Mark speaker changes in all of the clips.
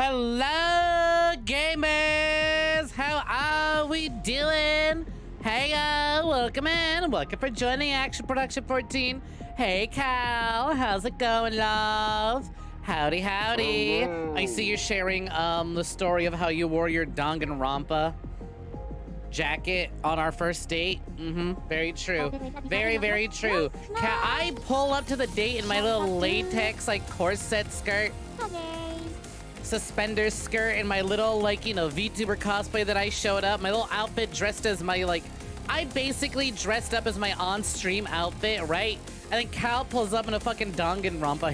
Speaker 1: Hello, gamers! How are we doing? Hey, welcome in. Welcome for joining Action Production 14. Hey, Cal. How's it going, love? Howdy, howdy.
Speaker 2: Hello.
Speaker 1: I see you're sharing the story of how you wore your Danganronpa jacket on our first date. Very true. Very, very true. Can I pull up to the date in my little latex, like, corset skirt? Suspender skirt and my little, like, you know, VTuber cosplay that I showed up. My little outfit dressed as my, like, I basically dressed up as my on-stream outfit, right? And then Cal pulls up in a fucking Danganronpa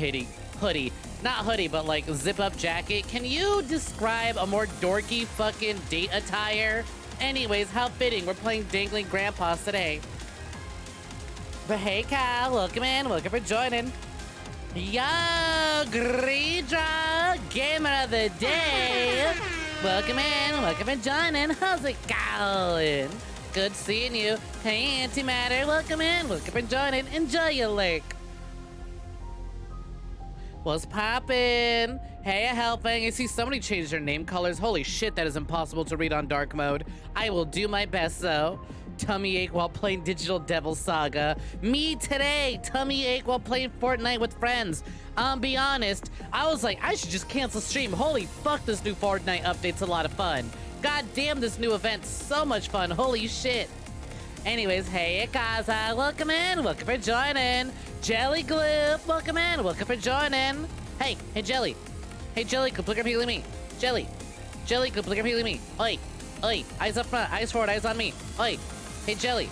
Speaker 1: hoodie. Not hoodie, but, like, zip-up jacket. Can you describe a more dorky fucking date attire? Anyways, how fitting. We're playing Dangling Grandpas today. But hey, Cal, welcome in. Welcome for joining. Yo, Greedra, Gamer of the Day. Welcome in, welcome for joining. How's it going? good seeing you. Hey, Antimatter, welcome in. Welcome for joining. Enjoy your lurk. What's poppin'? Hey, Helping. I see somebody changed their name colors. Holy shit, that is impossible to read on dark mode. I will do my best, though. Tummy ache while playing Digital Devil Saga. Me today, tummy ache while playing Fortnite with friends. Be honest, I was like, I should just cancel stream. Holy fuck, this new Fortnite update's a lot of fun. God damn, this new event's so much fun. Holy shit. Anyways, hey, Kaza, welcome in. Welcome for joining. Jelly Glue, welcome in. Welcome for joining. Hey, Jelly. Hey, Jelly, Glue, healing me. Jelly. Jelly, Glue, healing me. Oi. Oi. Eyes up front. Eyes forward. Eyes on me. Oi. Hey, Jelly.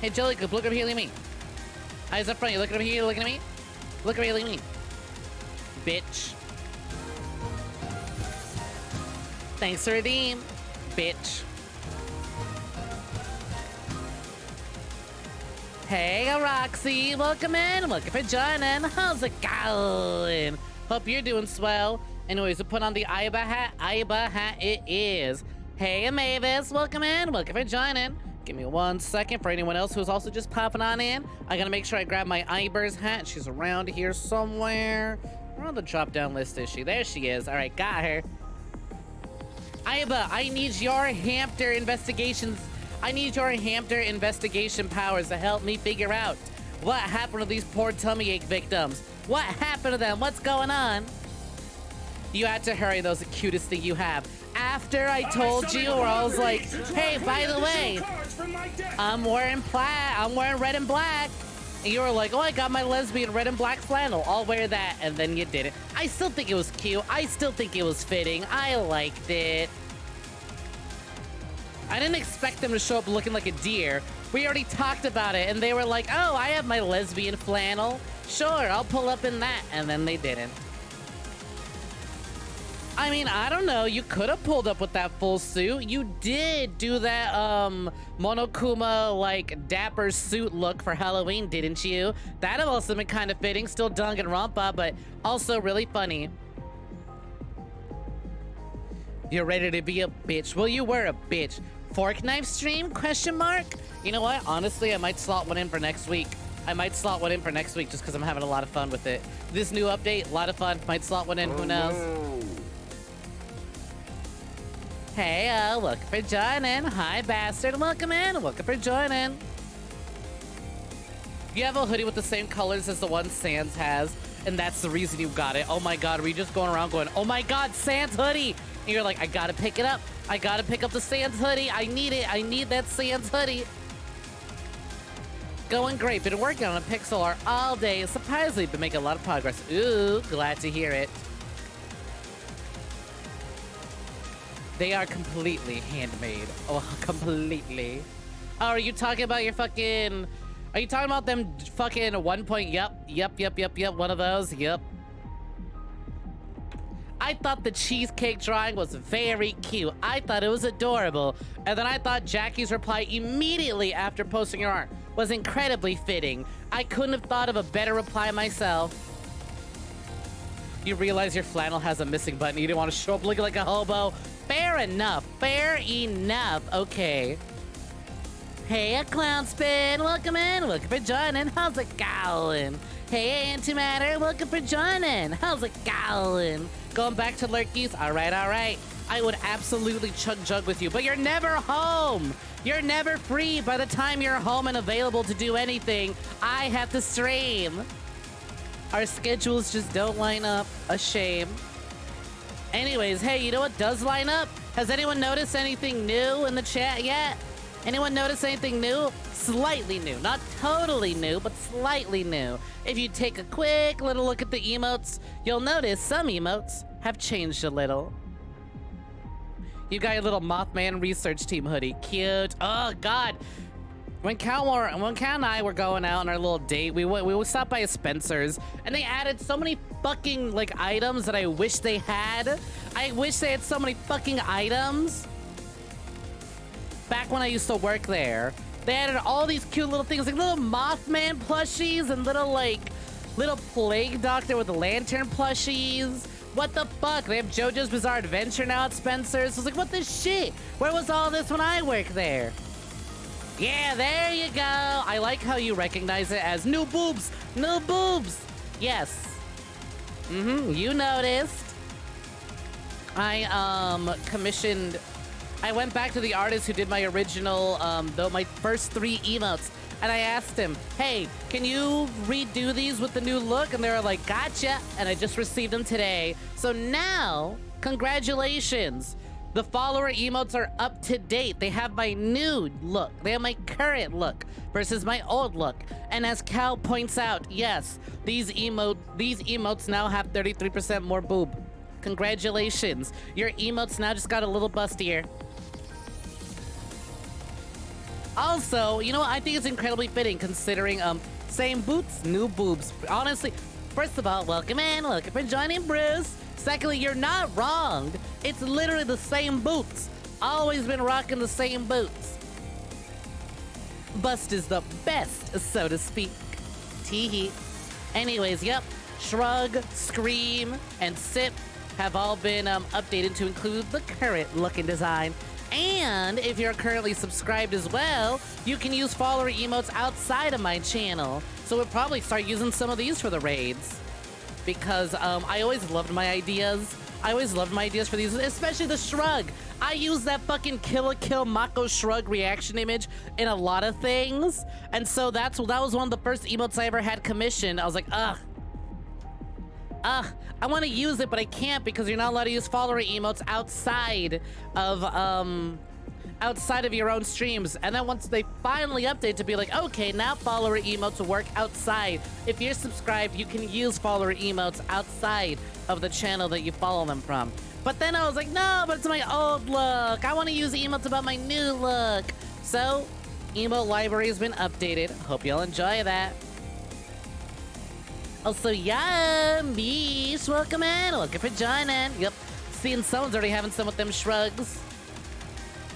Speaker 1: Hey, Jelly, Glue, healing me. Eyes up front. You looking at me? You looking at me? Look at me, look at me. Bitch. Thanks for redeem. Bitch. Hey, Roxy, welcome in. Welcome for joining. How's it going? Hope you're doing swell. Anyways, we put on the Aiba hat. Aiba hat it is. Hey, Mavis, welcome in. Welcome for joining. Give me 1 second for anyone else who's also just popping on in. I gotta make sure I grab my Iber's hat. She's around here somewhere. Where on the drop-down list is she? There she is. All right, got her. Aiba, I need your hamster investigations. I need your hamster investigation powers to help me figure out what happened to these poor tummy ache victims. What happened to them? What's going on? You had to hurry. That was the cutest thing you have. After I told you, where I was like, hey, by the way, I'm wearing red and black. And you were like, oh, I got my lesbian red and black flannel. I'll wear that. And then you did it. I still think it was cute. I still think it was fitting. I liked it. I didn't expect them to show up looking like a deer. We already talked about it, and they were like, oh, I have my lesbian flannel. Sure, I'll pull up in that. And then they didn't. I mean, I don't know. You could have pulled up with that full suit. You did do that, Monokuma, like, dapper suit look for Halloween, didn't you? That'd have also been kind of fitting. Still Danganronpa, but also really funny. You're ready to be a bitch. Well, you were a bitch. Fork knife stream? Question mark? You know what? Honestly, I might slot one in for next week. Just because I'm having a lot of fun with it. This new update, a lot of fun. Might slot one in, who knows? Hey, welcome for joining. Hi, bastard. Welcome in. Welcome for joining. You have a hoodie with the same colors as the one Sans has, and that's the reason you got it. Oh my god, were you just going around going, oh my god, Sans hoodie? And you're like, I gotta pick it up. I gotta pick up the Sans hoodie. I need it. I need that Sans hoodie. Going great. Been working on a pixel art all day. Surprisingly, been making a lot of progress. Ooh, glad to hear it. They are completely handmade. Oh, completely. Oh, are you talking about your fucking... Are you talking about them fucking 1 point? Yep. One of those. Yep. I thought the cheesecake drawing was very cute. I thought it was adorable. And then I thought Jackie's reply immediately after posting her art was incredibly fitting. I couldn't have thought of a better reply myself. You realize your flannel has a missing button. You didn't want to show up looking like a hobo. Fair enough. Fair enough. Okay. Hey, Clown Spin. Welcome in. Welcome for joining. How's it going? Hey, Antimatter. Welcome for joining. How's it going? Going back to Lurkies? All right. I would absolutely chug jug with you, but you're never home. You're never free. By the time you're home and available to do anything, I have to stream. Our schedules just don't line up. A shame. Anyways, hey, you know what does line up? Has anyone noticed anything new in the chat yet? Anyone notice anything new? Slightly new. Not totally new, but slightly new. If you take a quick little look at the emotes, you'll notice some emotes have changed a little. You got your little Mothman research team hoodie. Cute. Oh, God. When Cal and I were going out on our little date, we stopped by a Spencer's, and they added so many fucking, like, items that I wish they had. I wish they had so many fucking items. Back when I used to work there, they added all these cute little things, like little Mothman plushies and little Plague Doctor with the lantern plushies. What the fuck? They have JoJo's Bizarre Adventure now at Spencer's. I was like, what the shit? Where was all this when I worked there? Yeah, there you go. I like how you recognize it as new boobs. New boobs. Yes. You noticed. I commissioned. I went back to the artist who did my original, my first 3 emotes, and I asked him, hey, can you redo these with the new look? And they were like, gotcha. And I just received them today. So now, congratulations. The follower emotes are up to date. They have my new look. They have my current look versus my old look. And as Cal points out, yes, these emotes now have 33% more boob. Congratulations. Your emotes now just got a little bustier. Also, you know what? I think it's incredibly fitting considering same boots, new boobs. Honestly, first of all, welcome in. Welcome for joining Bruce. Secondly, you're not wrong. It's literally the same boots. Always been rocking the same boots. Bust is the best, so to speak. Teehee. Anyways, yep. Shrug, Scream, and Sip have all been updated to include the current look and design. And if you're currently subscribed as well, you can use follower emotes outside of my channel. So we'll probably start using some of these for the raids. Because I always loved my ideas. I always loved my ideas for these, especially the shrug. I use that fucking Kill a Kill Mako shrug reaction image in a lot of things. And so that was one of the first emotes I ever had commissioned. I was like, ugh, I want to use it, but I can't because you're not allowed to use follower emotes outside of your own streams. And then once they finally update to be like, okay, now follower emotes will work outside. If you're subscribed, you can use follower emotes outside of the channel that you follow them from. But then I was like, no, but it's my old look. I want to use emotes about my new look. So, emote library has been updated. Hope y'all enjoy that. Also, yeah, Mish, welcome in. Looking for joining. Yep, seeing someone's already having some with them shrugs.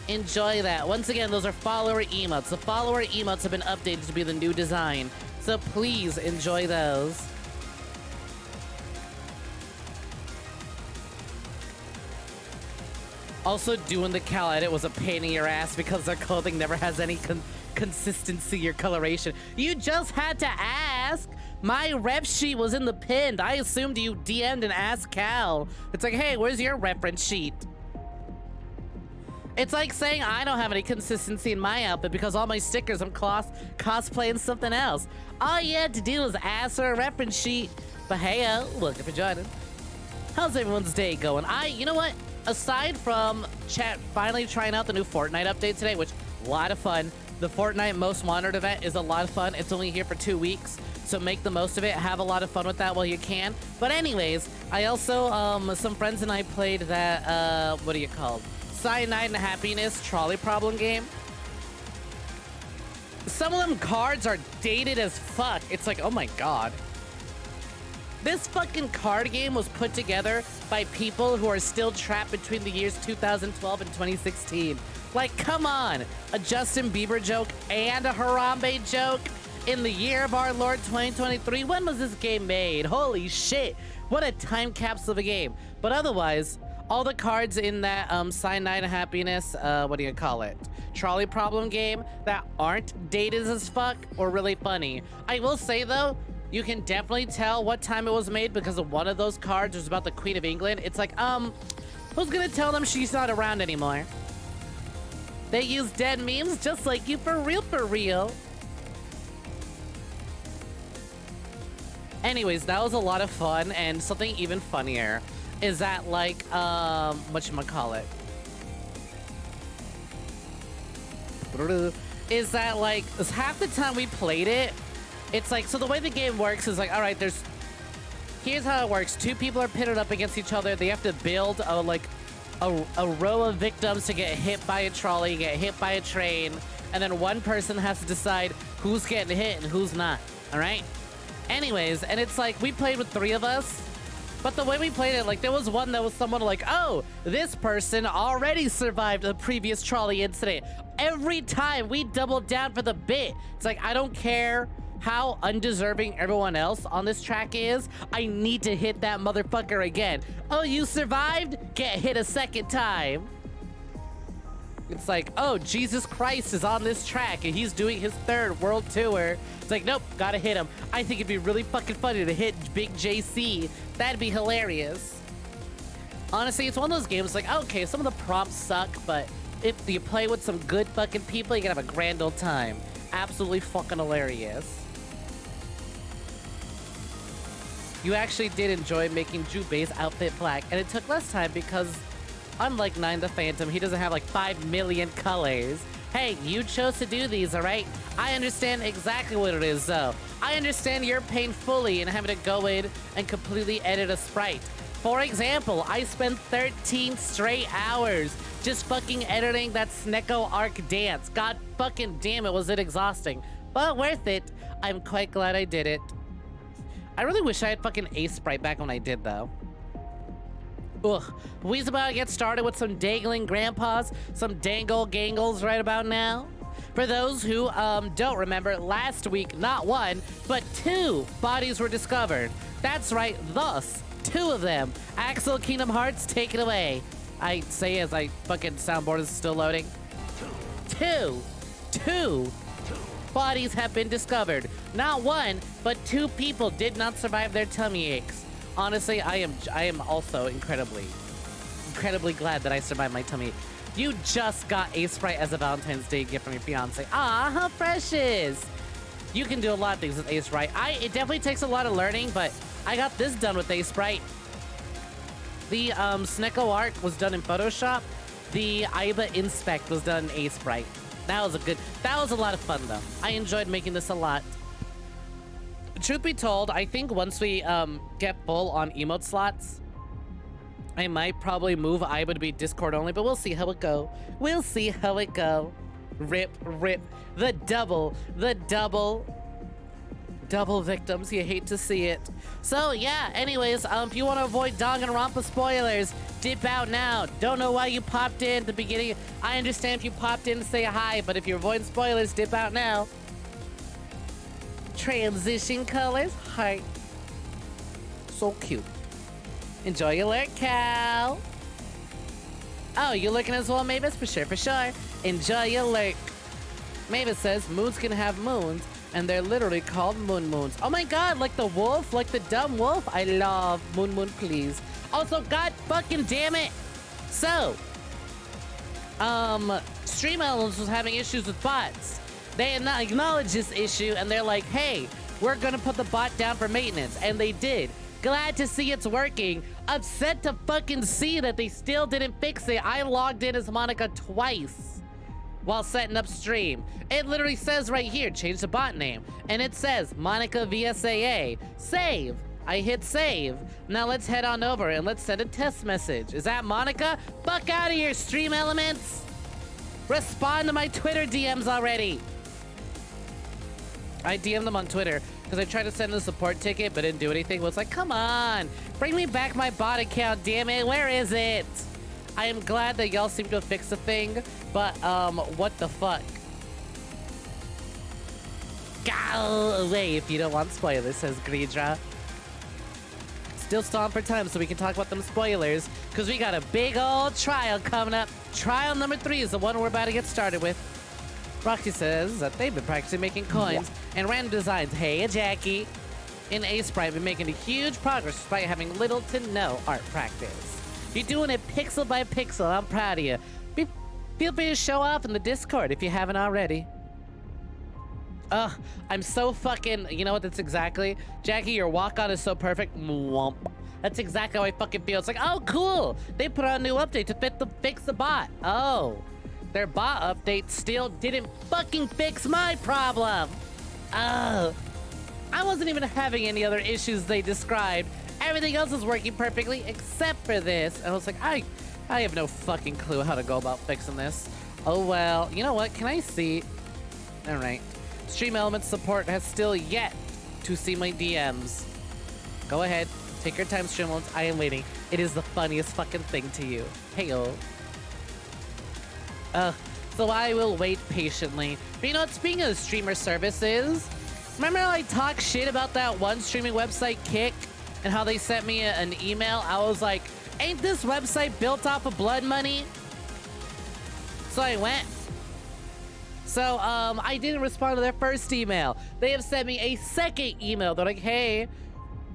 Speaker 1: Enjoy that. Once again, those are follower emotes. The follower emotes have been updated to be the new design. So please enjoy those. Also, doing the Cal edit was a pain in your ass because their clothing never has any consistency or coloration. You just had to ask. My rep sheet was in the pinned. I assumed you DM'd and asked Cal. It's like, hey, where's your reference sheet? It's like saying I don't have any consistency in my outfit because all my stickers I'm cosplaying something else. All you had to do was ask for a reference sheet. But hey, looking for joining. How's everyone's day going? You know what? Aside from chat finally trying out the new Fortnite update today, which a lot of fun. The Fortnite Most Wanted event is a lot of fun. It's only here for 2 weeks, so make the most of it. Have a lot of fun with that while you can. But anyways, I also, some friends and I played that, what do you call it? Cyanide and Happiness trolley problem game. Some of them cards are dated as fuck. It's like, oh my god. This fucking card game was put together by people who are still trapped between the years 2012 and 2016. Like, come on. A Justin Bieber joke and a Harambe joke in the year of our Lord 2023. When was this game made? Holy shit. What a time capsule of a game. But otherwise, all the cards in that Cyanide and Happiness, what do you call it? Trolley problem game that aren't dated as fuck or really funny. I will say though, you can definitely tell what time it was made because of one of those cards was about the Queen of England. It's like, who's gonna tell them she's not around anymore? They use dead memes just like you for real, for real. Anyways, that was a lot of fun, and something even funnier is that, like, whatchamacallit? Is that, like, half the time we played it, it's like, so the way the game works is like, all right, here's how it works. 2 people are pitted up against each other. They have to build a row of victims to get hit by a trolley, get hit by a train, and then one person has to decide who's getting hit and who's not, all right? Anyways, and it's like, we played with 3 of us, but the way we played it, like, there was one that was someone like, oh, this person already survived a previous trolley incident. Every time we doubled down for the bit. It's like, I don't care how undeserving everyone else on this track is, I need to hit that motherfucker again. Oh, you survived? Get hit a second time. It's like, oh, Jesus Christ is on this track and he's doing his 3rd world tour. It's like, nope, gotta hit him. I think it'd be really fucking funny to hit Big JC. That'd be hilarious. Honestly, it's one of those games like, okay, some of the prompts suck, but if you play with some good fucking people, you can have a grand old time. Absolutely fucking hilarious. You actually did enjoy making Jubei's outfit black, and it took less time because, unlike Nine the Phantom, he doesn't have like 5 million colors. Hey, you chose to do these, alright? I understand exactly what it is, though. I understand your pain fully in having to go in and completely edit a sprite. For example, I spent 13 straight hours just fucking editing that Sneko arc dance. God fucking damn it, was it exhausting. But worth it. I'm quite glad I did it. I really wish I had fucking Ace Sprite back when I did, though. Ugh. We's about to get started with some dangling grandpas, some dangle gangles right about now. For those who don't remember, last week, not 1, but 2 bodies were discovered. That's right, thus, 2 of them. Axel Kingdom Hearts, take it away. I say as I fucking soundboard is still loading. Two bodies have been discovered. Not 1, but 2 people did not survive their tummy aches. Honestly, I am also incredibly glad that I survived my tummy. You just got a Sprite as a Valentine's Day gift from your fiance. Ah, how precious! You can do a lot of things with a Sprite. It definitely takes a lot of learning, but I got this done with a Sprite. The Sneko arc was done in Photoshop. The Aiba Inspect was done in a Sprite. That was a lot of fun, though. I enjoyed making this a lot. Truth be told, I think once we get full on emote slots, I might probably move Aiba to be Discord only, but we'll see how it go. We'll see how it go. Rip. The double victims. You hate to see it. So yeah, anyways, if you want to avoid Danganronpa spoilers, dip out now. Don't know why you popped in at the beginning. I understand if you popped in to say hi, but if you're avoiding spoilers, dip out now. Transition colors, heart. So cute. Enjoy your lurk, Cal. Oh, you looking as well, Mavis? For sure. Enjoy your lurk. Mavis says moons can have moons, and they're literally called moons. Oh my god, like the wolf, like the dumb wolf. I love moon, please. Also, god fucking damn it. So, Stream Elements was having issues with bots. They had not acknowledged this issue, and they're like, hey, we're gonna put the bot down for maintenance, and they did. Glad to see it's working. Upset to fucking see that they still didn't fix it. I logged in as Monica twice while setting up stream. It literally says right here, change the bot name. And it says Monica VSAA. Save. I hit save. Now let's head on over and let's send a test message. Is that Monica? Fuck out of here, Stream Elements. Respond to my Twitter DMs already. I DM'd them on Twitter because I tried to send a support ticket but didn't do anything. Well, it's like, come on. Bring me back my bot account, damn it. Where is it? I am glad that y'all seem to have fixed the thing, but, what the fuck? Go away if you don't want spoilers, says Gridra. Still stalling for time so we can talk about them spoilers, because we got a big old trial coming up. Trial number 3 is the one we're about to get started with. Roxy says that they've been practicing making coins and random designs. Hey, Jackie. In A-Sprite, been making a huge progress despite having little to no art practice. You're doing it pixel by pixel. I'm proud of you. Feel free to show off in the Discord if you haven't already. Ugh, I'm so fucking... You know what that's exactly? Jackie, your walk-on is so perfect. Mwomp. That's exactly how I fucking feel. It's like, oh, cool. They put out a new update to fix the bot. Oh. Their bot update still didn't fucking fix my problem. Oh. I wasn't even having any other issues they described. Everything else is working perfectly except for this. And I was like, I have no fucking clue how to go about fixing this. Oh, well. You know what? Can I see? All right. Stream Elements support has still yet to see my DMs. Go ahead. Take your time, Stream Elements. I am waiting. It is the funniest fucking thing to you. Hey-o. So I will wait patiently. But you know what? Speaking of streamer services, Remember how I talked shit about that one streaming website, Kick, and how they sent me an email? I was like, ain't this website built off of blood money? So I went. So, I didn't respond to their first email. They have sent me a second email. They're like, hey,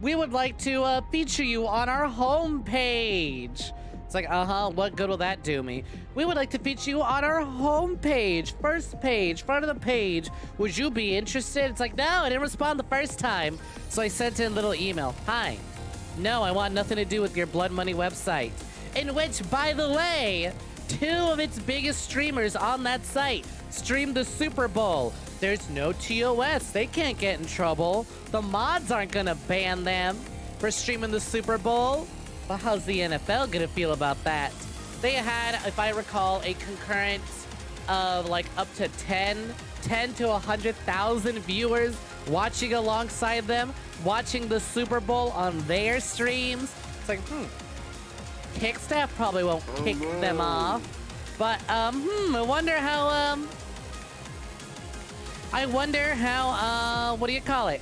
Speaker 1: we would like to feature you on our homepage. It's like, what good will that do me? We would like to feature you on our homepage, first page, front of the page. Would you be interested? It's like, no, I didn't respond the first time. So I sent in a little email. Hi. No, I want nothing to do with your blood money website. In which, by the way, 2 of its biggest streamers on that site streamed the Super Bowl. There's no TOS. They can't get in trouble. The mods aren't gonna ban them for streaming the Super Bowl. But how's the NFL gonna feel about that? They had, if I recall, a concurrence of like up to 10 to 100,000 viewers watching alongside them, watching the Super Bowl on their streams. It's like, Kick staff probably won't kick them off. But, I wonder how, what do you call it?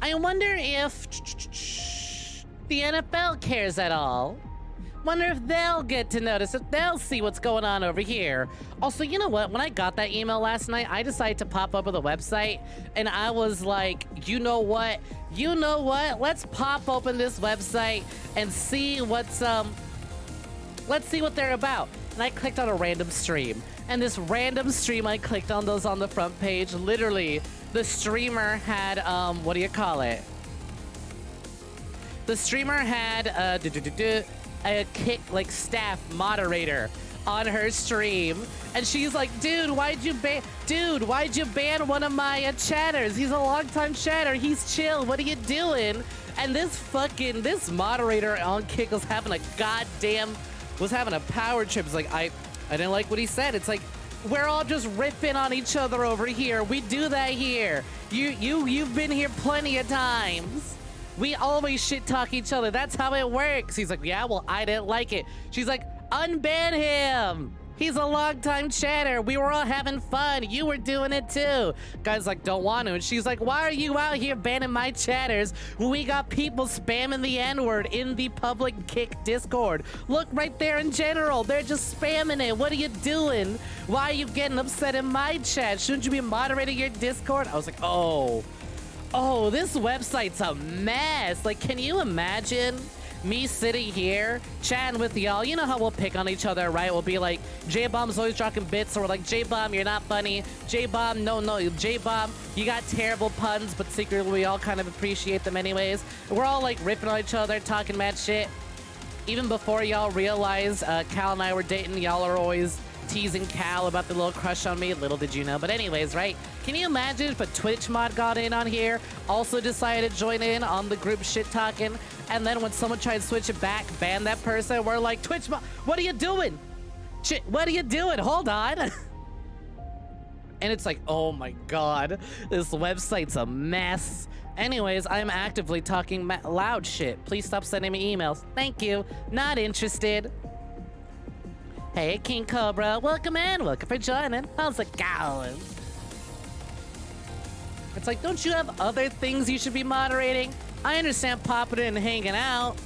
Speaker 1: I wonder if the NFL cares at all. Wonder if they'll get to notice, if they'll see what's going on over here. Also, you know what? When I got that email last night, I decided to pop up with a website, and I was like, you know what? You know what? Let's pop open this website and see what's, let's see what they're about. And I clicked on a random stream. And this random stream I clicked on those on the front page, literally, the streamer had, what do you call it? The streamer had, a Kick, like, staff moderator on her stream. And she's like, dude, why'd you ban one of my chatters? He's a longtime chatter. He's chill. What are you doing? And this moderator on Kick was having a power trip. It's like, I didn't like what he said. It's like, we're all just ripping on each other over here. We do that here. You've been here plenty of times. We always shit talk each other. That's how it works. He's like, yeah, well, I didn't like it. She's like, unban him. He's a longtime chatter. We were all having fun. You were doing it too. Guy's like, don't want to. And she's like, why are you out here banning my chatters when we got people spamming the N-word in the public Kick Discord? Look right there in general. They're just spamming it. What are you doing? Why are you getting upset in my chat? Shouldn't you be moderating your Discord? I was like, oh, this website's a mess. Like, can you imagine me sitting here chatting with y'all? You know how we'll pick on each other, right? We'll be like, J-Bomb's always dropping bits, so we're like, J-Bomb, you're not funny. J-Bomb, no, J-Bomb, you got terrible puns, but secretly we all kind of appreciate them anyways. We're all like ripping on each other, talking mad shit. Even before y'all realize Cal and I were dating, y'all are always teasing Cal about the little crush on me. Little did you know. But anyways, right? Can you imagine if a Twitch mod got in on here, also decided to join in on the group shit talking, and then when someone tried to switch it back, ban that person, we're like, Twitch mod, what are you doing? Shit, what are you doing? Hold on. And it's like, oh my god, this website's a mess. Anyways, I'm actively talking loud shit. Please stop sending me emails. Thank you. Not interested. Hey, King Cobra, welcome in. Welcome for joining. How's it going? It's like, don't you have other things you should be moderating? I understand popping in and hanging out,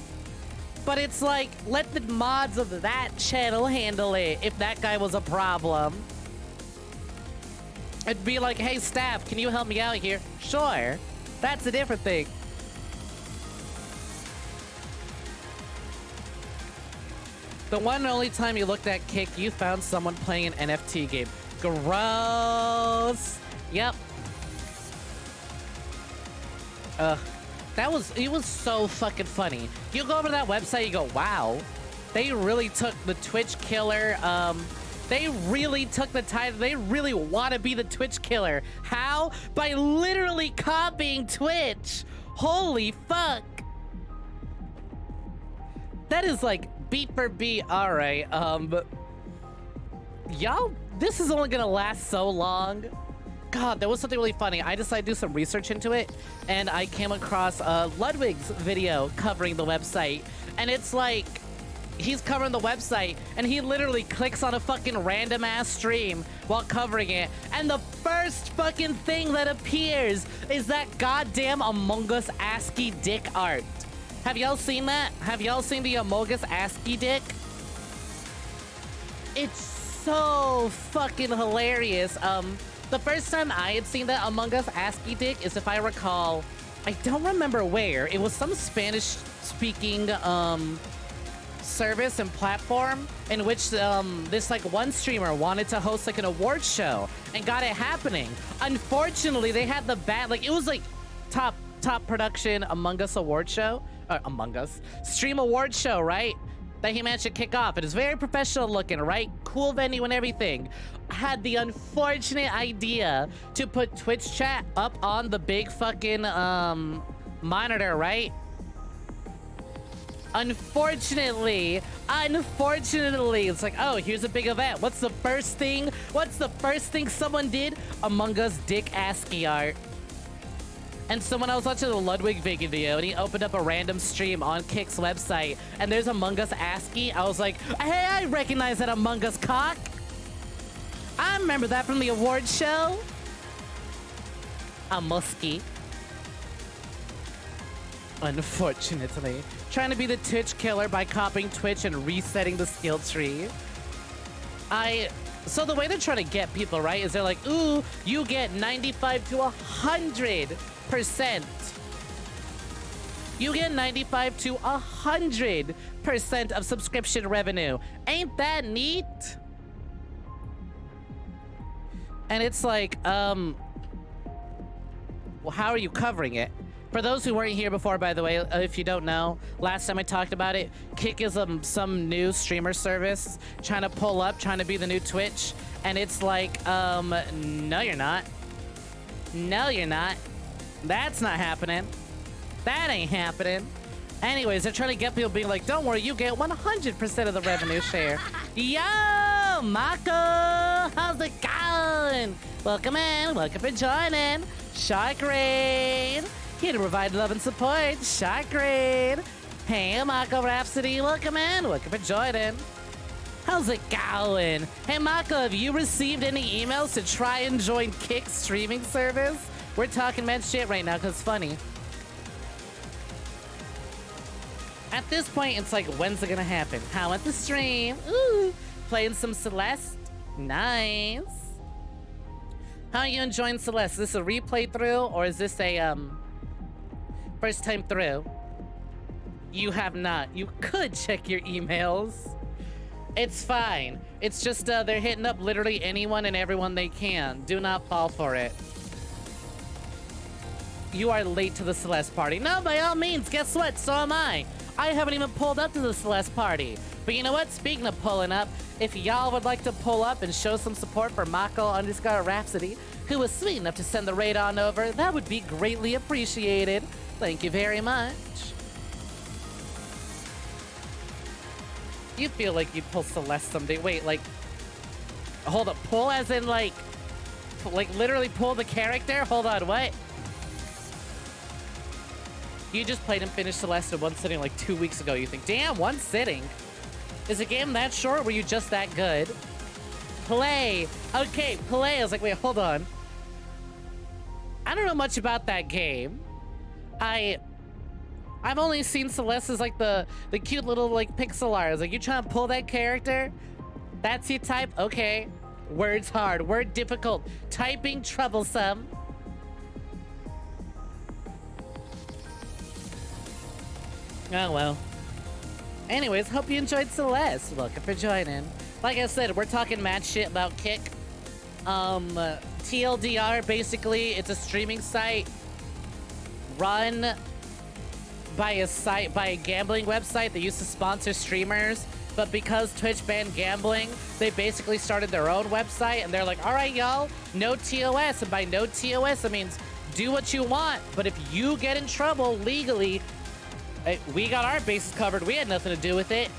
Speaker 1: but it's like, let the mods of that channel handle it if that guy was a problem. It'd be like, hey, staff, can you help me out here? Sure. That's a different thing. The one and only time you looked at Kick, you found someone playing an NFT game. Gross. Yep. It was so fucking funny. You go over to that website, you go, wow, they really took the Twitch killer, they really took the title. They really want to be the Twitch killer. How? By literally copying Twitch. Holy fuck. That is like beat for beat. All right. Y'all, this is only gonna last so long. God, there was something really funny. I decided to do some research into it, and I came across Ludwig's video covering the website, and it's like, he's covering the website, and he literally clicks on a fucking random ass stream while covering it, and the first fucking thing that appears is that goddamn Among Us ASCII dick art. Have y'all seen that? Have y'all seen the Among Us ASCII dick? It's so fucking hilarious. The first time I had seen that Among Us ASCII dick is, if I recall, I don't remember where. It was some Spanish-speaking service and platform in which this like one streamer wanted to host like an award show and got it happening. Unfortunately, they had the bad, like, it was like top production Among Us award show, Among Us stream award show, right? That he managed to kick off. It is very professional looking, right? Cool venue and everything. Had the unfortunate idea to put Twitch chat up on the big fucking monitor, right? Unfortunately, it's like, oh, here's a big event. What's the first thing someone did? Among Us dick ASCII art. And so when I was watching the Ludwig video and he opened up a random stream on Kick's website and there's Among Us ASCII, I was like, hey, I recognize that Among Us cock. I remember that from the award show. A muskie. Unfortunately. Trying to be the Twitch killer by copying Twitch and resetting the skill tree. So the way they're trying to get people, right, is they're like, ooh, you get 95 to 100%. You get 95 to 100% of subscription revenue. Ain't that neat? And it's like, well, how are you covering it? For those who weren't here before, by the way, if you don't know, last time I talked about it, Kick is some new streamer service trying to pull up, trying to be the new Twitch. And it's like, no, you're not. No, you're not. That's not happening. That ain't happening. Anyways, they're trying to get people being like, don't worry, you get 100% of the revenue share. Yo, Mako, how's it going? Welcome in, welcome for joining. Shark Raid. Here to provide love and support, Shark Raid. Hey, Mako Rhapsody, welcome in, welcome for joining. How's it going? Hey, Mako, have you received any emails to try and join Kick's streaming service? We're talking mad shit right now because it's funny. At this point, it's like, when's it gonna happen? How at the stream? Ooh, playing some Celeste. Nice. How are you enjoying Celeste? Is this a replay through or is this a first time through? You have not. You could check your emails. It's fine. It's just they're hitting up literally anyone and everyone they can. Do not fall for it. You are late to the Celeste party. No, by all means, guess what? So am I. I haven't even pulled up to the Celeste party. But you know what? Speaking of pulling up, if y'all would like to pull up and show some support for Mako_Rhapsody, who was sweet enough to send the raid on over, that would be greatly appreciated. Thank you very much. You feel like you'd pull Celeste someday. Wait, like, hold up. Pull as in like literally pull the character? Hold on, what? You just played and finished Celeste in one sitting like 2 weeks ago. You think, damn, one sitting? Is a game that short? Were you just that good? Play. Okay, play. I was like, wait, hold on. I don't know much about that game. I've only seen Celeste as like the cute little like pixel art. I was like, you trying to pull that character? That's your type? Okay. Words hard. Word difficult. Typing troublesome. Oh well. Anyways, hope you enjoyed Celeste. Welcome for joining. Like I said, we're talking mad shit about Kick. TLDR, basically, it's a streaming site run by a gambling website that used to sponsor streamers. But because Twitch banned gambling, they basically started their own website and they're like, all right, y'all, no TOS. And by no TOS, it means do what you want. But if you get in trouble legally, we got our bases covered. We had nothing to do with it.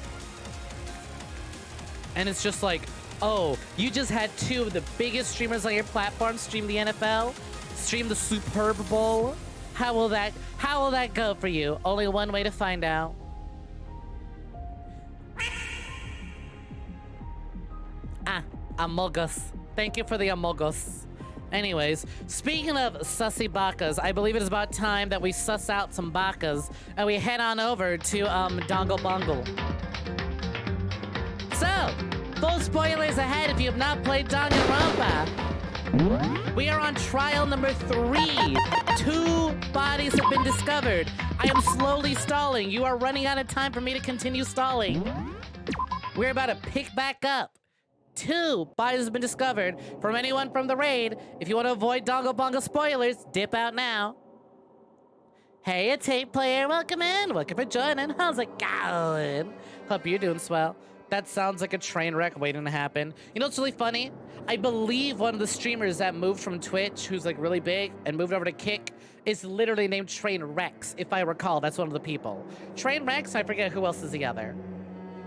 Speaker 1: And it's just like, oh, you just had two of the biggest streamers on your platform stream the NFL, stream the Super Bowl. How will that go for you? Only one way to find out. Amogus. Thank you for the Amogus. Anyways, speaking of sussy bakas, I believe it is about time that we suss out some bakas and we head on over to Dongle Bongle. So, full spoilers ahead if you have not played Danganronpa. We are on trial number 3. 2 bodies have been discovered. I am slowly stalling. You are running out of time for me to continue stalling. We're about to pick back up. 2 bodies have been discovered. From anyone from the raid, if you want to avoid Dongle Bongo spoilers, dip out now. Hey, a tape player, welcome in. Welcome for joining. How's it going? Hope you're doing swell. That sounds like a train wreck waiting to happen. You know what's really funny? I believe one of the streamers that moved from Twitch, who's like really big, and moved over to Kick, is literally named Train Rex, if I recall. That's one of the people. Train Rex, I forget who else is the other.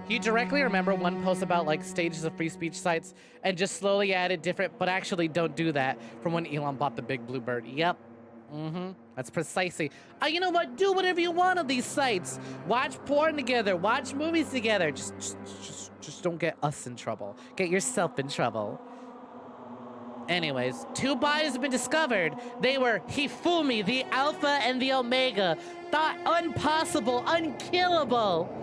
Speaker 1: You directly remember one post about like stages of free speech sites and just slowly added different, but actually don't do that from when Elon bought the big blue bird. Yep. That's precisely. You know what? Do whatever you want on these sites. Watch porn together. Watch movies together. Just don't get us in trouble. Get yourself in trouble. Anyways, 2 bodies have been discovered. They were Hifumi, the Alpha and the Omega. Thought impossible, unkillable.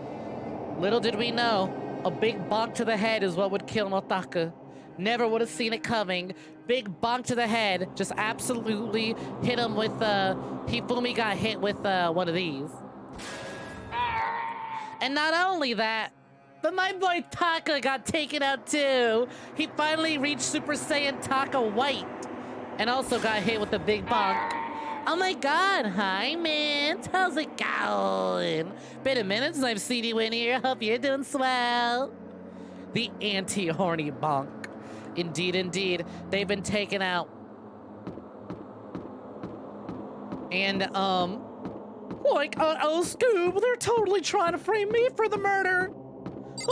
Speaker 1: Little did we know, a big bonk to the head is what would kill Notaka. Never would have seen it coming. Big bonk to the head, just absolutely hit him with, Hifumi got hit with, one of these. And not only that, but my boy Taka got taken out too. He finally reached Super Saiyan Taka White. And also got hit with a big bonk. Oh my god, hi Mint, how's it going? Been a minute since I've seen you in here, hope you're doing swell. The anti-horny bonk. Indeed, indeed, they've been taken out. And, like, Scoob, they're totally trying to frame me for the murder.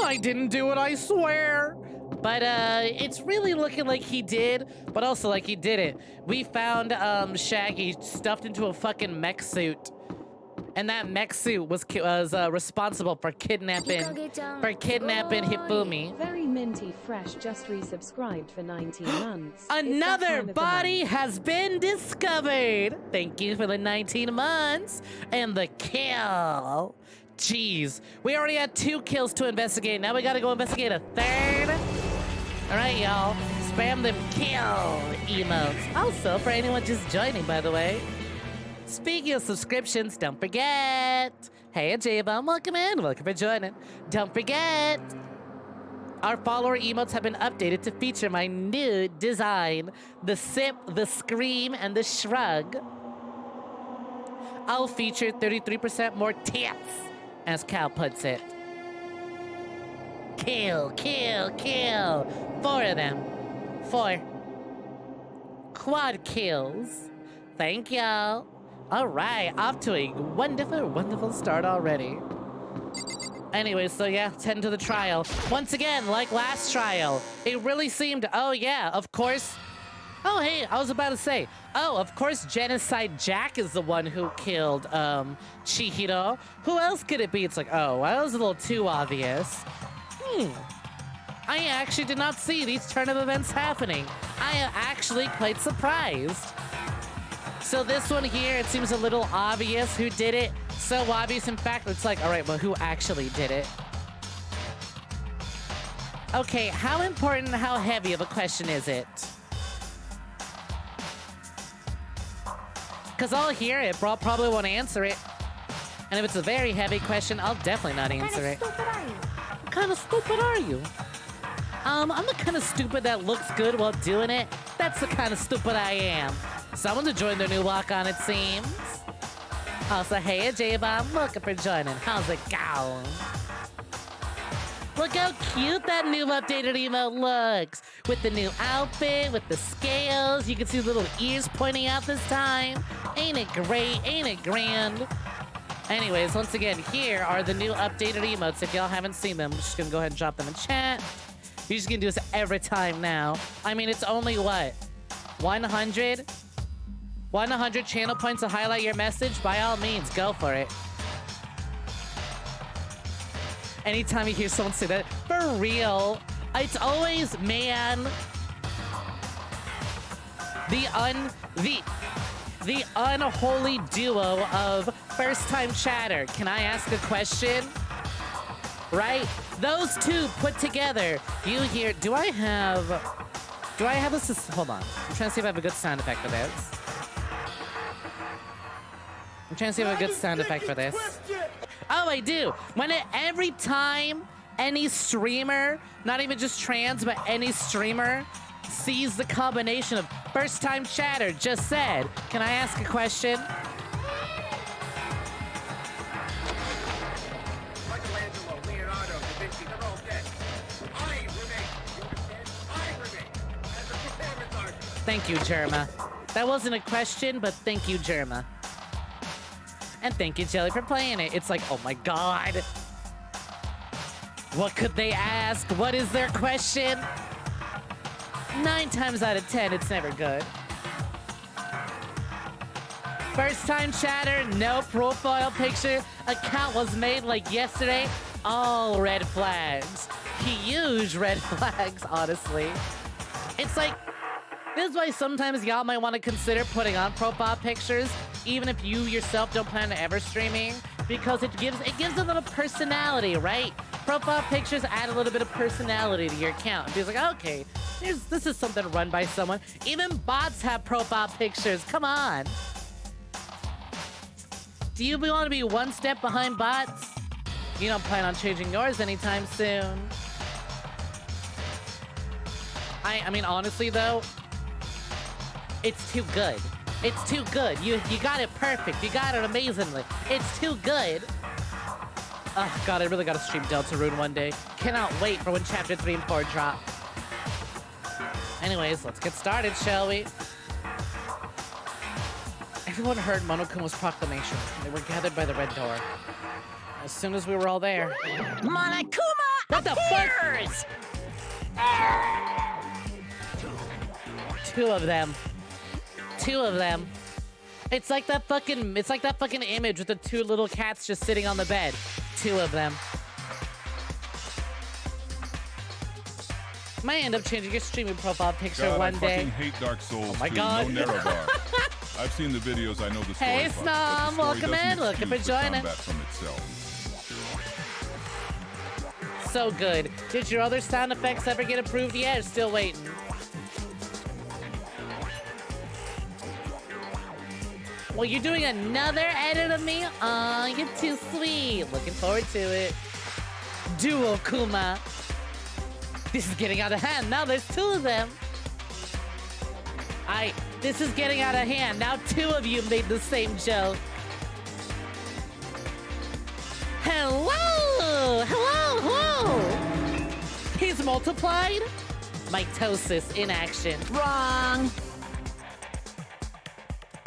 Speaker 1: I didn't do it, I swear. But, it's really looking like he did, but also like he didn't. We found, Shaggy stuffed into a fucking mech suit. And that mech suit was responsible for kidnapping Hifumi.
Speaker 2: Very minty fresh, just resubscribed for 19 months.
Speaker 1: Another body has been discovered. Thank you for the 19 months and the kill. Jeez, we already had 2 kills to investigate. Now we gotta go investigate a 3rd. All right, y'all, spam them kill emotes. Also, for anyone just joining, by the way, speaking of subscriptions, don't forget. Hey, J-Bomb, welcome in. Welcome for joining. Don't forget. Our follower emotes have been updated to feature my new design. The sip, the scream, and the shrug. I'll feature 33% more tits, as Cal puts it. Kill, kill, kill. 4 of them. 4. Quad kills. Thank y'all. All right, off to a wonderful, wonderful start already. Anyway, so yeah, let's head into the trial. Once again, like last trial, it really seemed, oh yeah, of course. Oh, hey, I was about to say, oh, of course, Genocide Jack is the one who killed, Chihiro. Who else could it be? It's like, oh, well, that was a little too obvious. I actually did not see these turn of events happening. I am actually quite surprised. So this one here, it seems a little obvious who did it. So obvious, in fact, it's like, all right, well, who actually did it? Okay, how important, how heavy of a question is it? Because I'll hear it, but I'll probably won't answer it. And if it's a very heavy question, I'll definitely not answer it. What kind of stupid are you? I'm the kind of stupid that looks good while doing it. That's the kind of stupid I am. Someone's enjoying their new walk on, it seems. Also, hey, J-Bomb, welcome for joining. How's it going? Look how cute that new updated emote looks. With the new outfit, with the scales. You can see the little ears pointing out this time. Ain't it great? Ain't it grand? Anyways, once again, here are the new updated emotes. If y'all haven't seen them, I'm just gonna go ahead and drop them in chat. You're just gonna do this every time now. I mean, it's only what? 100? 100 channel points to highlight your message? By all means, go for it. Anytime you hear someone say that, for real. It's always, man, the unholy duo of first-time chatter. Can I ask a question? Right? Those two put together. You hear, do I have this, hold on. I'm trying to see if I have a good sound effect for this. I'm trying to see if I have a good sound effect for this. Oh, I do. Every time any streamer, not even just trans, but any streamer sees the combination of first-time chatter just said, can I ask a question?
Speaker 3: Michelangelo, Leonardo, Da Vinci, they're all dead. I remain. You understand? I remain as a performance artist.
Speaker 1: Thank you, Jerma. That wasn't a question, but thank you, Jerma. And thank you, Jelly, for playing it. It's like, oh my god. What could they ask? What is their question? 9 times out of 10, it's never good. First time chatter, no profile picture. Account was made like yesterday. All red flags. Huge red flags, honestly. It's like, this is why sometimes y'all might want to consider putting on profile pictures, even if you yourself don't plan on ever streaming, because it gives a little personality, right? Profile pictures add a little bit of personality to your account. It's like, okay, this is something run by someone. Even bots have profile pictures. Come on. Do you want to be one step behind bots? You don't plan on changing yours anytime soon. I mean, honestly though, it's too good. It's too good. You got it perfect. You got it amazingly. It's too good. Oh god, I really gotta stream Deltarune one day. Cannot wait for when chapter 3 and 4 drop. Anyways, let's get started, shall we? Everyone heard Monokuma's proclamation. They were gathered by the red door. As soon as we were all there.
Speaker 4: Monokuma
Speaker 1: What the
Speaker 4: appears!
Speaker 1: Two of them. It's like that fucking image with the 2 little cats just sitting on the bed. 2 of them. Might end up changing your streaming profile picture
Speaker 5: God,
Speaker 1: one
Speaker 5: I
Speaker 1: day.
Speaker 5: fucking hate Dark Souls.
Speaker 1: Oh my
Speaker 5: too.
Speaker 1: God.
Speaker 5: No Nerevar. I've seen the videos. I know the story.
Speaker 1: Hey,
Speaker 5: part, but
Speaker 1: Snom,
Speaker 5: the story
Speaker 1: welcome
Speaker 5: doesn't
Speaker 1: in. Looking for
Speaker 5: excuse the
Speaker 1: joining.
Speaker 5: combat from itself.
Speaker 1: So good. Did your other sound effects ever get approved yet? Still waiting. Well, you're doing another edit of me? Aw, you're too sweet. Looking forward to it. Duo Kuma. This is getting out of hand. Now there's 2 of them. This is getting out of hand. Now 2 of you made the same joke. Hello! He's multiplied? Mitosis in action.
Speaker 4: Wrong.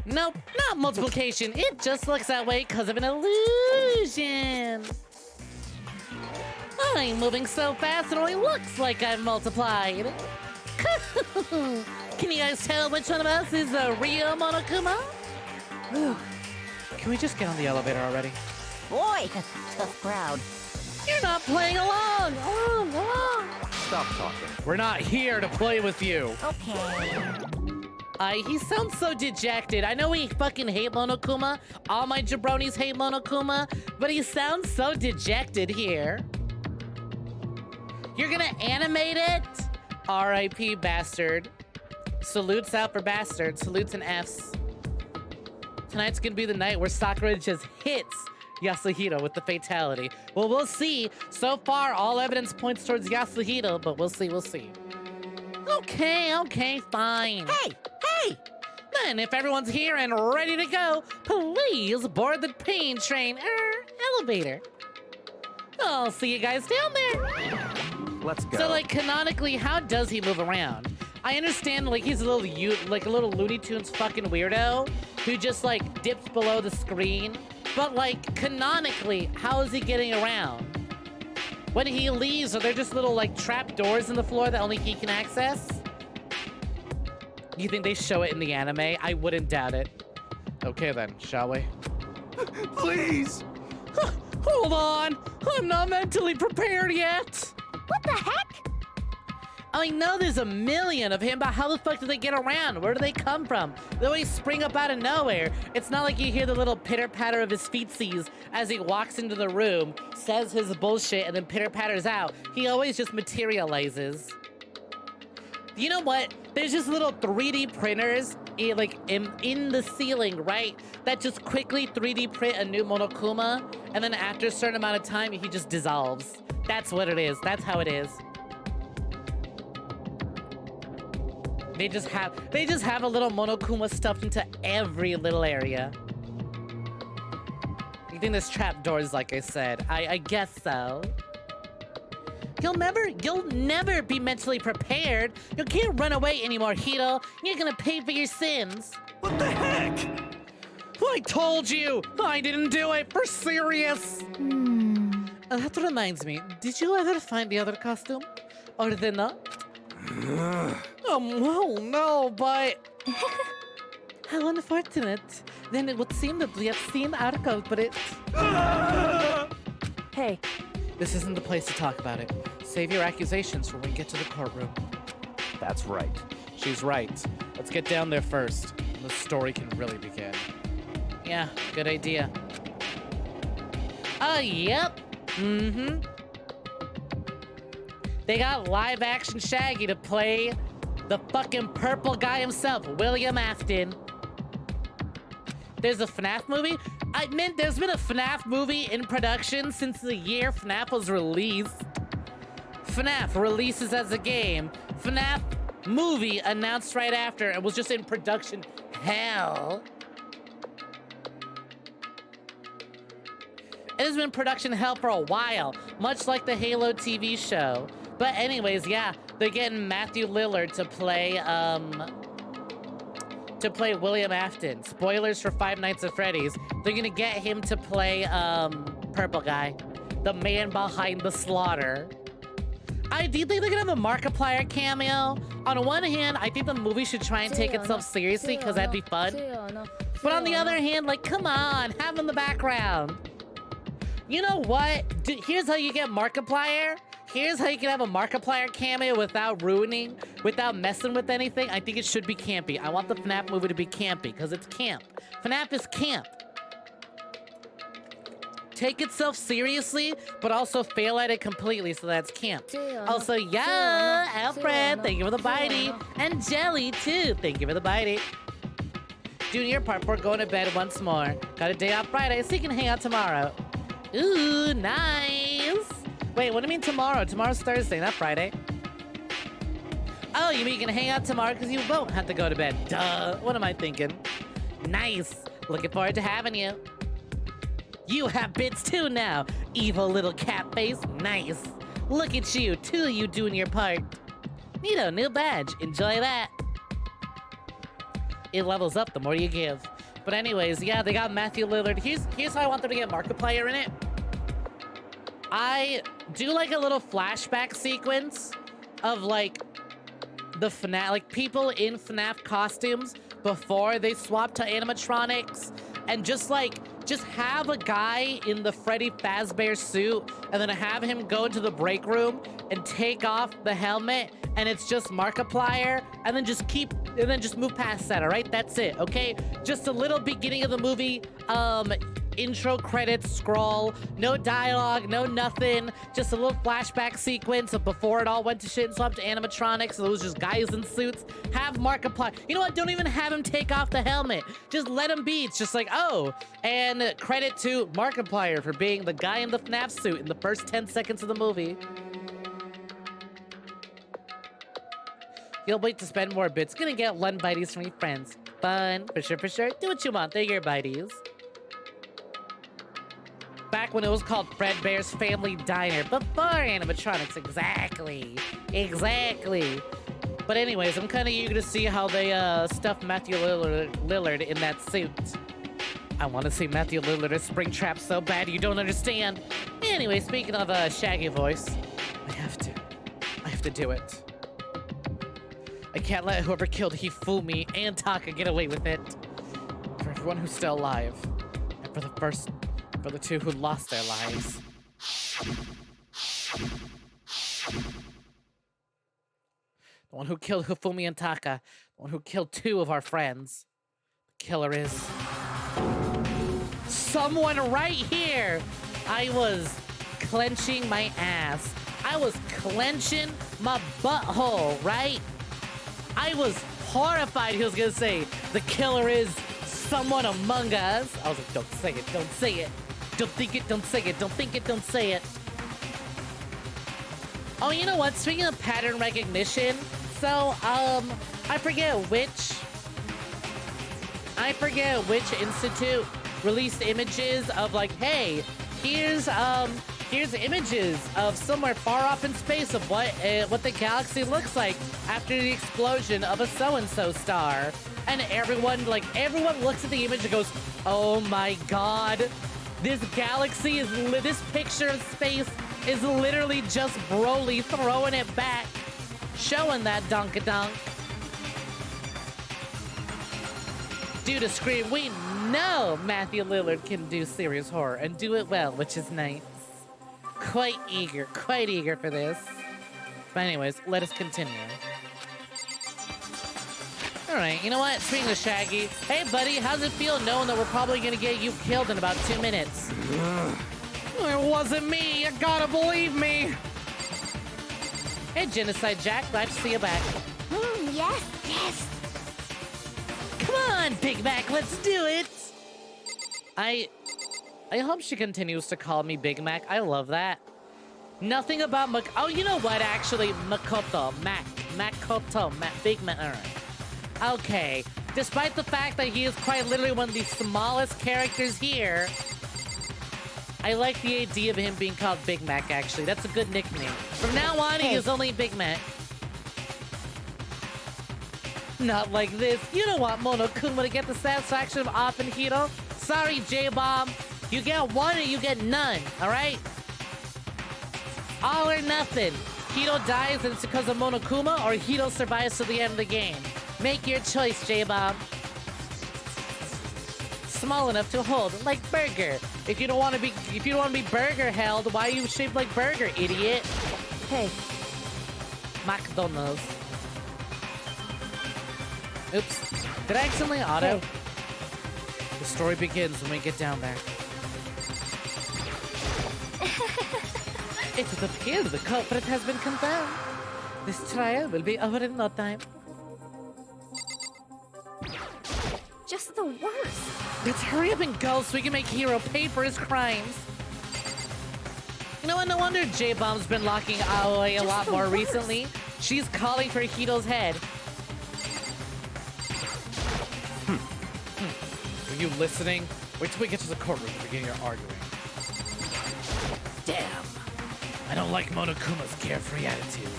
Speaker 1: Nope, not multiplication. It just looks that way because of an illusion. I'm moving so fast it only looks like I've multiplied. Can you guys tell which one of us is the real Monokuma? Whew. Can we just get on the elevator already?
Speaker 4: Boy, tough crowd.
Speaker 1: You're not playing along!
Speaker 3: Stop talking.
Speaker 1: We're not here to play with you.
Speaker 4: Okay.
Speaker 1: He sounds so dejected. I know we fucking hate Monokuma. All my jabronis hate Monokuma, but he sounds so dejected here. You're gonna animate it? R.I.P. bastard. Salutes out for bastard. Salutes and Fs. Tonight's gonna be the night where Sakura just hits Yasuhiro with the fatality. Well, we'll see. So far, all evidence points towards Yasuhiro, but we'll see. Okay, fine.
Speaker 4: Hey!
Speaker 1: Then, if everyone's here and ready to go, please board the pain train elevator. I'll see you guys down there.
Speaker 3: Let's go.
Speaker 1: So, like, canonically, how does he move around? I understand, like, he's a little Looney Tunes fucking weirdo who just, like, dips below the screen. But, like, canonically, how is he getting around? When he leaves, are there just little, like, trap doors in the floor that only he can access? You think they show it in the anime? I wouldn't doubt it. Okay then, shall we?
Speaker 3: Please!
Speaker 1: Hold on! I'm not mentally prepared yet!
Speaker 4: What the heck?
Speaker 1: I know there's a million of him, but how the fuck do they get around? Where do they come from? They always spring up out of nowhere. It's not like you hear the little pitter-patter of his feetsies as he walks into the room, says his bullshit, and then pitter-patters out. He always just materializes. You know what? There's just little 3D printers in the ceiling, right? That just quickly 3D print a new Monokuma, and then after a certain amount of time, he just dissolves. That's what it is. That's how it is. They just have a little Monokuma stuffed into every little area. You think this trapdoor is like I said? I guess so. You'll never be mentally prepared. You can't run away anymore, Hito. You're gonna pay for your sins.
Speaker 6: What the heck?
Speaker 1: I told you! I didn't do it! For serious! That reminds me, did you ever find the other costume? Or the not? Oh no, but... How unfortunate. Then it would seem that we have seen our culprit.
Speaker 2: Hey,
Speaker 1: This isn't the place to talk about it. Save your accusations for when we get to the courtroom.
Speaker 6: That's right.
Speaker 1: She's right. Let's get down there first. The story can really begin. Yeah, good idea. Yep. They got live action Shaggy to play the fucking purple guy himself, William Afton. There's a FNAF movie? I meant there's been a FNAF movie in production since the year FNAF was released. FNAF releases as a game. FNAF movie announced right after and was just in production hell. It has been production hell for a while, much like the Halo TV show. But anyways, yeah, they're getting Matthew Lillard to play William Afton. Spoilers for Five Nights at Freddy's. They're gonna get him to play Purple Guy, the man behind the slaughter. I do think they're gonna have a Markiplier cameo. On one hand, I think the movie should try and take itself seriously because that'd be fun. But on the other hand, like, come on, have him in the background. You know what? Here's how you get Markiplier. Here's how you can have a Markiplier cameo without ruining, without messing with anything. I think it should be campy. I want the FNAF movie to be campy, because it's camp. FNAF is camp. Take itself seriously, but also fail at it completely, so that's camp. Also, yeah, Alfred, thank you for the bitey. And Jelly, too, thank you for the bitey. Doing your part before going to bed once more. Got a day off Friday, so you can hang out tomorrow. Ooh, nice. Wait, what do you mean tomorrow? Tomorrow's Thursday, not Friday. Oh, you mean you can hang out tomorrow because you won't have to go to bed. Duh. What am I thinking? Nice. Looking forward to having you. You have bits too now, evil little cat face. Nice. Look at you, two of you doing your part. Neato, new badge. Enjoy that. It levels up the more you give. But anyways, yeah, they got Matthew Lillard. Here's how I want them to get Markiplier in it. I do like a little flashback sequence of like the FNAF, like people in FNAF costumes before they swap to animatronics, and just have a guy in the Freddy Fazbear suit and then have him go into the break room and take off the helmet and it's just Markiplier, and then just move past that, all right? That's it, okay? Just a little beginning of the movie, intro credits scroll, no dialogue, no nothing, just a little flashback sequence of before it all went to shit and swapped to animatronics, so it was just guys in suits. Have Markiplier, you know what, don't even have him take off the helmet, just let him be. It's just like, oh, and credit to Markiplier for being the guy in the FNAF suit in the first 10 seconds of the movie. You'll wait to spend more bits, gonna get one bites from your friends. Fun, for sure, do what you want, they're your bites. Back when it was called Fredbear's Family Diner, before animatronics, exactly. But anyways, I'm kind of eager to see how they stuff Matthew Lillard in that suit. I want to see Matthew Lillard as Springtrap so bad you don't understand. Anyway, speaking of Shaggy voice, I have to do it. I can't let whoever killed Hifumi and Taka get away with it. For everyone who's still alive, and for the two who lost their lives. The one who killed Hifumi and Taka. The one who killed 2 of our friends. The killer is... someone right here! I was clenching my ass. I was clenching my butthole, right? I was horrified he was gonna say, the killer is someone among us. I was like, don't say it, don't say it. Don't think it, don't say it, don't think it, don't say it. Oh, you know what? Speaking of pattern recognition, so, I forget which institute released images of like, hey, here's images of somewhere far off in space of what the galaxy looks like after the explosion of a so-and-so star. And everyone looks at the image and goes, oh my god, this galaxy is, this picture of space is literally just Broly throwing it back, showing that dunk-a-dunk. Due to Scream, we know Matthew Lillard can do serious horror and do it well, which is nice. Quite eager for this. But anyways, let us continue. Alright, you know what? Speaking of Shaggy, hey buddy, how's it feel knowing that we're probably gonna get you killed in about 2 minutes? It wasn't me, you gotta believe me! Hey Genocide Jack, glad to see you back.
Speaker 4: Yes, yes.
Speaker 1: Come on, Big Mac, let's do it! I hope she continues to call me Big Mac. I love that. Nothing about oh, you know what, actually? Makoto. Big Mac. All right. Okay. Despite the fact that he is quite literally one of the smallest characters here, I like the idea of him being called Big Mac, actually. That's a good nickname. From now on, he is only Big Mac. Not like this. You don't want Mono-kun to get the satisfaction of Op and Hito. Sorry, J-Bomb. You get one or you get none, alright? All or nothing. Hito dies and it's because of Monokuma, or Hito survives to the end of the game. Make your choice, J-Bomb. Small enough to hold, like Burger. If you don't want to be Burger held, why are you shaped like Burger, idiot?
Speaker 2: Hey.
Speaker 1: McDonald's. Oops. Did I accidentally auto?
Speaker 2: Hey.
Speaker 1: The story begins when we get down there. It would appear the culprit has been confirmed. This trial will be over in no time.
Speaker 4: Just the worst.
Speaker 1: Let's hurry up and go so we can make Hiro pay for his crimes. You know what? No wonder J-Bomb's been locking Aoi a lot more recently. She's calling for Hito's head. Are you listening? Wait till we get to the courtroom to begin your arguing. Damn. I don't like Monokuma's carefree attitude.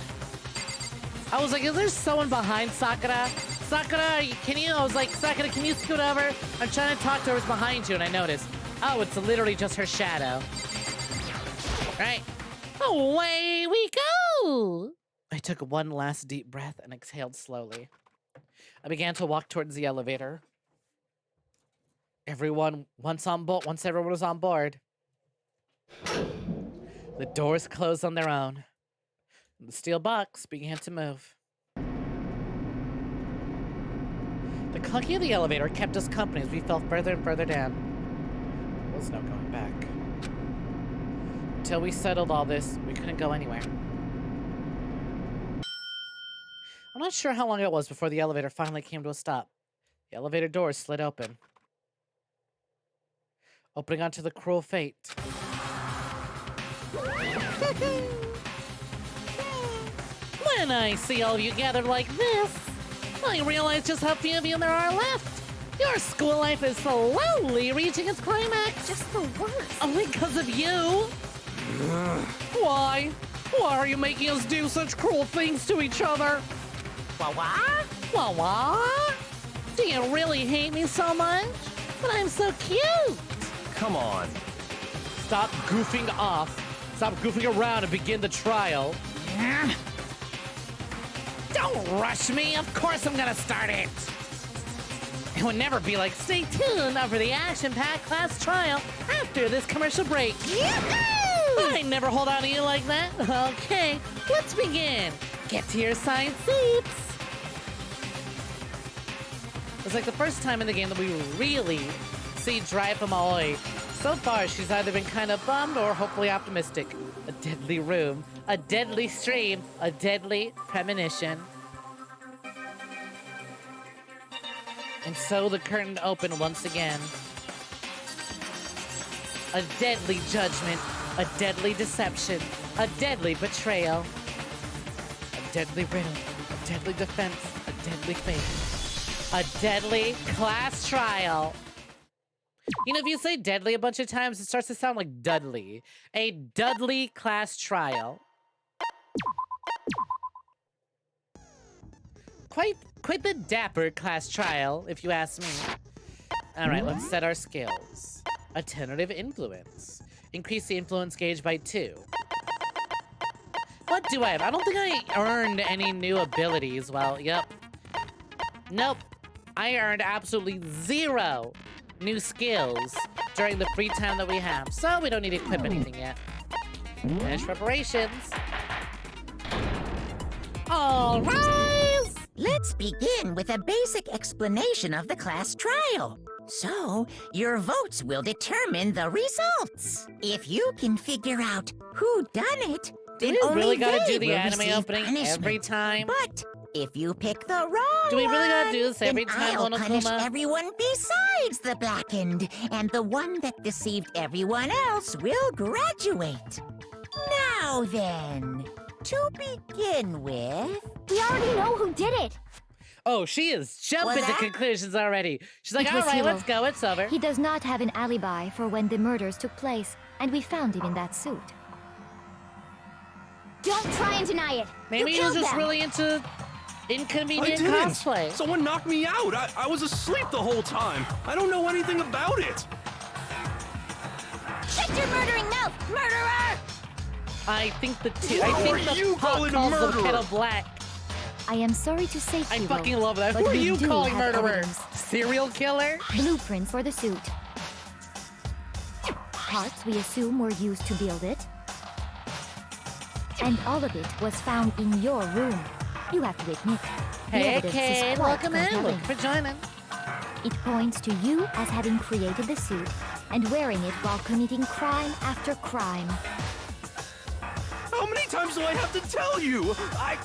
Speaker 1: I was like, is there someone behind Sakura? Sakura, can you? I was like, Sakura, can you scoot over? I'm trying to talk to her who's behind you, and I noticed. Oh, it's literally just her shadow. Right. Away we go! I took one last deep breath and exhaled slowly. I began to walk towards the elevator. Once everyone was on board, the doors closed on their own. The steel box began to move. The clunking of the elevator kept us company as we fell further and further down. There was no going back. Until we settled all this, we couldn't go anywhere. I'm not sure how long it was before the elevator finally came to a stop. The elevator doors slid open, opening onto the cruel fate. When I see all of you gathered like this, I realize just how few of you there are left. Your school life is slowly reaching its climax.
Speaker 4: Just the worst.
Speaker 1: Only because of you. Why? Why are you making us do such cruel things to each other? Wah-wah? Do you really hate me so much? But I'm so cute.
Speaker 6: Come on.
Speaker 1: Stop goofing off. Stop goofing around and begin the trial. Don't rush me. Of course I'm gonna start it. It would never be like, stay tuned for the action-packed class trial after this commercial break. I never hold on to you like that. Okay, let's begin. Get to your science seats! It's like the first time in the game that we really see Dry from Aoi. So far, she's either been kind of bummed or hopefully optimistic. A deadly room, a deadly stream, a deadly premonition. And so the curtain opened once again. A deadly judgment, a deadly deception, a deadly betrayal, a deadly riddle, a deadly defense, a deadly fate, a deadly class trial. You know, if you say deadly a bunch of times, it starts to sound like Dudley. A Dudley class trial. Quite the dapper class trial, if you ask me. All right, let's set our skills. Attenuative influence. Increase the influence gauge by 2. What do I have? I don't think I earned any new abilities. Well, yep. Nope. I earned absolutely 0 new skills during the free time that we have, so we don't need to equip anything yet. Finish preparations. All rise!
Speaker 7: Let's begin with a basic explanation of the class trial. So, your votes will determine the results. If you can figure out who done it, then
Speaker 1: we
Speaker 7: only
Speaker 1: really gotta
Speaker 7: they
Speaker 1: do the
Speaker 7: will
Speaker 1: anime
Speaker 7: receive
Speaker 1: opening
Speaker 7: punishment.
Speaker 1: every time?
Speaker 7: But if you pick the wrong
Speaker 1: Do we really gotta
Speaker 7: one,
Speaker 1: do this every
Speaker 7: then
Speaker 1: time,
Speaker 7: I'll punish
Speaker 1: Monokuma?
Speaker 7: everyone besides the blackened, and the one that deceived everyone else will graduate. Now then, to begin with,
Speaker 4: We already know who did it.
Speaker 1: Oh, she is jumping to
Speaker 7: that?
Speaker 1: conclusions already. She's like,
Speaker 4: It
Speaker 1: all
Speaker 4: was
Speaker 1: right,
Speaker 4: Hiro.
Speaker 1: let's go. It's over.
Speaker 4: He does not have an alibi for when the murders took place, and we found him in that suit. Don't try and deny it.
Speaker 1: Maybe
Speaker 4: you
Speaker 1: he was
Speaker 4: killed
Speaker 1: just
Speaker 4: them.
Speaker 1: really into
Speaker 6: I
Speaker 1: inconvenient
Speaker 6: didn't.
Speaker 1: cosplay.
Speaker 6: Someone knocked me out. I was asleep the whole time. I don't know anything about it.
Speaker 4: Shut your murdering mouth, murderer!
Speaker 1: I think the
Speaker 6: How are
Speaker 1: pot
Speaker 6: you calling a
Speaker 1: calls the
Speaker 6: murderer?
Speaker 1: kettle black.
Speaker 4: I am sorry to say,
Speaker 1: I
Speaker 4: Hiro,
Speaker 1: fucking love that.
Speaker 4: but
Speaker 1: Who are
Speaker 4: we
Speaker 1: you
Speaker 4: do
Speaker 1: calling
Speaker 4: have
Speaker 1: murderer?
Speaker 4: evidence.
Speaker 1: Serial killer?
Speaker 4: Blueprints for the suit. Parts we assume were used to build it. And all of it was found in your room. You have to admit, the
Speaker 1: Hey,
Speaker 4: evidence
Speaker 1: kid,
Speaker 4: is quite
Speaker 1: welcome in.
Speaker 4: compelling.
Speaker 1: Look for joining.
Speaker 4: It points to you as having created the suit and wearing it while committing crime after crime.
Speaker 6: How many times do I have to tell you? I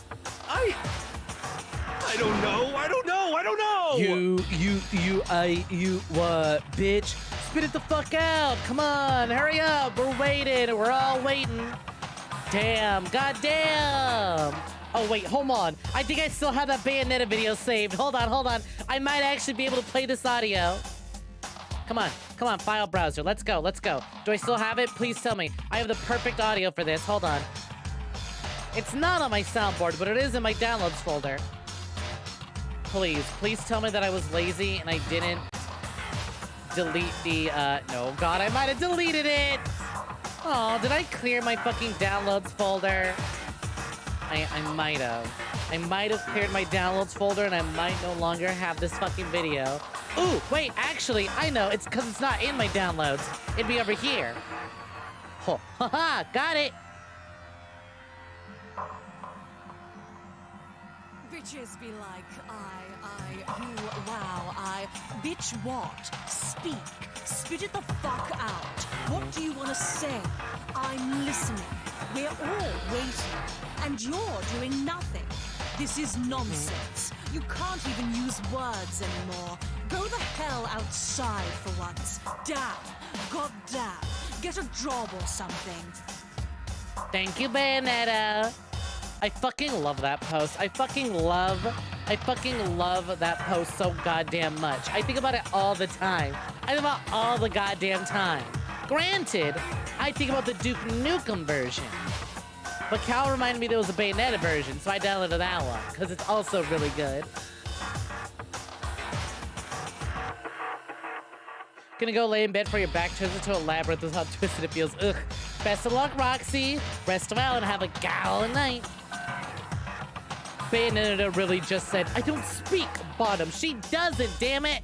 Speaker 6: don't know. I don't know.
Speaker 1: You, bitch. Spit it the fuck out. Come on, hurry up. We're waiting. We're all waiting. Damn, goddamn. Oh, wait, hold on. I think I still have that Bayonetta video saved. Hold on. I might actually be able to play this audio. Come on, file browser. Let's go. Do I still have it? Please tell me. I have the perfect audio for this. Hold on. It's not on my soundboard, but it is in my downloads folder. Please tell me that I was lazy and I didn't delete the, no, God, I might have deleted it. Oh, did I clear my fucking downloads folder? I might have. I might have cleared my downloads folder and I might no longer have this fucking video. Ooh, wait, actually, I know. It's because it's not in my downloads. It'd be over here. Oh, haha, got it.
Speaker 8: Bitches be like, you, wow, bitch what? Speak. Spit it the fuck out. What do you want to say? I'm listening. We're all waiting. And you're doing nothing. This is nonsense. You can't even use words anymore. Go the hell outside for once. Damn. God damn. Get a job or something.
Speaker 1: Thank you, Bayonetta. I fucking love that post. I fucking love that post so goddamn much. I think about it all the time. I think about all the goddamn time. Granted, I think about the Duke Nukem version. But Cal reminded me there was a Bayonetta version, so I downloaded that one, because it's also really good. Gonna go lay in bed for your back turns into a labyrinth with how twisted it feels. Ugh. Best of luck, Roxy. Rest well and have a gallant night. Bayonetta really just said, I don't speak bottom. She doesn't, damn it.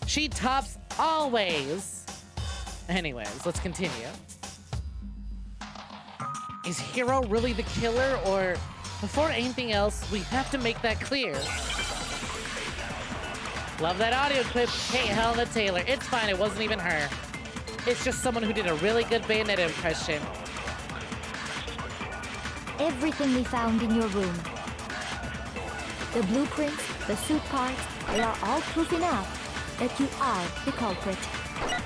Speaker 1: She tops always. Anyways, let's continue. Is Hiro really the killer, or before anything else, we have to make that clear. Love that audio clip. Hey, Helena Taylor. It's fine, it wasn't even her. It's just someone who did a really good Bayonetta impression.
Speaker 4: Everything we found in your room. The blueprints, the suit parts, they are all proof enough that you are the culprit.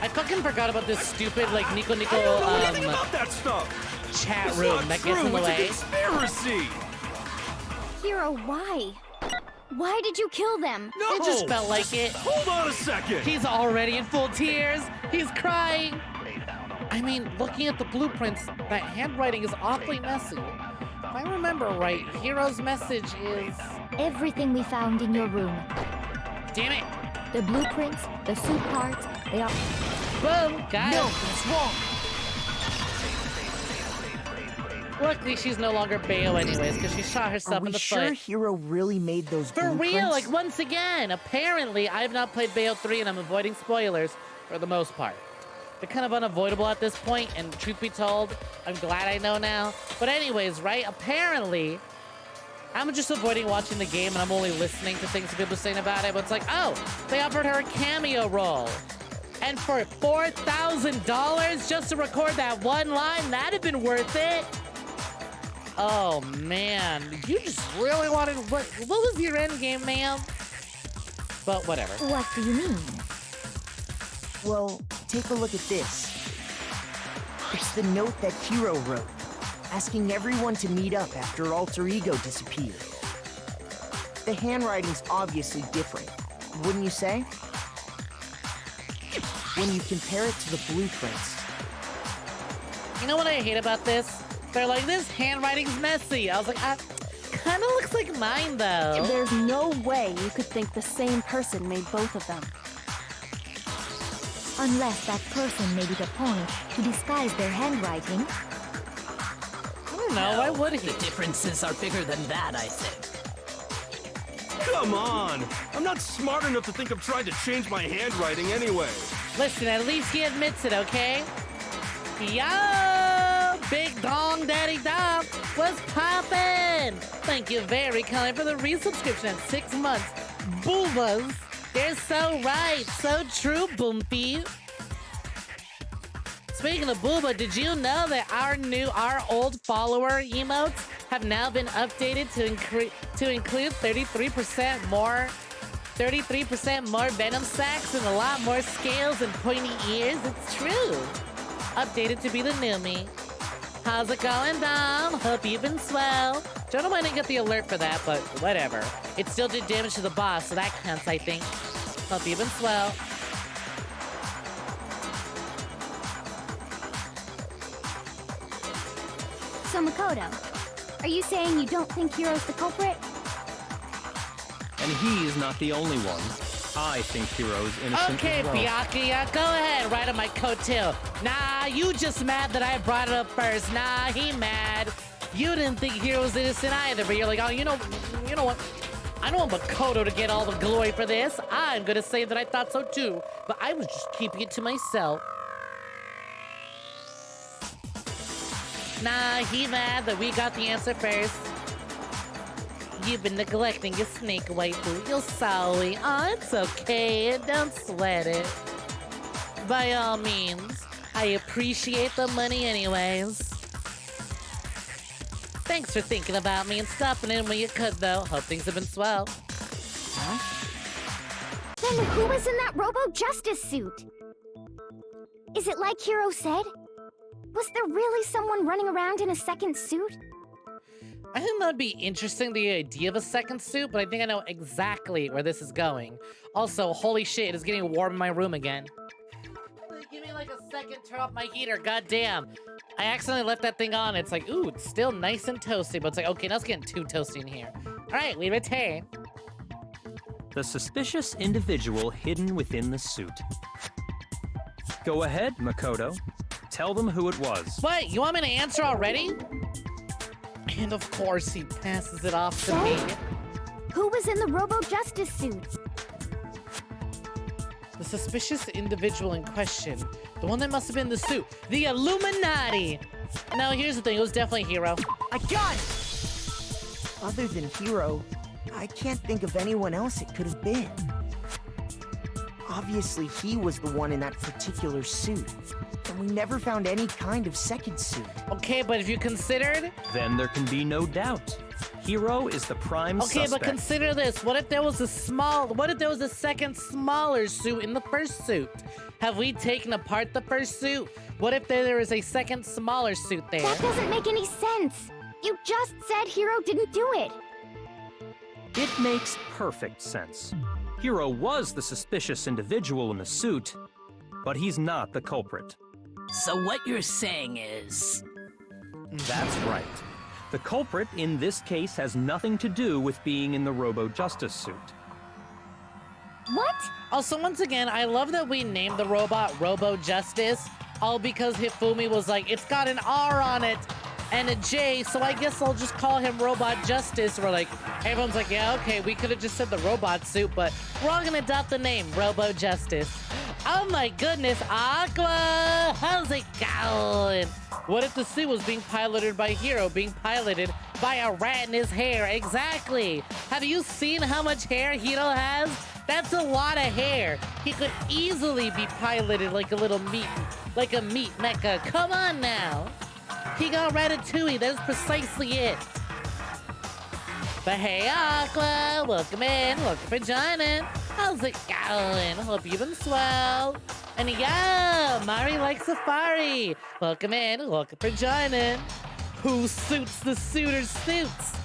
Speaker 1: I fucking forgot about this stupid, like, Nico
Speaker 6: I don't know anything about that stuff.
Speaker 1: chat
Speaker 6: It's
Speaker 1: room
Speaker 6: not
Speaker 1: that
Speaker 6: true.
Speaker 1: gets in the
Speaker 6: It's
Speaker 1: way.
Speaker 6: a conspiracy.
Speaker 9: Hero, why? Why did you kill them?
Speaker 6: No.
Speaker 1: It just felt like it.
Speaker 6: Hold on a second.
Speaker 1: He's already in full tears. He's crying. I mean, looking at the blueprints, that handwriting is awfully messy. If I remember right, Hero's message is...
Speaker 4: Everything we found in your room.
Speaker 1: Damn it.
Speaker 4: The blueprints, the suit parts, they are...
Speaker 1: Boom. Got
Speaker 8: No,
Speaker 1: it.
Speaker 8: it's wrong.
Speaker 1: Luckily, she's no longer Bayo anyways, because she shot herself
Speaker 10: Are we
Speaker 1: in the
Speaker 10: sure
Speaker 1: foot.
Speaker 10: Hiro really made those
Speaker 1: For real,
Speaker 10: blueprints?
Speaker 1: like once again, apparently I've not played Bayo 3 and I'm avoiding spoilers for the most part. They're kind of unavoidable at this point, and truth be told, I'm glad I know now. But anyways, right, apparently, I'm just avoiding watching the game and I'm only listening to things people are saying about it, but it's like, oh, they offered her a cameo role. And for $4,000 just to record that one line, that'd have been worth it. Oh, man. You just really wanted... What was your end game, ma'am? But whatever.
Speaker 4: What do you mean?
Speaker 10: Well, take a look at this. It's the note that Hiro wrote, asking everyone to meet up after Alter Ego disappeared. The handwriting's obviously different, wouldn't you say? When you compare it to the blueprints.
Speaker 1: You know what I hate about this? They're like, this handwriting's messy. I was like, kind of looks like mine, though.
Speaker 9: There's no way you could think the same person made both of them.
Speaker 4: Unless that person made it a point to disguise their handwriting.
Speaker 1: I don't know, why would he?
Speaker 11: The differences are bigger than that, I think.
Speaker 6: Come on. I'm not smart enough to think of trying to change my handwriting anyway.
Speaker 1: Listen, at least he admits it, okay? Yo! Big Dong Daddy Dom, what's poppin'? Thank you very kindly for the resubscription at 6 months. Boobas, they're so right, so true, Boompy. Speaking of Booba, did you know that our old follower emotes have now been updated to include 33% more venom sacs and a lot more scales and pointy ears? It's true. Updated to be the new me. How's it going, Dom? Hope you've been swell. Don't know why I didn't get the alert for that, but whatever. It still did damage to the boss, so that counts, I think. Hope you've been swell.
Speaker 9: So Makoto, are you saying you don't think Hiro's the culprit?
Speaker 6: And he's not the only one. I think Hiro's innocent
Speaker 1: Okay,
Speaker 6: as well.
Speaker 1: Byakuya, go ahead, right on my coattail. Nah, you just mad that I brought it up first. Nah, he mad. You didn't think Hiro was innocent either, but you're like, oh, you know what? I don't want Makoto to get all the glory for this. I'm gonna say that I thought so too, but I was just keeping it to myself. Nah, he mad that we got the answer first. You've been neglecting your snake waifu. You're sorry. Oh, it's okay. Don't sweat it. By all means, I appreciate the money anyways. Thanks for thinking about me and stopping in when you could, though. Hope things have been swell.
Speaker 9: Then who was in that Robo-Justice suit? Is it like Hiro said? Was there really someone running around in a second suit?
Speaker 1: I think that'd be interesting, the idea of a second suit, but I think I know exactly where this is going. Also, holy shit, it is getting warm in my room again. Give me like a second, turn off my heater, goddamn. I accidentally left that thing on. It's like, ooh, it's still nice and toasty, but it's like, okay, now it's getting too toasty in here. All right, we return.
Speaker 12: The suspicious individual hidden within the suit. Go ahead, Makoto. Tell them who it was.
Speaker 1: What, you want me to answer already? And of course, he passes it off to me.
Speaker 9: Who was in the Robo-Justice suit?
Speaker 1: The suspicious individual in question. The one that must have been the suit. The Illuminati! No, here's the thing. It was definitely Hero.
Speaker 10: I got it! Other than Hero, I can't think of anyone else it could have been. Obviously, he was the one in that particular suit. And we never found any kind of second suit.
Speaker 1: Okay, but if you considered...
Speaker 12: Then there can be no doubt. Hero is the prime
Speaker 1: Okay,
Speaker 12: suspect.
Speaker 1: but consider this. What if there was a second smaller suit in the first suit? Have we taken apart the first suit? What if there is a second smaller suit there?
Speaker 9: That doesn't make any sense. You just said Hero didn't do it.
Speaker 12: It makes perfect sense. Hero was the suspicious individual in the suit, but he's not the culprit.
Speaker 11: So what you're saying is...
Speaker 12: That's right. The culprit in this case has nothing to do with being in the Robo-Justice suit.
Speaker 9: What?
Speaker 1: Also, once again, I love that we named the robot Robo-Justice, all because Hifumi was like, it's got an R on it and a J, so I guess I'll just call him Robot Justice. We're like, everyone's like, yeah, okay, we could have just said the robot suit, but we're all gonna adopt the name Robo-Justice. Oh my goodness, Aqua! How's it going? What if the suit was being piloted by Hero, being piloted by a rat in his hair? Exactly! Have you seen how much hair Hero has? That's a lot of hair. He could easily be piloted like a little meat mecha. Come on now. He got Ratatouille, that's precisely it. But hey, Aqua, welcome in, welcome for joining. How's it going? Hope you've been swell. And yeah, Mari likes Safari. Welcome in, welcome for joining. Who suits the suitor's suits?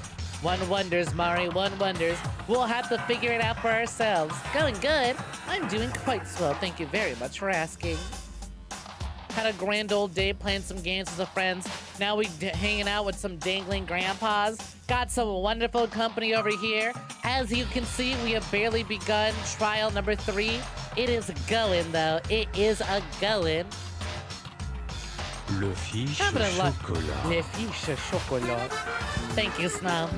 Speaker 1: One wonders, Mari, one wonders. We'll have to figure it out for ourselves. Going good. I'm doing quite swell. Thank you very much for asking. Had a grand old day playing some games with the friends. Now we hanging out with some dangling grandpas. Got some wonderful company over here. As you can see, we have barely begun trial number 3. It is going though. It is a going.
Speaker 6: Le fiche
Speaker 1: chocolat. Le fiche chocolat. Thank you, Snow.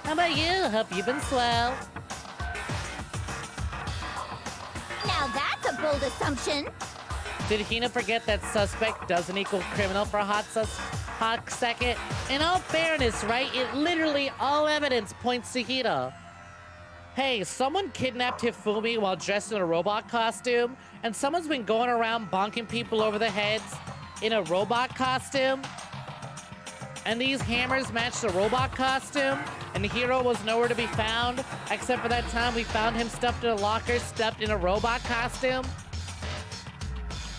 Speaker 1: How about you? Hope you've been swell.
Speaker 9: Now that's a bold assumption.
Speaker 1: Did Hina forget that suspect doesn't equal criminal for a hot second? In all fairness, right? It literally all evidence points to Hina. Hey, someone kidnapped Hifumi while dressed in a robot costume, and someone's been going around bonking people over the heads in a robot costume. And these hammers match the robot costume, and the Hero was nowhere to be found, except for that time we found him stuffed in a locker, stuffed in a robot costume.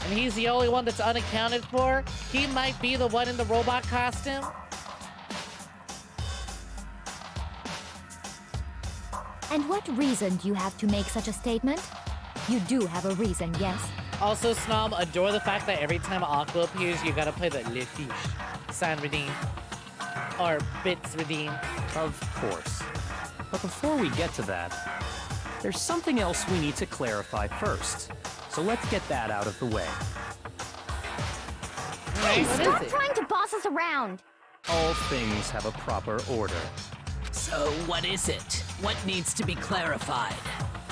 Speaker 1: And he's the only one that's unaccounted for. He might be the one in the robot costume.
Speaker 4: And what reason do you have to make such a statement? You do have a reason, yes?
Speaker 1: Also, Snom, adore the fact that every time Aqua appears, you gotta play the Le Fiche. San Redeem. Or Bits Redeem.
Speaker 12: Of course. But before we get to that, there's something else we need to clarify first. So let's get that out of the way.
Speaker 9: Hey, stop trying to boss us around.
Speaker 12: All things have a proper order.
Speaker 11: So what is it? What needs to be clarified?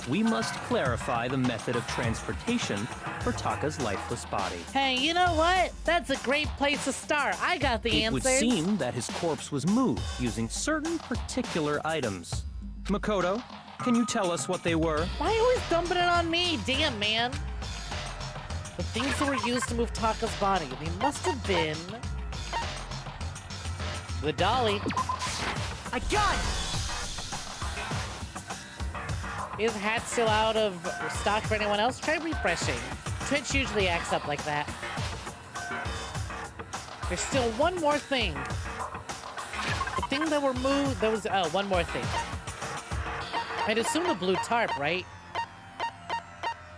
Speaker 12: We must clarify the method of transportation for Taka's lifeless body.
Speaker 1: Hey, you know what? That's a great place to start. I got the answers.
Speaker 12: It would seem that his corpse was moved using certain particular items. Makoto, can you tell us what they were?
Speaker 1: Why are you always dumping it on me? Damn, man. The things that were used to move Taka's body, they must have been... the dolly.
Speaker 10: I got it!
Speaker 1: Is hat still out of stock for anyone else? Try refreshing. Twitch usually acts up like that. There's still one more thing. The thing that were moved, there was, oh, one more thing. I'd assume the blue tarp, right?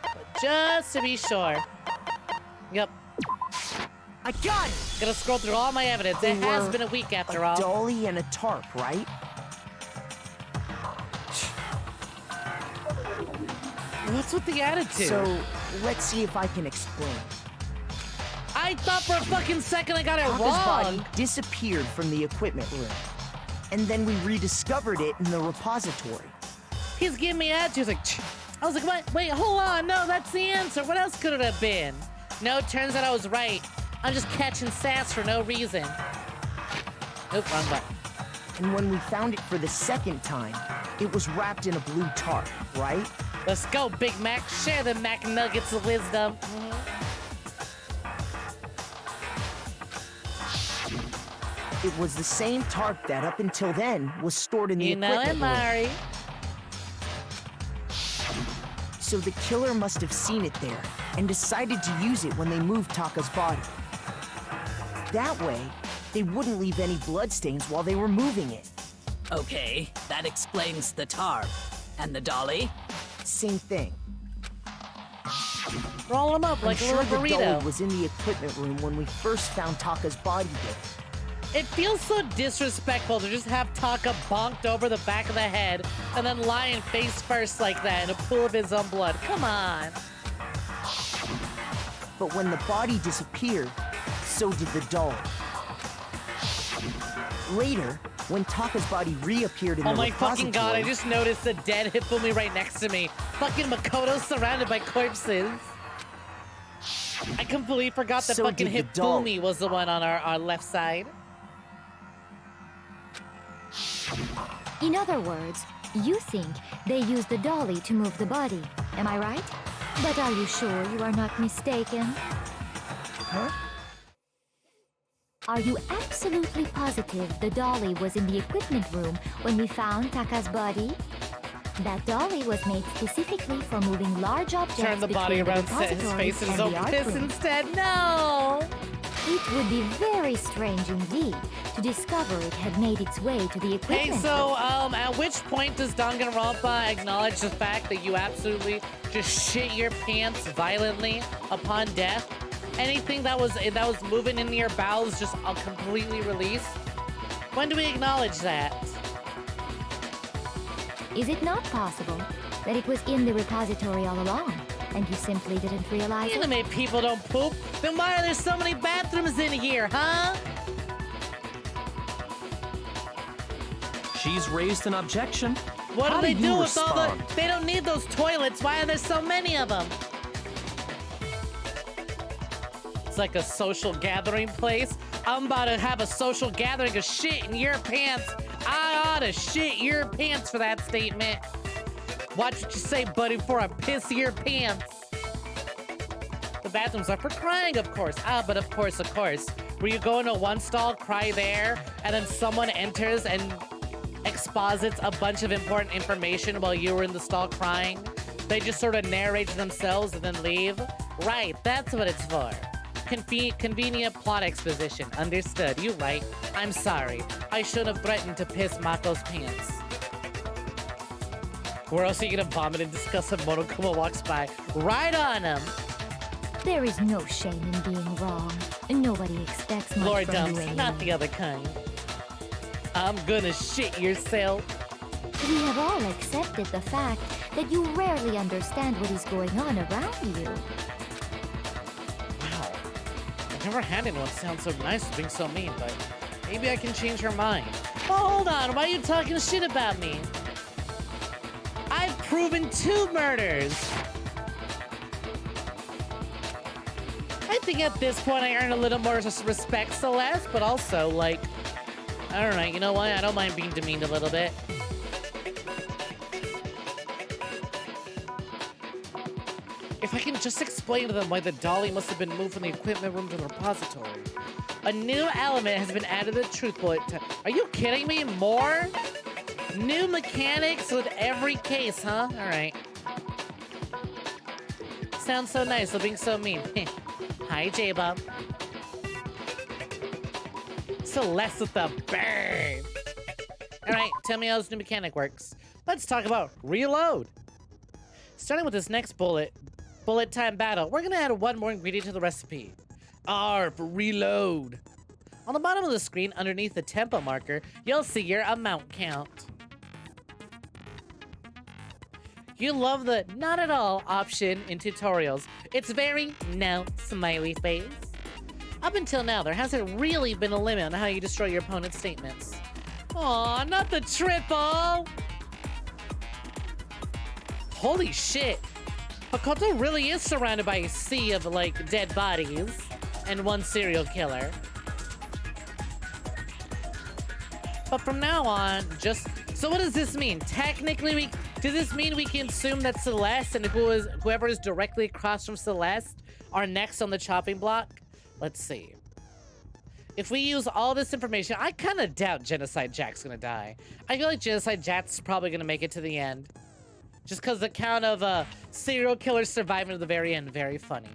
Speaker 1: But just to be sure. Yep.
Speaker 10: I got it!
Speaker 1: Gonna scroll through all my evidence. It has been a week after all.
Speaker 10: A dolly and a tarp, right?
Speaker 1: What's with the attitude?
Speaker 10: So, let's see if I can explain.
Speaker 1: I thought for a fucking second I got it
Speaker 10: Taka's
Speaker 1: wrong.
Speaker 10: body disappeared from the equipment room. And then we rediscovered it in the repository.
Speaker 1: He's giving me attitude. He's like, Ch-. I was like, what? Wait, hold on. No, that's the answer. What else could it have been? No, it turns out I was right. I'm just catching sass for no reason. Nope, wrong button.
Speaker 10: And when we found it for the second time, it was wrapped in a blue tarp, right?
Speaker 1: Let's go, Big Mac. Share the Mac Nuggets of wisdom.
Speaker 10: It was the same tarp that, up until then, was stored in the
Speaker 1: You know it,
Speaker 10: equipment room.
Speaker 1: Mari.
Speaker 10: So the killer must have seen it there and decided to use it when they moved Taka's body. That way, they wouldn't leave any bloodstains while they were moving it.
Speaker 11: Okay, that explains the tarp. And the dolly?
Speaker 10: Same thing.
Speaker 1: Roll them up like
Speaker 10: I'm
Speaker 1: a
Speaker 10: sure
Speaker 1: little
Speaker 10: the
Speaker 1: burrito.
Speaker 10: dolly was in the equipment room when we first found Taka's body there.
Speaker 1: It feels so disrespectful to just have Taka bonked over the back of the head and then lying face first like that in a pool of his own blood. Come on.
Speaker 10: But when the body disappeared, so did the dolly. Later, when Taka's body reappeared in
Speaker 1: Oh
Speaker 10: the
Speaker 1: my
Speaker 10: repository...
Speaker 1: fucking god, I just noticed a dead Hifumi right next to me. Fucking Makoto surrounded by corpses. I completely forgot that
Speaker 10: So
Speaker 1: fucking
Speaker 10: did the dolly.
Speaker 1: Hifumi was the one on our left side.
Speaker 4: In other words, you think they used the dolly to move the body. Am I right? But are you sure you are not mistaken?
Speaker 10: Huh?
Speaker 4: Are you absolutely positive the dolly was in the equipment room when we found Taka's body? That dolly was made specifically for moving large objects
Speaker 1: Turn the body
Speaker 4: between
Speaker 1: around,
Speaker 4: the
Speaker 1: set his
Speaker 4: repository
Speaker 1: face in
Speaker 4: and
Speaker 1: his own
Speaker 4: the art
Speaker 1: piss
Speaker 4: room.
Speaker 1: instead. No!
Speaker 4: It would be very strange indeed to discover it had made its way to the equipment
Speaker 1: Hey,
Speaker 4: room.
Speaker 1: so, at which point does Danganronpa acknowledge the fact that you absolutely just shit your pants violently upon death? Anything that was moving in your bowels just completely released? When do we acknowledge that?
Speaker 4: Is it not possible that it was in the repository all along, and you simply didn't realize it?
Speaker 1: Anime people don't poop. Then why are there so many bathrooms in here, huh?
Speaker 12: She's raised an objection.
Speaker 1: What
Speaker 12: How
Speaker 1: do they
Speaker 12: you
Speaker 1: do with all
Speaker 12: respond?
Speaker 1: the... They don't need those toilets. Why are there so many of them? It's like a social gathering place. I'm about to have a social gathering of shit in your pants. I ought to shit your pants for that statement. Watch what you say, buddy, before I piss your pants. The bathrooms are for crying, of course. But of course. Where you go into one stall, cry there, and then someone enters and exposits a bunch of important information while you were in the stall crying. They just sort of narrate to themselves and then leave. Right, that's what it's for. Convenient plot exposition. Understood. You right. I'm sorry. I should have threatened to piss Mako's pants. Where else are you gonna vomit and discuss when Monokuma walks by? Right on him!
Speaker 4: There is no shame in being wrong. Nobody expects much
Speaker 1: Lord
Speaker 4: from
Speaker 1: dumps,
Speaker 4: you anyway.
Speaker 1: not the other kind. I'm gonna shit yourself.
Speaker 4: We have all accepted the fact that you rarely understand what is going on around you.
Speaker 1: Wow. I've never had anyone sound so nice as being so mean, but maybe I can change her mind. Oh, hold on. Why are you talking shit about me? I've proven 2 murders. I think at this point I earn a little more respect, Celeste, but also, like, I don't know, you know what? I don't mind being demeaned a little bit. If I can just explain to them why the dolly must have been moved from the equipment room to the repository. A new element has been added to the truth bullet. Are you kidding me? More? New mechanics with every case, huh? All right. Sounds so nice, but being so mean. Hi, J-Bob. Celeste with the burn. All right, tell me how this new mechanic works. Let's talk about reload. Starting with this next bullet time battle, we're gonna add one more ingredient to the recipe. R for reload. On the bottom of the screen, underneath the tempo marker, you'll see your amount count. You love the not at all option in tutorials. It's very no smiley face. Up until now, there hasn't really been a limit on how you destroy your opponent's statements. Aw, not the triple! Holy shit. Makoto really is surrounded by a sea of, like, dead bodies. and 1 serial killer. But from now on, just... So what does this mean? Technically, does this mean we can assume that Celeste and whoever is directly across from Celeste are next on the chopping block? Let's see. If we use all this information, I kind of doubt Genocide Jack's gonna die. I feel like Genocide Jack's probably gonna make it to the end. Just because the count of serial killers surviving to the very end, very funny.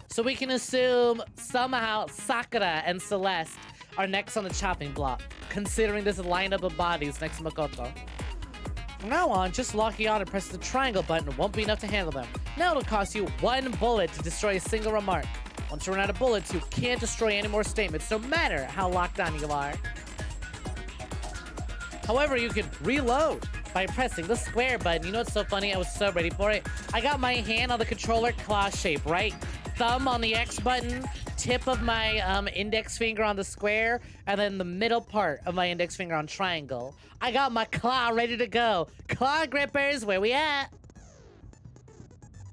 Speaker 1: So we can assume somehow Sakura and Celeste are next on the chopping block, considering this lineup of bodies next to Makoto. From now on, just locking on and pressing the triangle button won't be enough to handle them. Now it'll cost you 1 bullet to destroy a single remark. Once you run out of bullets, you can't destroy any more statements, no matter how locked on you are. However, you can reload by pressing the square button. You know what's so funny? I was so ready for it. I got my hand on the controller claw shape, right? Thumb on the X button, tip of my index finger on the square, and then the middle part of my index finger on triangle. I got my claw ready to go. Claw grippers, where we at?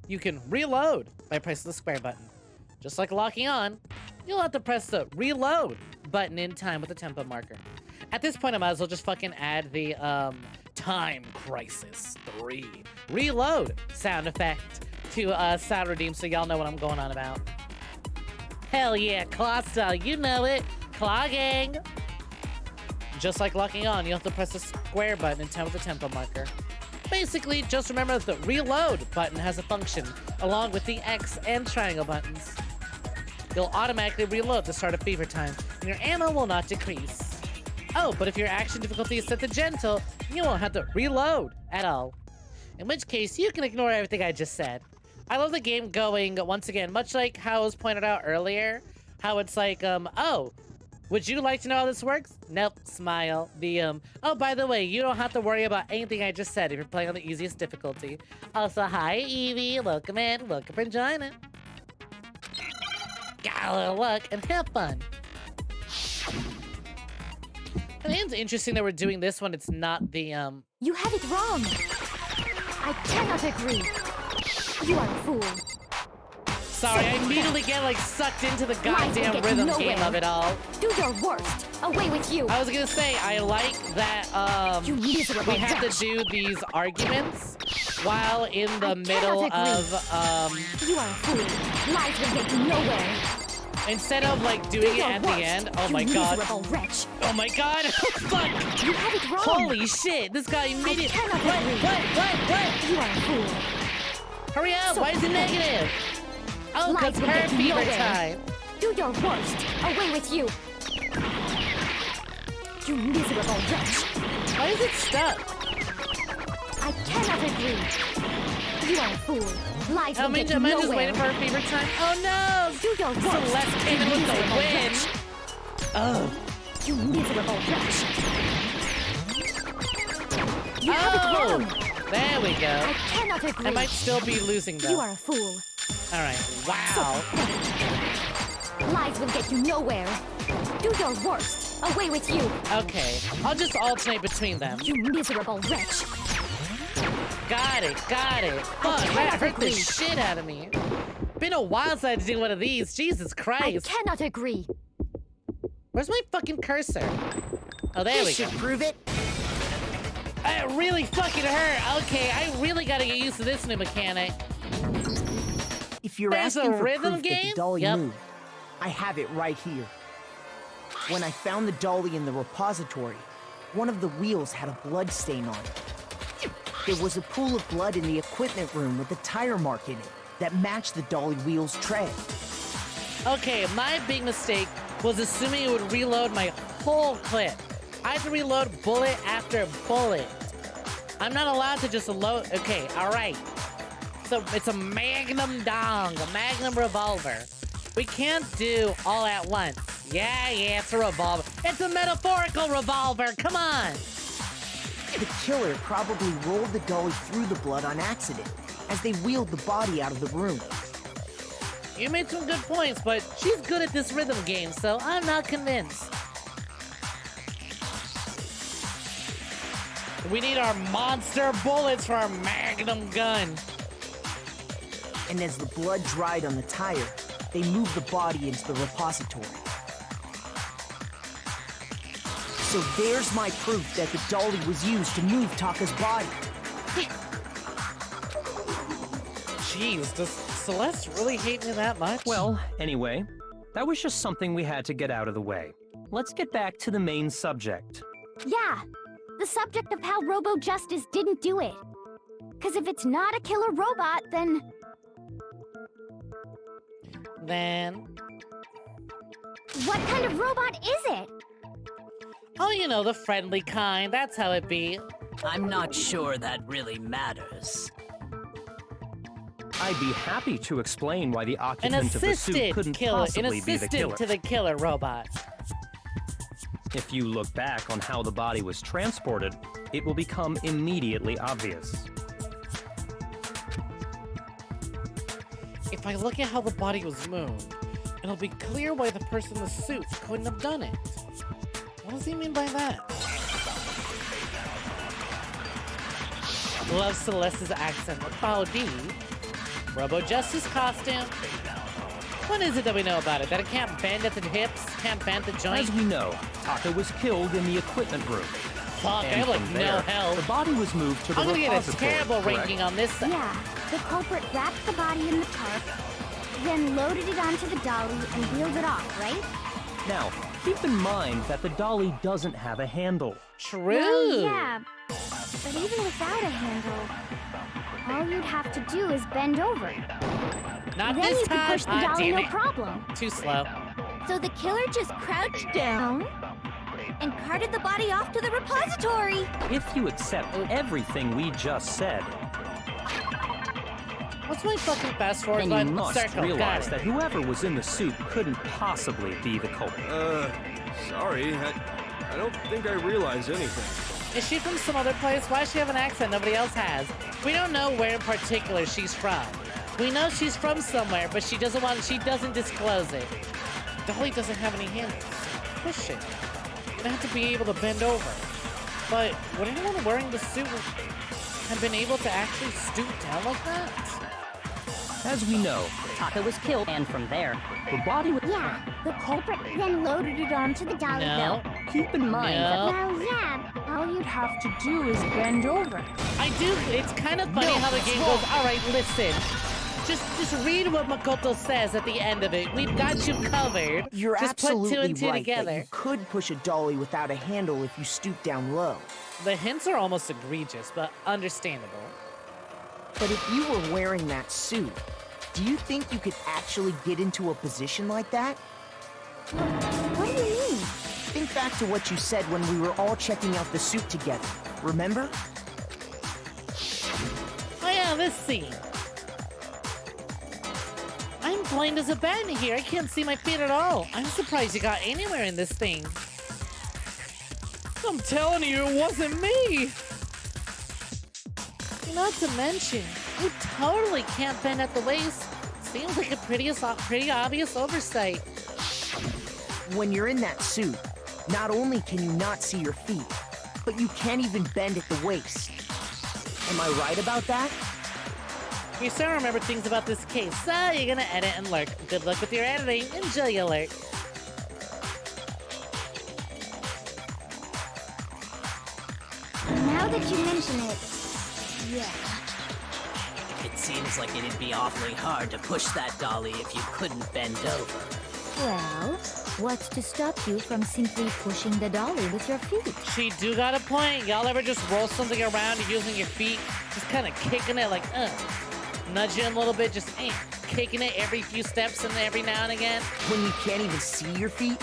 Speaker 1: You can reload by pressing the square button. Just like locking on, you'll have to press the reload button in time with the tempo marker. At this point, I might as well just fucking add the Time Crisis 3 reload sound effect to Sound Redeem so y'all know what I'm going on about. Hell yeah, Claw style, you know it. Claw gang. Just like locking on, you'll have to press the square button in time with the tempo marker. Basically, just remember that the reload button has a function, along with the X and triangle buttons. You'll automatically reload to start a fever time, and your ammo will not decrease. Oh, but if your action difficulty is set to gentle, you won't have to reload at all. In which case, you can ignore everything I just said. I love the game going, once again, much like how it was pointed out earlier, how it's like, oh, would you like to know how this works? Nope, smile. Oh, by the way, you don't have to worry about anything I just said if you're playing on the easiest difficulty. Also, hi, Evie. Welcome in. Welcome for joining. Got a little luck and have fun. I think it's interesting that we're doing this one. It's not the,
Speaker 4: You have it wrong. I cannot agree. You are a fool.
Speaker 1: Sorry, I immediately get, like, sucked into the goddamn rhythm game of it all.
Speaker 4: Do your worst. Away with you.
Speaker 1: I was gonna say, I like that,
Speaker 4: You miserable
Speaker 1: we have
Speaker 4: wretch.
Speaker 1: to do these arguments while in the middle of,
Speaker 4: You are a fool. Lies will get you nowhere.
Speaker 1: instead of, like, doing it at the end. Oh my god.
Speaker 4: Miserable wretch.
Speaker 1: Oh my god. Fuck.
Speaker 4: You have it wrong.
Speaker 1: Holy shit. This guy immediately.
Speaker 4: I cannot agree. You are a fool.
Speaker 1: Hurry up.
Speaker 4: So
Speaker 1: Why is it negative? Oh,
Speaker 4: Lies
Speaker 1: because
Speaker 4: will
Speaker 1: her
Speaker 4: get you
Speaker 1: fever
Speaker 4: nowhere.
Speaker 1: time.
Speaker 4: Do your worst. Away with you. You miserable wretch.
Speaker 1: Why is it stuck?
Speaker 4: I cannot agree. You are a fool. Lies will get you
Speaker 1: Am I just
Speaker 4: nowhere.
Speaker 1: waiting for her fever time? Oh no!
Speaker 4: Do your worst.
Speaker 1: Celeste came in
Speaker 4: you
Speaker 1: with the
Speaker 4: miserable
Speaker 1: win.
Speaker 4: wretch.
Speaker 1: Oh.
Speaker 4: You miserable wretch. You have it wrong.
Speaker 1: There we go.
Speaker 4: I cannot agree.
Speaker 1: I might still be losing though.
Speaker 4: You are a fool.
Speaker 1: All right. Wow.
Speaker 4: Lies will get you nowhere. Do your worst. Away with you.
Speaker 1: Okay. I'll just alternate between them.
Speaker 4: You miserable wretch.
Speaker 1: Got it. Got it. Fuck, that hurt the shit out of me. Been a while since I did one of these. Jesus Christ.
Speaker 4: I cannot agree.
Speaker 1: Where's my fucking cursor? Oh, there we
Speaker 10: This
Speaker 1: go.
Speaker 10: should prove it.
Speaker 1: It really fucking hurt. Okay, I really gotta get used to this new mechanic.
Speaker 10: If you're
Speaker 1: There's
Speaker 10: asking
Speaker 1: a
Speaker 10: for
Speaker 1: rhythm
Speaker 10: proof that
Speaker 1: game?
Speaker 10: the dolly
Speaker 1: Yep.
Speaker 10: moved, I have it right here. When I found the dolly in the repository, one of the wheels had a blood stain on it. There was a pool of blood in the equipment room with a tire mark in it that matched the dolly wheel's tread.
Speaker 1: Okay, my big mistake was assuming it would reload my whole clip. I had to reload bullet after bullet. I'm not allowed to just load. Okay, all right. So it's a magnum dong, a magnum revolver. We can't do all at once. Yeah, it's a revolver. It's a metaphorical revolver. Come on.
Speaker 10: The killer probably rolled the dolly through the blood on accident as they wheeled the body out of the room.
Speaker 1: You made some good points, but she's good at this rhythm game, so I'm not convinced. We need our monster bullets for our magnum gun.
Speaker 10: And as the blood dried on the tire, they move the body into the repository. So there's my proof that the dolly was used to move Taka's body.
Speaker 1: Jeez, does Celeste really hate me that much?
Speaker 12: Well, anyway, that was just something we had to get out of the way. Let's get back to the main subject.
Speaker 9: Yeah, the subject of how Robo Justice didn't do it. Because if it's not a killer robot, then... What kind of robot is it?
Speaker 1: Oh, you know, the friendly kind. That's how it be.
Speaker 11: I'm not sure that really matters.
Speaker 12: I'd be happy to explain why the
Speaker 1: An
Speaker 12: occupant of the suit
Speaker 1: assisted
Speaker 12: couldn't
Speaker 1: killer. An
Speaker 12: possibly be the
Speaker 1: assistant
Speaker 12: killer.
Speaker 1: to the killer robot.
Speaker 12: If you look back on how the body was transported, it will become immediately obvious.
Speaker 1: If I look at how the body was moved, it'll be clear why the person in the suit couldn't have done it. What does he mean by that? Love Celeste's accent. Baldi. Robo Justice costume. What is it that we know about it? That it can't bend at the hips? Can't bend the joint?
Speaker 12: As we know, Taka was killed in the equipment room.
Speaker 1: Fuck, I
Speaker 12: And
Speaker 1: have like
Speaker 12: from
Speaker 1: no
Speaker 12: there,
Speaker 1: health.
Speaker 12: the body was moved to the
Speaker 1: I'm gonna get a
Speaker 12: repository.
Speaker 1: terrible
Speaker 12: correct?
Speaker 1: ranking on this.
Speaker 9: Yeah, the culprit wrapped the body in the tarp, then loaded it onto the dolly and wheeled it off, right?
Speaker 12: Now, keep in mind that the dolly doesn't have a handle.
Speaker 1: True.
Speaker 9: Well, yeah, but even without a handle, all you'd have to do is bend over.
Speaker 1: Not
Speaker 9: then
Speaker 1: this
Speaker 9: you
Speaker 1: time.
Speaker 9: could push the
Speaker 1: Ah,
Speaker 9: dolly
Speaker 1: damn
Speaker 9: no
Speaker 1: it.
Speaker 9: problem.
Speaker 1: Too slow.
Speaker 9: So the killer just crouched down and carted the body off to the repository.
Speaker 12: If you accept everything we just said,
Speaker 1: What's my fucking fast forward
Speaker 12: then you
Speaker 1: button?
Speaker 12: must
Speaker 1: Circle. Got
Speaker 12: realize
Speaker 1: it.
Speaker 12: that whoever was in the suit couldn't possibly be the culprit.
Speaker 13: Sorry, I don't think I realized anything.
Speaker 1: Is she from some other place? Why does she have an accent nobody else has? We don't know where in particular she's from. We know she's from somewhere, but she doesn't disclose it. Dolly doesn't have any handles. Push it. You're gonna have to be able to bend over. But would anyone wearing the suit have been able to actually stoop down like that?
Speaker 12: As we know,
Speaker 11: Taka was killed, and from there,
Speaker 12: the body was...
Speaker 9: Yeah, the culprit then loaded it onto the dolly.
Speaker 1: No.
Speaker 12: Keep in mind
Speaker 1: No.
Speaker 9: Well, yeah, all you'd have to do is bend over.
Speaker 1: I do. It's kind of funny how the game goes. All right, listen. Just read what Makoto says at the end of it. We've got you covered.
Speaker 10: You're
Speaker 1: just
Speaker 10: absolutely
Speaker 1: put two and two
Speaker 10: right
Speaker 1: together.
Speaker 10: that you could push a dolly without a handle if you stoop down low.
Speaker 1: The hints are almost egregious, but understandable.
Speaker 10: But if you were wearing that suit, do you think you could actually get into a position like that?
Speaker 9: What do you mean?
Speaker 10: Think back to what you said when we were all checking out the suit together. Remember?
Speaker 1: Oh yeah, this scene. I'm blind as a bat in here. I can't see my feet at all. I'm surprised you got anywhere in this thing. I'm telling you, it wasn't me. Not to mention, you totally can't bend at the waist. Seems like a pretty obvious oversight.
Speaker 10: When you're in that suit, not only can you not see your feet, but you can't even bend at the waist. Am I right about that?
Speaker 1: You still remember things about this case, so you're gonna edit and lurk. Good luck with your editing. Enjoy your lurk.
Speaker 9: Now that you mention it, yeah.
Speaker 11: it seems like it'd be awfully hard to push that dolly if you couldn't bend over.
Speaker 4: Well, what's to stop you from simply pushing the dolly with your feet?
Speaker 1: She do got a point. Y'all ever just roll something around using your feet? Just kind of kicking it like, nudging a little bit, just kicking it every few steps and every now and again.
Speaker 10: When you can't even see your feet?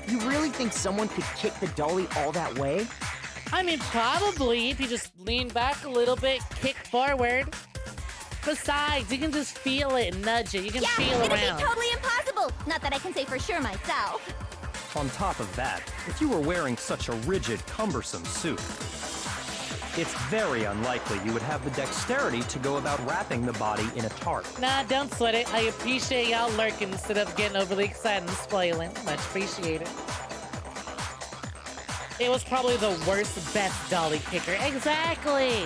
Speaker 10: You really think someone could kick the dolly all that way?
Speaker 1: I mean, probably if you just lean back a little bit, kick forward. Besides, you can just feel it and nudge it. You can feel
Speaker 9: it'd
Speaker 1: around.
Speaker 9: be totally impossible. Not that I can say for sure myself.
Speaker 12: On top of that, if you were wearing such a rigid, cumbersome suit, it's very unlikely you would have the dexterity to go about wrapping the body in a tarp.
Speaker 1: Nah, don't sweat it. I appreciate y'all lurking instead of getting overly excited and spoiling. Much appreciated. It was probably the worst, best dolly kicker. Exactly!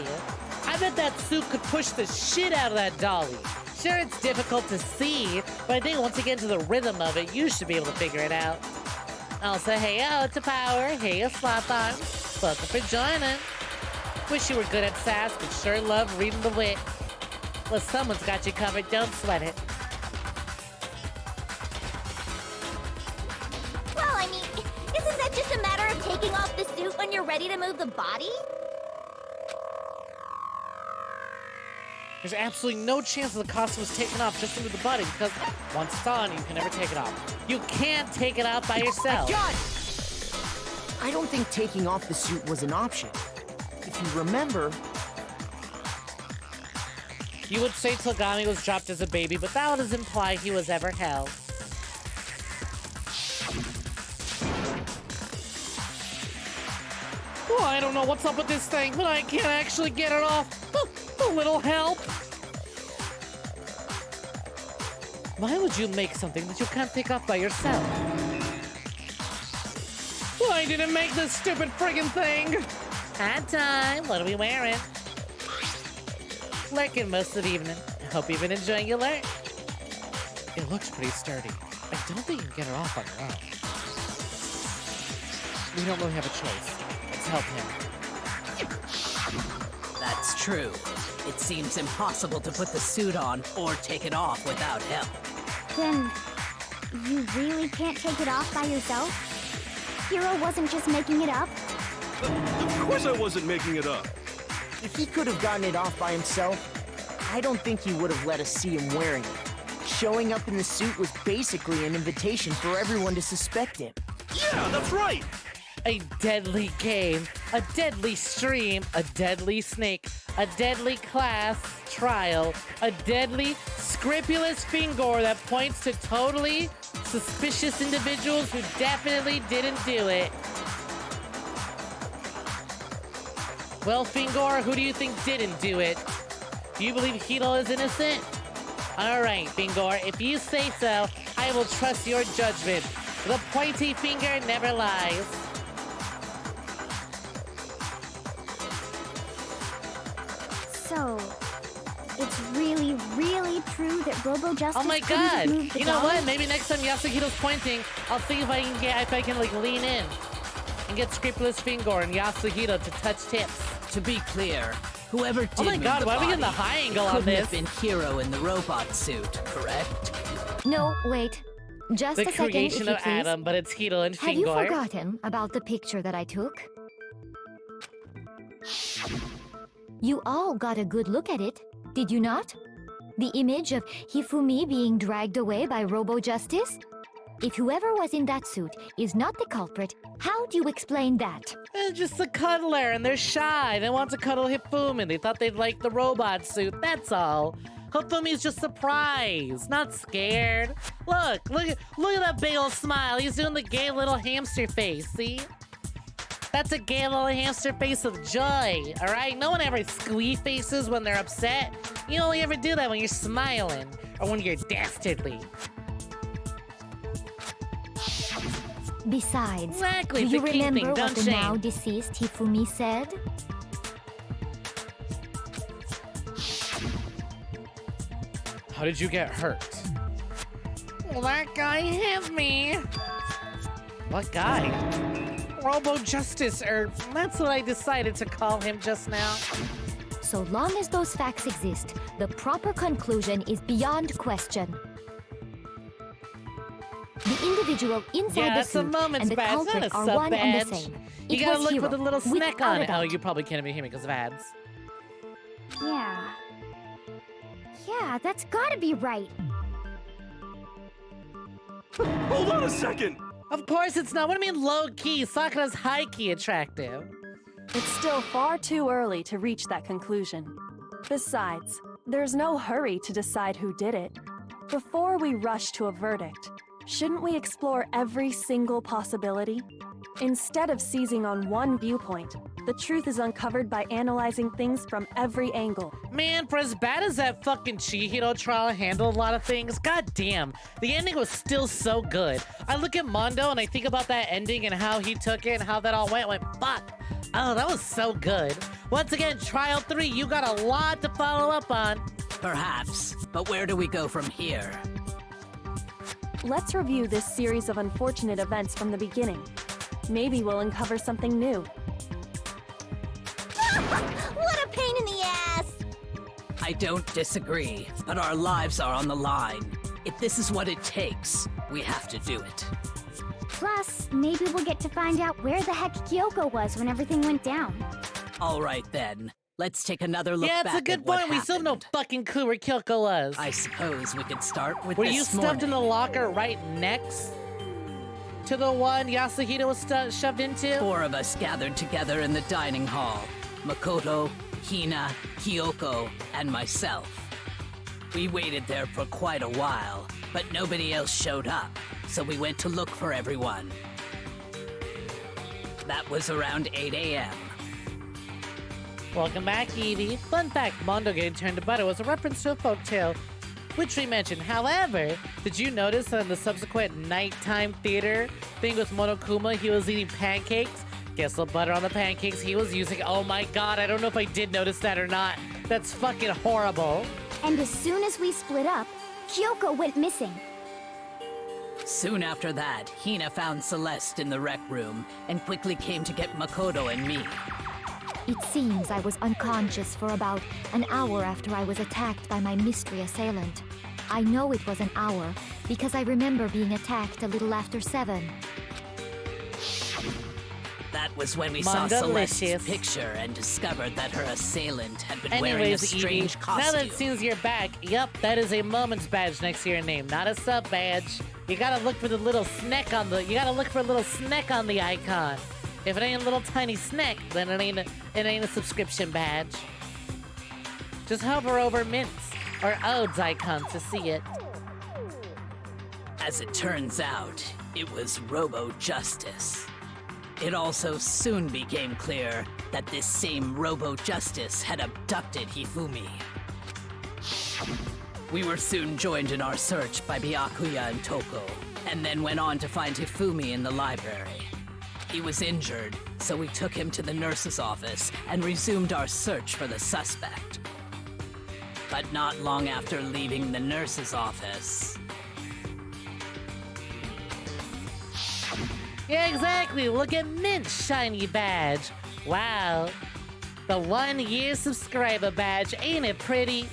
Speaker 1: I bet that suit could push the shit out of that dolly. Sure, it's difficult to see, but I think once you get into the rhythm of it, you should be able to figure it out. Also, hey-o to Power, hey-o Sloth Arms. Welcome for joining. Wish you were good at sass, but sure love reading the wit. Well, someone's got you covered, don't sweat it.
Speaker 9: Well, I mean, isn't that just a matter of taking off the suit when you're ready to move the body?
Speaker 1: There's absolutely no chance that the costume was taken off just into the body because once it's on, you can never take it off. You can't take it off by yourself.
Speaker 10: God! I don't think taking off the suit was an option. If you remember...
Speaker 1: You would say Togami was dropped as a baby, but that doesn't imply he was ever held. Oh, I don't know what's up with this thing, but I can't actually get it off. A little help. Why would you make something that you can't take off by yourself? Why didn't make this stupid friggin' thing? Hat time. What are we wearing? Lurking most of the evening. I hope you've been enjoying your lurk. It looks pretty sturdy. I don't think you can get her off on your own. We don't really have a choice. Let's help him.
Speaker 11: That's true. It seems impossible to put the suit on or take it off without help.
Speaker 9: Then, you really can't take it off by yourself? Hiro wasn't just making it up?
Speaker 13: Of course I wasn't making it up.
Speaker 10: If he could have gotten it off by himself, I don't think he would have let us see him wearing it. Showing up in the suit was basically an invitation for everyone to suspect him.
Speaker 13: Yeah, that's right!
Speaker 1: A deadly game, a deadly stream, a deadly snake, a deadly class trial, a deadly scrupulous finger that points to totally suspicious individuals who definitely didn't do it. Well, Fingor, who do you think didn't do it? Do you believe Hito is innocent? Alright, Fingor, if you say so, I will trust your judgment. The pointy finger never lies.
Speaker 9: So, it's really, really true that Robo Justice
Speaker 1: Oh my
Speaker 9: couldn't have
Speaker 1: god!
Speaker 9: moved the
Speaker 1: You know
Speaker 9: doll?
Speaker 1: what? Maybe next time Yasuhito's pointing, I'll see if I can like lean in and get Scrupulous Finger and Yasuhito to touch tips.
Speaker 11: To be clear, whoever did
Speaker 1: Oh my
Speaker 11: move
Speaker 1: god,
Speaker 11: the
Speaker 1: why are we
Speaker 11: body
Speaker 1: getting the high angle on
Speaker 11: couldn't
Speaker 1: this?
Speaker 11: have been Hiro in the robot suit, correct?
Speaker 4: No, wait. Just
Speaker 1: The
Speaker 4: a second, if
Speaker 1: creation
Speaker 4: you
Speaker 1: of
Speaker 4: please.
Speaker 1: Adam, but it's Hito and
Speaker 4: Have you
Speaker 1: Fingor.
Speaker 4: forgotten about the picture that I took? You all got a good look at it, did you not? The image of Hifumi being dragged away by Robo Justice? If whoever was in that suit is not the culprit, how do you explain that?
Speaker 1: They're just a cuddler and they're shy. They want to cuddle Hifumi. They thought they'd like the robot suit, that's all. Hifumi's just surprised, not scared. Look at that big old smile. He's doing the gay little hamster face, see? That's a gay little hamster face of joy, all right? No one ever squee faces when they're upset. You only ever do that when you're smiling or when you're dastardly.
Speaker 4: Besides,
Speaker 1: Exactly,
Speaker 4: do you
Speaker 1: the key thing,
Speaker 4: remember what
Speaker 1: don't
Speaker 4: the
Speaker 1: shame.
Speaker 4: now deceased Hifumi said?
Speaker 1: How did you get hurt? Well, that guy hit me. What guy? Robo Justice, or that's what I decided to call him just now.
Speaker 4: So long as those facts exist, the proper conclusion is beyond question. The individual inside
Speaker 1: Yeah,
Speaker 4: the
Speaker 1: that's a
Speaker 4: suit
Speaker 1: moment's
Speaker 4: and the
Speaker 1: badge, not
Speaker 4: culprit
Speaker 1: a
Speaker 4: are
Speaker 1: sub
Speaker 4: one and the
Speaker 1: badge.
Speaker 4: same.
Speaker 1: You
Speaker 4: It
Speaker 1: gotta
Speaker 4: was
Speaker 1: look
Speaker 4: Hiro,
Speaker 1: with a little snack
Speaker 4: without
Speaker 1: on
Speaker 4: a
Speaker 1: it. Oh,
Speaker 4: doubt.
Speaker 1: you probably can't be hearing me because of ads.
Speaker 9: Yeah. Yeah, that's gotta be right.
Speaker 13: Hold on a second!
Speaker 1: Of course it's not. What do you mean low-key? Sakura's high-key attractive.
Speaker 14: It's still far too early to reach that conclusion. Besides, there's no hurry to decide who did it. Before we rush to a verdict, shouldn't we explore every single possibility? Instead of seizing on one viewpoint, the truth is uncovered by analyzing things from every angle.
Speaker 1: Man, for as bad as that fucking Chihiro trial handled a lot of things, goddamn, the ending was still so good. I look at Mondo and I think about that ending and how he took it and how that all went fuck. Oh, that was so good. Once again, Trial 3, you got a lot to follow up on.
Speaker 11: Perhaps, but where do we go from here?
Speaker 14: Let's review this series of unfortunate events from the beginning. Maybe we'll uncover something new.
Speaker 9: What a pain in the ass!
Speaker 11: I don't disagree, but our lives are on the line. If this is what it takes, we have to do it.
Speaker 9: Plus, maybe we'll get to find out where the heck Kyoko was when everything went down.
Speaker 11: All right then, let's take another look
Speaker 1: Yeah,
Speaker 11: back
Speaker 1: it's a good
Speaker 11: at what
Speaker 1: point. We still have no
Speaker 11: happened.
Speaker 1: fucking clue where Kyoko was.
Speaker 11: I suppose we could start with
Speaker 1: Were
Speaker 11: this
Speaker 1: you stuffed in the
Speaker 11: morning.
Speaker 1: locker right next to the one Yasuhito was shoved into?
Speaker 11: 4 of us gathered together in the dining hall. Makoto, Hina, Kyoko, and myself. We waited there for quite a while, but nobody else showed up, so we went to look for everyone. That was around 8 a.m.
Speaker 1: Welcome back, Evie. Fun fact, Mondo getting turned to butter was a reference to a folktale, which we mentioned. However, did you notice that in the subsequent nighttime theater thing with Monokuma, he was eating pancakes? Guess what butter on the pancakes he was using? Oh my god, I don't know if I did notice that or not. That's fucking horrible.
Speaker 9: And as soon as we split up, Kyoko went missing.
Speaker 11: Soon after that, Hina found Celeste in the rec room and quickly came to get Makoto and me.
Speaker 4: It seems I was unconscious for about an hour after I was attacked by my mystery assailant. I know it was an hour because I remember being attacked a little after 7.
Speaker 11: That was when we saw Celeste's
Speaker 1: Mondalicious.
Speaker 11: picture and discovered that her assailant had been wearing a
Speaker 1: Anyways, Evie,
Speaker 11: strange
Speaker 1: now
Speaker 11: costume.
Speaker 1: that it seems you're back, yep, that is a moment's badge next to your name, not a sub badge. You gotta look for the little Snek on the. You gotta look for a little Snek on the icon. If it ain't a little tiny Snek, then it ain't a subscription badge. Just hover over Mint's or Ode's icon to see it.
Speaker 11: As it turns out, it was Robo Justice. It also soon became clear that this same Robo Justice had abducted Hifumi. We were soon joined in our search by Byakuya and Toko, and then went on to find Hifumi in the library. He was injured, so we took him to the nurse's office and resumed our search for the suspect. But not long after leaving the nurse's office,
Speaker 1: Yeah, exactly. Look at Mint's shiny badge. Wow. The 1-year subscriber badge. Ain't it pretty?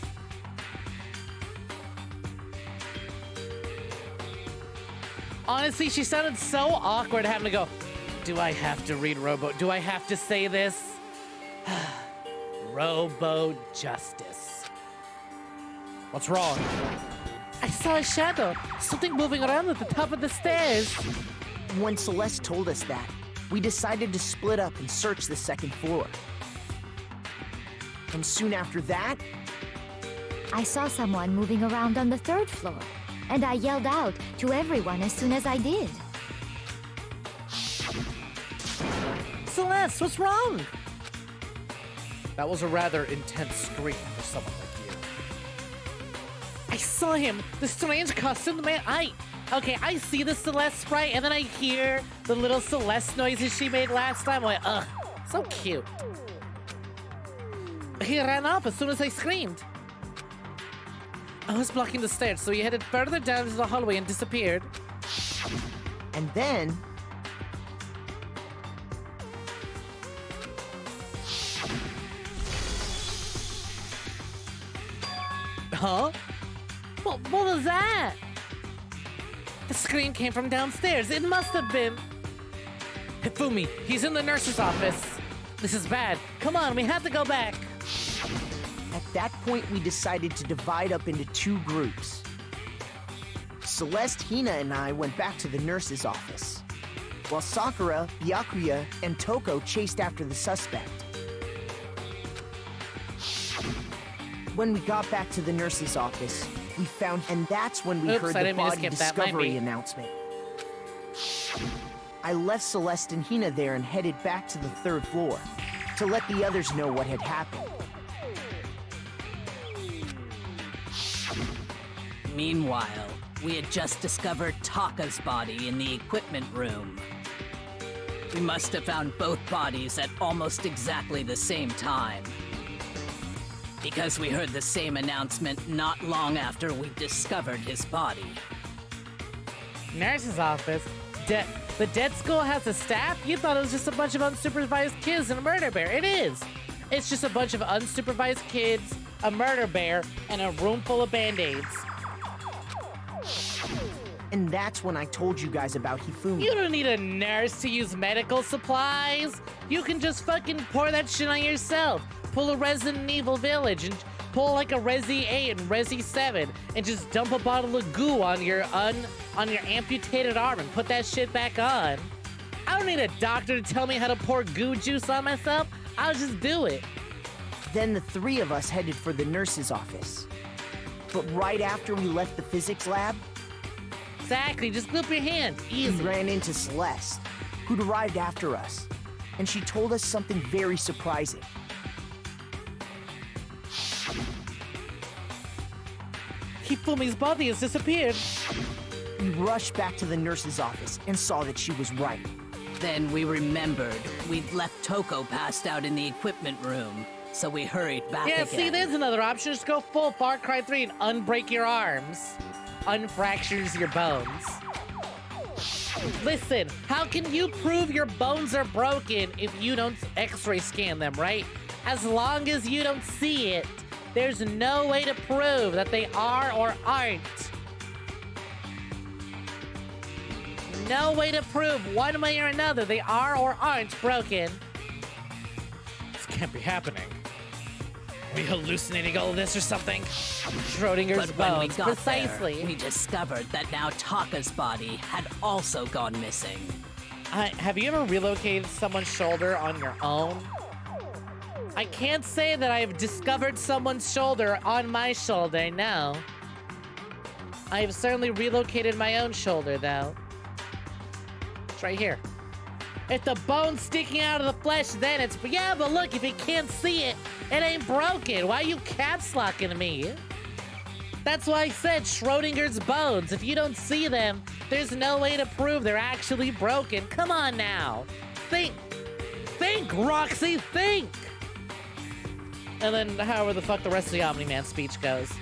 Speaker 1: Honestly, she sounded so awkward having to go, do I have to read Robo? Do I have to say this? Robo Justice. What's wrong? I saw a shadow. Something moving around at the top of the stairs.
Speaker 10: When Celeste told us that, we decided to split up and search the second floor. And soon after that,
Speaker 4: I saw someone moving around on the 3rd floor, and I yelled out to everyone as soon as I did.
Speaker 1: Celeste, what's wrong? That was a rather intense scream for someone like you. I saw him! The strange costumed man. Okay, I see the Celeste sprite, and then I hear the little Celeste noises she made last time. I'm like, ugh, so cute. He ran off as soon as I screamed. I was blocking the stairs, so he headed further down into the hallway and disappeared.
Speaker 10: and then
Speaker 1: Huh? What was that? The scream came from downstairs. It must have been... Hifumi, he's in the nurse's office. This is bad. Come on, we have to go back.
Speaker 10: At that point, we decided to divide up into 2 groups. Celeste, Hina, and I went back to the nurse's office, while Sakura, Byakuya, and Toko chased after the suspect. When we got back to the nurse's office, we found, and that's when we
Speaker 1: Oops,
Speaker 10: heard
Speaker 1: I
Speaker 10: the
Speaker 1: didn't mean to
Speaker 10: body
Speaker 1: skip that. Might
Speaker 10: discovery
Speaker 1: be.
Speaker 10: announcement. I left Celeste and Hina there and headed back to the 3rd floor to let the others know what had happened.
Speaker 11: Meanwhile, we had just discovered Taka's body in the equipment room. We must have found both bodies at almost exactly the same time. Because we heard the same announcement not long after we discovered his body.
Speaker 1: Nurse's office? The dead school has a staff? You thought it was just a bunch of unsupervised kids and a murder bear. It is. It's just a bunch of unsupervised kids, a murder bear, and a room full of band-aids.
Speaker 10: And that's when I told you guys about Hifumi.
Speaker 1: You don't need a nurse to use medical supplies. You can just fucking pour that shit on yourself. Pull a Resident Evil Village and pull like a Resi 8 and Resi 7 and just dump a bottle of goo on your amputated arm and put that shit back on. I don't need a doctor to tell me how to pour goo juice on myself. I'll just do it.
Speaker 10: Then the three of us headed for the nurse's office. But right after we left the physics lab,
Speaker 1: exactly, just flip your hands. Easy.
Speaker 10: We ran into Celeste, who'd arrived after us, and she told us something very surprising.
Speaker 1: Hifumi's body has disappeared.
Speaker 10: We rushed back to the nurse's office and saw that she was right.
Speaker 11: Then we remembered we'd left Toko passed out in the equipment room, so we hurried back again.
Speaker 1: See, there's another option. Just go full Far Cry 3 and unbreak your arms. Unfractures your bones. Listen, how can you prove your bones are broken if you don't x-ray scan them, right? As long as you don't see it, there's no way to prove that they are or aren't. No way to prove one way or another they are or aren't broken. This can't be happening. Are we hallucinating all of this or something? Schrodinger's
Speaker 11: But when we
Speaker 1: bones,
Speaker 11: got
Speaker 1: precisely.
Speaker 11: there, we discovered that now Taka's body had also gone missing.
Speaker 1: Have you ever relocated someone's shoulder on your own? I can't say that I've discovered someone's shoulder on my shoulder, no. I have certainly relocated my own shoulder, though. It's right here. If the bone's sticking out of the flesh, then it's... Yeah, but look, if you can't see it, it ain't broken. Why are you caps locking me? That's why I said Schrodinger's bones. If you don't see them, there's no way to prove they're actually broken. Come on now. Think. Think, Roxy, think! And then however the fuck the rest of the Omni-Man speech goes.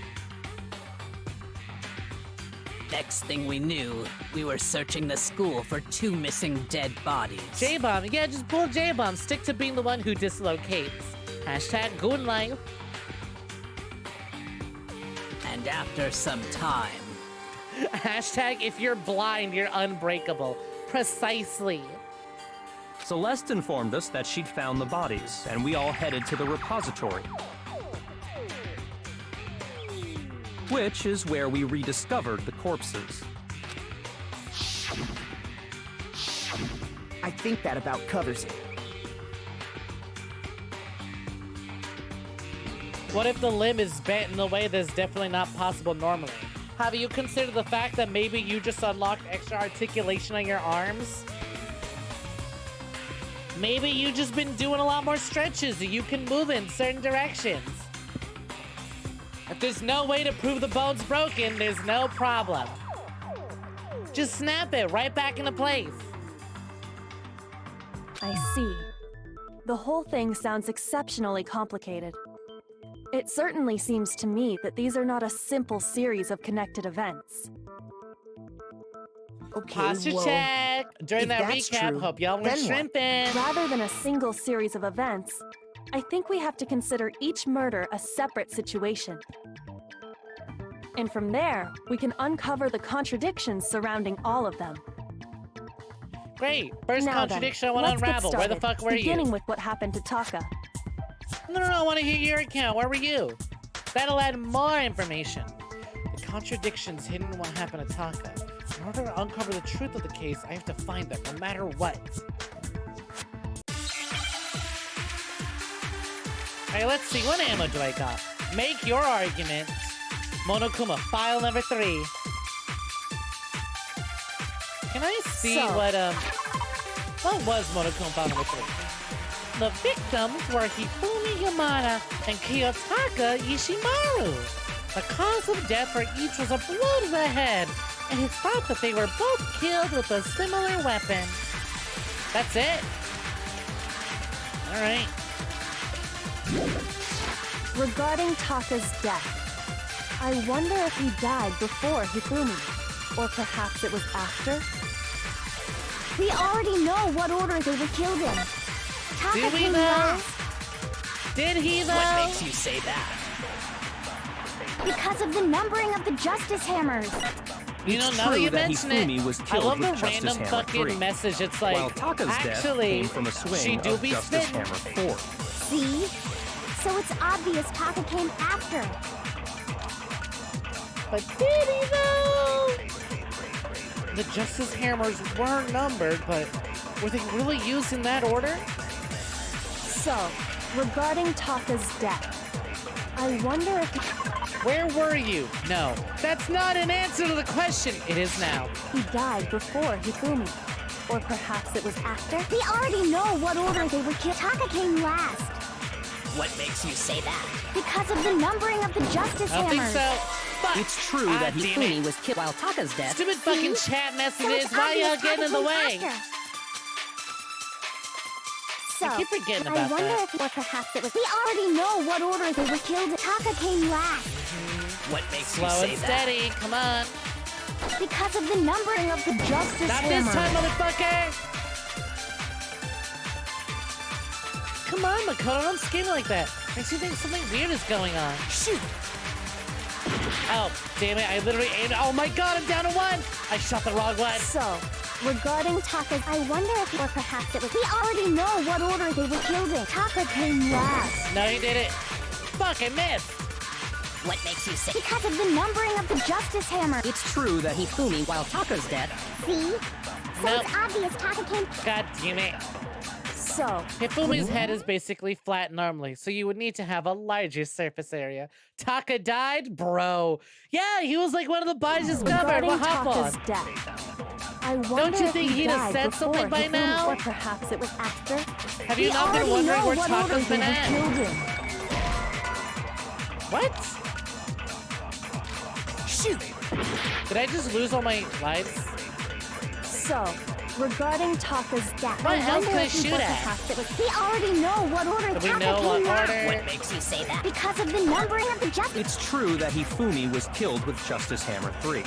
Speaker 11: Next thing we knew, we were searching the school for 2 missing dead bodies.
Speaker 1: J-Bomb, yeah, just pull J-Bomb. Stick to being the one who dislocates. Hashtag good life.
Speaker 11: And after some time...
Speaker 1: Hashtag if you're blind, you're unbreakable. Precisely.
Speaker 12: Celeste informed us that she'd found the bodies, and we all headed to the repository. Which is where we rediscovered the corpses.
Speaker 10: I think that about covers it.
Speaker 1: What if the limb is bent in a way that's definitely not possible normally? Have you considered the fact that maybe you just unlocked extra articulation on your arms? Maybe you just been doing a lot more stretches so you can move in certain directions. If there's no way to prove the bone's broken, there's no problem. Just snap it right back into place.
Speaker 14: I see. The whole thing sounds exceptionally complicated. It certainly seems to me that these are not a simple series of connected events.
Speaker 10: Okay,
Speaker 1: Posture
Speaker 10: well,
Speaker 1: check. During
Speaker 10: if
Speaker 1: that
Speaker 10: that's
Speaker 1: recap,
Speaker 10: true,
Speaker 1: hope y'all were
Speaker 10: then what?
Speaker 1: shrimping.
Speaker 14: Rather than a single series of events, I think we have to consider each murder a separate situation. And from there, we can uncover the contradictions surrounding all of them.
Speaker 1: Great. First
Speaker 14: Now
Speaker 1: contradiction
Speaker 14: then,
Speaker 1: I want to
Speaker 14: let's get
Speaker 1: unravel. Where the
Speaker 14: started,
Speaker 1: fuck were you?
Speaker 14: beginning with what happened to Taka.
Speaker 1: No, I want to hear your account. Where were you? That'll add more information. The contradictions hidden in what happened to Taka. In order to uncover the truth of the case, I have to find them, no matter what. Alright, let's see. What ammo do I got? Make your argument. Monokuma, file number 3. Can I see what was Monokuma file number 3? The victims were Hifumi Yamada and Kiyotaka Ishimaru. The cause of death for each was a blow to the head, and it's thought that they were both killed with a similar weapon. That's it? Alright.
Speaker 14: regarding Taka's death, I wonder if he died before Hifumi, or perhaps it was after?
Speaker 9: We already know what order they were killed in. Taka
Speaker 1: Did we
Speaker 9: came
Speaker 1: though?
Speaker 9: last
Speaker 1: Did he though?
Speaker 11: What makes you say that?
Speaker 9: because of the numbering of the Justice Hammers.
Speaker 1: You know,
Speaker 12: It's
Speaker 1: now that
Speaker 12: true
Speaker 1: you
Speaker 12: that
Speaker 1: mention
Speaker 12: Hifumi
Speaker 1: it,
Speaker 12: was
Speaker 1: I
Speaker 12: killed
Speaker 1: love the
Speaker 12: with Justice
Speaker 1: random
Speaker 12: Hammer
Speaker 1: fucking
Speaker 12: 3,
Speaker 1: message. It's like,
Speaker 12: while Taka's death
Speaker 1: actually,
Speaker 12: came from a
Speaker 1: she
Speaker 12: swing
Speaker 1: do
Speaker 12: of
Speaker 1: be
Speaker 12: Justice
Speaker 1: spitting.
Speaker 12: Hammer 4.
Speaker 9: See? So it's obvious Taka came after.
Speaker 1: But did he though? The Justice Hammers were numbered, but were they really used in that order?
Speaker 14: So, regarding Taka's death, I wonder if...
Speaker 1: Where were you? No, that's not an answer to the question. It is now.
Speaker 14: he died before Hifumi, or perhaps it was after?
Speaker 9: We already know what order they were killed. Taka came last
Speaker 11: What makes you say that?
Speaker 9: because of the numbering of the Justice
Speaker 1: I don't think
Speaker 9: Hammers.
Speaker 1: so. Fuck.
Speaker 12: It's true that
Speaker 1: damn
Speaker 11: Hifumi
Speaker 1: it.
Speaker 11: was killed while Taka's death.
Speaker 1: Stupid fucking
Speaker 9: See?
Speaker 1: chat
Speaker 9: So
Speaker 1: messages.
Speaker 9: it's
Speaker 1: Why y'all
Speaker 9: obvious
Speaker 1: getting in the
Speaker 9: Taka
Speaker 1: way?
Speaker 9: came after. So,
Speaker 1: I keep forgetting
Speaker 9: I
Speaker 1: about
Speaker 9: wonder
Speaker 1: that.
Speaker 9: if, or perhaps it was. We already know what order they were killed in. Taka came last
Speaker 11: What makes
Speaker 1: Slow
Speaker 11: you say
Speaker 1: and
Speaker 11: that?
Speaker 1: steady. Come on.
Speaker 9: because of the numbering of the Justice
Speaker 1: Not
Speaker 9: Hammers.
Speaker 1: this time, motherfucker. Come on, Makoto. Don't scheme like that. Makes you think something weird is going on.
Speaker 9: Shoot!
Speaker 1: Oh, damn it. I literally aimed. Oh my god, I'm down to 1. I shot the wrong one.
Speaker 9: So, regarding Taka's, I wonder if, or perhaps it was. We already know what order they were killed in. Taka came last
Speaker 1: No, you did it. Fuck, I missed.
Speaker 11: What makes you say
Speaker 9: because of the numbering of the Justice Hammer.
Speaker 11: It's true that Hifumi, while Taka's death,
Speaker 9: See? So
Speaker 1: Nope.
Speaker 9: it's obvious Taka came.
Speaker 1: God damn it.
Speaker 14: So,
Speaker 1: Hifumi's head is basically flat normally, so you would need to have a larger surface area. Taka died? Bro. Yeah, he was like one of the bodies discovered.
Speaker 14: regarding
Speaker 1: What
Speaker 14: Taka's
Speaker 1: happened?
Speaker 14: death, I wonder
Speaker 1: Don't you
Speaker 14: if
Speaker 1: think
Speaker 14: he
Speaker 1: he'd have
Speaker 14: died
Speaker 1: said
Speaker 14: before
Speaker 1: something by
Speaker 14: Hifumi,
Speaker 1: now?
Speaker 14: or perhaps it was after?
Speaker 1: Have you
Speaker 9: We
Speaker 1: not been
Speaker 9: already
Speaker 1: wondering
Speaker 9: know
Speaker 1: where
Speaker 9: what order
Speaker 1: Taka's
Speaker 9: they
Speaker 1: been
Speaker 9: were
Speaker 1: at?
Speaker 9: killed in.
Speaker 1: What?
Speaker 9: Shoot!
Speaker 1: Did I just lose all my lives?
Speaker 14: So, regarding Taka's death,
Speaker 1: What
Speaker 14: I
Speaker 1: else
Speaker 14: wonder
Speaker 1: can I
Speaker 14: if he
Speaker 1: shoot
Speaker 14: was
Speaker 1: at?
Speaker 14: perhaps it was.
Speaker 9: We already know what order
Speaker 1: Do we
Speaker 9: Taka
Speaker 1: know what
Speaker 9: came last
Speaker 1: order?
Speaker 11: what makes you say that?
Speaker 9: because of the numbering of the Justice.
Speaker 12: It's true that Hifumi was killed with Justice Hammer 3,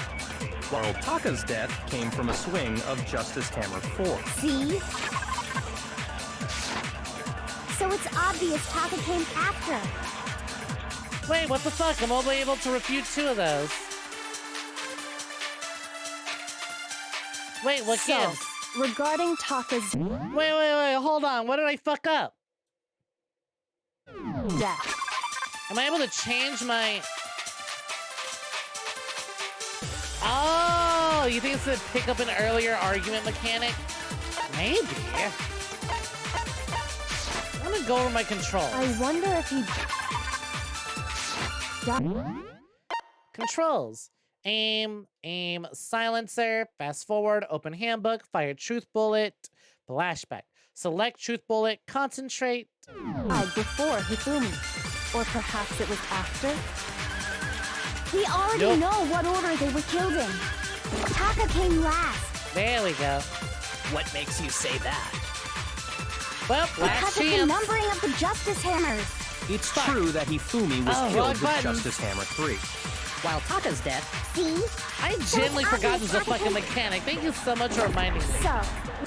Speaker 12: while Taka's death came from a swing of Justice Hammer 4.
Speaker 9: See? So it's obvious Taka came after.
Speaker 1: Wait, what the fuck? I'm only able to refute 2 of those. Wait, what
Speaker 14: So,
Speaker 1: gives?
Speaker 14: regarding Taka's
Speaker 1: Wait, hold on. What did I fuck up?
Speaker 14: death,
Speaker 1: Am I able to change my... Oh, you think it's to pick up an earlier argument mechanic? Maybe. I'm gonna go over my controls.
Speaker 14: I wonder if he died.
Speaker 1: Controls. Aim, silencer, fast forward, open handbook, fire truth bullet, flashback. Select truth bullet, concentrate.
Speaker 14: Died before Hifumi, or perhaps it was after?
Speaker 9: We already
Speaker 1: Nope.
Speaker 9: know what order they were killed in. Taka came last
Speaker 1: There we go.
Speaker 11: What makes you say that?
Speaker 1: Well,
Speaker 9: because
Speaker 1: last
Speaker 9: of the
Speaker 1: chance.
Speaker 9: numbering of the Justice Hammers.
Speaker 12: It's true that Hifumi was
Speaker 1: Oh, wrong
Speaker 12: killed with
Speaker 1: button.
Speaker 12: Justice Hammer 3.
Speaker 11: While Taka's death,
Speaker 9: See?
Speaker 1: I genuinely forgot this was a fucking mechanic. Thank you so much for reminding me.
Speaker 9: So,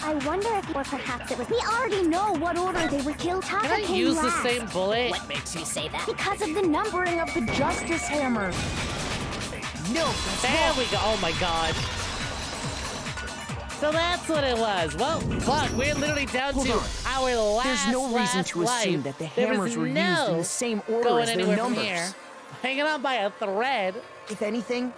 Speaker 9: I wonder if, or perhaps it was. We already know what order they were killed. Taka
Speaker 1: Can I
Speaker 9: came
Speaker 1: use
Speaker 9: last
Speaker 1: the same bullet?
Speaker 11: what makes you say that?
Speaker 9: because of the numbering of the Justice Hammers.
Speaker 10: No, that's
Speaker 1: There
Speaker 10: wrong.
Speaker 1: we go. Oh my god. So that's what it was. Well, fuck. We're literally down
Speaker 10: Hold
Speaker 1: to
Speaker 10: on.
Speaker 1: our last.
Speaker 10: There's no reason
Speaker 1: last
Speaker 10: to assume
Speaker 1: life.
Speaker 10: that the
Speaker 1: There is
Speaker 10: hammers were used
Speaker 1: no
Speaker 10: in the same order
Speaker 1: going
Speaker 10: as their
Speaker 1: anywhere
Speaker 10: numbers.
Speaker 1: from here. Hanging on by a thread.
Speaker 10: If anything,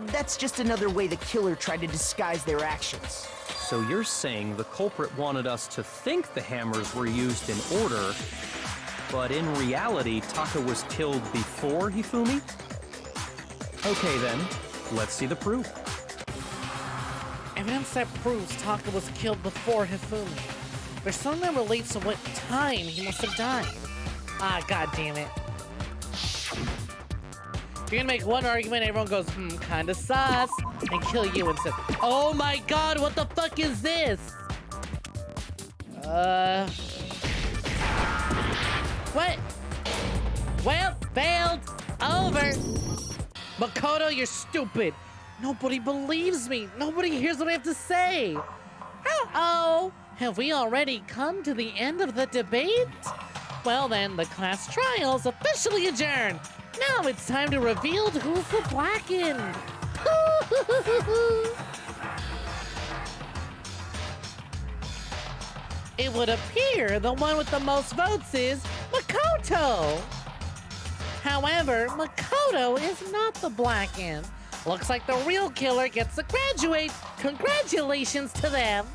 Speaker 10: that's just another way the killer tried to disguise their actions.
Speaker 12: So you're saying the culprit wanted us to think the hammers were used in order, but in reality, Taka was killed before Hifumi? Okay then, let's see the proof.
Speaker 1: Evidence that proves Taka was killed before Hifumi. There's something that relates to what time he must have died. Ah, god damn it. You're gonna make one argument, everyone goes, kinda sus, and kill you instead. Oh my god, what the fuck is this? What? Well, Failed. Over. Makoto, you're stupid. Nobody believes me. Nobody hears what I have to say. Uh-oh. Have we already come to the end of the debate? Well then, the class trial's officially adjourned. Now it's time to reveal who's the blackened. It would appear the one with the most votes is Makoto. However, Makoto is not the blackened. Looks like the real killer gets to graduate. Congratulations to them.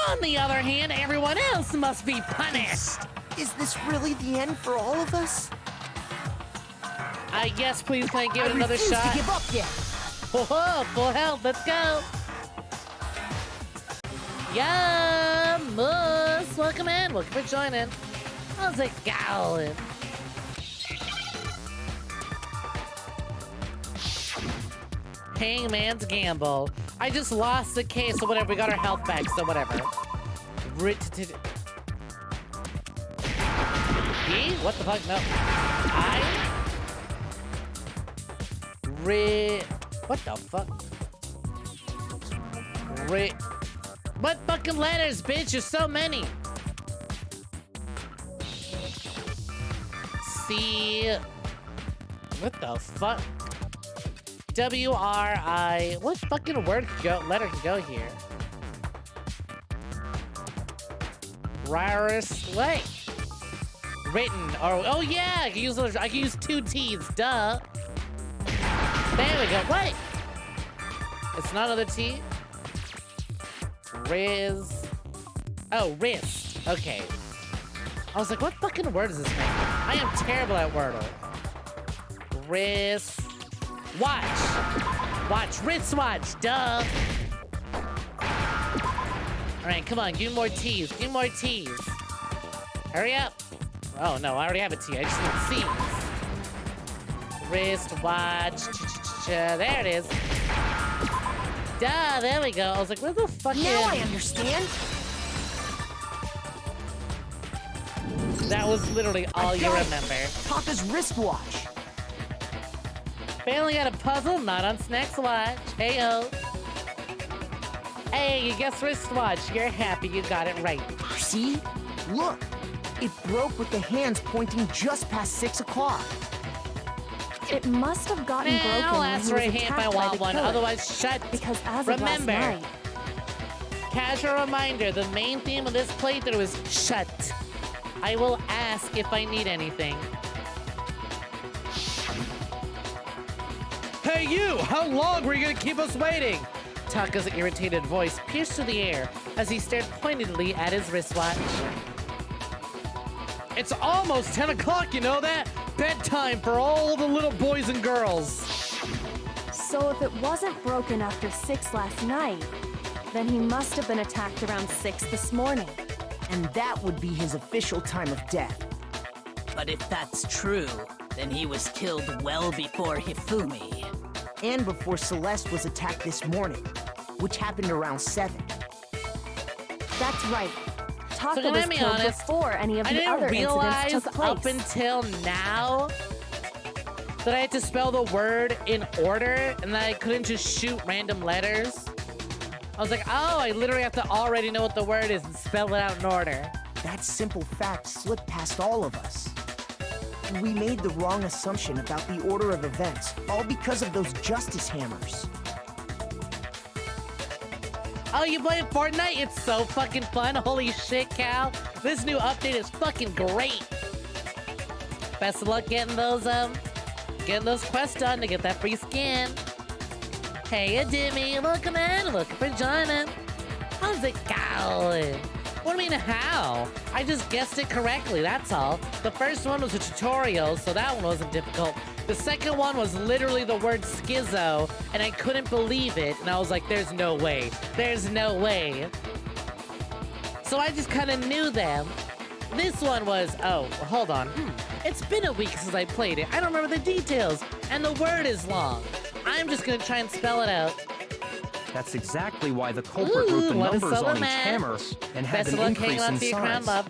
Speaker 1: On the other hand, everyone else must be punished.
Speaker 10: Is this really the end for all of us?
Speaker 1: Yes, please, can I give it another shot?
Speaker 10: To give up yet.
Speaker 1: Whoa, full health, let's go. Yeah, Moose, welcome in, welcome for joining. How's it going? Hangman's Gamble. I just lost the case, so whatever, we got our health back, so whatever. What the fuck? No. What the fuck? What fucking letters, bitch? There's so many. C. What the fuck? W-R-I. What fucking word letter can go here? Rarest way. Written. Oh yeah, I can use two T's. Duh. There we go. What? It's not another T. Riz. Oh, wrist. Okay. I was like, what fucking word is this, man? I am terrible at Wordle. Wrist. Watch. Wristwatch. Duh. Alright, come on. Give me more T's. Hurry up. Oh, no. I already have a T. I just need C's. Wristwatch. There it is. Duh, there we go. I was like, where the fuck is...
Speaker 10: Now I understand.
Speaker 1: That was literally all you remember.
Speaker 10: Papa's wristwatch.
Speaker 1: Finally got a puzzle, not on Snek's watch. Hey-o. Hey, you guessed wristwatch. You're happy you got it right.
Speaker 10: See? Look. It broke with the hands pointing just past 6 o'clock.
Speaker 14: It must have gotten broken
Speaker 1: I'll
Speaker 14: when
Speaker 1: ask
Speaker 14: he
Speaker 1: for
Speaker 14: was
Speaker 1: a hand if I
Speaker 14: attacked by
Speaker 1: want
Speaker 14: the
Speaker 1: one.
Speaker 14: killer.
Speaker 1: Otherwise, shut.
Speaker 14: Because as
Speaker 1: Remember,
Speaker 14: of last night,
Speaker 1: casual reminder, the main theme of this playthrough is shut. I will ask if I need anything. Hey you! How long were you gonna keep us waiting? Taka's irritated voice pierced through the air as he stared pointedly at his wristwatch. It's almost 10 o'clock, you know that? Bedtime for all the little boys and girls.
Speaker 14: so if it wasn't broken after 6 last night, then he must have been attacked around 6 this morning.
Speaker 10: And that would be his official time of death.
Speaker 11: But if that's true, then he was killed well before Hifumi.
Speaker 10: And before Celeste was attacked this morning, which happened around 7.
Speaker 14: That's right. Taka
Speaker 1: So
Speaker 14: was
Speaker 1: let me
Speaker 14: killed
Speaker 1: honest,
Speaker 14: before any of
Speaker 1: I
Speaker 14: the
Speaker 1: didn't
Speaker 14: other
Speaker 1: realize
Speaker 14: incidents took place.
Speaker 1: up until now that I had to spell the word in order and that I couldn't just shoot random letters. I was like, oh, I literally have to already know what the word is and spell it out in order.
Speaker 10: That simple fact slipped past all of us. We made the wrong assumption about the order of events, all because of those justice hammers.
Speaker 1: Oh, you playing Fortnite? It's so fucking fun. Holy shit, Cal. This new update is fucking great. Best of luck getting those quests done to get that free skin. Hey, Dimmy, welcome in. Looking for joining. How's it going? What do you mean, how? I just guessed it correctly, that's all. The first one was a tutorial, so that one wasn't difficult. The second one was literally the word schizo, and I couldn't believe it, and I was like, there's no way. There's no way. So I just kind of knew them. This one was, oh, hold on. It's been a week since I played it. I don't remember the details, and the word is long. I'm just gonna try and spell it out.
Speaker 12: That's exactly why the culprit wrote the numbers on each hammer and had
Speaker 1: Best
Speaker 12: an
Speaker 1: of luck hanging
Speaker 12: increase
Speaker 1: on
Speaker 12: in
Speaker 1: to your crown,
Speaker 12: size.
Speaker 1: love.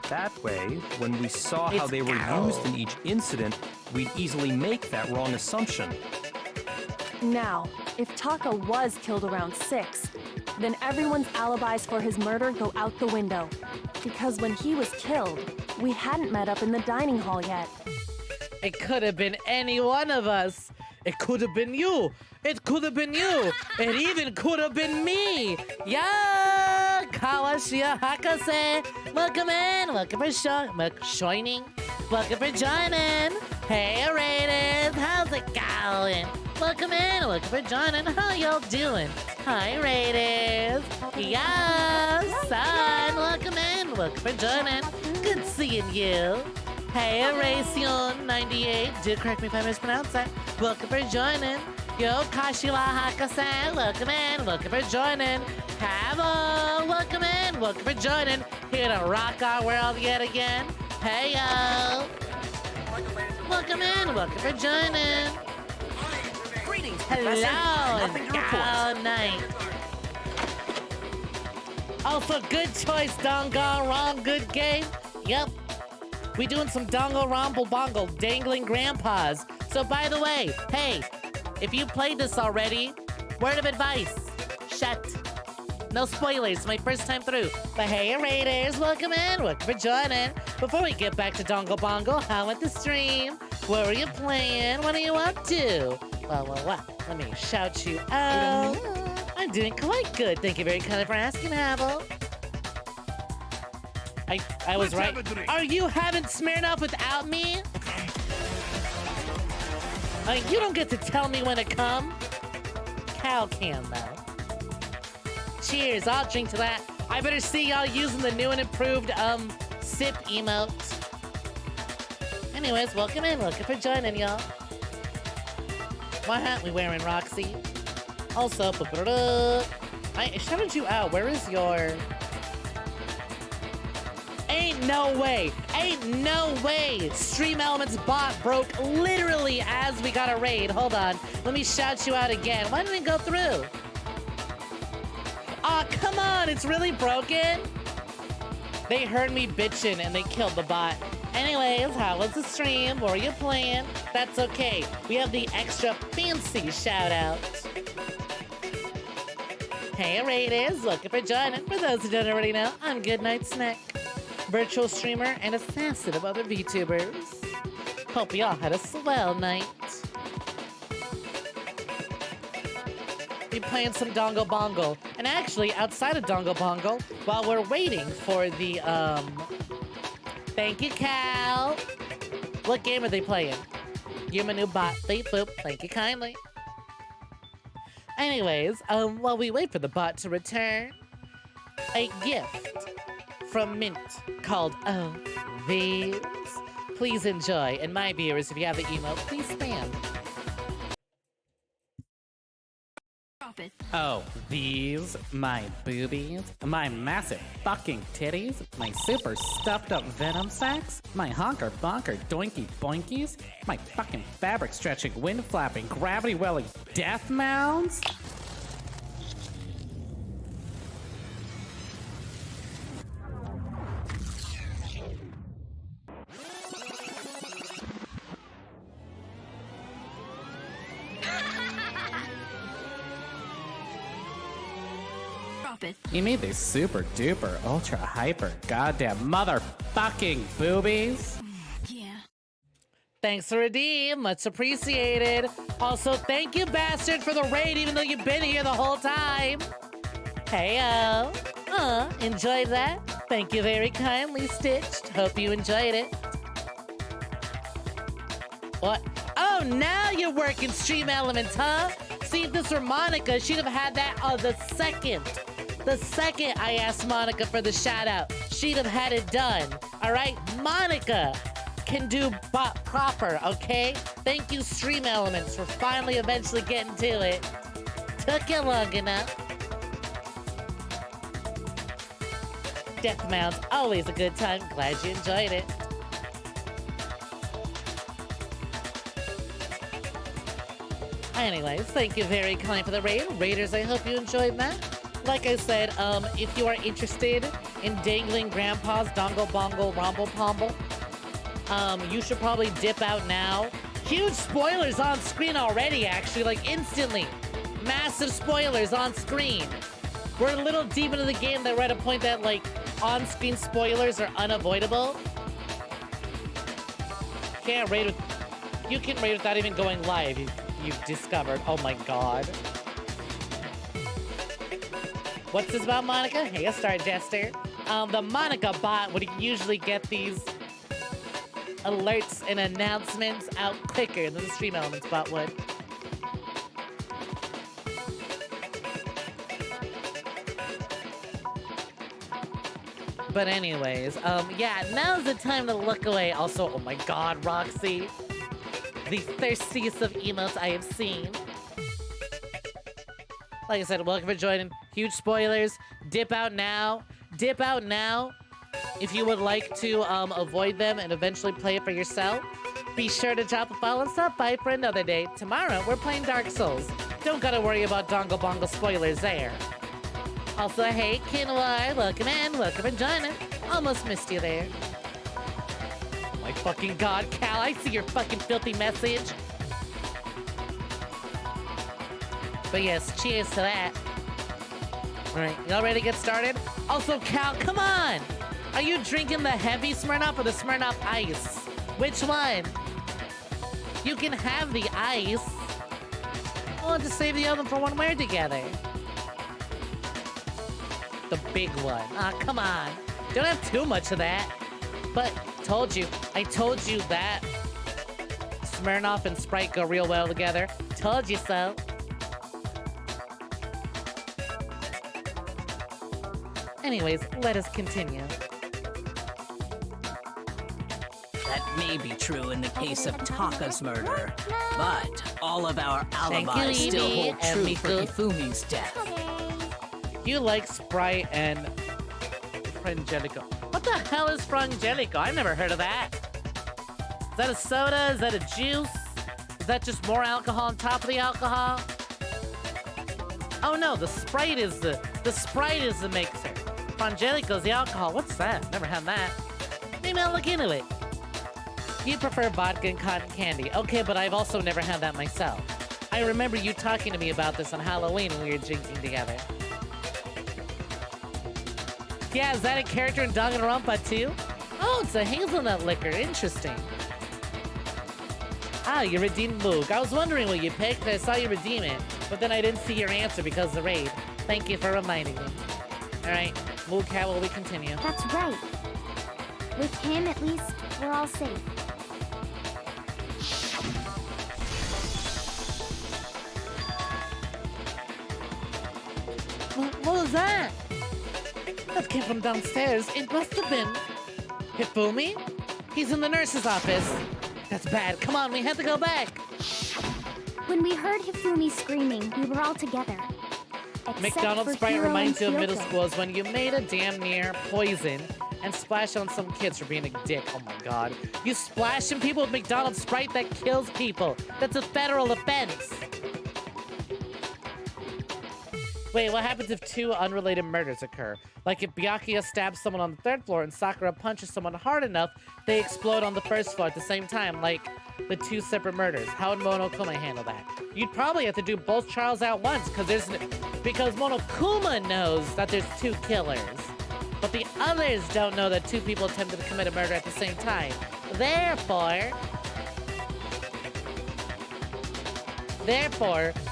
Speaker 12: That way, when we saw how they were used in each incident, we'd easily make that wrong assumption.
Speaker 14: Now, if Taka was killed around 6, then everyone's alibis for his murder go out the window. Because when he was killed, we hadn't met up in the dining hall yet.
Speaker 1: It could have been any one of us. It could have been you. It could have been you. It even could have been me. Yeah, Kawashia Hakase. Welcome in. Welcome for joining. Welcome for joining. Hey, Raiders. How's it going? Welcome in. Welcome for joining. How y'all doing? Hi, Raiders. Yeah, son. Welcome in. Welcome for joining. Good seeing you. Hey, Erasion 98. Do correct me if I mispronounce that. Welcome for joining. Yo, Kashiwa Hakase. Welcome in. Welcome for joining. Havoc. Welcome in. Welcome for joining. Here to rock our world yet again. Hey, yo. Welcome in. Welcome for joining.
Speaker 10: Greetings,
Speaker 1: Hello.
Speaker 10: Nothing to report.
Speaker 1: Oh, night. Also, good choice, Danganronpa. Good game. Yep. We doing some dongle romble bongle dangling grandpas. So by the way, hey, if you played this already, word of advice, shut. No spoilers, my first time through. But hey, Raiders, welcome in, welcome for joining. Before we get back to dongle bongle, how went the stream? What were you playing? What are you up to? Well, let me shout you out. I'm doing quite good. Thank you very kindly for asking, Havoc. I was right. Are you having Smirnoff without me? You don't get to tell me when to come. Cal can, though. Cheers, I'll drink to that. I better see y'all using the new and improved, sip emote. Anyways, welcome in. Welcome for joining, y'all. Why aren't we wearing Roxy? Also, I shouted you out. Where is your... Ain't no way. Stream Elements bot broke literally as we got a raid. Hold on. Let me shout you out again. Why didn't it go through? Aw, come on. It's really broken. They heard me bitching and they killed the bot. Anyways, how was the stream? What were you playing? That's okay. We have the extra fancy shout out. Hey, Raiders. Looking for joining. For those who don't already know, I'm Goodnight Snek, virtual streamer and assassin of other VTubers. Hope y'all had a swell night. Be playing some Dongo Bongo. And actually, outside of Dongo Bongo, while we're waiting for the, thank you, Cal. What game are they playing? You're my new bot. Beep boop. Thank you kindly. Anyways, while we wait for the bot to return, a gift from Mint called Oh These. Please enjoy. And my viewers, if you have the email, please spam. Oh, these, my boobies, my massive fucking titties, my super stuffed up venom sacks, my honker bonker doinky boinkies, my fucking fabric stretching, wind flapping, gravity welling death mounds. You made these super duper ultra hyper goddamn motherfucking boobies.
Speaker 8: Yeah.
Speaker 1: Thanks for redeem, much appreciated. Also, thank you, bastard, for the raid, even though you've been here the whole time. Heyo. Enjoyed that? Thank you very kindly, Stitched. Hope you enjoyed it. What? Oh, now you're working Stream Elements, huh? See, if this were Monica, she'd have had that the second. The second I asked Monica for the shout out, she'd have had it done. All right, Monica can do bot proper, okay? Thank you, Stream Elements, for finally eventually getting to it. Took you long enough. Death Mounds, always a good time. Glad you enjoyed it. Anyways, thank you very kindly for the raid. Raiders, I hope you enjoyed that. Like I said, if you are interested in Dangling Grandpa's Dongle Bongle Romble Pomble. You should probably dip out now. Huge spoilers on screen already, actually, like instantly. Massive spoilers on screen. We're a little deep into the game that we're at a point that, like, on-screen spoilers are unavoidable. Can't raid with... You can raid without even going live, you've discovered. Oh my god. What's this about, Monica? Hey, a Star Jester. The Monica bot would usually get these alerts and announcements out quicker than the Stream Elements bot would. But anyways, yeah, now's the time to look away. Also, oh my god, Roxy. The thirstiest of emotes I have seen. Like I said, welcome for joining. Huge spoilers. Dip out now. Dip out now. If you would like to avoid them and eventually play it for yourself, be sure to drop a follow and stop by for another day. Tomorrow, we're playing Dark Souls. Don't gotta worry about Dongle Bongle spoilers there. Also, hey, Kinwar, welcome in, welcome for joining. Almost missed you there. Oh my fucking god, Cal, I see your fucking filthy message. But yes, cheers to that. Alright, y'all ready to get started? Also, Cal, come on! Are you drinking the heavy Smirnoff or the Smirnoff Ice? Which one? You can have the ice. We'll have to save the other for when we're together. The big one. Ah, come on. Don't have too much of that. But, I told you that Smirnoff and Sprite go real well together. Told you so. Anyways, let us continue.
Speaker 11: That may be true in the case of Taka's murder, but all of our alibis still hold true for Hifumi's death.
Speaker 1: You like Sprite and Frangelico. What the hell is Frangelico? I've never heard of that. Is that a soda? Is that a juice? Is that just more alcohol on top of the alcohol? Oh no, the Sprite is the mixer. Frangelico's the alcohol. What's that? Never had that. Maybe I'll look into it. You prefer vodka and cotton candy. Okay, but I've also never had that myself. I remember you talking to me about this on Halloween when we were drinking together. Yeah, is that a character in Danganronpa too? Oh, it's a hazelnut liquor. Interesting. Ah, you redeemed Moog. I was wondering what you picked. I saw you redeem it, but then I didn't see your answer because of the raid. Thank you for reminding me. All right, Moog, how will we continue?
Speaker 9: That's right. With him, at least, we're all safe.
Speaker 1: What was that? That came from downstairs. It must have been Hifumi? He's in the nurse's office. That's bad. Come on, we have to go back.
Speaker 9: When we heard Hifumi screaming, we were all together.
Speaker 1: McDonald's Sprite reminds you of middle school is when you made a damn near poison and splashed on some kids for being a dick. Oh my god. You splashing people with McDonald's Sprite? That kills people. That's a federal offense. Wait, what happens if two unrelated murders occur? Like if Byakuya stabs someone on the 3rd floor and Sakura punches someone hard enough, they explode on the 1st floor at the same time, like the 2 separate murders. How would Monokuma handle that? You'd probably have to do both trials at once, because Monokuma knows that there's 2 killers. But the others don't know that 2 people attempted to commit a murder at the same time. Therefore,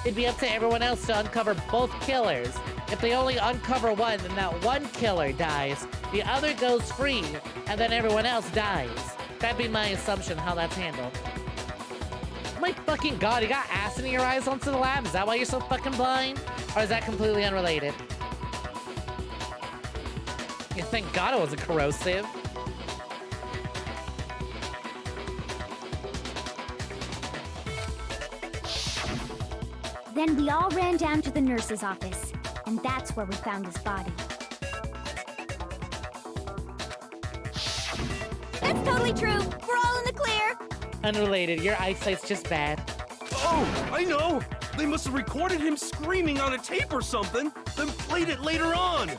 Speaker 1: it'd be up to everyone else to uncover both killers. If they only uncover one, then that one killer dies, the other goes free, and then everyone else dies. That'd be my assumption how that's handled. Oh my fucking god, you got acid in your eyes onto the lab? Is that why you're so fucking blind? Or is that completely unrelated? Yeah, thank god it wasn't corrosive.
Speaker 9: Then we all ran down to the nurse's office, and that's where we found his body.
Speaker 15: That's totally true. We're all in the clear.
Speaker 1: Unrelated, your eyesight's just bad.
Speaker 13: Oh, I know! They must have recorded him screaming on a tape or something, then played it later on!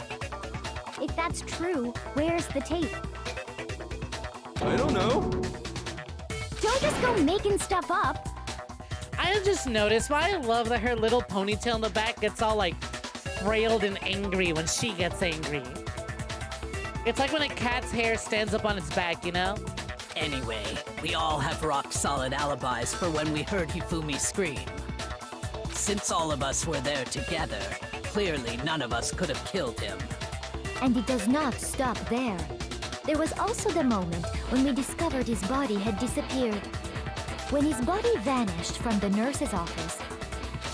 Speaker 9: If that's true, where's the tape?
Speaker 13: I don't know.
Speaker 9: Don't just go making stuff up.
Speaker 1: I just noticed why I love that her little ponytail in the back gets all like frailed and angry when she gets angry. It's like when a cat's hair stands up on its back, you know?
Speaker 11: Anyway, we all have rock-solid alibis for when we heard Hifumi scream. Since all of us were there together, clearly none of us could have killed him.
Speaker 4: And it does not stop there. There was also the moment when we discovered his body had disappeared. When his body vanished from the nurse's office,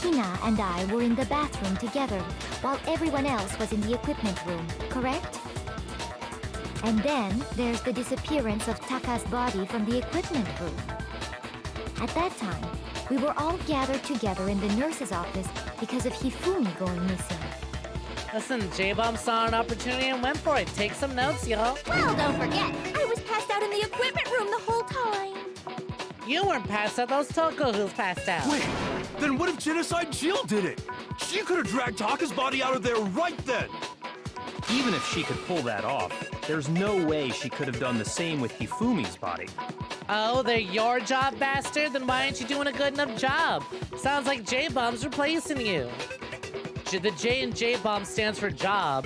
Speaker 4: Hina and I were in the bathroom together while everyone else was in the equipment room, correct? And then there's the disappearance of Taka's body from the equipment room. At that time, we were all gathered together in the nurse's office because of Hifumi going missing.
Speaker 1: Listen, J-Bomb saw an opportunity and went for it. Take some notes, y'all.
Speaker 15: Well, don't forget, I was passed out in the equipment room the whole time.
Speaker 1: You weren't passed out. Those Toko who's passed out.
Speaker 13: Wait, then what if Genocide Jill did it? She could have dragged Taka's body out of there right then.
Speaker 12: Even if she could pull that off, there's no way she could have done the same with Hifumi's body.
Speaker 1: Oh, they're your job, bastard? Then why aren't you doing a good enough job? Sounds like J-Bomb's replacing you. The J in J-Bomb stands for job.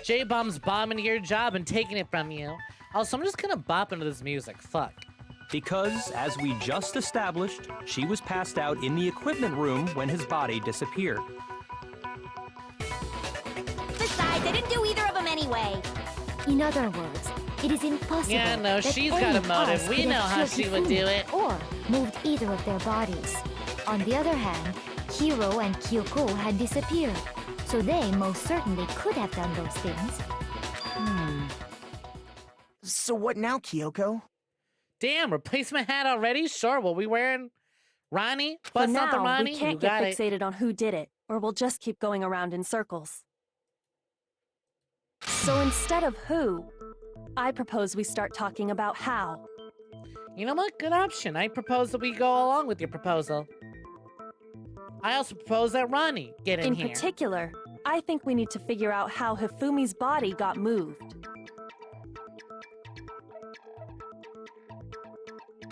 Speaker 1: J-Bomb's bombing your job and taking it from you. Also, I'm just gonna bop into this music. Fuck.
Speaker 12: Because, as we just established, she was passed out in the equipment room when his body disappeared.
Speaker 15: Besides, I didn't do either of them anyway.
Speaker 4: In other words, it is impossible.
Speaker 1: Yeah, no,
Speaker 4: that
Speaker 1: she's
Speaker 4: any
Speaker 1: got a
Speaker 4: of
Speaker 1: motive.
Speaker 4: us
Speaker 1: We
Speaker 4: could
Speaker 1: know
Speaker 4: have
Speaker 1: how
Speaker 4: killed
Speaker 1: she would do
Speaker 4: Hifumi
Speaker 1: it.
Speaker 4: Or moved either of their bodies. On the other hand, Hiro and Kyoko had disappeared, so they most certainly could have done those things.
Speaker 10: So what now, Kyoko?
Speaker 1: Damn, replacement hat already? Sure, what we wearing? Ronnie?
Speaker 14: For
Speaker 1: Bust out the
Speaker 14: now,
Speaker 1: Ronnie?
Speaker 14: we can't
Speaker 1: You
Speaker 14: get
Speaker 1: got it.
Speaker 14: fixated on who did it, or we'll just keep going around in circles. So instead of who, I propose we start talking about how.
Speaker 1: You know what? Good option. I propose that we go along with your proposal. I also propose that Ronnie get in here.
Speaker 14: In particular, I think we need to figure out how Hifumi's body got moved.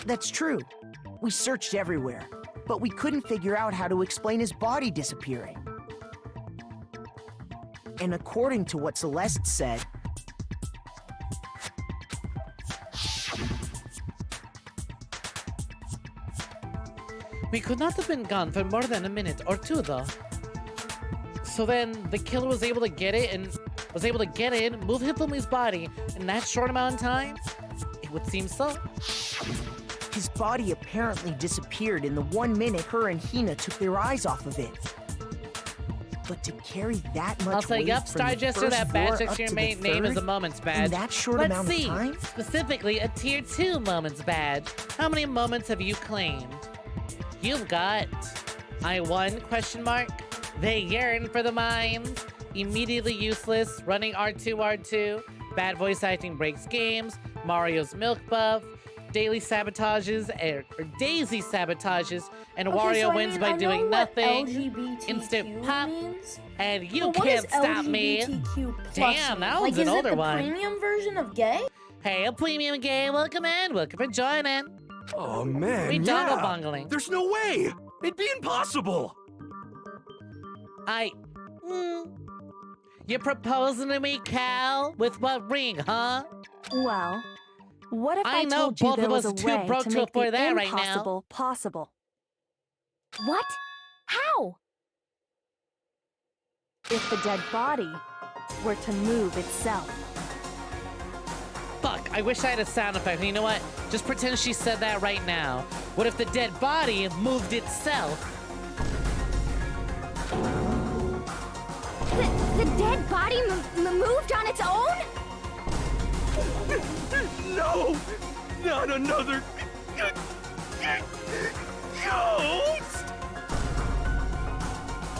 Speaker 10: That's true. We searched everywhere, but we couldn't figure out how to explain his body disappearing. And according to what Celeste said,
Speaker 1: We could not have been gone for more than a minute or two, though. So then, the killer was able to get it and was able to get in, move Hifumi's body in that short amount of time? It would seem so.
Speaker 10: his body apparently disappeared in the 1 minute her and Hina took their eyes off of it. But to carry that much
Speaker 1: I'll say,
Speaker 10: weight
Speaker 1: yup,
Speaker 10: from the
Speaker 1: Star Jester,
Speaker 10: first
Speaker 1: that badge
Speaker 10: floor
Speaker 1: next
Speaker 10: up
Speaker 1: to your
Speaker 10: to the
Speaker 1: name is a
Speaker 10: third
Speaker 1: moment's badge.
Speaker 10: in that short
Speaker 1: Let's
Speaker 10: amount
Speaker 1: see,
Speaker 10: of time?
Speaker 1: specifically a tier 2 moments badge. How many moments have you claimed? You've got I won, question mark. They yearn for the mines. Immediately useless, running R2, bad voice acting breaks games, Mario's milk buff, daily sabotages, or Daisy sabotages, and Wario wins by doing nothing. Instant pop, and you can't stop me. Damn, that was an older one.
Speaker 16: Is it the premium version of gay?
Speaker 1: Hey, a premium gay, welcome in, welcome for joining.
Speaker 13: Oh man,
Speaker 1: We dongle bungling.
Speaker 13: There's no way! It'd be impossible!
Speaker 1: You're proposing to me, Cal? With what ring, huh?
Speaker 14: Well, what if I
Speaker 1: know
Speaker 14: told you
Speaker 1: both
Speaker 14: there
Speaker 1: of
Speaker 14: was
Speaker 1: us
Speaker 14: a
Speaker 1: too
Speaker 14: way
Speaker 1: broke
Speaker 14: to
Speaker 1: to
Speaker 14: make
Speaker 1: afford
Speaker 14: the
Speaker 1: that right now.
Speaker 14: impossible possible?
Speaker 9: What? How?
Speaker 14: If the dead body were to move itself.
Speaker 1: Fuck, I wish I had a sound effect. You know what? Just pretend she said that right now. What if the dead body moved itself?
Speaker 9: The dead body moved on its own?
Speaker 13: No! Not another... ghost!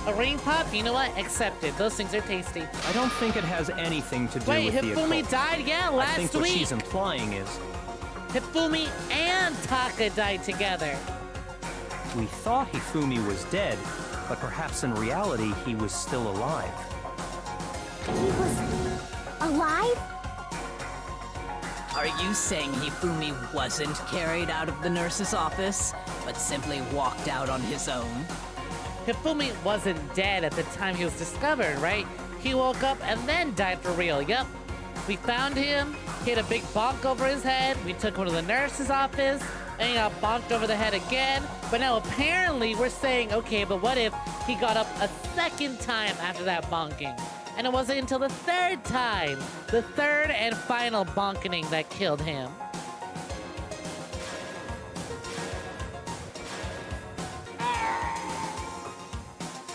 Speaker 1: A ring pop? You know what? Accepted. Those things are tasty.
Speaker 12: I don't think it has anything to do
Speaker 1: Wait,
Speaker 12: with the
Speaker 1: Hifumi
Speaker 12: occult.
Speaker 1: died? Yeah,
Speaker 12: I think
Speaker 1: last
Speaker 12: what
Speaker 1: week.
Speaker 12: she's implying is
Speaker 1: Hifumi and Taka died together.
Speaker 12: we thought Hifumi was dead, but perhaps in reality he was still alive.
Speaker 9: alive?
Speaker 11: Are you saying Hifumi wasn't carried out of the nurse's office, but simply walked out on his own?
Speaker 1: Hifumi wasn't dead at the time he was discovered, right? He woke up and then died for real, yep. We found him, he had a big bonk over his head, we took him to the nurse's office, and he got bonked over the head again. But now apparently we're saying, okay, but what if he got up a second time after that bonking? And it wasn't until the third time, the third and final bonkening that killed him.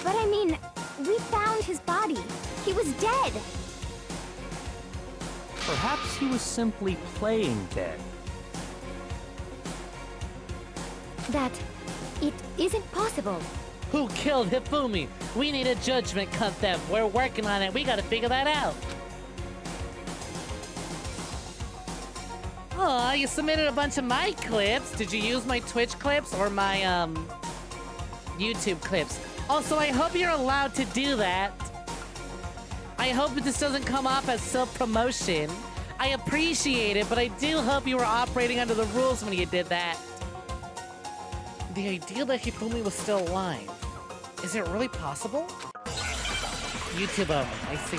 Speaker 9: But I mean, we found his body. He was dead.
Speaker 12: Perhaps he was simply playing dead.
Speaker 4: That it isn't possible.
Speaker 1: Who killed Hifumi? We need a judgment concept. We're working on it. We gotta figure that out. Aw, you submitted a bunch of my clips. Did you use my Twitch clips or my, YouTube clips? Also, I hope you're allowed to do that. I hope this doesn't come off as self-promotion. I appreciate it, but I do hope you were operating under the rules when you did that. The idea that Hifumi was still alive. Is it really possible? YouTube only. I see.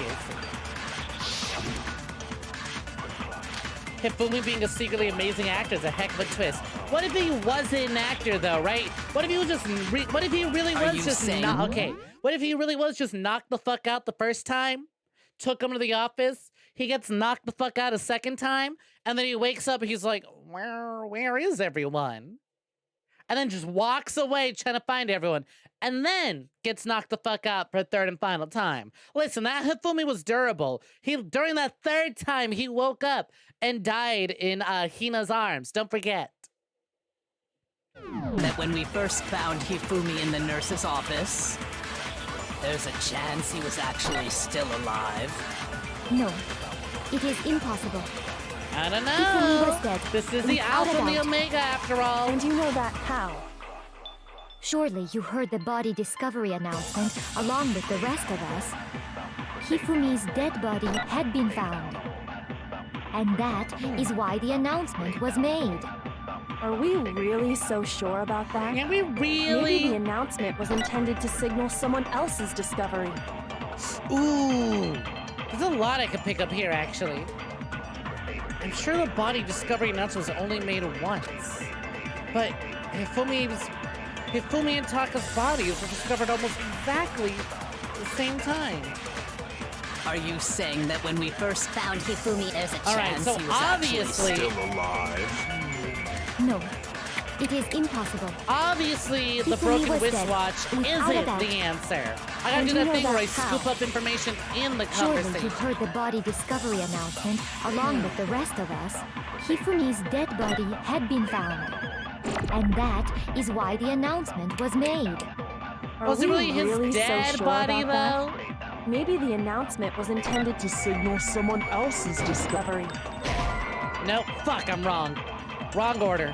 Speaker 1: Hifumi being a secretly amazing actor is a heck of a twist. What if he wasn't an actor though, right? What if he was just what if he really was just not okay? What if he really was just knocked the fuck out the first time? Took him to the office, he gets knocked the fuck out a second time, and then he wakes up and he's like, where is everyone? And then just walks away trying to find everyone, and then gets knocked the fuck out for a third and final time. Listen, that Hifumi was durable. During that third time, he woke up and died in Hina's arms. Don't forget.
Speaker 11: That when we first found Hifumi in the nurse's office, there's a chance he was actually still alive.
Speaker 4: No, it is impossible.
Speaker 1: I don't
Speaker 4: Hifumi was
Speaker 1: know.
Speaker 4: dead.
Speaker 1: This is the
Speaker 4: Without
Speaker 1: Alpha
Speaker 4: a
Speaker 1: and the
Speaker 4: doubt.
Speaker 1: Omega after all.
Speaker 14: And you know that how?
Speaker 4: Surely you heard the body discovery announcement along with the rest of us. Hifumi's dead body had been found. And that is why the announcement was made.
Speaker 14: Are we really so sure about that?
Speaker 1: Can we really?
Speaker 14: Maybe the announcement was intended to signal someone else's discovery.
Speaker 1: Ooh. There's a lot I could pick up here, actually. I'm sure the body discovery announcement was only made once. But Hifumi and Taka's bodies were discovered almost exactly the same time.
Speaker 11: Are you saying that when we first found Hifumi, there's a chance
Speaker 1: Alright, so
Speaker 11: he was
Speaker 1: obviously...
Speaker 11: actually
Speaker 5: Still alive.
Speaker 4: No, it is impossible.
Speaker 1: Obviously, the
Speaker 4: Hifumi
Speaker 1: broken
Speaker 4: was dead,
Speaker 1: witchwatch
Speaker 4: without a
Speaker 1: isn't
Speaker 4: doubt.
Speaker 1: the answer. I gotta
Speaker 4: And
Speaker 1: do
Speaker 4: you
Speaker 1: that
Speaker 4: know
Speaker 1: thing where I
Speaker 4: that's how.
Speaker 1: scoop up information in the
Speaker 4: Surely
Speaker 1: conversation.
Speaker 4: you heard the body discovery announcement along with the rest of us. Hifumi's dead body had been found. And that is why the announcement was made.
Speaker 1: Was it really his dead
Speaker 14: so sure
Speaker 1: body,
Speaker 14: about
Speaker 1: though?
Speaker 14: that? Maybe the announcement was intended to signal someone else's discovery.
Speaker 1: Nope, fuck, I'm wrong. Wrong order.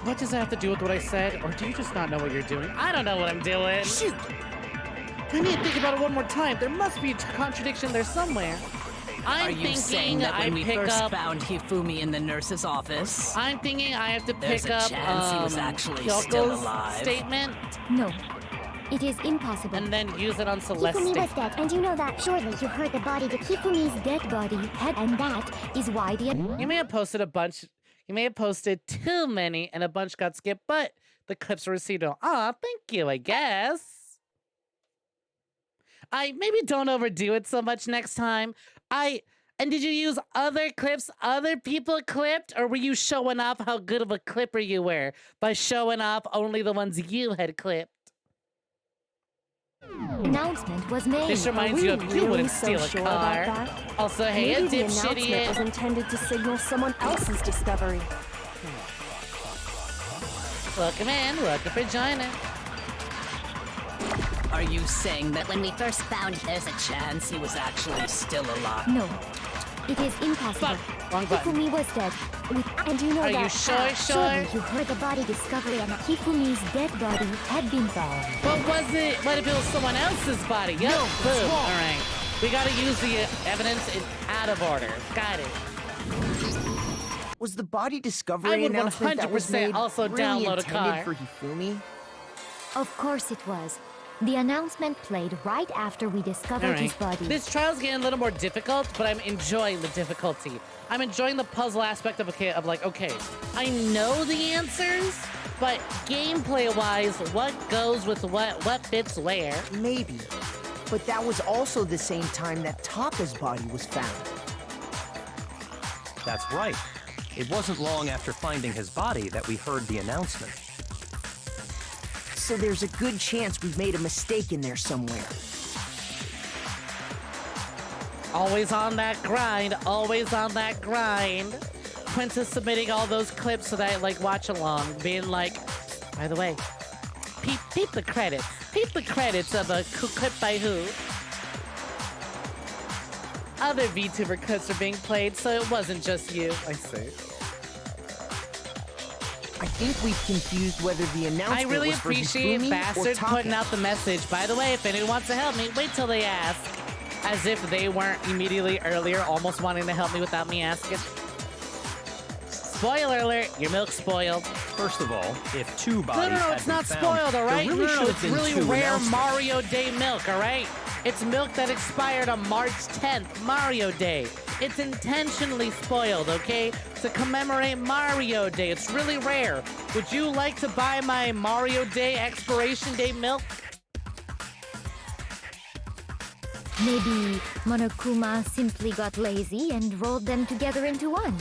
Speaker 1: What does that have to do with what I said? Or do you just not know what you're doing? I don't know what I'm doing. Shoot! I need to think about it one more time. There must be a contradiction there somewhere.
Speaker 11: Are
Speaker 1: I'm
Speaker 11: you saying
Speaker 1: thinking
Speaker 11: that
Speaker 1: I
Speaker 11: when we
Speaker 1: pick
Speaker 11: first
Speaker 1: up...
Speaker 11: found Hifumi in the nurse's office,
Speaker 1: I'm thinking I have to
Speaker 11: there's
Speaker 1: pick
Speaker 11: a
Speaker 1: up,
Speaker 11: chance he was actually still
Speaker 1: Kyoko's
Speaker 11: alive?
Speaker 1: statement
Speaker 4: No, it is impossible.
Speaker 1: and then use it on Celeste's
Speaker 9: Hifumi was
Speaker 1: statement.
Speaker 9: dead, and you know that. Surely you heard the body.
Speaker 4: Hifumi's dead body had, and that is why the...
Speaker 1: You may have posted a bunch... You may have posted too many and a bunch got skipped, but the clips were received. Aw, thank you, I guess. I maybe don't overdo it so much next time. And did you use other clips other people clipped, or were you showing off how good of a clipper you were by showing off only the ones you had clipped?
Speaker 4: Announcement was made.
Speaker 1: This reminds you of you wouldn't steal a car. Also, hey, a
Speaker 14: Maybe the
Speaker 1: dipshit
Speaker 14: announcement
Speaker 1: idiot.
Speaker 14: was intended to signal someone else's discovery.
Speaker 1: Welcome in, welcome for joining.
Speaker 11: are you saying that when we first found him, there's a chance he was actually still alive?
Speaker 4: No, it is impossible.
Speaker 1: Wrong button.
Speaker 4: Hifumi was dead.
Speaker 9: And you know
Speaker 1: Are
Speaker 9: that.
Speaker 1: you sure?
Speaker 4: Surely you heard the body discovery and Hifumi's dead body had been found.
Speaker 1: What was it? What if it was someone else's body? Yep.
Speaker 13: No,
Speaker 1: Boom.
Speaker 13: it's wrong.
Speaker 1: All right. We gotta use the evidence in out of order. Got it.
Speaker 10: Was the body
Speaker 1: I
Speaker 10: discovery
Speaker 1: would
Speaker 10: announcement that was
Speaker 1: 100%
Speaker 10: made
Speaker 1: also
Speaker 10: really
Speaker 1: download a
Speaker 10: intended
Speaker 1: car.
Speaker 10: for Hifumi?
Speaker 4: Of course it was. The announcement played right after we discovered his body.
Speaker 1: This trial's getting a little more difficult, but I'm enjoying the difficulty. I'm enjoying the puzzle aspect of okay, I know the answers, but gameplay-wise, what goes with what fits where?
Speaker 10: Maybe. But that was also the same time that Taka's body was found.
Speaker 12: That's right. It wasn't long after finding his body that we heard the announcement.
Speaker 10: So there's a good chance we've made a mistake in there somewhere.
Speaker 1: Always on that grind, always on that grind. Quinta's submitting all those clips so that I like watch along, being like, by the way, peep the credits. Peep the credits of a clip by who. Other VTuber clips are being played, so it wasn't just you. I see.
Speaker 10: I think we've confused whether the announcement
Speaker 1: I really
Speaker 10: was for
Speaker 1: appreciate
Speaker 10: Hifumi or
Speaker 1: Bastard
Speaker 10: Taka.
Speaker 1: putting out the message. By the way, if anyone wants to help me, wait till they ask. As if they weren't immediately earlier almost wanting to help me without me asking. Spoiler alert, your milk's spoiled.
Speaker 12: First of all, if two bodies
Speaker 1: No,
Speaker 12: had
Speaker 1: it's
Speaker 12: been
Speaker 1: not
Speaker 12: found,
Speaker 1: spoiled, all right?
Speaker 12: there really should have
Speaker 1: It's
Speaker 12: been
Speaker 1: really
Speaker 12: two
Speaker 1: rare
Speaker 12: announcements.
Speaker 1: Mario Day milk, all right? It's milk that expired on March 10th, Mario Day. It's intentionally spoiled, okay? To commemorate Mario Day. It's really rare. Would you like to buy my Mario Day expiration day milk?
Speaker 4: Maybe Monokuma simply got lazy and rolled them together into one.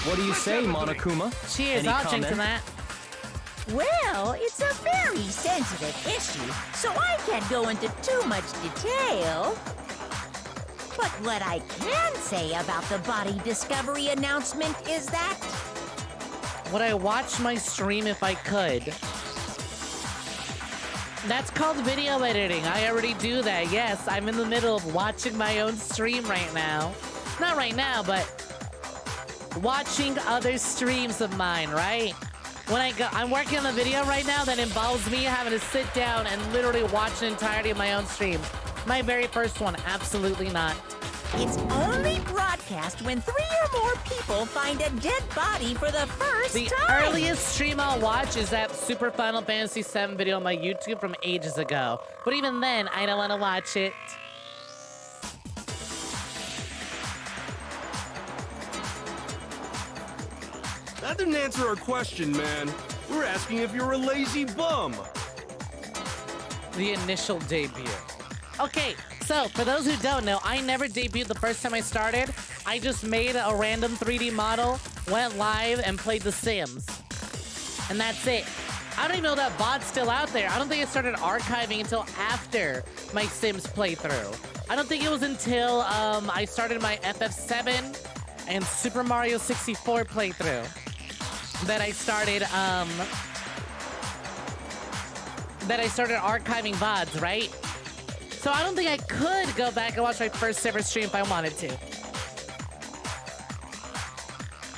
Speaker 12: What do you say, Monokuma?
Speaker 1: Cheers,
Speaker 12: Any
Speaker 1: I'll drink to
Speaker 12: comment?
Speaker 1: that.
Speaker 7: Well, it's a very sensitive issue, so I can't go into too much detail. But what I can say about the body discovery announcement is that...
Speaker 1: Would I watch my stream if I could? That's called video editing. I already do that. Yes, I'm in the middle of watching my own stream right now. Not right now, but watching other streams of mine, right? When I'm working on a video right now that involves me having to sit down and literally watch the entirety of my own stream. My very first one, absolutely not.
Speaker 7: It's only broadcast when 3 or more people find a dead body for the first
Speaker 1: The
Speaker 7: time.
Speaker 1: earliest stream I'll watch is that Super Final Fantasy VII video on my YouTube from ages ago. But even then, I don't want to watch it.
Speaker 13: That didn't answer our question, man. We're asking if you're a lazy bum.
Speaker 1: The initial debut. Okay, so for those who don't know, I never debuted the first time I started. I just made a random 3D model, went live, and played The Sims. And that's it. I don't even know that bot's still out there. I don't think I started archiving until after my Sims playthrough. I don't think it was until I started my FF7 and Super Mario 64 playthrough that I started archiving VODs, right? So I don't think I could go back and watch my first ever stream if I wanted to.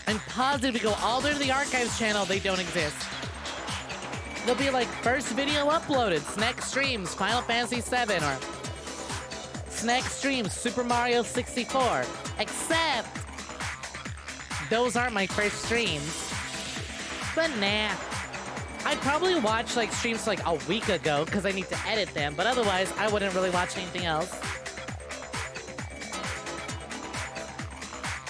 Speaker 1: I'm positive if you go all the way to the archives channel, they don't exist. They'll be like, first video uploaded, Snek streams Final Fantasy VII, or Snek streams Super Mario 64. Except, those aren't my first streams. But nah. I'd probably watch like streams like a week ago because I need to edit them, but otherwise I wouldn't really watch anything else.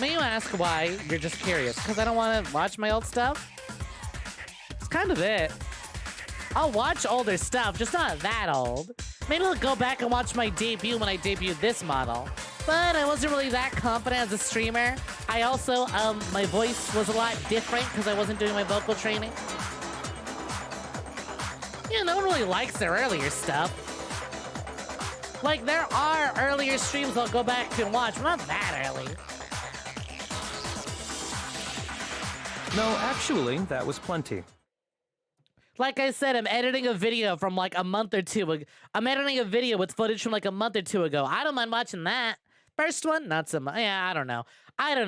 Speaker 1: May you ask why? You're just curious. Because I don't want to watch my old stuff? It's kind of it. I'll watch older stuff, just not that old. Maybe I'll go back and watch my debut when I debuted this model. But I wasn't really that confident as a streamer. I also, my voice was a lot different because I wasn't doing my vocal training. Yeah, no one really likes their earlier stuff. Like, there are earlier streams I'll go back and watch, but not that early.
Speaker 12: No, actually, that was plenty.
Speaker 1: Like I said, I'm editing a video from like a month or two ago. I'm editing a video with footage from like a month or two ago. I don't mind watching that. First one, not so much. Yeah, I don't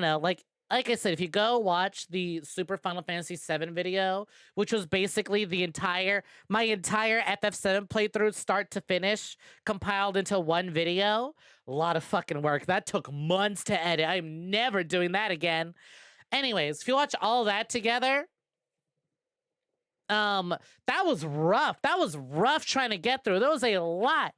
Speaker 1: know. Like, like I said, if you go watch the Super Final Fantasy VII video, which was basically my entire FF7 playthrough, start to finish, compiled into one video, a lot of fucking work. That took months to edit. I'm never doing that again. Anyways, if you watch all that together, that was rough. That was rough trying to get through. There was a lot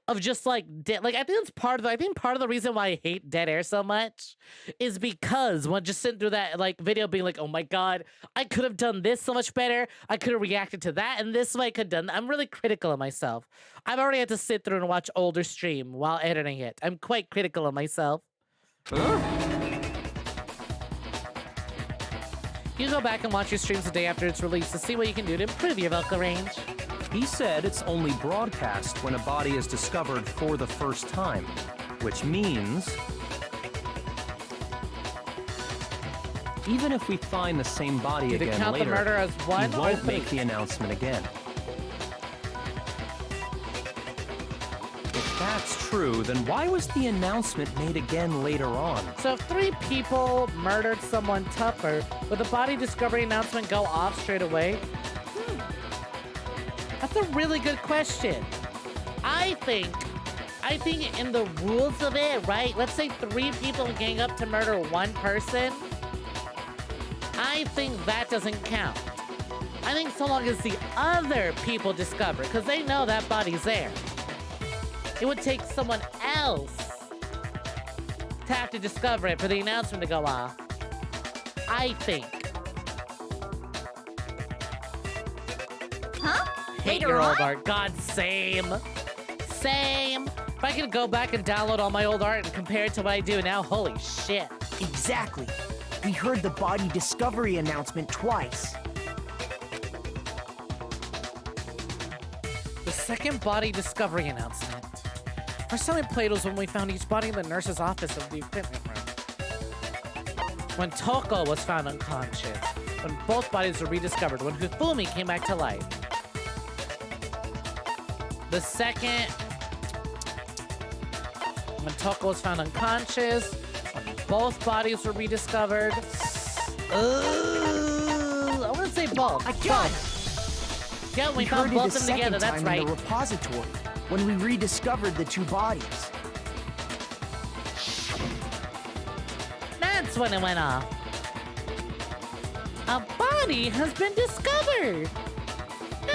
Speaker 1: of just like I think part of the reason why I hate Dead Air so much is because when just sitting through that like video being like, oh my god, I could have done this so much better. I could have reacted to that and this way I could have done. I'm really critical of myself. I've already had to sit through and watch older stream while editing it. I'm quite critical of myself. You go back and watch your streams the day after it's released to see what you can do to improve your vocal range.
Speaker 12: He said it's only broadcast when a body is discovered for the first time, which means even if we find the same body
Speaker 1: Did
Speaker 12: again
Speaker 1: it count
Speaker 12: later,
Speaker 1: the murder as one
Speaker 12: he
Speaker 1: or
Speaker 12: won't
Speaker 1: three?
Speaker 12: make the announcement again. If that's true, then why was the announcement made again later on?
Speaker 1: So if 3 people murdered someone tougher, would the body discovery announcement go off straight away? That's a really good question. I think in the rules of it, right? Let's say 3 people gang up to murder 1 person. I think that doesn't count. I think so long as the other people discover, because they know that body's there. It would take someone else to have to discover it for the announcement to go off. I think.
Speaker 15: Huh?
Speaker 1: Hate your old art. God, same. Same. If I could go back and download all my old art and compare it to what I do now, holy shit.
Speaker 10: Exactly. We heard the body discovery announcement twice.
Speaker 1: The second body discovery announcement. First time I played was when we found each body in the nurse's office of the equipment room. When Toko was found unconscious. When both bodies were rediscovered. When Hifumi came back to life. The second... When Toko was found unconscious. When both bodies were rediscovered. I want to say both.
Speaker 10: I got it!
Speaker 1: Yeah, we found
Speaker 10: heard
Speaker 1: both
Speaker 10: it
Speaker 1: of them together, that's right.
Speaker 10: In the repository, when we rediscovered the 2 bodies.
Speaker 1: That's when it went off. A body has been discovered.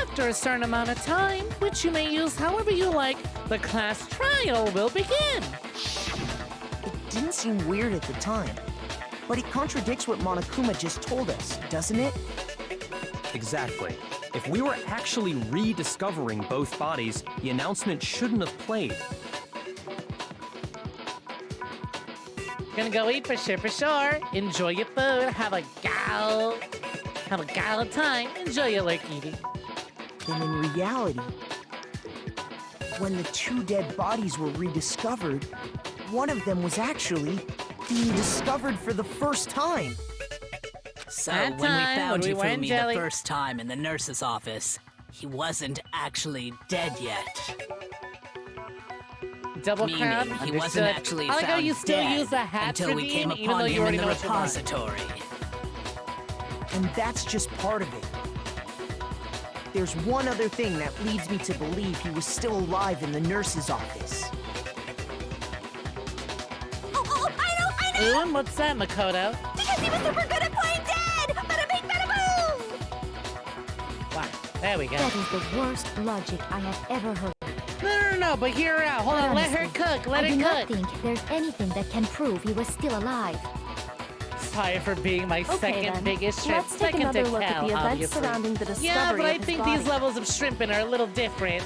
Speaker 1: After a certain amount of time, which you may use however you like, the class trial will begin.
Speaker 10: It didn't seem weird at the time, but it contradicts what Monokuma just told us, doesn't it?
Speaker 12: Exactly. If we were actually rediscovering both bodies, the announcement shouldn't have played.
Speaker 1: Gonna go eat for sure. Enjoy your food. Have a gal time. Enjoy your lurk eating.
Speaker 10: Then in reality, when the 2 dead bodies were rediscovered, one of them was actually being discovered for the first time.
Speaker 11: So
Speaker 1: That
Speaker 11: when we
Speaker 1: time,
Speaker 11: found
Speaker 1: when we went
Speaker 11: Hifumi
Speaker 1: jelly-
Speaker 11: the first time in the nurse's office, he wasn't actually dead yet.
Speaker 1: Double
Speaker 11: Meaning
Speaker 1: crown.
Speaker 11: he wasn't
Speaker 1: Understood.
Speaker 11: actually
Speaker 1: I like how
Speaker 11: found
Speaker 1: you still
Speaker 11: dead
Speaker 1: use the hat
Speaker 11: until
Speaker 1: for
Speaker 11: we
Speaker 1: Dean,
Speaker 11: came
Speaker 1: even though
Speaker 11: upon
Speaker 1: you
Speaker 11: him
Speaker 1: already
Speaker 11: in the
Speaker 1: know what you want.
Speaker 11: repository.
Speaker 10: And that's just part of it. There's one other thing that leads me to believe he was still alive in the nurse's office.
Speaker 15: Oh, I know!
Speaker 1: Ooh, and what's that, Makoto?
Speaker 15: Because he was super good at playing dead! Bada bing, bada boom!
Speaker 1: Wow, there we go.
Speaker 4: That is the worst logic I have ever heard.
Speaker 1: No, but hear her out. Hold on, let her cook. Let
Speaker 4: I
Speaker 1: her
Speaker 4: do not
Speaker 1: cook.
Speaker 4: think there's anything that can prove he was still alive.
Speaker 1: Sorry for being my
Speaker 14: Okay,
Speaker 1: second
Speaker 14: then.
Speaker 1: biggest shrimp.
Speaker 14: Let's take
Speaker 1: Second
Speaker 14: another
Speaker 1: to
Speaker 14: look at
Speaker 1: Cal,
Speaker 14: the events
Speaker 1: obviously.
Speaker 14: surrounding the discovery
Speaker 1: Yeah, but I
Speaker 14: of his
Speaker 1: think
Speaker 14: body.
Speaker 1: these levels of shrimping are a little different.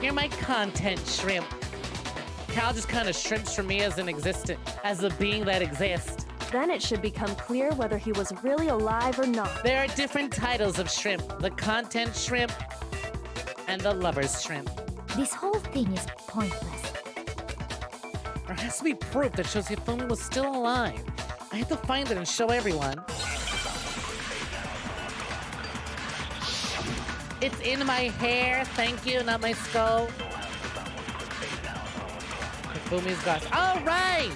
Speaker 1: You're my content shrimp. Cal just kind of shrimps for me as a being that exists.
Speaker 14: Then it should become clear whether he was really alive or not.
Speaker 1: There are different titles of shrimp. The content shrimp and the lover's shrimp.
Speaker 4: This whole thing is pointless.
Speaker 1: There has to be proof that shows Hifumi was still alive. I have to find it and show everyone. It's in my hair, thank you, not my skull. Hifumi's glass. All right!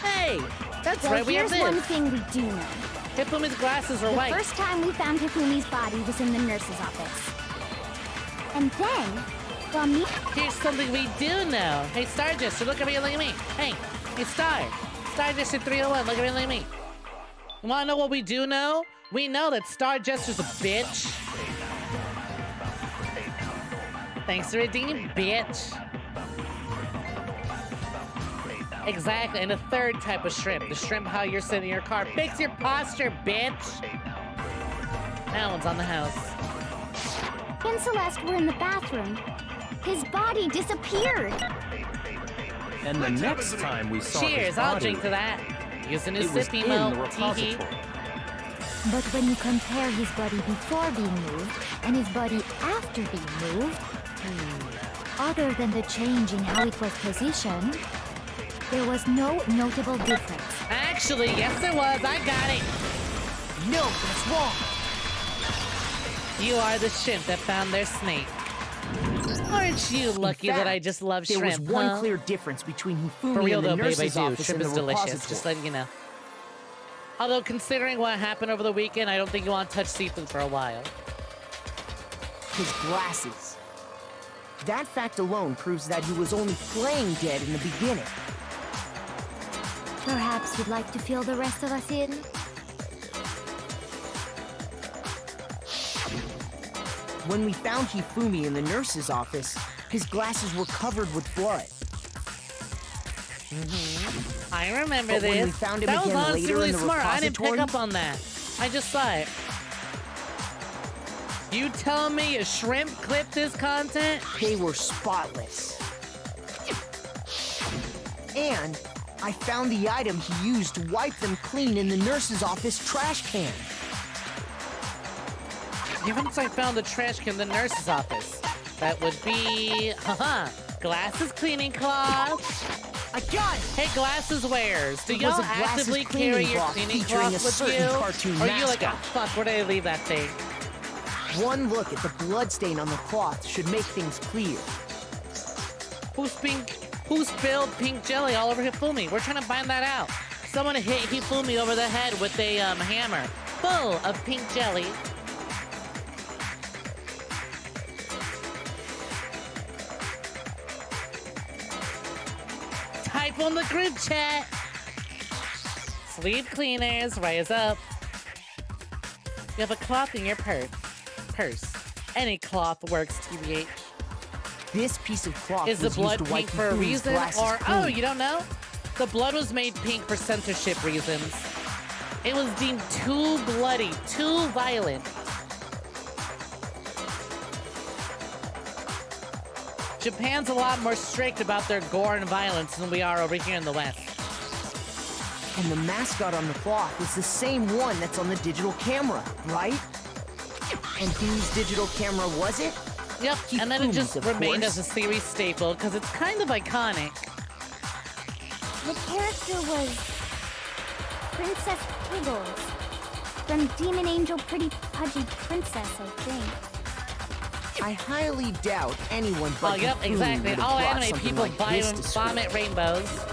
Speaker 1: Hey! That's
Speaker 9: Well,
Speaker 1: right, we have
Speaker 9: here's
Speaker 1: this.
Speaker 9: one thing we do know.
Speaker 1: Hifumi's glasses are
Speaker 9: The
Speaker 1: white.
Speaker 9: first time we found Hifumi's body was in the nurse's office. And then, while me...
Speaker 1: Here's something we do know. Hey, Star Jester, look at me, look at me. Hey, Star. Star Jester 301, look at me, look at me. You wanna know what we do know? We know that Star Jester's a bitch. Thanks for redeeming, bitch. Exactly, and a third type of shrimp. The shrimp how you're sitting in your car. Fix your posture, bitch. That one's on the house.
Speaker 9: He and Celeste were in the bathroom. His body disappeared.
Speaker 12: And the next time we saw
Speaker 1: Cheers,
Speaker 12: his
Speaker 1: I'll
Speaker 12: body,
Speaker 1: drink to that. Using his
Speaker 12: it was
Speaker 1: sippy
Speaker 12: in
Speaker 1: milk.
Speaker 12: the repository.
Speaker 4: But when you compare his body before being moved and his body after being moved, other than the change in how it was positioned, there was no notable difference.
Speaker 1: Actually, yes there was. I got it.
Speaker 10: No, that's wrong.
Speaker 1: You are the shrimp that found their snake. Aren't you lucky that I just love shrimp,
Speaker 10: There was one
Speaker 1: huh?
Speaker 10: clear difference between Hifumi
Speaker 1: For real
Speaker 10: and the
Speaker 1: though, babe, I
Speaker 10: nurse's
Speaker 1: do.
Speaker 10: office
Speaker 1: Shrimp
Speaker 10: and
Speaker 1: is
Speaker 10: the
Speaker 1: delicious,
Speaker 10: repository.
Speaker 1: just letting you know. Although, considering what happened over the weekend, I don't think you want to touch seafood for a while.
Speaker 10: His glasses. That fact alone proves that he was only playing dead in the beginning.
Speaker 4: Perhaps you'd like to fill the rest of us in?
Speaker 10: When we found Hifumi in the nurse's office, his glasses were covered with blood.
Speaker 1: I remember
Speaker 10: But
Speaker 1: this.
Speaker 10: when we found him
Speaker 1: that was
Speaker 10: again
Speaker 1: honestly
Speaker 10: later
Speaker 1: really
Speaker 10: in the
Speaker 1: smart. I didn't pick
Speaker 10: repository-
Speaker 1: up on that. I just saw it. You telling me a shrimp clipped this content?
Speaker 10: They were spotless. And I found the item he used to wipe them clean in the nurse's office trash can.
Speaker 1: Once I found the trash can in the nurse's office. That would be, glasses cleaning cloth.
Speaker 10: I got it!
Speaker 1: Hey, glasses wearers, do
Speaker 10: It
Speaker 1: y'all
Speaker 10: was a glasses
Speaker 1: actively
Speaker 10: cleaning
Speaker 1: carry your
Speaker 10: cloth
Speaker 1: cleaning
Speaker 10: featuring
Speaker 1: cloth
Speaker 10: a
Speaker 1: with
Speaker 10: certain
Speaker 1: you?
Speaker 10: cartoon
Speaker 1: Or are you like,
Speaker 10: mascot.
Speaker 1: oh, fuck, where did I leave that thing?
Speaker 10: One look at the bloodstain on the cloth should make things clear.
Speaker 1: Who spilled pink jelly all over Hifumi? We're trying to find that out. Someone hit Hifumi over the head with a hammer full of pink jelly. Type on the group chat. Sleeve cleaners, rise up. You have a cloth in your purse. Any cloth works, TBH.
Speaker 10: This piece of cloth
Speaker 1: Is the
Speaker 10: was
Speaker 1: blood
Speaker 10: used to wipe
Speaker 1: pink for a
Speaker 10: Hifumi's
Speaker 1: reason?
Speaker 10: glasses
Speaker 1: Or,
Speaker 10: clean.
Speaker 1: oh, you don't know? The blood was made pink for censorship reasons. It was deemed too bloody, too violent. Japan's a lot more strict about their gore and violence than we are over here in the West.
Speaker 10: And the mascot on the cloth is the same one that's on the digital camera, right? And whose digital camera was it?
Speaker 1: Yep, and then it just
Speaker 10: Hifumi's, of
Speaker 1: remained
Speaker 10: course.
Speaker 1: as a series staple because it's kind of iconic.
Speaker 9: The character was Princess Piggles from Demon Angel Pretty Pudgy Princess, I think.
Speaker 10: I highly doubt anyone but
Speaker 1: Oh, yep,
Speaker 10: Hifumi
Speaker 1: exactly.
Speaker 10: would have
Speaker 1: All
Speaker 10: brought
Speaker 1: anime
Speaker 10: something
Speaker 1: people
Speaker 10: like this to school.
Speaker 1: vomit rainbows.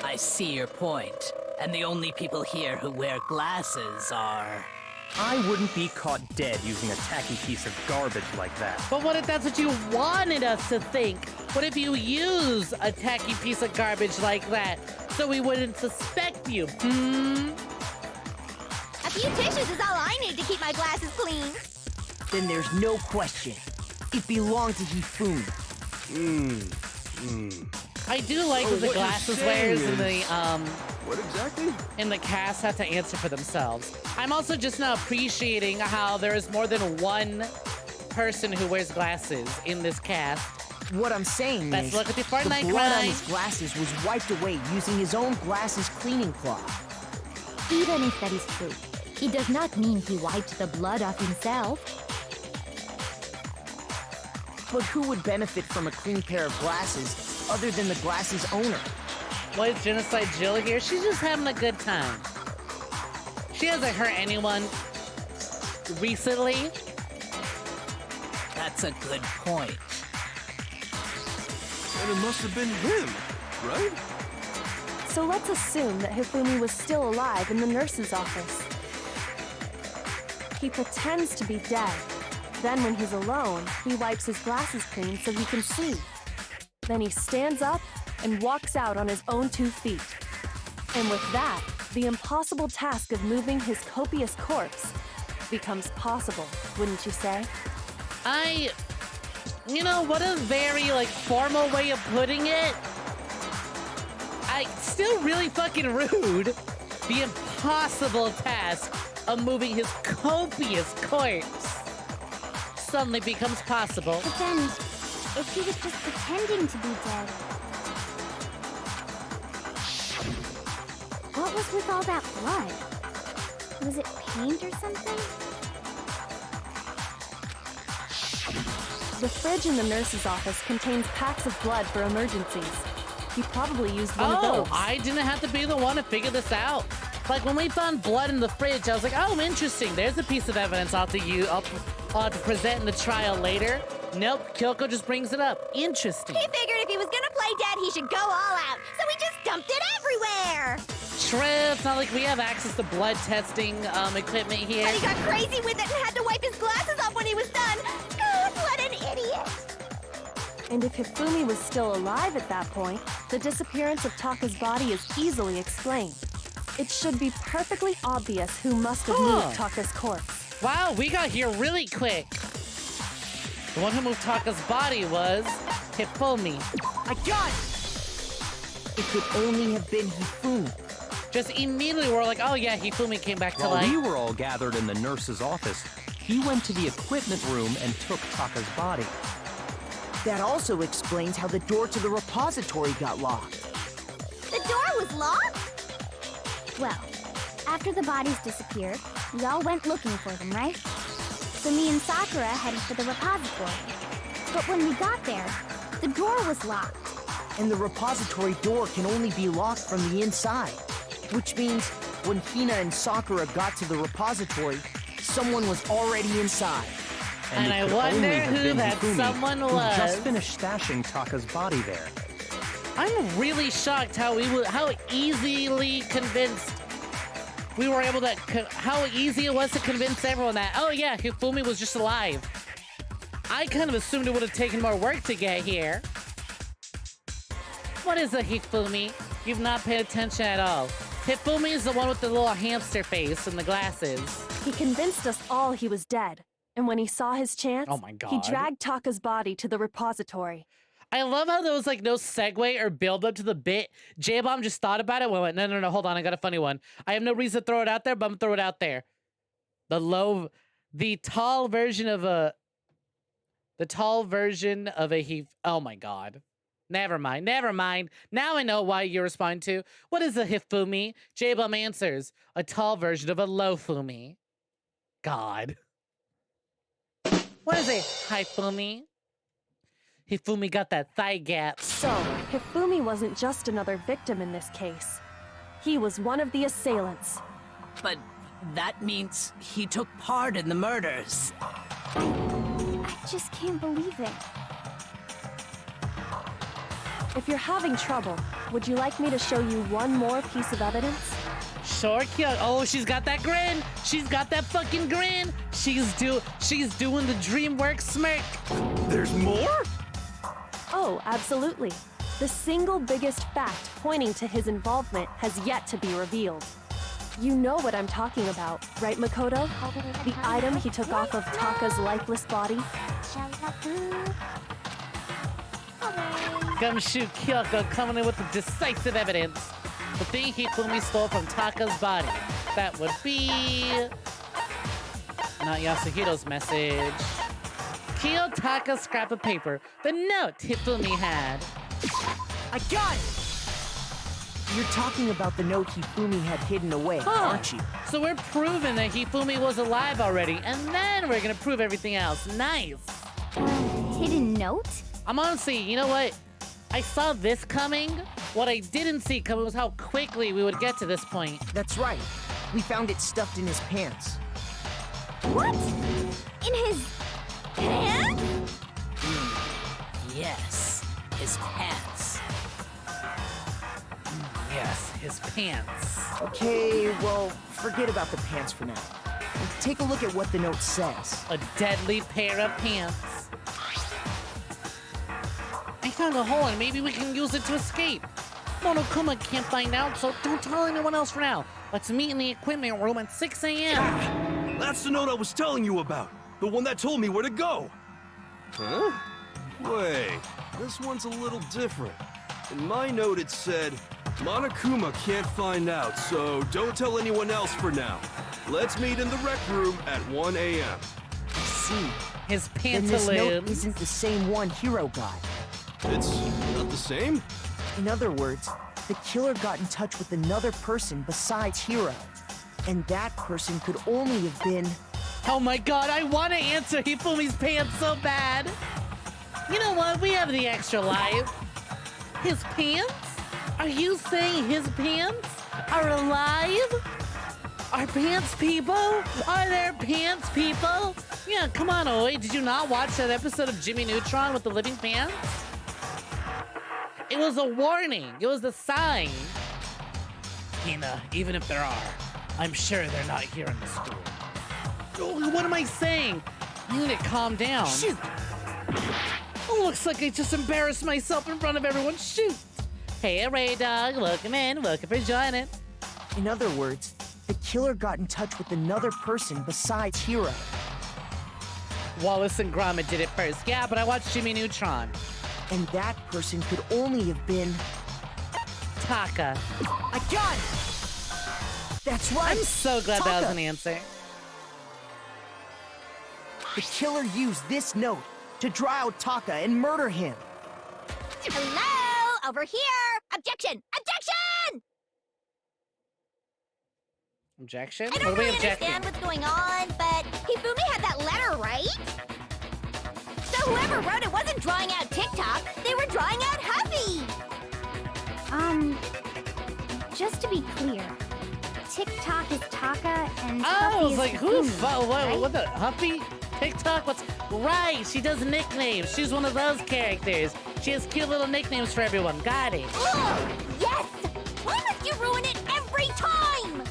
Speaker 11: I see your point. And the only people here who wear glasses are...
Speaker 12: I wouldn't be caught dead using a tacky piece of garbage like that.
Speaker 1: But what if that's what you wanted us to think? What if you use a tacky piece of garbage like that so we wouldn't suspect you?
Speaker 15: A few tissues is all I need to keep my glasses clean.
Speaker 10: Then there's no question. It belonged to Hifumi.
Speaker 1: I do like that the
Speaker 13: what you're
Speaker 1: glasses
Speaker 13: saying
Speaker 1: wearers in
Speaker 13: is-
Speaker 1: the
Speaker 13: What exactly?
Speaker 1: in the cast have to answer for themselves. I'm also just now appreciating how there is more than one person who wears glasses in this cast.
Speaker 10: What I'm saying
Speaker 1: Let's
Speaker 10: is,
Speaker 1: look at the Fortnite
Speaker 10: blood on
Speaker 1: grind.
Speaker 10: his glasses was wiped away using his own glasses cleaning cloth.
Speaker 4: Even if that is true, it does not mean he wiped the blood off himself.
Speaker 10: But who would benefit from a clean pair of glasses other than the glasses owner?
Speaker 1: What is Genocide Jill here? She's just having a good time. She hasn't hurt anyone recently.
Speaker 11: That's a good point.
Speaker 13: And it must have been him. right?
Speaker 14: So let's assume that Hifumi was still alive in the nurse's office. He pretends to be dead. Then when he's alone, he wipes his glasses clean so he can see. Then he stands up and walks out on his own 2 feet. And with that, the impossible task of moving his copious corpse becomes possible, wouldn't you say?
Speaker 1: You know, what a very, like, formal way of putting it. Still really fucking rude. The impossible task of moving his copious corpse suddenly becomes possible.
Speaker 9: But then, if he was just pretending to be dead, what was with all that blood? Was it paint or something?
Speaker 14: The fridge in the nurse's office contains packs of blood for emergencies. He probably used one of those.
Speaker 1: I didn't have to be the one to figure this out. Like, when we found blood in the fridge, I was like, oh, interesting. There's a piece of evidence I'll have to present in the trial later. Nope, Kyoko just brings it up. Interesting.
Speaker 15: He figured if he was gonna play dead, he should go all out, so he just dumped it everywhere!
Speaker 1: True, it's not like we have access to blood testing equipment here.
Speaker 15: But he got crazy with it and had to wipe his glasses off when he was done! God, what an idiot!
Speaker 14: And if Hifumi was still alive at that point, the disappearance of Taka's body is easily explained. It should be perfectly obvious who must have moved Taka's corpse.
Speaker 1: Wow, we got here really quick. The one who moved Taka's body was Hifumi.
Speaker 10: I got it! It could only have been Hifumi.
Speaker 1: Just immediately we're like, oh yeah, Hifumi came back to
Speaker 12: While
Speaker 1: life.
Speaker 12: we were all gathered in the nurse's office, he went to the equipment room and took Taka's body.
Speaker 10: That also explains how the door to the repository got locked.
Speaker 9: The door was locked? Well, after the bodies disappeared, we all went looking for them, right? So me and Sakura headed for the repository. But when we got there, the door was locked.
Speaker 10: And the repository door can only be locked from the inside. Which means when Hina and Sakura got to the repository, someone was already inside.
Speaker 1: And I wonder who that someone
Speaker 12: who
Speaker 1: was.
Speaker 12: just finished stashing Taka's body there.
Speaker 1: I'm really shocked how easily convinced we were able to, how easy it was to convince everyone that, oh yeah, Hifumi was just alive. I kind of assumed it would have taken more work to get here. What is a Hifumi? You've not paid attention at all. Hifumi is the one with the little hamster face and the glasses.
Speaker 14: He convinced us all he was dead. And when he saw his chance,
Speaker 1: oh my God,
Speaker 14: he dragged Taka's body to the repository.
Speaker 1: I love how there was like no segue or build up to the bit. J-Bomb just thought about it. Went, no, hold on, I got a funny one. I have no reason to throw it out there, but I'm gonna throw it out there. The tall version of a oh my God. Never mind. Now I know why you respond to. What is a Hifumi? J-Bomb answers, a tall version of a low Fumi. God. What is a Hifumi? Hifumi got that thigh gap.
Speaker 14: So, Hifumi wasn't just another victim in this case. He was one of the assailants.
Speaker 11: But that means he took part in the murders.
Speaker 9: I just can't believe it.
Speaker 14: If you're having trouble, would you like me to show you one more piece of evidence?
Speaker 1: Sure, Kyoko. Oh, she's got that grin. She's got that fucking grin. She's doing the DreamWorks smirk.
Speaker 13: There's more?
Speaker 14: Oh, absolutely. The single biggest fact pointing to his involvement has yet to be revealed. You know what I'm talking about, right, Makoto? The item he took off of Taka's lifeless body?
Speaker 1: Gumshoe Kyoko coming in with the decisive evidence. The thing Hifumi stole from Taka's body. That would be... not Yasuhiro's message. Kill Taka's scrap of paper. The note Hifumi had.
Speaker 10: I got it! You're talking about the note Hifumi had hidden away, aren't you?
Speaker 1: So we're proving that Hifumi was alive already, and then we're gonna prove everything else. Nice!
Speaker 9: Hidden note?
Speaker 1: I'm honestly, you know what? I saw this coming. What I didn't see coming was how quickly we would get to this point.
Speaker 10: That's right. We found it stuffed in his pants.
Speaker 9: What? In his pants?
Speaker 11: Yes, his pants.
Speaker 1: Yes, his pants.
Speaker 10: Okay, well, forget about the pants for now. Take a look at what the note says.
Speaker 1: A deadly pair of pants. I found a hole and maybe we can use it to escape. Monokuma can't find out, so don't tell anyone else for now. Let's meet in the equipment room at 6 a.m.
Speaker 13: That's the note I was telling you about. The one that told me where to go. Huh? Wait, this one's a little different. In my note it said, Monokuma can't find out, so don't tell anyone else for now. Let's meet in the rec room at 1 a.m.
Speaker 10: I see.
Speaker 1: His
Speaker 10: Then this note
Speaker 1: pantaloons.
Speaker 10: isn't the same one Hero got.
Speaker 13: It's not the same?
Speaker 10: In other words, the killer got in touch with another person besides Hero. And that person could only have been...
Speaker 1: Oh my god, I want to answer Hifumi's pants so bad. You know what? We have the extra life. His pants? Are you saying his pants are alive? Are pants people? Are there pants people? Yeah, come on, Oi. Did you not watch that episode of Jimmy Neutron with the living pants? It was a warning. It was a sign. Hina, even if there are, I'm sure they're not here in the school. Oh, what am I saying? I need to calm down.
Speaker 10: Shoot!
Speaker 1: Oh, looks like I just embarrassed myself in front of everyone. Shoot! Hey, Ray Dog, welcome in. Welcome for joining.
Speaker 10: In other words, the killer got in touch with another person besides Hero.
Speaker 1: Wallace and Gromit did it first. Yeah, but I watched Jimmy Neutron.
Speaker 10: And that person could only have been...
Speaker 1: Taka.
Speaker 10: I got it! That's right!
Speaker 1: I'm so glad that was
Speaker 10: Taka.
Speaker 1: an answer.
Speaker 10: The killer used this note to draw out Taka and murder him.
Speaker 15: Hello? Over here! Objection! Objection!
Speaker 1: Objection?
Speaker 15: I
Speaker 1: What
Speaker 15: don't
Speaker 1: are we
Speaker 15: really
Speaker 1: objecting?
Speaker 15: understand what's going on, but Hifumi had that letter, right? So whoever wrote it wasn't drawing out TikTok, they were drawing out Huffy!
Speaker 9: Just to be clear, TikTok is Taka and
Speaker 1: Oh, I
Speaker 9: Huffy
Speaker 1: was
Speaker 9: is
Speaker 1: like, who?
Speaker 9: Hifumi, right?
Speaker 1: What the? Huffy? TikTok? What's right? She does nicknames. She's one of those characters. She has cute little nicknames for everyone. Got it.
Speaker 15: Ugh, yes! Why must you ruin it every time?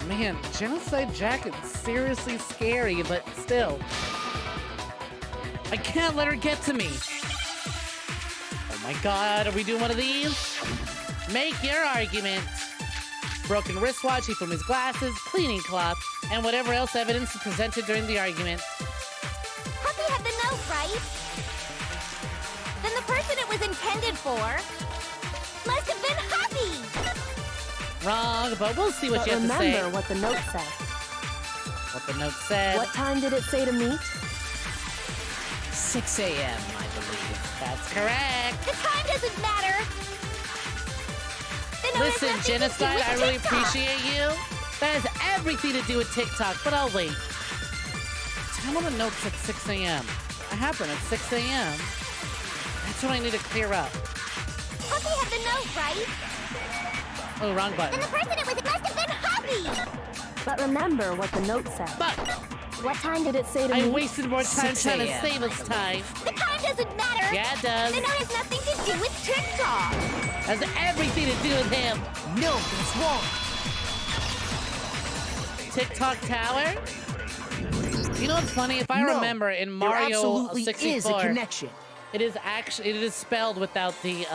Speaker 1: Man, Genocide Jack is seriously scary, but still. I can't let her get to me. Oh my god, are we doing one of these? Make your argument. Broken wristwatch, Hifumi's glasses, cleaning cloth, and whatever else evidence is presented during the argument.
Speaker 15: Huffy had the note, right? Then the person it was intended for must have been Huffy!
Speaker 1: Wrong, but we'll see what
Speaker 14: But
Speaker 1: you have to say.
Speaker 14: remember what the note said.
Speaker 1: What the note said.
Speaker 14: What time did it say to meet?
Speaker 11: 6 a.m., I believe.
Speaker 1: That's correct.
Speaker 15: The time doesn't matter! The note has
Speaker 1: Listen,
Speaker 15: nothing to do
Speaker 1: Genocide,
Speaker 15: with
Speaker 1: I really
Speaker 15: TikTok.
Speaker 1: appreciate you. That has everything to do with TikTok, but I'll wait. Tell me the notes at 6 a.m. I have them at 6 a.m. That's what I need to clear up.
Speaker 15: Huffy had the note, right?
Speaker 1: Oh, wrong button.
Speaker 15: Then the person it was must have been Huffy!
Speaker 14: But remember what the note said.
Speaker 1: But
Speaker 14: what time did it say to
Speaker 1: I
Speaker 14: meet?
Speaker 1: wasted more time
Speaker 11: 6
Speaker 1: trying to
Speaker 11: a.m.,
Speaker 1: save us time.
Speaker 15: The time doesn't matter!
Speaker 1: Yeah, it does.
Speaker 15: The note has nothing to do with TikTok!
Speaker 1: Has everything to do with him.
Speaker 10: No, that's wrong.
Speaker 1: TikTok Tower? You know what's funny? If I
Speaker 10: No,
Speaker 1: remember in
Speaker 10: there
Speaker 1: Mario
Speaker 10: absolutely
Speaker 1: 64,
Speaker 10: is a connection.
Speaker 1: it is actually it is spelled without the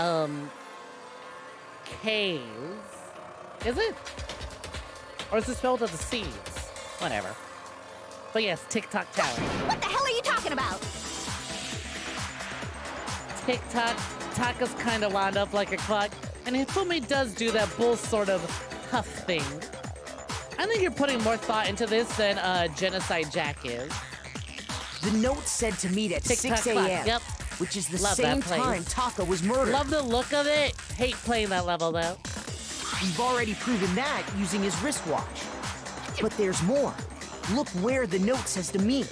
Speaker 1: K's. Is it? Or is it spelled with the C's? Whatever. But yes, TikTok Tower.
Speaker 15: What the hell are you talking about?
Speaker 1: TikTok, Taka's kind of wound up like a clock, and Hifumi does do that bull sort of huff thing. I think you're putting more thought into this than Genocide Jack is.
Speaker 10: The note said to meet at
Speaker 1: TikTok
Speaker 10: 6
Speaker 1: clock,
Speaker 10: a.m.,
Speaker 1: yep.
Speaker 10: which is the
Speaker 1: Love
Speaker 10: same
Speaker 1: that place.
Speaker 10: time Taka was murdered.
Speaker 1: Love the look of it. Hate playing that level though.
Speaker 10: We've already proven that using his wristwatch. But there's more. Look where the note says to meet.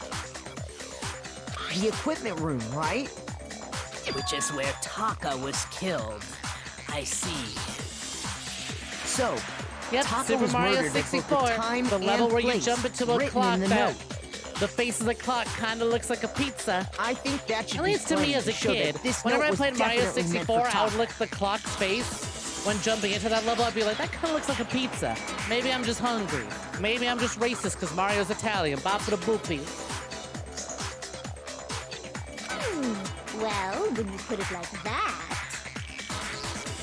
Speaker 10: The equipment room, right?
Speaker 11: Which is where Taka was killed. I see.
Speaker 10: So,
Speaker 1: Yep,
Speaker 10: Taka
Speaker 1: Super
Speaker 10: was
Speaker 1: Mario
Speaker 10: murdered at both
Speaker 1: 64,
Speaker 10: the time
Speaker 1: the level
Speaker 10: and
Speaker 1: where you
Speaker 10: place
Speaker 1: jump into a
Speaker 10: written
Speaker 1: clock
Speaker 10: in the
Speaker 1: that
Speaker 10: note.
Speaker 1: The face of the clock kind of looks like a pizza.
Speaker 10: I think that should
Speaker 1: At
Speaker 10: be
Speaker 1: least to me
Speaker 10: funny
Speaker 1: as a
Speaker 10: show that
Speaker 1: kid.
Speaker 10: this
Speaker 1: Whenever
Speaker 10: note
Speaker 1: I
Speaker 10: was
Speaker 1: played Mario
Speaker 10: definitely meant
Speaker 1: 64,
Speaker 10: for
Speaker 1: I would
Speaker 10: Taka.
Speaker 1: look at the clock's face. When jumping into that level, I'd be like, that kind of looks like a pizza. Maybe I'm just hungry. Maybe I'm just racist because Mario's Italian. Bop for the boopy.
Speaker 9: Well, when you put it like that.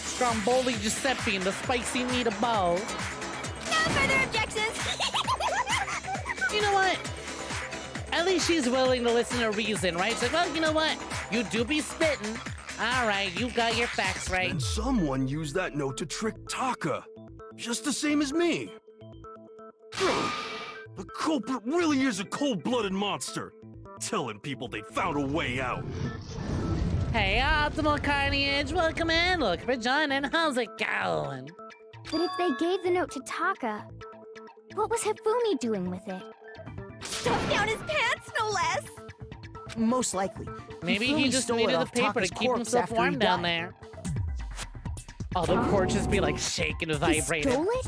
Speaker 1: Stromboli Giuseppe and the spicy meatball.
Speaker 15: No further objections.
Speaker 1: You know what? At least she's willing to listen to reason, right? She's like, well, you know what? You do be spitting. All right, you got your facts right.
Speaker 13: And someone used that note to trick Taka. Just the same as me. The culprit really is a cold-blooded monster. Telling people they found a way out.
Speaker 1: Hey, Optimal Carnage, welcome in. Look for joining. How's it going?
Speaker 9: But if they gave the note to Taka, what was Hifumi doing with it?
Speaker 15: Stuffed down his pants, no less.
Speaker 10: Most likely.
Speaker 1: Maybe
Speaker 10: Hifumi
Speaker 1: he just
Speaker 10: stole it
Speaker 1: needed the
Speaker 10: off
Speaker 1: paper to
Speaker 10: Taka's
Speaker 1: keep
Speaker 10: corpse
Speaker 1: himself
Speaker 10: after
Speaker 1: warm
Speaker 10: he
Speaker 1: down
Speaker 10: died.
Speaker 1: there. Oh, the porch just be like shaking and vibrating.
Speaker 9: Stole it?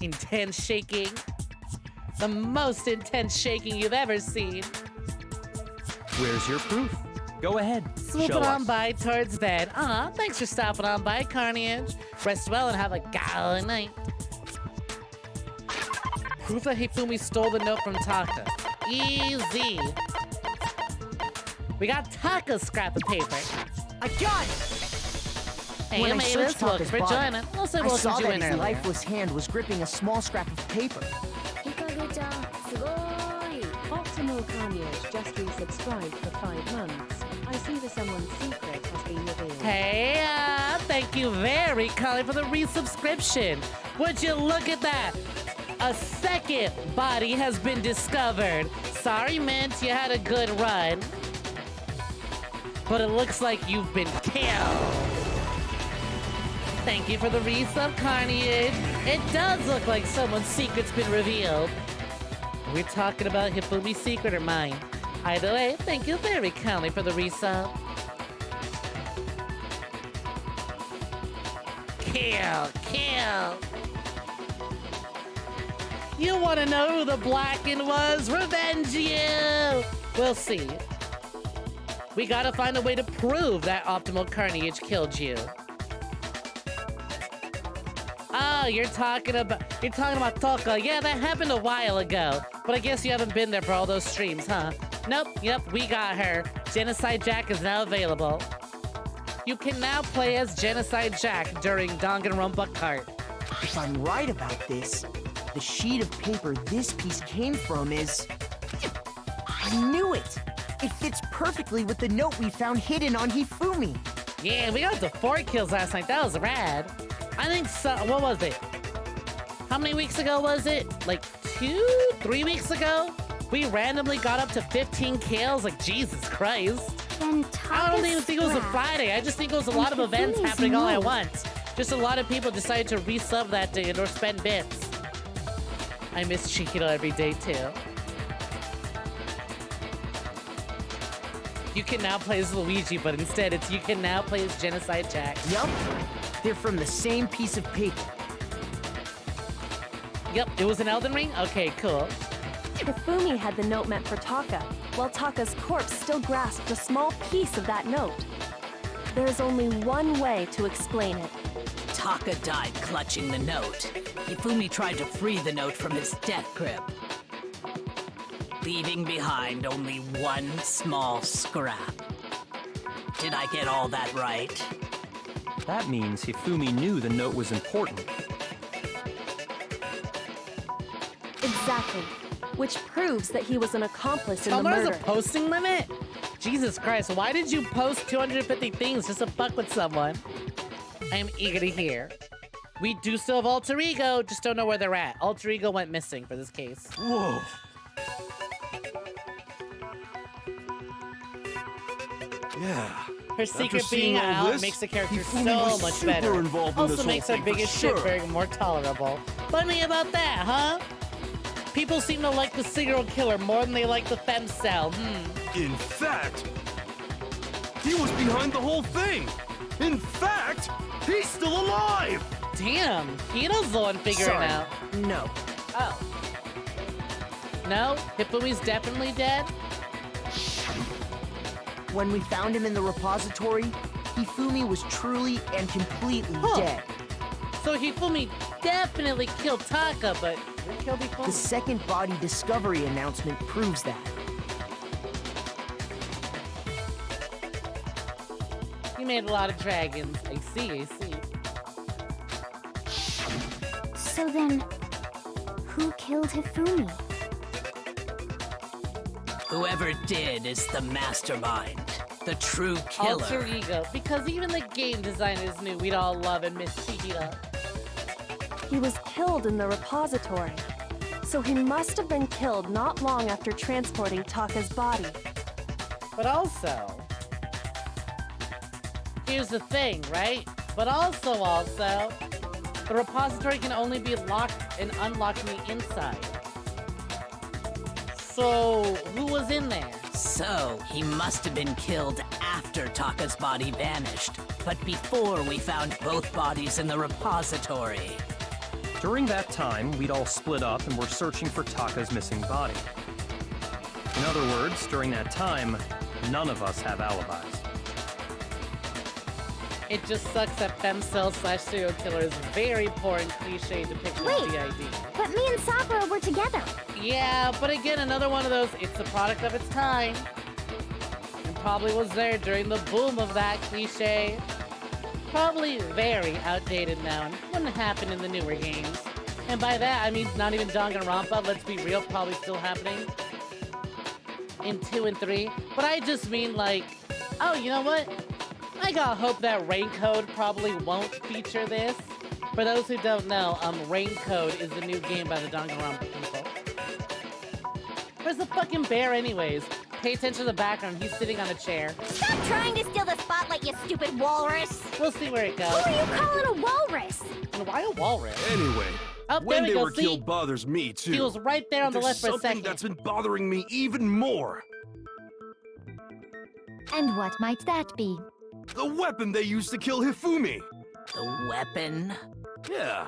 Speaker 1: Intense shaking. The most intense shaking you've ever seen.
Speaker 12: Where's your proof? Go ahead.
Speaker 1: Swooping
Speaker 12: Show
Speaker 1: on
Speaker 12: us.
Speaker 1: by towards bed. Thanks for stopping on by, Carnage. Rest well and have a golly night. Proof that Hifumi stole the note from Taka. Easy. We got Taka's scrap of paper.
Speaker 10: I got it!
Speaker 1: Hey,
Speaker 10: When I
Speaker 1: Mavis,
Speaker 10: searched
Speaker 1: look
Speaker 10: Taka's
Speaker 1: for
Speaker 10: body,
Speaker 1: joining. Also,
Speaker 10: I
Speaker 1: welcome
Speaker 10: saw
Speaker 1: you
Speaker 10: that
Speaker 1: in
Speaker 10: his
Speaker 1: earlier.
Speaker 10: lifeless hand was gripping a small scrap of paper.
Speaker 2: Hikage-chan, sugoi! Optimal Carnage just resubscribed for 5 months. I see that someone's secret has been revealed.
Speaker 1: Hey, thank you very kindly for the resubscription. Would you look at that? A second body has been discovered. Sorry, Mint, you had a good run. But it looks like you've been killed. Thank you for the resub, Carnage. It does look like someone's secret's been revealed. Are we talking about Hifumi's secret or mine? Either way, thank you very kindly for the resub. Kill, kill. You want to know who the Blacken was? Revenge you! We'll see. We gotta find a way to prove that Optimal Carnage killed you. Oh, you're talking about Toka. Yeah, that happened a while ago. But I guess you haven't been there for all those streams, huh? Nope, yep, we got her. Genocide Jack is now available. You can now play as Genocide Jack during Danganronpa Kart.
Speaker 10: If I'm right about this, the sheet of paper this piece came from is... I knew it! It fits perfectly with the note we found hidden on Hifumi.
Speaker 1: Yeah, we got the 4 kills last night. That was rad. I think so. What was it? How many weeks ago was it? Like 3 weeks ago? We randomly got up to 15 kills. Like, Jesus Christ. I don't even think it was a Friday. I just think it was a lot of events happening all at once. Just a lot of people decided to resub that day or spend bits. I miss Chiquito every day, too. You can now play as Luigi, but instead it's you can now play as Genocide Jack.
Speaker 10: Yup. They're from the same piece of paper.
Speaker 1: Yep, it was an Elden Ring? Okay, cool.
Speaker 14: Hifumi had the note meant for Taka, while Taka's corpse still grasped a small piece of that note. There's only one way to explain it.
Speaker 11: Taka died clutching the note. Hifumi tried to free the note from his death grip, leaving behind only one small scrap. Did I get all that right?
Speaker 12: That means Hifumi knew the note was important.
Speaker 14: Exactly. Which proves that he was an accomplice in the
Speaker 1: There's
Speaker 14: murder.
Speaker 1: a posting limit? Jesus Christ, why did you post 250 things just to fuck with someone? I am eager to hear. We do still have Alter Ego, just don't know where they're at. Alter Ego went missing for this case.
Speaker 13: Whoa. Yeah.
Speaker 1: Her secret being out makes the character so
Speaker 13: was
Speaker 1: much
Speaker 13: super
Speaker 1: better.
Speaker 13: involved in
Speaker 1: Also
Speaker 13: this
Speaker 1: makes
Speaker 13: whole
Speaker 1: her
Speaker 13: thing, for
Speaker 1: biggest
Speaker 13: sure.
Speaker 1: shitbag more tolerable. Funny about that, huh? People seem to like the serial killer more than they like the femcel.
Speaker 13: In fact, he was behind the whole thing. In fact, he's still alive.
Speaker 1: Damn, Kino's the one figuring
Speaker 10: Sorry,
Speaker 1: out.
Speaker 10: no.
Speaker 1: Oh. No? Hifumi's definitely dead?
Speaker 10: When we found him in the repository, Hifumi was truly and completely dead.
Speaker 1: So Hifumi definitely killed Taka, but who killed Hifumi?
Speaker 10: The second body discovery announcement proves that.
Speaker 1: You made a lot of dragons. I see, I see.
Speaker 9: So then, who killed Hifumi?
Speaker 11: Whoever did is the mastermind, the true killer.
Speaker 1: Alter ego, because even the game designers knew we'd all love and miss Chihiro.
Speaker 14: He was killed in the repository. So he must have been killed not long after transporting Taka's body.
Speaker 1: But also, here's the thing, right? But also, the repository can only be locked and unlocked from the inside. So, who was in there?
Speaker 11: So, he must have been killed after Taka's body vanished, but before we found both bodies in the repository.
Speaker 12: During that time, we'd all split up and were searching for Taka's missing body. In other words, during that time, none of us have alibis.
Speaker 1: It just sucks that femcel/serial killer is very poor and cliche depiction of DID.
Speaker 9: But me and Sakura were together.
Speaker 1: Yeah, but again, another one of those, it's a product of its time. And probably was there during the boom of that cliche. Probably very outdated now and wouldn't happen in the newer games. And by that, I mean not even Danganronpa, let's be real, probably still happening in 2 and 3. But I just mean like, oh, you know what? I got hope that Raincode probably won't feature this. For those who don't know, Raincode is the new game by the Danganronpa people. Where's the fucking bear anyways? Pay attention to the background, he's sitting on a chair.
Speaker 15: Stop trying to steal the spotlight, you stupid walrus!
Speaker 1: We'll see where it goes.
Speaker 9: Who are you calling a walrus?
Speaker 1: And why a walrus?
Speaker 13: Anyway,
Speaker 1: Oh,
Speaker 13: when
Speaker 1: there we
Speaker 13: they
Speaker 1: go,
Speaker 13: were
Speaker 1: see?
Speaker 13: killed bothers me too.
Speaker 1: He was right there on the
Speaker 13: But
Speaker 1: left for a
Speaker 13: there's
Speaker 1: second.
Speaker 13: something that's been bothering me even more.
Speaker 4: And what might that be?
Speaker 13: The weapon they used to kill Hifumi.
Speaker 11: The weapon?
Speaker 13: Yeah,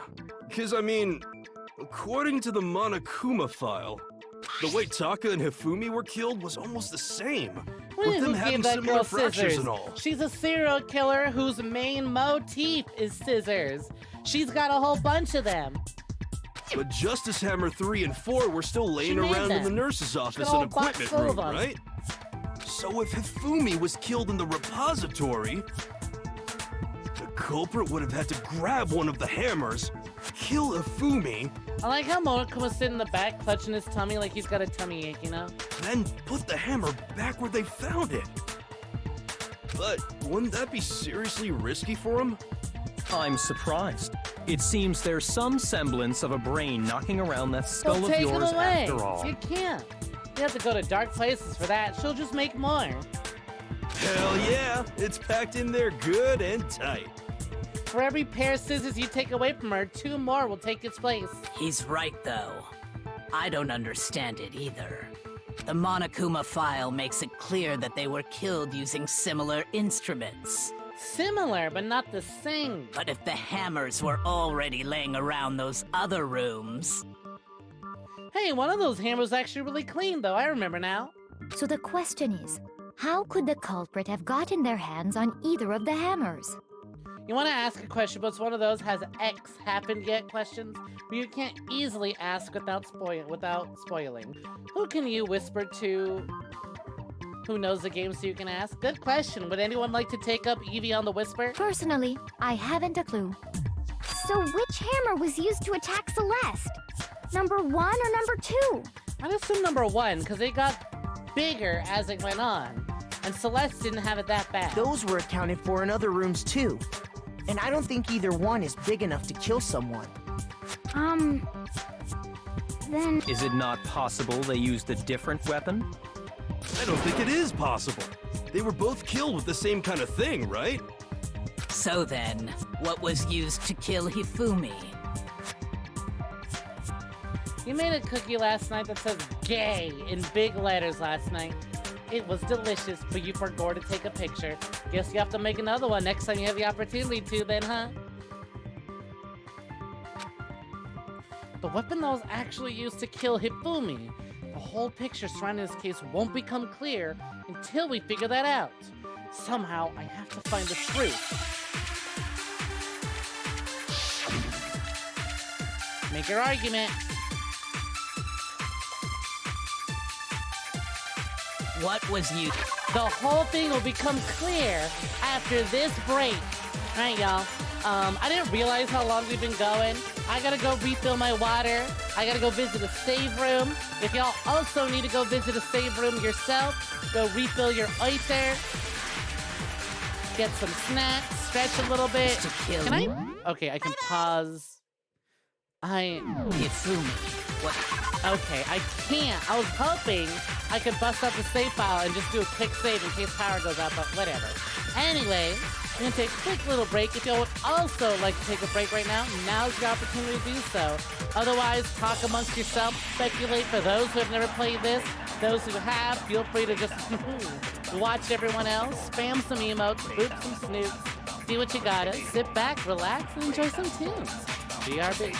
Speaker 13: because I mean, according to the Monokuma file, the way Taka and Hifumi were killed was almost the same. With them
Speaker 1: Who
Speaker 13: having
Speaker 1: gave that
Speaker 13: similar
Speaker 1: girl
Speaker 13: fractures
Speaker 1: scissors?
Speaker 13: and all.
Speaker 1: She's a serial killer whose main motif is scissors. She's got a whole bunch of them.
Speaker 13: But Justice Hammer 3 and 4 were still laying
Speaker 1: made
Speaker 13: around in the
Speaker 1: them.
Speaker 13: nurse's office
Speaker 1: got a
Speaker 13: and
Speaker 1: whole box
Speaker 13: equipment
Speaker 1: full of
Speaker 13: room,
Speaker 1: them.
Speaker 13: right? So if Hifumi was killed in the repository, the culprit would have had to grab one of the hammers, kill Hifumi,
Speaker 1: I like how Monokuma's sitting in the back clutching his tummy like he's got a tummy ache, you know?
Speaker 13: then put the hammer back where they found it. But wouldn't that be seriously risky for him?
Speaker 12: I'm surprised. It seems there's some semblance of a brain knocking around that skull
Speaker 1: Well,
Speaker 12: of
Speaker 1: take
Speaker 12: yours
Speaker 1: him away.
Speaker 12: after all.
Speaker 1: You can't. You have to go to dark places for that. She'll just make more.
Speaker 13: Hell yeah, it's packed in there good and tight.
Speaker 1: For every pair of scissors you take away from her, 2 more will take its place.
Speaker 11: He's right, though. I don't understand it either. The Monokuma file makes it clear that they were killed using similar instruments.
Speaker 1: Similar, but not the same.
Speaker 11: But if the hammers were already laying around those other rooms...
Speaker 1: Hey, one of those hammers was actually really clean, though. I remember now.
Speaker 4: So the question is, how could the culprit have gotten their hands on either of the hammers?
Speaker 1: You want to ask a question, but it's one of those has X happened yet questions where you can't easily ask without spoiling. Who can you whisper to? Who knows the game so you can ask? Good question. Would anyone like to take up Eevee on the whisper?
Speaker 4: Personally, I haven't a clue.
Speaker 9: So which hammer was used to attack Celeste? Number 1 or number 2?
Speaker 1: I'd assume number 1, because it got bigger as it went on. And Celeste didn't have it that bad.
Speaker 10: Those were accounted for in other rooms too. And I don't think either one is big enough to kill someone.
Speaker 9: Then...
Speaker 12: Is it not possible they used a different weapon?
Speaker 13: I don't think it is possible. They were both killed with the same kind of thing, right?
Speaker 11: So then, what was used to kill Hifumi?
Speaker 1: You made a cookie last night that says gay in big letters last night. It was delicious, but you forgot to take a picture. Guess you have to make another one next time you have the opportunity to then, huh? The weapon that was actually used to kill Hifumi. whole picture surrounding this case won't become clear until we figure that out. Somehow, I have to find the truth. Make your argument.
Speaker 11: What was you?
Speaker 1: The whole thing will become clear after this break. All right, y'all. I didn't realize how long we've been going. I gotta go refill my water. I gotta go visit a save room. If y'all also need to go visit a save room yourself, go refill your ether. Get some snacks, stretch a little bit. Can I? Okay, I can pause.
Speaker 11: What?
Speaker 1: Okay, I can't. I was hoping I could bust up the save file and just do a quick save in case power goes out, but whatever. Anyway, I'm gonna take a quick little break. If y'all would also like to take a break right now, now's your opportunity to do so. Otherwise, talk amongst yourself, speculate for those who have never played this. Those who have, feel free to just watch everyone else, spam some emotes, boop some snoops, do what you gotta, sit back, relax, and enjoy some tunes. BRB.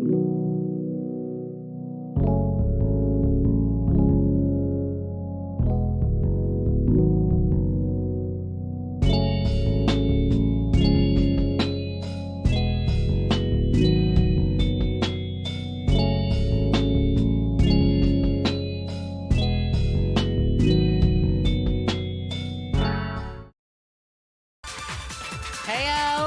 Speaker 1: Heyo,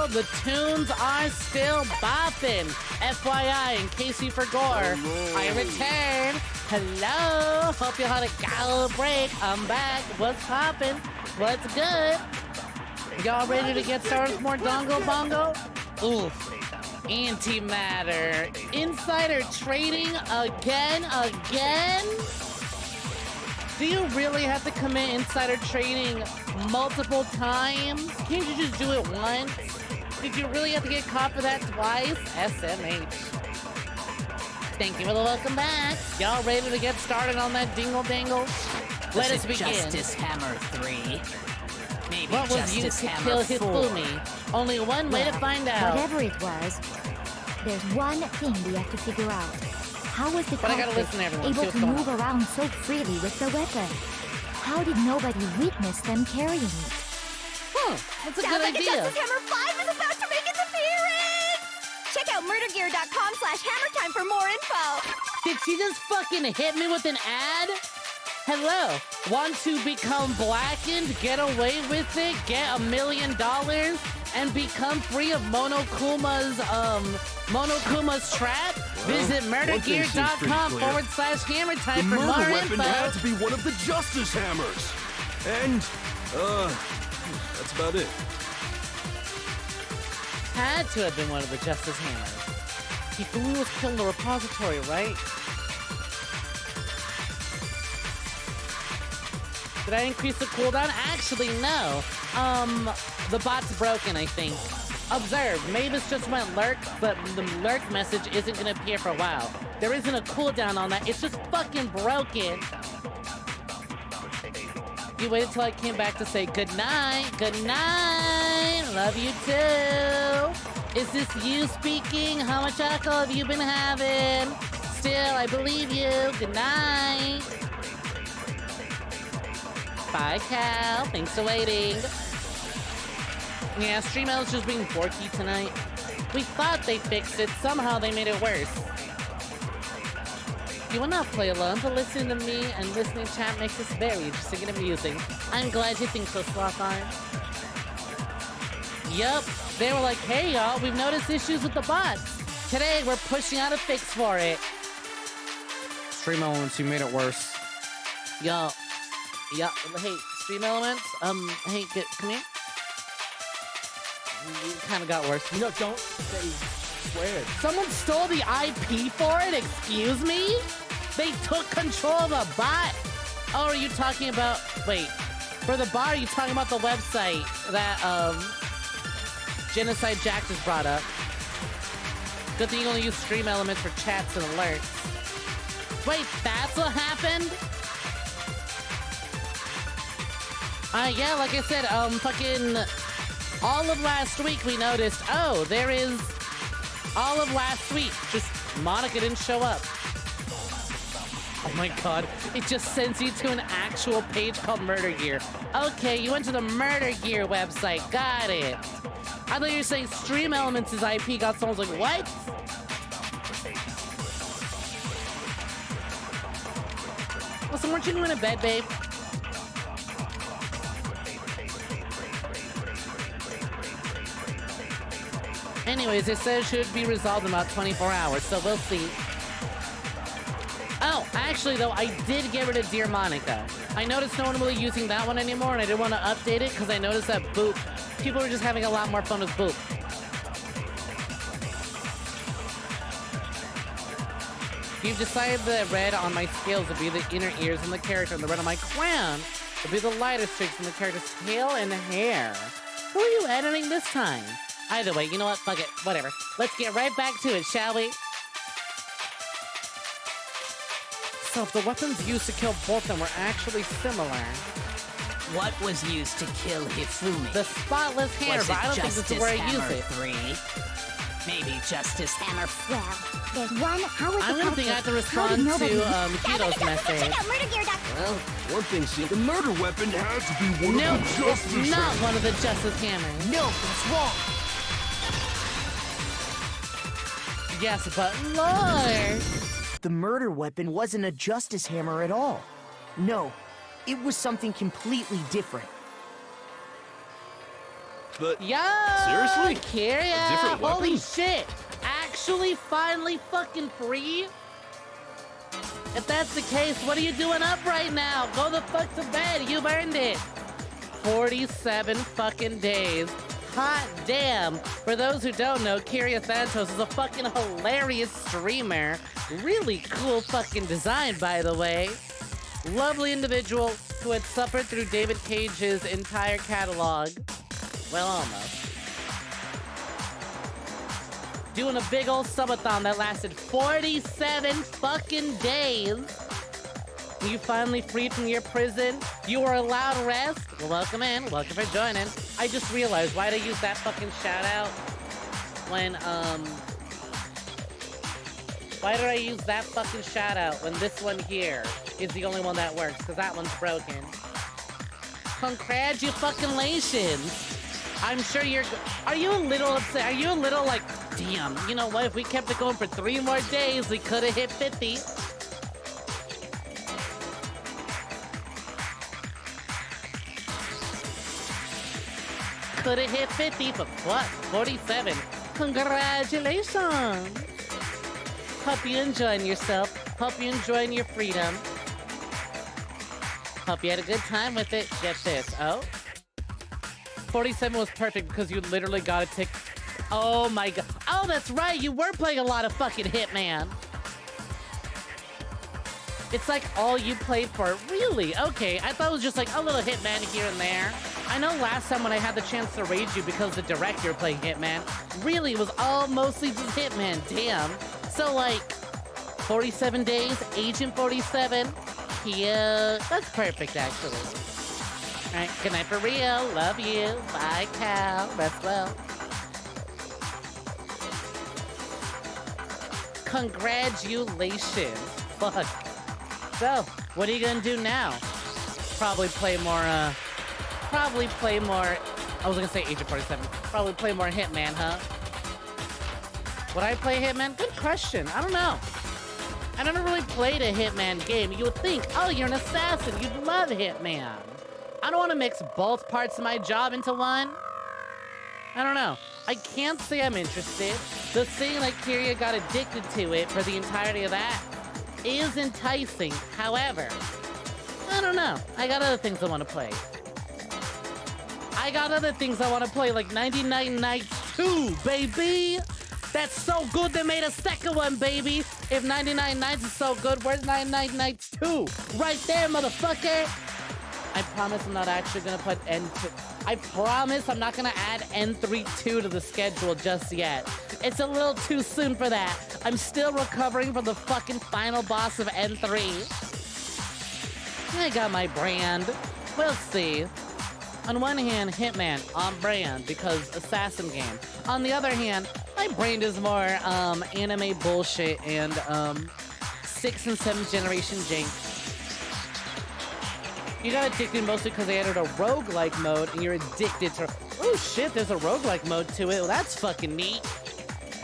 Speaker 1: the tunes are still bopping. FYI, in case you forgot, I returned. Hello, hope you had a gala break. I'm back. What's poppin'? What's good? Y'all ready to get started with more Dongo Bongo? Oof. Antimatter. Insider trading again? Do you really have to commit insider trading multiple times? Can't you just do it once? Did you really have to get caught for that twice? SMH. Thank you for the welcome back. Y'all ready to get started on that dingle dangle? Let us begin.
Speaker 11: Justice Hammer 3. Maybe
Speaker 1: what was
Speaker 11: Justice
Speaker 1: used to
Speaker 11: Hammer
Speaker 1: kill
Speaker 11: 4.
Speaker 1: Hifumi? Only one way to find out.
Speaker 4: Whatever it was, there's one thing we have to figure out. How was the
Speaker 1: But I gotta
Speaker 4: culprit
Speaker 1: listen to everyone, see
Speaker 4: able
Speaker 1: what's
Speaker 4: to
Speaker 1: going
Speaker 4: move around so freely with the weapon? How did nobody witness them carrying it?
Speaker 1: That's a
Speaker 15: Sounds
Speaker 1: good
Speaker 15: like
Speaker 1: idea.
Speaker 15: Justice Hammer 5 is about to make its appearance! Check out murdergear.com/hammertime for more info.
Speaker 1: Did she just fucking hit me with an ad? Hello, want to become blackened, get away with it, get $1 million, and become free of Monokuma's trap? Visit murdergear.com/hammertime
Speaker 13: The
Speaker 1: for more
Speaker 13: murder weapon
Speaker 1: info.
Speaker 13: had to be one of the Justice Hammers. And, that's about it.
Speaker 1: Had to have been one of the Justice Hammers. Hifumi was killed in the repository, right? Did I increase the cooldown? Actually, no. The bot's broken, I think. Observe, Mavis just went lurk, but the lurk message isn't gonna appear for a while. There isn't a cooldown on that. It's just fucking broken. You waited till I came back to say good night. Good night. Love you too. Is this you speaking? How much alcohol have you been having? Still, I believe you. Good night. Bye, Cal. Thanks for waiting. Yeah, StreamL's just being dorky tonight. We thought they fixed it. Somehow they made it worse. You will not play alone, but listening to me and listening to chat makes this very interesting and amusing. I'm glad you think so, Slothar. Yup, they were like, hey y'all, we've noticed issues with the bots. Today, we're pushing out a fix for it. Stream Elements, you made it worse. Yo, yeah, hey, Stream Elements, hey, come here. It kind of got worse.
Speaker 16: You know, don't say swear.
Speaker 1: Someone stole the IP for it? Excuse me? They took control of the bot. Oh, are you talking about... Wait. For the bot, are you talking about the website that, Genocide Jack just brought up? Good thing you only use Stream Elements for chats and alerts. Wait, that's what happened? Yeah, like I said, fucking... all of last week we noticed, oh, there is... all of last week, just Monica didn't show up. Oh my god, it just sends you to an actual page called Murder Gear. Okay, you went to the Murder Gear website, got it. I thought you were saying Stream Elements' IP got someone's like, what? Listen, weren't you going to bed, babe? Anyways, it says it should be resolved in about 24 hours, so we'll see. Oh, actually, though, I did get rid of Dear Monica. I noticed no one really using that one anymore, and I didn't want to update it because I noticed that Boop, people were just having a lot more fun with Boop. You've decided the red on my scales will be the inner ears and the character, and the red on my crown will be the lighter streaks in the character's tail and hair. Who are you editing this time? Either way, you know what? Fuck it. Whatever. Let's get right back to it, shall we? So if the weapons used to kill both of them were actually similar...
Speaker 11: What was used to kill Hifumi?
Speaker 1: The spotless hair,
Speaker 11: Was
Speaker 1: but I
Speaker 11: it
Speaker 1: don't think this is
Speaker 11: Justice
Speaker 1: where I
Speaker 11: Hammer
Speaker 1: use it.
Speaker 11: 3? Maybe Justice Hammer.
Speaker 9: Well, there's one. How was
Speaker 1: I'm
Speaker 9: the
Speaker 1: gonna think I have to respond to Hito's message.
Speaker 9: Check out murdergear.com.
Speaker 13: Well, one thing seems the murder weapon has to be one
Speaker 1: No,
Speaker 13: of the Justice
Speaker 1: it's not
Speaker 13: Hammers.
Speaker 1: one of the Justice Hammers.
Speaker 10: No, that's wrong.
Speaker 1: Yes, but Lord.
Speaker 10: The murder weapon wasn't a justice hammer at all. No, it was something completely different.
Speaker 13: But
Speaker 1: Yo,
Speaker 13: seriously?
Speaker 1: Kiria,
Speaker 13: A different
Speaker 1: holy
Speaker 13: weapon?
Speaker 1: shit. Actually, finally fucking free? If that's the case, what are you doing up right now? Go the fuck to bed. You've earned it. 47 fucking days. Hot damn. For those who don't know, Kiria Santos is a fucking hilarious streamer. Really cool fucking design, by the way. Lovely individual who had suffered through David Cage's entire catalog. Well, almost. Doing a big old subathon that lasted 47 fucking days. You finally freed from your prison. You were allowed rest. Well, welcome in. Welcome for joining. I just realized, why'd I use that fucking shout out when, why did I use that fucking shout out when this one here is the only one that works? Because that one's broken. Congratulations. I'm sure you're... Are you a little upset? Are you a little like, damn, you know what? If we kept it going for 3 more days, we could have hit 50. Could have hit 50, but what? 47. Congratulations. Hope you enjoying yourself. Hope you enjoying your freedom. Hope you had a good time with it. Get this. Oh. 47 was perfect because you literally got a tick. Oh my god. Oh, that's right. You were playing a lot of fucking Hitman. It's like all you played for. Really? Okay. I thought it was just like a little Hitman here and there. I know last time when I had the chance to rage you because the director playing Hitman, really it was all mostly just Hitman. Damn. So like 47 days, Agent 47. Yeah, that's perfect actually. All right, good night for real. Love you. Bye, Cal. Rest well. Congratulations. Fuck. So, what are you gonna do now? Probably play more, I was gonna say Agent 47. Probably play more Hitman, huh? Would I play Hitman? Good question. I don't know. I never really played a Hitman game. You would think, oh, you're an assassin. You'd love Hitman. I don't want to mix both parts of my job into one. I don't know. I can't say I'm interested. The saying like Kiria got addicted to it for the entirety of that is enticing. However, I don't know. I got other things I want to play. Like 99 Nights 2, baby! That's so good they made a second one, baby! If 99 Nights is so good, where's 99 Nights 2? Right there, motherfucker! I promise I'm not actually gonna put I promise I'm not gonna add N32 to the schedule just yet. It's a little too soon for that. I'm still recovering from the fucking final boss of N3. I got my brand. We'll see. On one hand, Hitman, on brand, because assassin game. On the other hand, my brand is more anime bullshit and 6th and 7th generation jank. You got addicted mostly because they added a roguelike mode and you're addicted to... Oh shit, there's a roguelike mode to it. Well, that's fucking neat.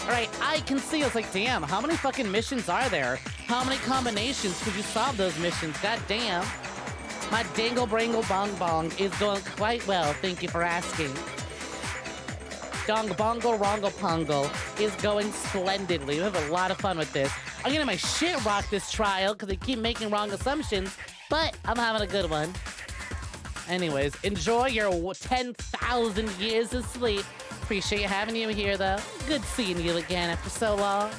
Speaker 1: Alright, I can see. It's like, damn, how many fucking missions are there? How many combinations could you solve those missions? God damn. My dangle brangle bong bong is going quite well, thank you for asking. Dong bongo rongo pongo is going splendidly. We have a lot of fun with this. I'm gonna my shit rock this trial because they keep making wrong assumptions, but I'm having a good one. Anyways, enjoy your 10,000 years of sleep. Appreciate having you here, though. Good seeing you again after so long.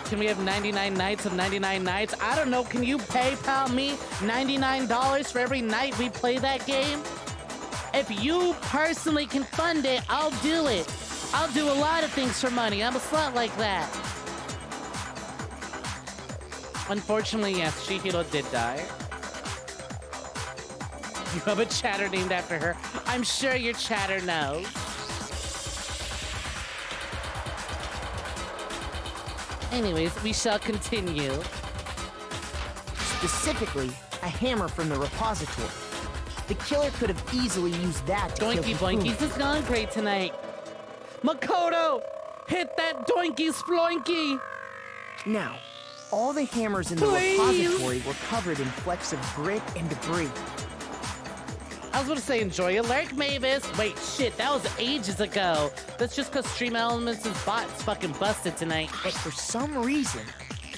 Speaker 1: Can we have 99 nights of 99 nights? I don't know. Can you PayPal me $99 for every night we play that game? If you personally can fund it, I'll do it. I'll do a lot of things for money. I'm a slut like that. Unfortunately, yes, Shihiro did die. You have a chatter named after her. I'm sure your chatter knows. Anyways, we shall continue.
Speaker 10: Specifically, a hammer from the repository. The killer could have easily used that to kill
Speaker 1: Doinky
Speaker 10: Hifumi.
Speaker 1: Boinky's is gone great tonight. Makoto! Hit that doinky sploinky!
Speaker 10: Now, all the hammers in the
Speaker 1: Please.
Speaker 10: repository were covered in flecks of grit and debris.
Speaker 1: I was gonna say enjoy your lurk, Mavis. Wait, shit, that was ages ago. That's just cause Stream Elements' bot's fucking busted tonight.
Speaker 10: But for some reason,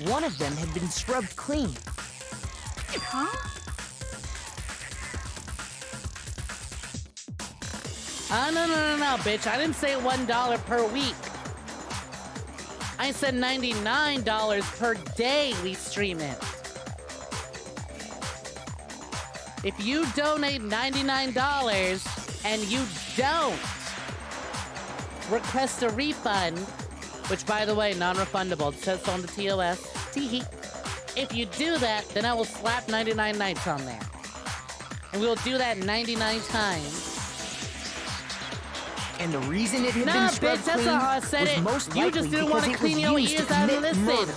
Speaker 10: one of them had been scrubbed clean.
Speaker 9: Huh?
Speaker 1: No, bitch. I didn't say $1 per week. I said $99 per day we stream it. If you donate $99 and you don't request a refund, which by the way, non-refundable, it says so on the TOS, tee-hee. If you do that, then I will slap 99 nights on there. And we will do that 99 times.
Speaker 10: And the reason it had
Speaker 1: Nah,
Speaker 10: been
Speaker 1: bitch,
Speaker 10: scrubbed
Speaker 1: that's
Speaker 10: clean
Speaker 1: not how I said
Speaker 10: was
Speaker 1: it.
Speaker 10: most
Speaker 1: You
Speaker 10: likely
Speaker 1: just didn't
Speaker 10: because
Speaker 1: want to
Speaker 10: it
Speaker 1: clean
Speaker 10: was
Speaker 1: your
Speaker 10: used to
Speaker 1: ears out and
Speaker 10: commit
Speaker 1: listen.
Speaker 10: murder.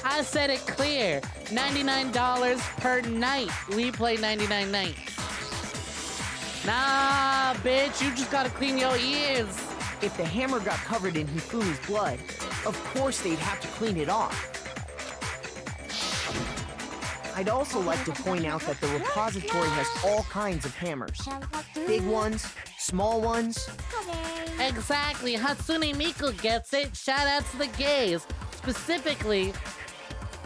Speaker 1: I said it clear. $99 per night. We play 99 nights. Nah, bitch, you just gotta clean your ears.
Speaker 10: If the hammer got covered in Hifumi's blood, of course they'd have to clean it off. I'd also like to point out that the repository has all kinds of hammers. Big ones, small ones.
Speaker 1: Exactly. Hatsune Miku gets it. Shout out to the gays. Specifically,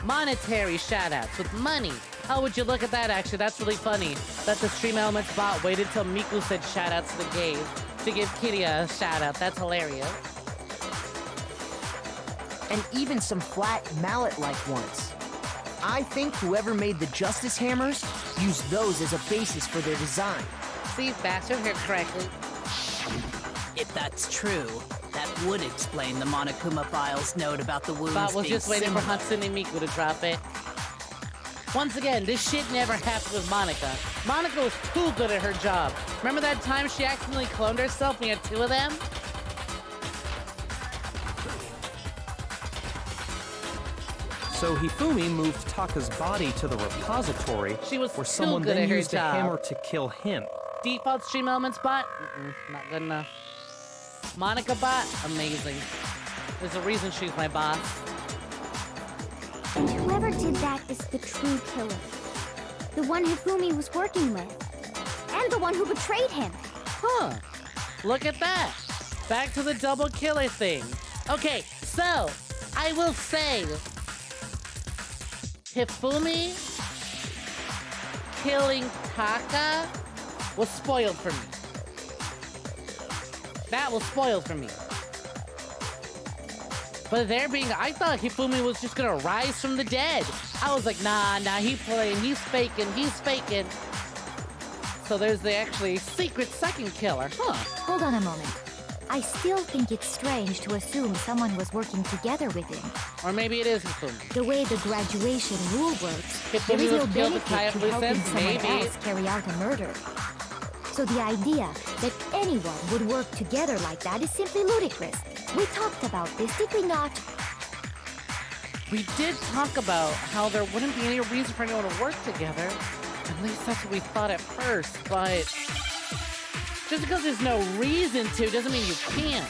Speaker 1: monetary shout outs with money. Oh, would you look at that, actually? That's really funny. That the Stream Elements bot waited till Miku said shout out to the gays to give Kitty a shout out. That's hilarious.
Speaker 10: And even some flat mallet-like ones. I think whoever made the Justice Hammers used those as a basis for their design.
Speaker 1: See, Bastard heard correctly.
Speaker 11: If that's true, that would explain the Monokuma Files note about the wounds
Speaker 1: Bot was
Speaker 11: being
Speaker 1: just waiting for
Speaker 11: similar.
Speaker 1: Hatsune Miku to drop it. Once again, this shit never happened with Monica. Monica was too good at her job. Remember that time she accidentally cloned herself? We had two of them?
Speaker 12: So Hifumi moved Taka's body to the repository
Speaker 1: She was
Speaker 12: where
Speaker 1: too
Speaker 12: someone
Speaker 1: good
Speaker 12: then
Speaker 1: at her
Speaker 12: used a
Speaker 1: job.
Speaker 12: hammer to kill him.
Speaker 1: Default Stream Elements bot? Not good enough. Monica bot? Amazing. There's a reason she's my boss.
Speaker 9: And whoever did that is the true killer. The one Hifumi was working with. And the one who betrayed him.
Speaker 1: Huh. Look at that. Back to the double killer thing. Okay, so I will say Hifumi killing Taka was spoiled for me. That was spoiled for me. But I thought Hifumi was just gonna rise from the dead. I was like, nah, he's faking. So there's the actually secret second killer, huh?
Speaker 4: Hold on a moment. I still think it's strange to assume someone was working together with him.
Speaker 1: Or maybe it is Hifumi.
Speaker 4: The way the graduation rule works,
Speaker 1: Hifumi
Speaker 4: there is no
Speaker 1: was killed to tie
Speaker 4: benefit
Speaker 1: up
Speaker 4: to
Speaker 1: loose
Speaker 4: helping
Speaker 1: ends,
Speaker 4: someone
Speaker 1: maybe.
Speaker 4: else carry out a murder. So the idea that anyone would work together like that is simply ludicrous. We talked about this, did we not?
Speaker 1: We did talk about how there wouldn't be any reason for anyone to work together. At least that's what we thought at first, but just because there's no reason to doesn't mean you can't.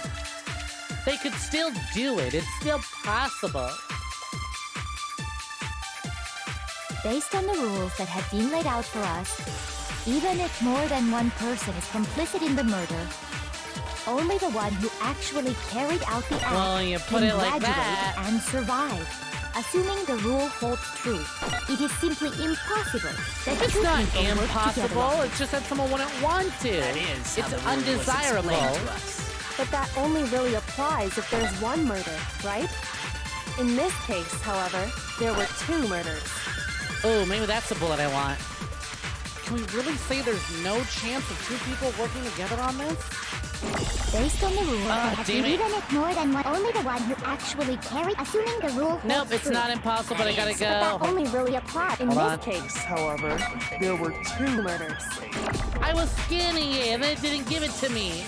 Speaker 1: They could still do it. It's still possible.
Speaker 4: Based on the rules that have been laid out for us, even if more than one person is complicit in the murder, only the one who actually carried out the act
Speaker 1: Well, you put
Speaker 4: can
Speaker 1: it like
Speaker 4: graduate
Speaker 1: that.
Speaker 4: and survive. Assuming the rule holds true, it is simply impossible that
Speaker 1: It's
Speaker 4: two
Speaker 1: not
Speaker 4: people work together
Speaker 1: impossible.
Speaker 4: on
Speaker 1: It's just that someone wouldn't want to.
Speaker 11: That is how
Speaker 1: It's
Speaker 11: the rule was
Speaker 1: undesirable.
Speaker 11: explained to us.
Speaker 14: But that only really applies if there's one murder, right? In this case, however, there were two murders.
Speaker 1: Oh, maybe that's the bullet I want. Can we really say there's no chance of two people working together on this?
Speaker 9: Based on the rules,
Speaker 1: Ah,
Speaker 9: they have
Speaker 1: damn
Speaker 9: to
Speaker 1: it.
Speaker 9: even if more than one. Only the one who actually carried. Assuming the rule.
Speaker 1: Nope,
Speaker 9: holds
Speaker 1: it's
Speaker 9: true.
Speaker 1: not impossible, but I gotta
Speaker 9: But that
Speaker 1: go.
Speaker 9: only really applies in
Speaker 1: Hold
Speaker 9: this
Speaker 1: on.
Speaker 9: case.
Speaker 10: However, there were 2 murders.
Speaker 1: I was scanning it, and it didn't give it to me.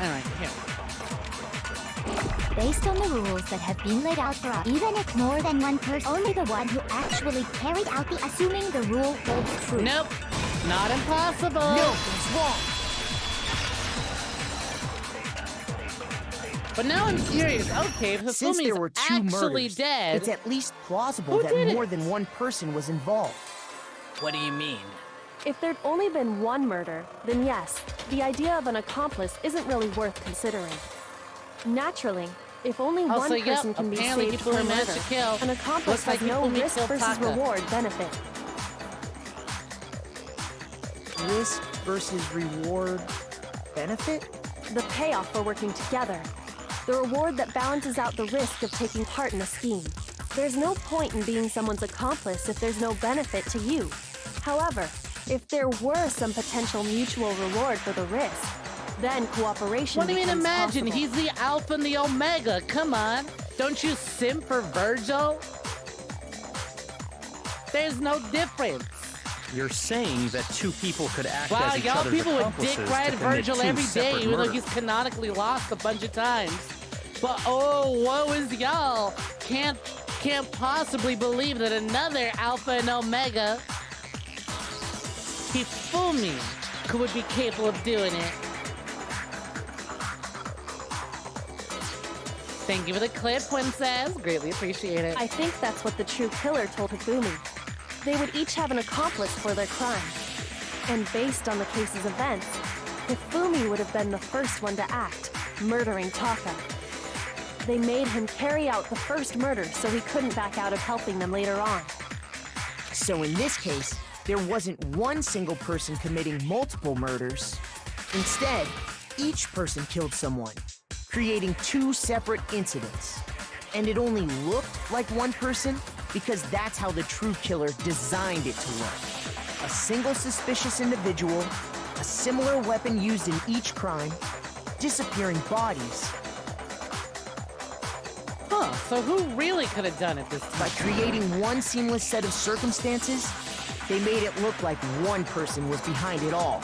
Speaker 1: All right, here.
Speaker 9: Based on the rules that have been laid out for us, even if more than one person, only the one who actually carried out the. Assuming the rule holds true.
Speaker 1: Nope, not impossible.
Speaker 10: No, it's wrong.
Speaker 1: But now I'm curious. Okay, if
Speaker 10: Since there
Speaker 1: Hifumi's
Speaker 10: were 2
Speaker 1: actually
Speaker 10: murders,
Speaker 1: dead,
Speaker 10: it's at least plausible
Speaker 1: Who
Speaker 10: that
Speaker 1: did it?
Speaker 10: more than one person was involved.
Speaker 11: What do you mean?
Speaker 14: If there'd only been one murder, then yes, the idea of an accomplice isn't really worth considering. Naturally, if only
Speaker 1: Oh,
Speaker 14: one
Speaker 1: so, yep,
Speaker 14: person can be
Speaker 1: apparently
Speaker 14: saved for
Speaker 1: Hifumi
Speaker 14: a
Speaker 1: managed
Speaker 14: murder,
Speaker 1: to kill.
Speaker 14: an accomplice
Speaker 1: Looks like
Speaker 14: has no
Speaker 1: Hifumi
Speaker 14: risk
Speaker 1: killed
Speaker 14: versus
Speaker 1: Taka.
Speaker 14: reward benefit.
Speaker 10: Risk versus reward benefit?
Speaker 14: The payoff for working together. The reward that balances out the risk of taking part in a scheme. There's no point in being someone's accomplice if there's no benefit to you. However, if there were some potential mutual reward for the risk, then cooperation
Speaker 1: what do you mean
Speaker 14: becomes
Speaker 1: imagine?
Speaker 14: possible.
Speaker 1: He's the Alpha and the Omega. Come on. Don't you simp for Virgil? There's no difference.
Speaker 12: You're saying that 2 people could act
Speaker 1: Wow,
Speaker 12: as each
Speaker 1: y'all
Speaker 12: other's
Speaker 1: people would
Speaker 12: accomplices
Speaker 1: dick
Speaker 12: to
Speaker 1: ride
Speaker 12: commit
Speaker 1: Virgil
Speaker 12: 2
Speaker 1: every day,
Speaker 12: separate
Speaker 1: even though
Speaker 12: murders.
Speaker 1: he's canonically lost a bunch of times. But oh, woe is y'all. Can't possibly believe that another Alpha and Omega, Hifumi, would be capable of doing it. Thank you for the clip, Princess. Greatly appreciate it.
Speaker 14: I think that's what the true killer told Hifumi. They would each have an accomplice for their crime. And based on the case's events, Hifumi would have been the first one to act, murdering Taka. They made him carry out the first murder so he couldn't back out of helping them later on.
Speaker 10: So in this case, there wasn't one single person committing multiple murders. Instead, each person killed someone, creating 2 separate incidents. And it only looked like one person because that's how the true killer designed it to look. A single suspicious individual, a similar weapon used in each crime, disappearing bodies.
Speaker 1: Huh, so who really could have done it this time?
Speaker 10: By creating one seamless set of circumstances, they made it look like one person was behind it all.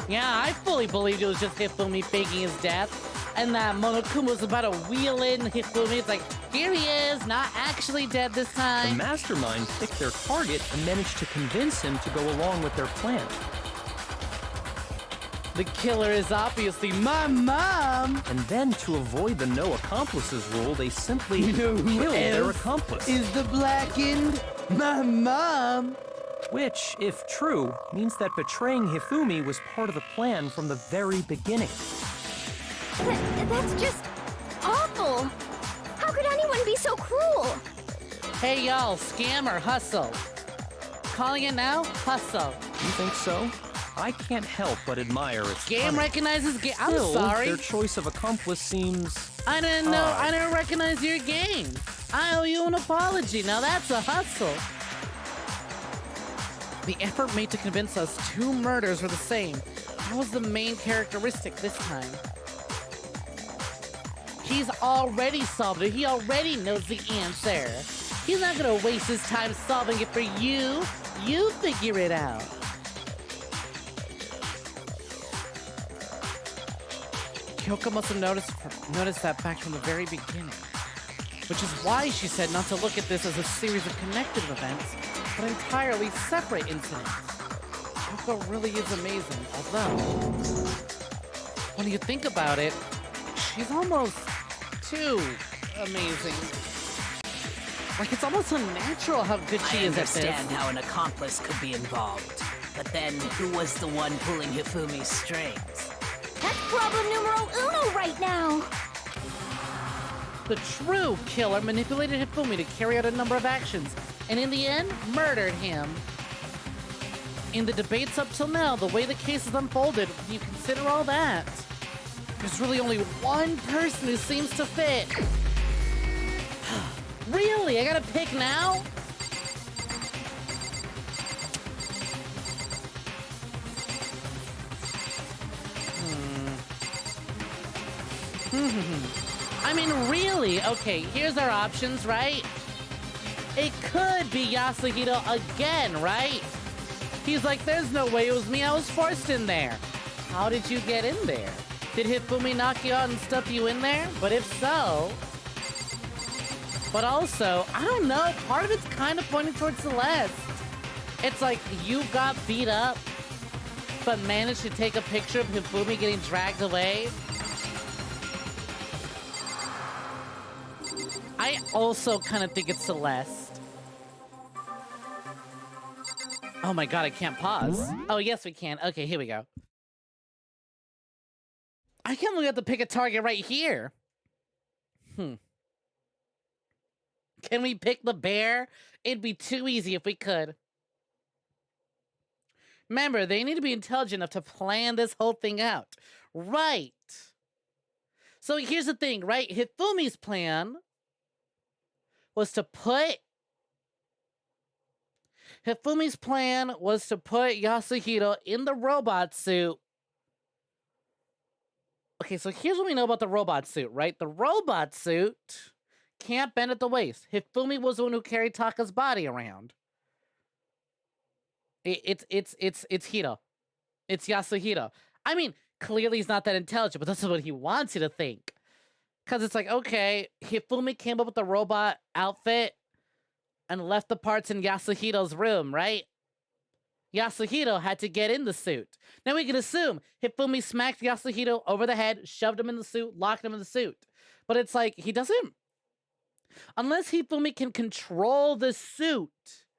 Speaker 1: Yeah, I fully believed it was just Hifumi faking his death, and that Monokuma was about to wheel in Hifumi. It's like, here he is, not actually dead this
Speaker 12: The
Speaker 1: time.
Speaker 12: mastermind picked their target and managed to convince him to go along with their plan.
Speaker 1: The killer is obviously my mom.
Speaker 12: And then, to avoid the no accomplices rule, they simply
Speaker 1: You know who
Speaker 12: killed their
Speaker 1: else
Speaker 12: accomplice.
Speaker 1: is the blackened? My mom.
Speaker 12: Which, if true, means that betraying Hifumi was part of the plan from the very beginning.
Speaker 9: That's just awful. How could anyone be so cruel?
Speaker 1: Hey y'all, scammer, hustle. Calling it now? Hustle.
Speaker 12: You think so? I can't help but admire its
Speaker 1: Game
Speaker 12: cunning.
Speaker 1: recognizes game. I'm
Speaker 12: Still,
Speaker 1: sorry.
Speaker 12: their choice of accomplice seems...
Speaker 1: I didn't know.
Speaker 12: odd.
Speaker 1: I didn't recognize your game. I owe you an apology. Now that's a hustle. The effort made to convince us 2 murders were the same. That was the main characteristic this time. He's already solved it. He already knows the answer. He's not gonna waste his time solving it for you. You figure it out. Kyoko must have noticed that back from the very beginning. Which is why she said not to look at this as a series of connected events, but entirely separate incidents. Kyoko really is amazing, although, when you think about it, she's almost too amazing. Like, it's almost unnatural how good she
Speaker 11: I
Speaker 1: is at this.
Speaker 11: understand how an accomplice could be involved. But then, who was the one pulling Hifumi's strings?
Speaker 9: That's problem numero uno right now.
Speaker 1: The true killer manipulated Hifumi to carry out a number of actions, and in the end, murdered him. In the debates up till now, the way the case has unfolded, when you consider all that, there's really only one person who seems to fit. Really? I gotta pick now? I mean, really? Okay, here's our options, right? It could be Yasuhito again, right? He's like, there's no way it was me. I was forced in there. How did you get in there? Did Hifumi knock you out and stuff you in there? But if so... But also, I don't know, part of it's kind of pointing towards Celeste. It's like, you got beat up, but managed to take a picture of Hifumi getting dragged away. I also kind of think it's Celeste. Oh my god, I can't pause. Oh, yes, we can. Okay, here we go. I can't look at the pick a target right here. Can we pick the bear? It'd be too easy if we could. Remember, they need to be intelligent enough to plan this whole thing out. Right. So here's the thing, right? Hifumi's plan was to put... Yasuhito in the robot suit. Okay, so here's what we know about the robot suit, right? The robot suit can't bend at the waist. Hifumi was the one who carried Taka's body around. It's Hito. It's Yasuhito. I mean, clearly he's not that intelligent, but this is what he wants you to think. Because it's like, okay, Hifumi came up with the robot outfit and left the parts in Yasuhito's room, right? Yasuhito had to get in the suit. Now we can assume Hifumi smacked Yasuhito over the head, shoved him in the suit, locked him in the suit. But it's like, he doesn't... Unless Hifumi can control the suit,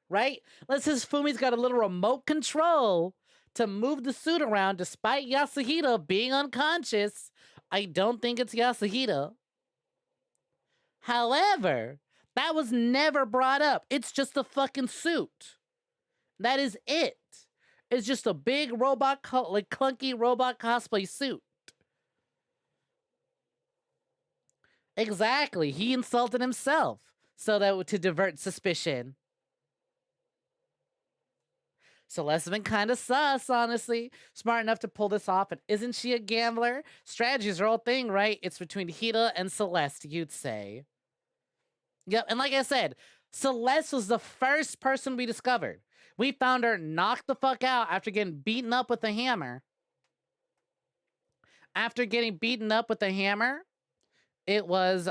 Speaker 1: right? Unless Hifumi's got a little remote control to move the suit around despite Yasuhito being unconscious, I don't think it's Yasuhito. However, that was never brought up. It's just a fucking suit. That is it. It's just a big robot, like clunky robot cosplay suit. Exactly. He insulted himself so that to divert suspicion. Celeste's been kind of sus, honestly. Smart enough to pull this off, and isn't she a gambler? Strategy's her whole thing, right? It's between Hita and Celeste, you'd say. Yep, and like I said, Celeste was the first person we discovered. We found her knocked the fuck out after getting beaten up with a hammer. After getting beaten up with a hammer, it was,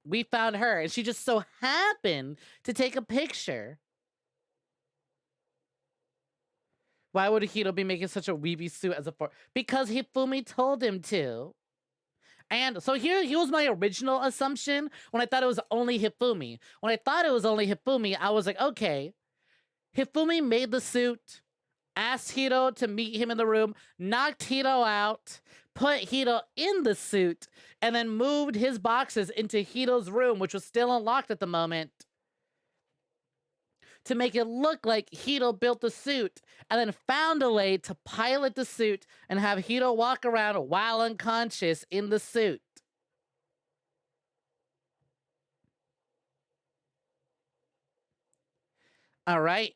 Speaker 1: we found her, and she just so happened to take a picture. Why would Hito be making such a weeby suit as a because Hifumi told him to. And so here was my original assumption when I thought it was only Hifumi. When I thought it was only Hifumi, I was like, okay, Hifumi made the suit, asked Hito to meet him in the room, knocked Hito out, put Hito in the suit, and then moved his boxes into Hito's room, which was still unlocked at the moment, to make it look like Hito built the suit, and then found a way to pilot the suit and have Hito walk around while unconscious in the suit. All right.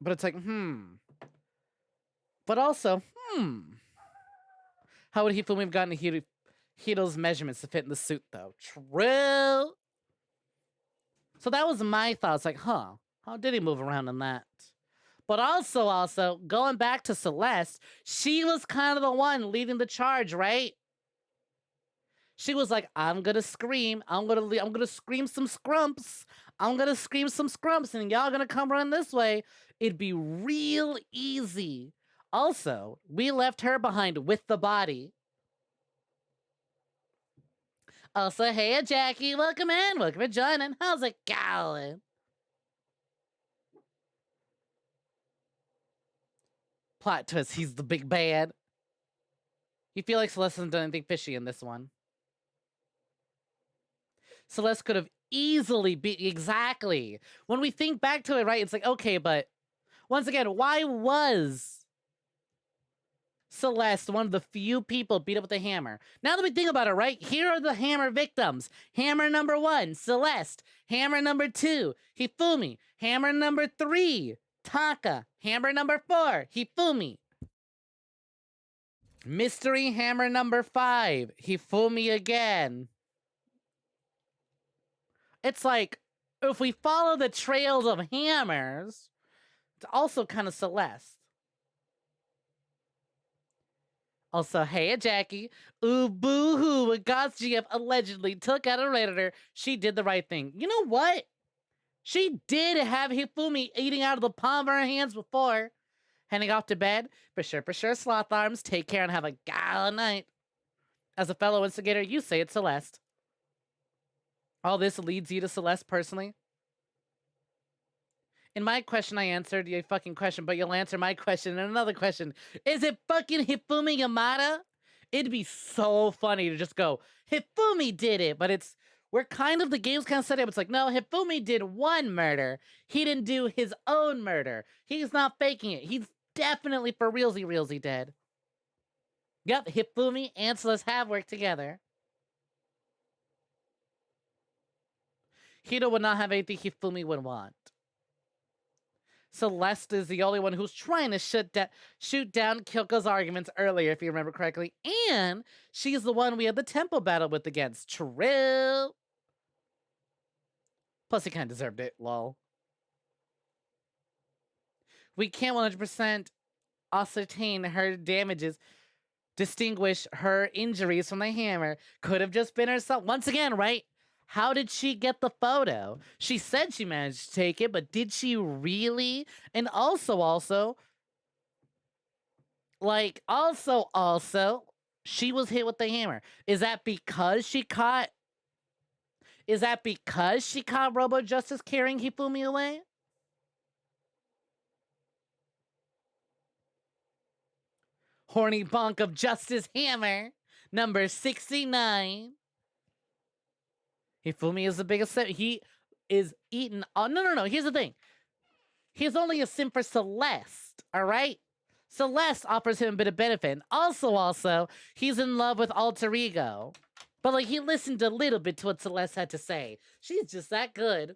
Speaker 1: But it's like, But also, How would Hifumi have gotten Hito's measurements to fit in the suit, though? True. So that was my thoughts, like, how did he move around in that? But also, going back to Celeste, she was kind of the one leading the charge, right? She was like, I'm gonna scream, I'm gonna scream some scrumps, I'm gonna scream some scrumps, and y'all gonna come run this way. It'd be real easy. Also, we left her behind with the body. Also, hey, Jackie, welcome in. Welcome for joining. How's it going? Plot twist, he's the big bad. You feel like Celeste hasn't done anything fishy in this one. Celeste could have easily beat... Exactly. When we think back to it, right, it's like, okay, but... Once again, why was Celeste one of the few people beat up with a hammer? Now that we think about it, right? Here are the hammer victims. Hammer number 1, Celeste. Hammer number 2, Hifumi. Hammer number 3, Taka. Hammer number 4, Hifumi. Mystery hammer number 5. Hifumi again. It's like, if we follow the trails of hammers, it's also kind of Celeste. Also, hey, Jackie. Ooh, boo-hoo. When God's GF allegedly took out a Redditor, she did the right thing. You know what? She did have Hifumi eating out of the palm of her hands before. Heading off to bed. For sure, sloth arms. Take care and have a gala night. As a fellow instigator, you say it's Celeste. All this leads you to Celeste personally? In my question, I answered your fucking question, but you'll answer my question and another question. Is it fucking Hifumi Yamada? It'd be so funny to just go, Hifumi did it, but it's, we're kind of, the game's kind of set up. It's like, no, Hifumi did one murder. He didn't do his own murder. He's not faking it. He's definitely for realsy dead. Yep, Hifumi and Celeste have worked together. Hito would not have anything Hifumi would want. Celeste is the only one who's trying to shoot down Kyoko's arguments earlier, if you remember correctly. And she's the one we had the tempo battle with against. True. Plus, he kind of deserved it, lol. We can't 100% ascertain her damages, distinguish her injuries from the hammer. Could have just been herself. Once again, right? How did she get the photo? She said she managed to take it, but did she really? And also, like, also, she was hit with the hammer. Is that because she caught Robo Justice carrying Hifumi away? Horny bonk of Justice hammer, number 69. Hifumi is the biggest simp. He is eaten. Oh, no. Here's the thing. He's only a simp for Celeste, all right? Celeste offers him a bit of benefit. And also, he's in love with Alter Ego. But, like, he listened a little bit to what Celeste had to say. She's just that good.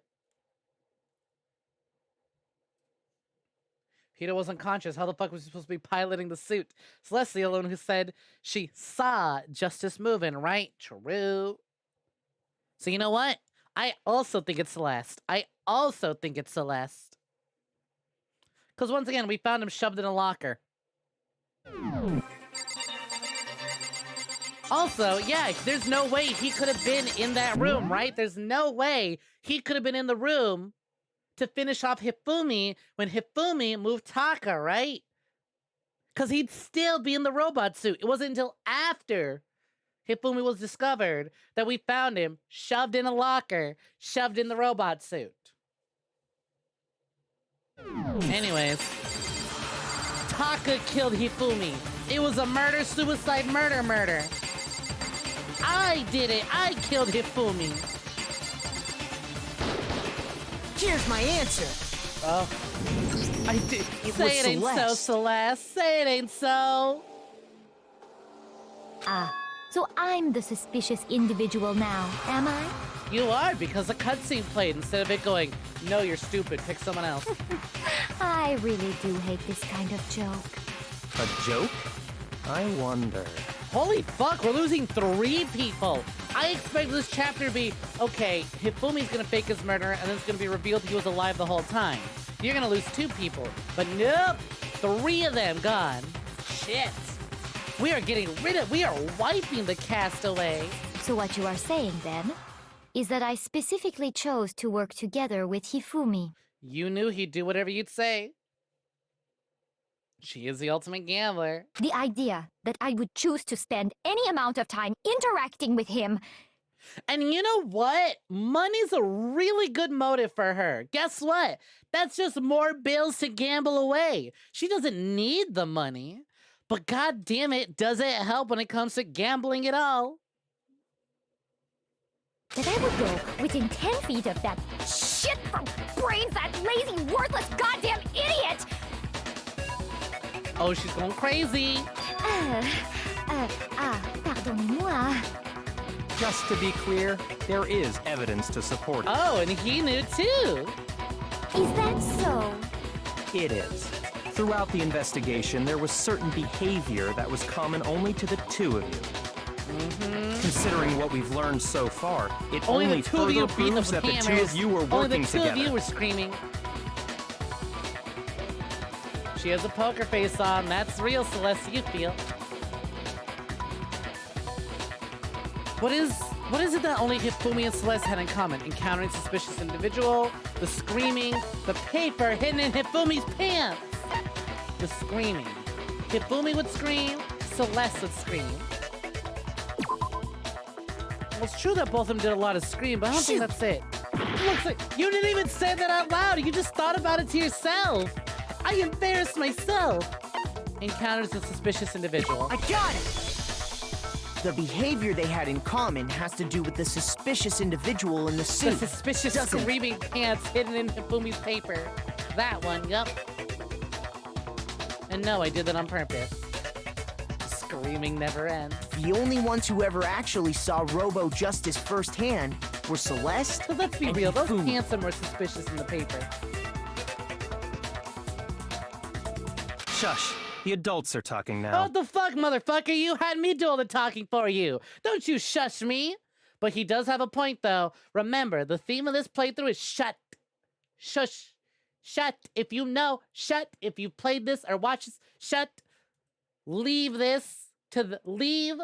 Speaker 1: Peter was unconscious. How the fuck was he supposed to be piloting the suit? Celeste the alone who said she saw Justice moving, right? True. So you know what? I also think it's Celeste. Because once again, we found him shoved in a locker. Also, yeah, there's no way he could have been in that room, right? There's no way he could have been in the room to finish off Hifumi when Hifumi moved Taka, right? Because he'd still be in the robot suit. It wasn't until after Hifumi was discovered that we found him shoved in a locker, shoved in the robot suit. Anyways, Taka killed Hifumi. It was a murder, suicide, murder. I did it. I killed Hifumi.
Speaker 10: Here's my answer.
Speaker 1: Oh.
Speaker 10: I did.
Speaker 1: Say it ain't so, Celeste. Say it ain't so.
Speaker 4: Ah. So I'm the suspicious individual now, am I?
Speaker 1: You are, because the cutscene played instead of it going, no, you're stupid, pick someone else.
Speaker 4: I really do hate this kind of joke.
Speaker 12: A joke? I wonder.
Speaker 1: Holy fuck, we're losing 3 people. I expect this chapter to be, okay, Hifumi's gonna fake his murder, and then it's gonna be revealed he was alive the whole time. You're gonna lose 2 people. But nope, 3 of them gone. Shit. We are wiping the cast away.
Speaker 4: So what you are saying, then, is that I specifically chose to work together with Hifumi.
Speaker 1: You knew he'd do whatever you'd say. She is the ultimate gambler.
Speaker 4: The idea that I would choose to spend any amount of time interacting with him.
Speaker 1: And you know what? Money's a really good motive for her. Guess what? That's just more bills to gamble away. She doesn't need the money. But god damn it, does it help when it comes to gambling at all?
Speaker 4: That I would go within 10 feet of that shit from brains, that lazy, worthless goddamn idiot!
Speaker 1: Oh, she's going crazy.
Speaker 4: Pardonnez-moi.
Speaker 12: Just to be clear, there is evidence to support it.
Speaker 1: Oh, and he knew too.
Speaker 4: Is that so?
Speaker 12: It is. Throughout the investigation, there was certain behavior that was common only to the two of you. Considering what we've learned so far, it only
Speaker 1: the two of you
Speaker 12: further
Speaker 1: beat
Speaker 12: proves
Speaker 1: them
Speaker 12: that
Speaker 1: with
Speaker 12: the two of you were
Speaker 1: Only
Speaker 12: working
Speaker 1: the two
Speaker 12: together.
Speaker 1: of you were screaming. She has a poker face on. That's real, Celeste. You feel. What is it that only Hifumi and Celeste had in common? Encountering suspicious individual, the screaming, the paper hidden in Hifumi's pants. The screaming. Hifumi would scream, Celeste would scream. Well, it's true that both of them did a lot of scream, but I don't think that's it. Looks like you didn't even say that out loud. You just thought about it to yourself. I embarrassed myself. Encounters a suspicious individual.
Speaker 10: I got it! The behavior they had in common has to do with the suspicious individual in the suit.
Speaker 1: The suspicious screaming pants hidden in Hifumi's paper. That one, yup. And no, I did that on purpose. Screaming never ends.
Speaker 10: The only ones who ever actually saw Robo Justice firsthand were Celeste.
Speaker 1: So let's be
Speaker 10: and
Speaker 1: real, those
Speaker 10: Hifumi.
Speaker 1: pants were suspicious in the paper.
Speaker 12: Shush. The adults are talking now.
Speaker 1: What the fuck, motherfucker? You had me do all the talking for you. Don't you shush me. But he does have a point, though. Remember, the theme of this playthrough is shut. Shush. Shut. If you know, shut. If you played this or watched this, shut. Leave this to leave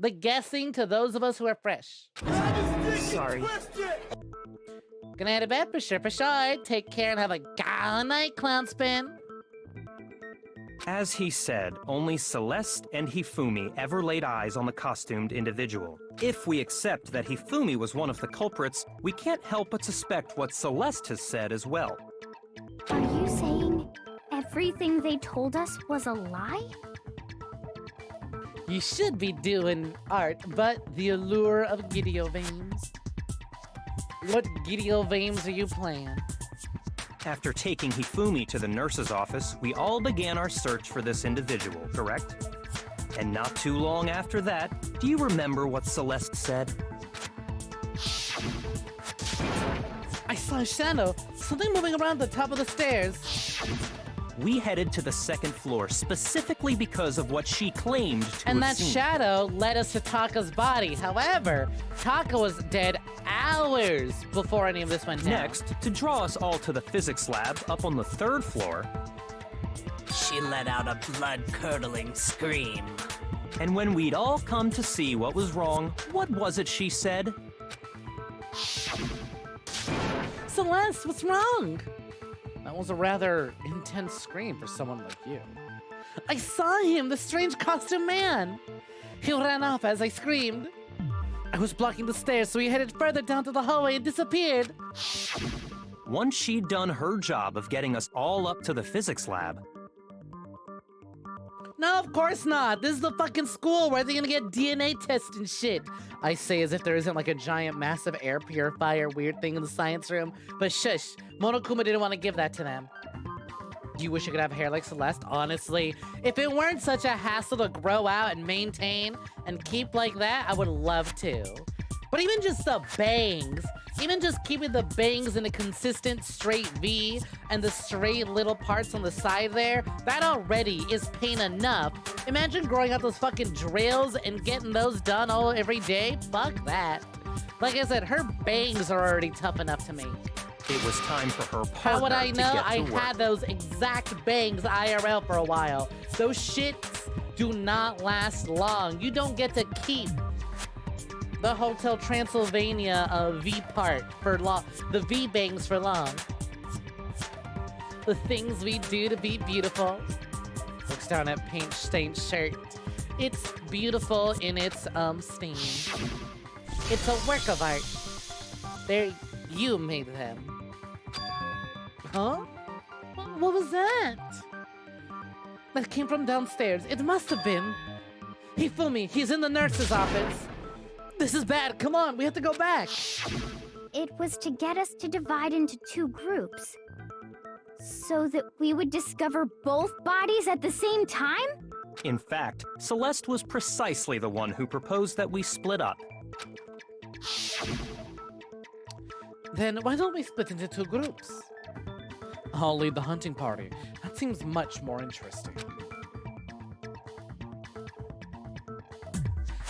Speaker 1: the guessing to those of us who are fresh.
Speaker 10: Sorry.
Speaker 1: Gonna head to bed for sure, for sure. Take care and have a good night, Clown Spin.
Speaker 12: As he said, only Celeste and Hifumi ever laid eyes on the costumed individual. If we accept that Hifumi was one of the culprits, we can't help but suspect what Celeste has said as well.
Speaker 9: Are you saying everything they told us was a lie?
Speaker 1: You should be doing art, but the allure of Gideo Veins. What Gideo Veins are you playing?
Speaker 12: After taking Hifumi to the nurse's office, we all began our search for this individual, correct? And not too long after that, do you remember what Celeste said?
Speaker 1: I saw a shadow. Something moving around the top of the stairs.
Speaker 12: We headed to the second floor specifically because of what she claimed to
Speaker 1: And
Speaker 12: have
Speaker 1: that
Speaker 12: seen.
Speaker 1: shadow led us to Taka's body. However, Taka was dead hours before any of this went down.
Speaker 12: Next, to draw us all to the physics lab up on the third floor,
Speaker 11: She let out a blood-curdling scream.
Speaker 12: and when we'd all come to see what was wrong, what was it she said?
Speaker 1: Celeste, what's wrong? That was a rather intense scream for someone like you. I saw him, the strange costume man. He ran off as I screamed. I was blocking the stairs, so he headed further down to the hallway and disappeared.
Speaker 12: Once she'd done her job of getting us all up to the physics lab,
Speaker 1: No, of course not. This is the fucking school where they're gonna get DNA tests and shit. I say as if there isn't like a giant, massive air purifier weird thing in the science room. But shush, Monokuma didn't want to give that to them. Do you wish you could have hair like Celeste? Honestly, if it weren't such a hassle to grow out and maintain and keep like that, I would love to. But even just the bangs, even just keeping the bangs in a consistent straight V and the straight little parts on the side there, that already is pain enough. Imagine growing out those fucking drills and getting those done every day. Fuck that. Like I said, her bangs are already tough enough to make.
Speaker 12: it was time for her partner
Speaker 1: How would I
Speaker 12: to
Speaker 1: know?
Speaker 12: get to
Speaker 1: I
Speaker 12: work.
Speaker 1: had those exact bangs IRL for a while. Those shits do not last long. You don't get to keep the Hotel Transylvania V part for long. The V bangs for long. The things we do to be beautiful. Looks down at paint stained shirt. It's beautiful in its stain. It's a work of art. You made them. Huh? What was that? That came from downstairs. It must have been. Hifumi, he's in the nurse's office. This is bad. Come on, we have to go back.
Speaker 9: It was to get us to divide into two groups. So that we would discover both bodies at the same time?
Speaker 12: In fact, Celeste was precisely the one who proposed that we split up.
Speaker 1: Then why don't we split into two groups? I'll lead the hunting party. That seems seems much more interesting.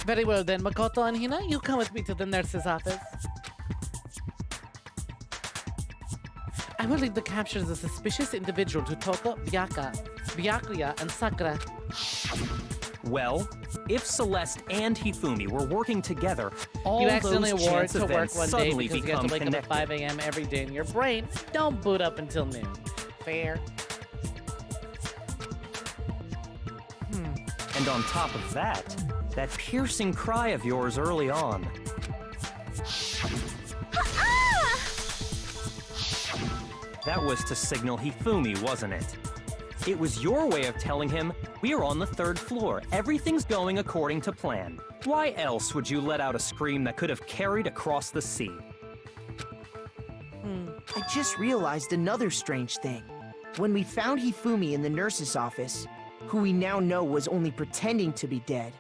Speaker 1: Very well then, Makoto and Hina, you come with me to the nurse's office. I will leave the capture as a suspicious individual to Toko, Byakuya, and Sakura.
Speaker 12: Well, if Celeste and Hifumi were working together, all
Speaker 1: you accidentally
Speaker 12: those
Speaker 1: wore it
Speaker 12: chance
Speaker 1: to work
Speaker 12: events
Speaker 1: one day
Speaker 12: suddenly
Speaker 1: because you have
Speaker 12: become
Speaker 1: to wake
Speaker 12: connected.
Speaker 1: up at 5 a.m. every day and your brain don't boot up until noon. Fair.
Speaker 12: And on top of that, that piercing cry of yours early on. That was to signal Hifumi, wasn't it? It was your way of telling him, we're on the 3rd floor, everything's going according to plan. Why else would you let out a scream that could have carried across the sea?
Speaker 10: I just realized another strange thing. When we found Hifumi in the nurse's office, who we now know was only pretending to be dead.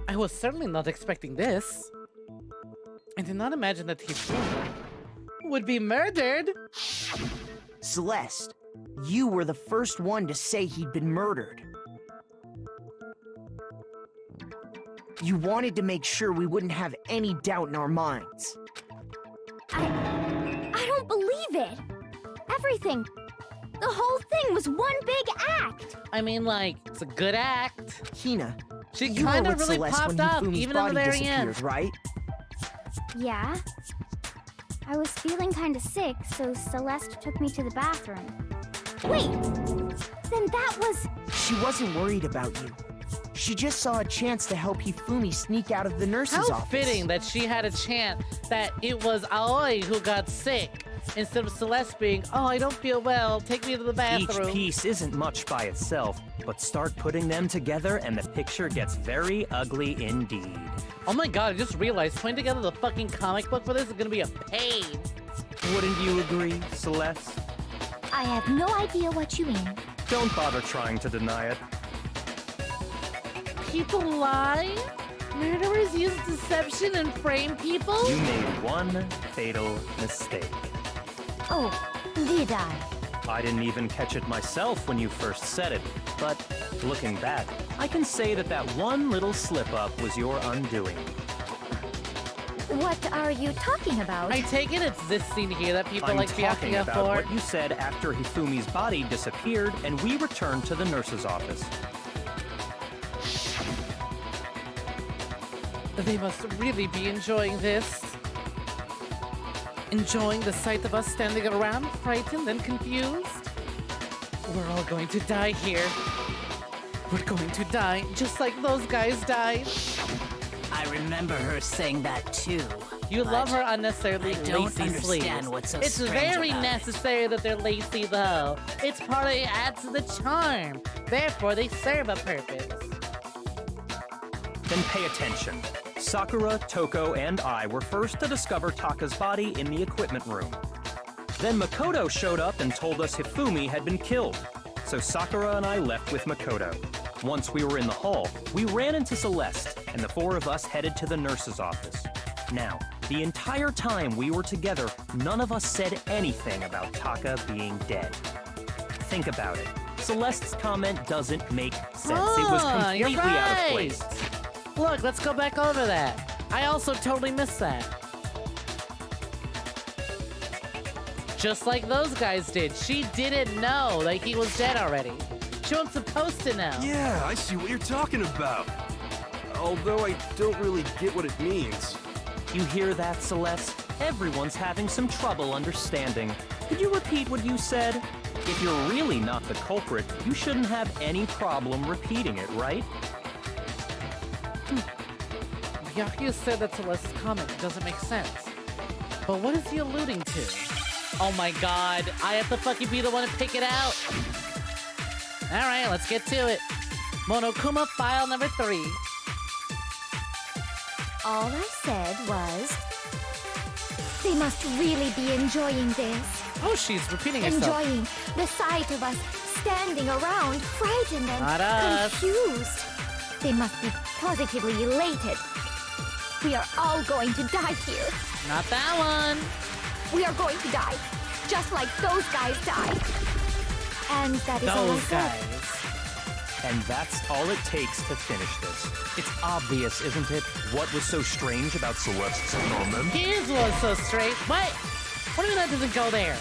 Speaker 1: I was certainly not expecting this. I did not imagine that Hifumi would be murdered.
Speaker 10: Celeste, you were the first one to say he'd been murdered. You wanted to make sure we wouldn't have any doubt in our minds.
Speaker 9: I don't believe it. Everything. The whole thing was one big act.
Speaker 1: I mean, like, it's a good act.
Speaker 10: Hina,
Speaker 1: She
Speaker 10: you were
Speaker 1: kind of
Speaker 10: with
Speaker 1: really
Speaker 10: Celeste
Speaker 1: popped
Speaker 10: when
Speaker 1: up,
Speaker 10: Hifumi's
Speaker 1: even in the
Speaker 10: body
Speaker 1: very
Speaker 10: disappeared,
Speaker 1: end.
Speaker 10: right?
Speaker 9: Yeah. I was feeling kind of sick, so Celeste took me to the bathroom. Wait! Then that was...
Speaker 10: She wasn't worried about you. She just saw a chance to help Hifumi sneak out of the nurse's
Speaker 1: How
Speaker 10: office.
Speaker 1: fitting that she had a chance that it was Aoi who got sick, instead of Celeste being, oh, I don't feel well, take me to the bathroom.
Speaker 12: Each piece isn't much by itself, but start putting them together and the picture gets very ugly indeed.
Speaker 1: Oh my god, I just realized putting together the fucking comic book for this is gonna be a pain.
Speaker 12: Wouldn't you agree, Celeste?
Speaker 9: I have no idea what you mean.
Speaker 12: Don't bother trying to deny it.
Speaker 1: People lie? Murderers use deception and frame people?
Speaker 12: You made one fatal mistake.
Speaker 9: Oh, did I?
Speaker 12: I didn't even catch it myself when you first said it, but looking back, I can say that that one little slip-up was your undoing.
Speaker 4: What are you talking about?
Speaker 1: I take it it's this scene here that people
Speaker 12: I'm
Speaker 1: like
Speaker 12: talking
Speaker 1: Byakuya
Speaker 12: about
Speaker 1: for.
Speaker 12: what you said after Hifumi's body disappeared and we returned to the nurse's office.
Speaker 1: They must really be enjoying this. Enjoying the sight of us standing around, frightened and confused. We're all going to die here. We're going to die just like those guys died.
Speaker 11: I remember her saying that too.
Speaker 1: You
Speaker 11: but
Speaker 1: love her unnecessarily
Speaker 11: I don't
Speaker 1: lacy
Speaker 11: understand
Speaker 1: sleeves.
Speaker 11: what's so
Speaker 1: It's
Speaker 11: strange
Speaker 1: very
Speaker 11: about it.
Speaker 1: necessary that they're lacy though. It's part of it adds to the charm. Therefore, they serve a purpose.
Speaker 12: Then pay attention. Sakura, Toko, and I were first to discover Taka's body in the equipment room. Then Makoto showed up and told us Hifumi had been killed. So Sakura and I left with Makoto. Once we were in the hall, we ran into Celeste, and the four of us headed to the nurse's office. Now, the entire time we were together, none of us said anything about Taka being dead. Think about it. Celeste's comment doesn't make sense. It was
Speaker 1: You're
Speaker 12: completely out of
Speaker 1: right.
Speaker 12: place.
Speaker 1: Look, let's go back over that. I also totally missed that. Just like those guys did. She didn't know that he was dead already. She wasn't supposed to know.
Speaker 13: Yeah, I see what you're talking about. Although I don't really get what it means.
Speaker 12: You hear that, Celeste? Everyone's having some trouble understanding. Could you repeat what you said? If you're really not the culprit, you shouldn't have any problem repeating it, right?
Speaker 1: Byakuya said that Celeste's comment doesn't make sense. But what is he alluding to? Oh my god, I have to fucking be the one to pick it out. Alright, let's get to it. Monokuma file number 3.
Speaker 4: All I said was, they must really be enjoying this.
Speaker 1: Oh, she's repeating herself.
Speaker 4: Enjoying the sight of us standing around, frightened and
Speaker 1: Not us.
Speaker 4: confused. They must be positively elated. We are all going to die here.
Speaker 1: Not that one.
Speaker 4: We are going to die.
Speaker 9: just like those guys died. And that is all I
Speaker 1: Those
Speaker 9: said.
Speaker 1: guys.
Speaker 12: And that's all it takes to finish this. It's obvious, isn't it? What was so strange about Celeste's comment?
Speaker 1: Here's what's so straight. What? What do you mean that doesn't go there?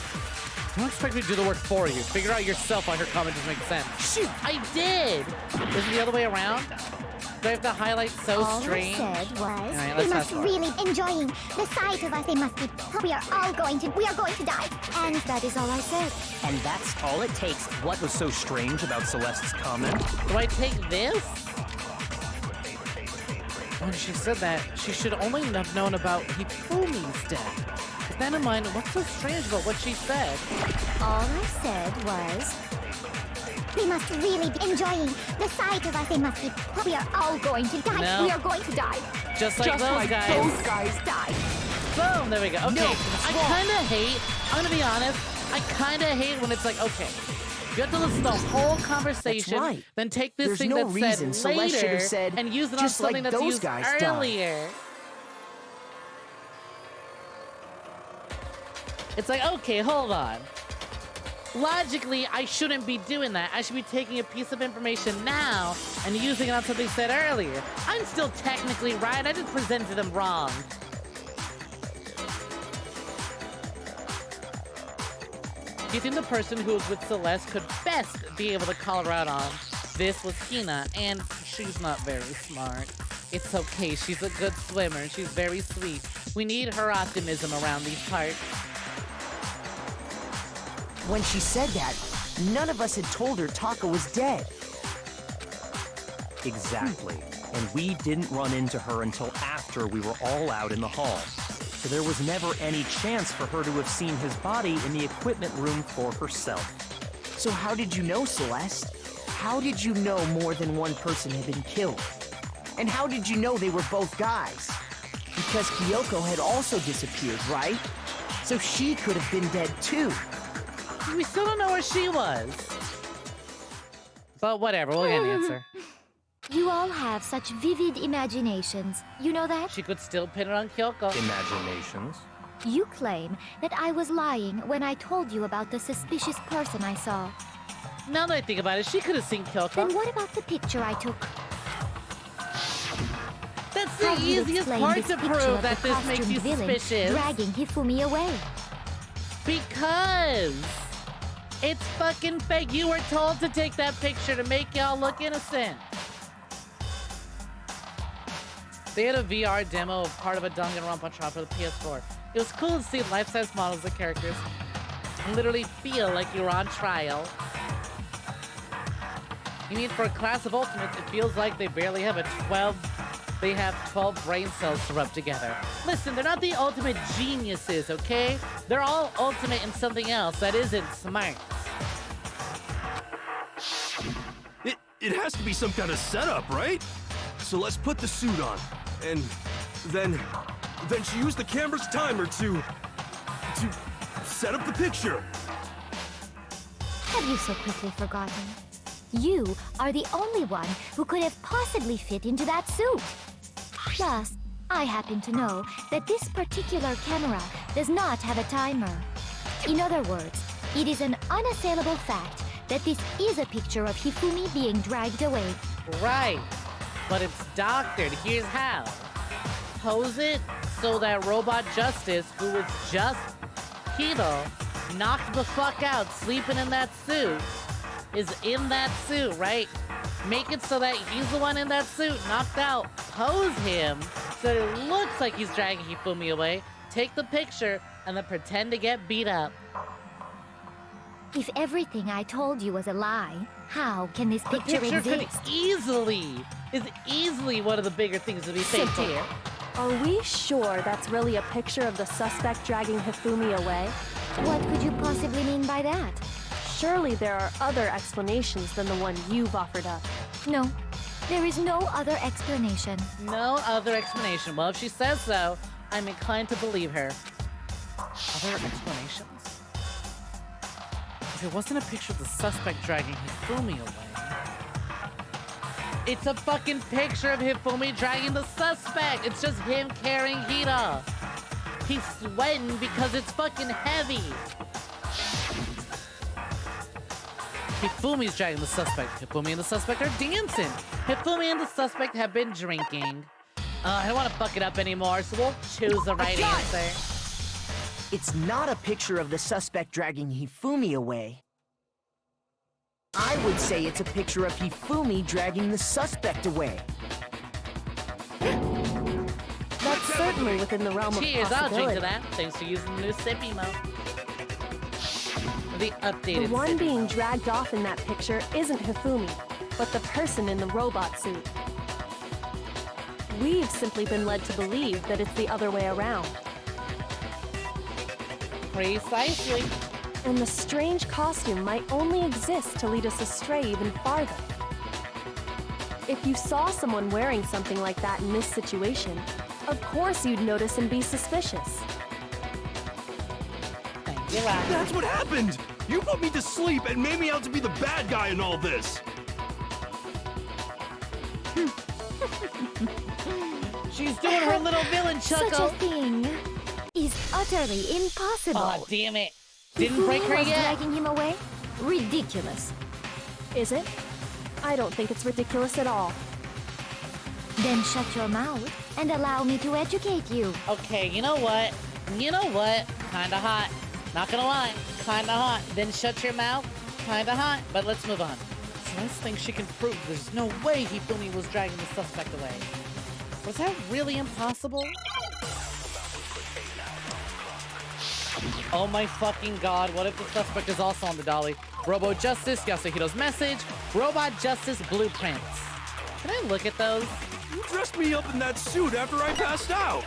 Speaker 1: Don't expect me to do the work for you. Figure out yourself why her comment doesn't make sense. Shoot, I did! Is it the other way around? Do I have to highlight so
Speaker 9: All
Speaker 1: strange?
Speaker 9: I said was,
Speaker 1: Alright,
Speaker 9: we
Speaker 1: let's
Speaker 9: must
Speaker 1: fast forward.
Speaker 9: really enjoying the sight of us. They must be. We are going to die. And that is all I said.
Speaker 12: And that's all it takes. What was so strange about Celeste's comment?
Speaker 1: Do I take this? When she said that, she should only have known about Hifumi's death. With that in mind, what's so strange about what she said?
Speaker 9: All I said was, we must really be enjoying the sight of us. They must be. We are all going to die.
Speaker 1: No.
Speaker 9: We are going to die.
Speaker 1: Just like those guys.
Speaker 9: Those guys died.
Speaker 1: Boom, there we go. Okay,
Speaker 10: No,
Speaker 1: I
Speaker 10: wrong.
Speaker 1: kind of hate, I'm gonna be honest, I kind of hate when it's like, okay, you have to listen to the whole conversation,
Speaker 10: right.
Speaker 1: then take this
Speaker 10: There's
Speaker 1: thing
Speaker 10: no
Speaker 1: that's
Speaker 10: reason
Speaker 1: said
Speaker 10: Celeste should
Speaker 1: later
Speaker 10: have said,
Speaker 1: and use it on
Speaker 10: "Just like
Speaker 1: something that's
Speaker 10: those
Speaker 1: used
Speaker 10: guys died."
Speaker 1: earlier. It's like, okay, hold on. Logically, I shouldn't be doing that. I should be taking a piece of information now and using it on something said earlier. I'm still technically right, I just presented them wrong. Do you think the person who was with Celeste could best be able to call her out on this was Hina, and she's not very smart. It's okay, she's a good swimmer, she's very sweet. We need her optimism around these parts.
Speaker 10: When she said that, none of us had told her Taka was dead.
Speaker 12: Exactly. And we didn't run into her until after we were all out in the hall. So there was never any chance for her to have seen his body in the equipment room for herself.
Speaker 10: So how did you know, Celeste? How did you know more than one person had been killed? And how did you know they were both guys? Because Kyoko had also disappeared, right? So she could have been dead too.
Speaker 1: We still don't know where she was. But whatever, we'll get an answer.
Speaker 4: You all have such vivid imaginations. You know that?
Speaker 1: She could still pin it on Kyoko.
Speaker 12: Imaginations?
Speaker 4: You claim that I was lying when I told you about the suspicious person I saw.
Speaker 1: Now that I think about it, she could have seen Kyoko.
Speaker 4: Then what about the picture I took?
Speaker 1: That's the
Speaker 4: How do you
Speaker 1: easiest
Speaker 4: explain
Speaker 1: part
Speaker 4: this
Speaker 1: to
Speaker 4: picture
Speaker 1: prove
Speaker 4: of
Speaker 1: that
Speaker 4: the
Speaker 1: this makes
Speaker 4: costumed
Speaker 1: you
Speaker 4: villain
Speaker 1: suspicious.
Speaker 4: dragging Hifumi away?
Speaker 1: Because it's fucking fake. You were told to take that picture to make y'all look innocent. They had a VR demo of part of a Danganronpa trial for the PS4. It was cool to see life-size models of characters and literally feel like you were on trial. You mean for a class of ultimates, it feels like they barely have 12 brain cells to rub together. Listen, they're not the ultimate geniuses, okay? They're all ultimate in something else that isn't smart.
Speaker 13: It has to be some kind of setup, right? So let's put the suit on, and then she used the camera's timer to set up the picture.
Speaker 4: Have you so quickly forgotten? You are the only one who could have possibly fit into that suit. Plus, I happen to know that this particular camera does not have a timer. In other words, it is an unassailable fact that this is a picture of Hifumi being dragged away.
Speaker 1: Right, but it's doctored. Here's how. Pose it so that Robot Justice, who was just Hito, knocked the fuck out, sleeping in that suit, is in that suit, right? Make it so that he's the one in that suit, knocked out. Pose him so that it looks like he's dragging Hifumi away. Take the picture and then pretend to get beat up.
Speaker 4: If everything I told you was a lie, how can this picture exist?
Speaker 1: Is easily one of the bigger things to be faked
Speaker 14: Simple.
Speaker 1: here.
Speaker 14: Are we sure that's really a picture of the suspect dragging Hifumi away?
Speaker 4: What could you possibly mean by that?
Speaker 14: Surely there are other explanations than the one you've offered up.
Speaker 4: No, there is no other explanation.
Speaker 1: No other explanation. Well, if she says so, I'm inclined to believe her. Other explanations? If it wasn't a picture of the suspect dragging Hifumi away, it's a fucking picture of Hifumi dragging the suspect. It's just him carrying Hita. He's sweating because it's fucking heavy. Hifumi's dragging the suspect. Hifumi and the suspect are dancing. Hifumi and the suspect have been drinking. I don't want to fuck it up anymore, so we'll choose the right answer.
Speaker 10: It's not a picture of the suspect dragging Hifumi away. I would say it's a picture of Hifumi dragging the suspect away.
Speaker 14: That's certainly within the realm
Speaker 1: Cheers,
Speaker 14: of
Speaker 1: I'll drink
Speaker 14: possibility.
Speaker 1: to that. Thanks for using the new sip emote. The updated
Speaker 14: The one
Speaker 1: sip
Speaker 14: being
Speaker 1: emote.
Speaker 14: dragged off in that picture isn't Hifumi, but the person in the robot suit. We've simply been led to believe that it's the other way around.
Speaker 1: Precisely.
Speaker 14: And the strange costume might only exist to lead us astray even farther. If you saw someone wearing something like that in this situation, of course you'd notice and be suspicious.
Speaker 1: You're right.
Speaker 13: That's what happened! You put me to sleep and made me out to be the bad guy in all this!
Speaker 1: She's doing her little villain chuckle.
Speaker 4: Such a thing is utterly impossible.
Speaker 1: Oh, damn it. Didn't break her
Speaker 4: was
Speaker 1: yet.
Speaker 4: dragging him away? Ridiculous.
Speaker 14: Is it? I don't think it's ridiculous at all.
Speaker 4: Then shut your mouth and allow me to educate you.
Speaker 1: Okay, you know what? Kinda hot. Not gonna lie, kinda hot. Then shut your mouth, kinda hot. But let's move on. Celeste thinks she can prove there's no way Hifumi was dragging the suspect away. Was that really impossible? Oh my fucking god, what if the suspect is also on the dolly? Robo Justice, Yasuhiro's message, Robot Justice blueprints. Can I look at those?
Speaker 13: You dressed me up in that suit after I passed out!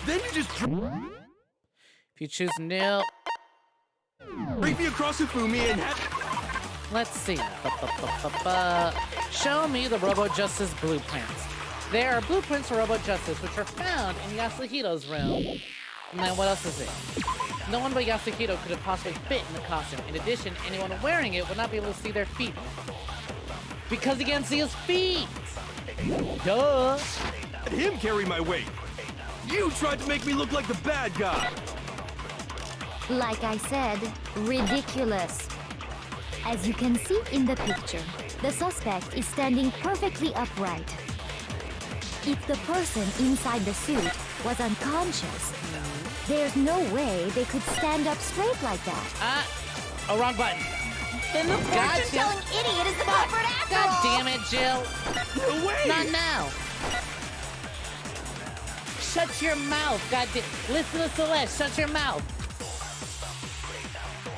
Speaker 13: Then you just
Speaker 1: If you choose new...
Speaker 13: break me across Hifumi and
Speaker 1: Let's see. Show me the Robo Justice blueprints. There are blueprints for Robo Justice, which are found in Yasuhiro's room. And then what else is it? No one but Yasuhiro could have possibly fit in the costume. In addition, anyone wearing it would not be able to see their feet. Because he can't see his feet! Duh!
Speaker 13: let him carry my weight! You tried to make me look like the bad guy!
Speaker 4: Like I said, ridiculous. As you can see in the picture, the suspect is standing perfectly upright. If the person inside the suit was unconscious, there's no way they could stand up straight like that.
Speaker 1: Oh, wrong button.
Speaker 15: Then the
Speaker 1: Gotcha.
Speaker 15: fortune-telling idiot is the culprit after
Speaker 1: God
Speaker 15: all!
Speaker 1: damn it, Jill.
Speaker 13: No way!
Speaker 1: Not now. Shut your mouth, goddamn. Listen to Celeste, shut your mouth.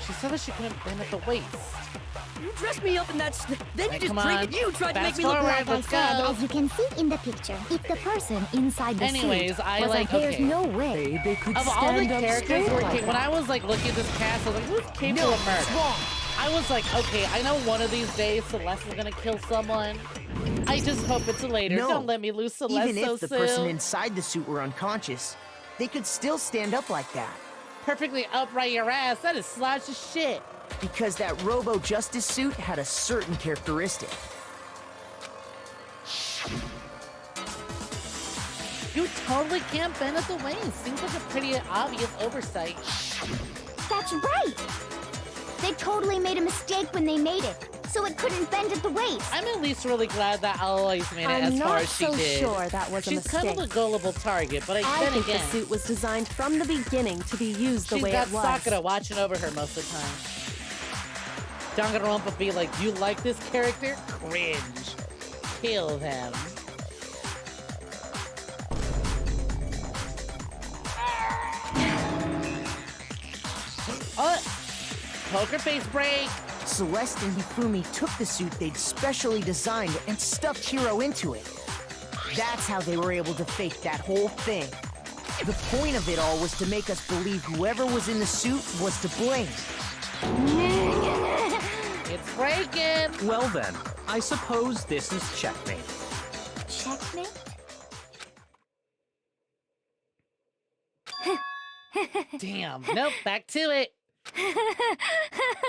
Speaker 1: She said that she couldn't bend at the waist.
Speaker 11: You dressed me up in that. Then you just
Speaker 1: Come on.
Speaker 11: You tried to make
Speaker 1: Fast
Speaker 11: me look
Speaker 1: forward,
Speaker 11: like
Speaker 1: let's
Speaker 4: As you can see in the picture, if the person inside the
Speaker 1: Anyways,
Speaker 4: suit
Speaker 1: I
Speaker 4: was
Speaker 1: like-
Speaker 4: there's
Speaker 1: okay.
Speaker 4: no way they could
Speaker 1: Of all the
Speaker 4: stand up
Speaker 1: characters
Speaker 4: straight
Speaker 1: who
Speaker 4: like
Speaker 1: came, when
Speaker 4: that.
Speaker 1: I was like looking at this cast, I was like, who's capable
Speaker 10: No,
Speaker 1: of murder?
Speaker 10: it's wrong.
Speaker 1: I was like, okay, I know one of these days Celeste is gonna kill someone. I just hope it's later.
Speaker 10: No.
Speaker 1: Don't let me lose Celeste
Speaker 10: Even
Speaker 1: so
Speaker 10: if the
Speaker 1: soon.
Speaker 10: person inside the suit were unconscious, they could still stand up like that.
Speaker 1: Perfectly upright your ass. That is slouch as shit.
Speaker 10: Because that Robo Justice suit had a certain characteristic.
Speaker 1: You totally can't bend at the waist. Seems like a pretty obvious oversight.
Speaker 9: That's right! They totally made a mistake when they made it, so it couldn't bend at the waist.
Speaker 1: I'm at least really glad that Alois made it
Speaker 14: I'm
Speaker 1: as far
Speaker 14: not
Speaker 1: as she
Speaker 14: so
Speaker 1: did.
Speaker 14: sure that was a
Speaker 1: She's kind of a
Speaker 14: mistake.
Speaker 1: gullible target, but
Speaker 14: I
Speaker 1: then
Speaker 14: think
Speaker 1: again,
Speaker 14: the suit was designed from the beginning to be used the
Speaker 1: she's
Speaker 14: way
Speaker 1: got
Speaker 14: it was.
Speaker 1: Sakura watching over her most of the time. Danganronpa be like, you like this character? Cringe. Kill them. Oh! Poker face break!
Speaker 10: Celeste and Hifumi took the suit they'd specially designed and stuffed Hiro into it. That's how they were able to fake that whole thing. The point of it all was to make us believe whoever was in the suit was to blame.
Speaker 1: It's breaking!
Speaker 12: Well then, I suppose this is checkmate.
Speaker 4: Checkmate?
Speaker 1: Damn. Nope, back to it.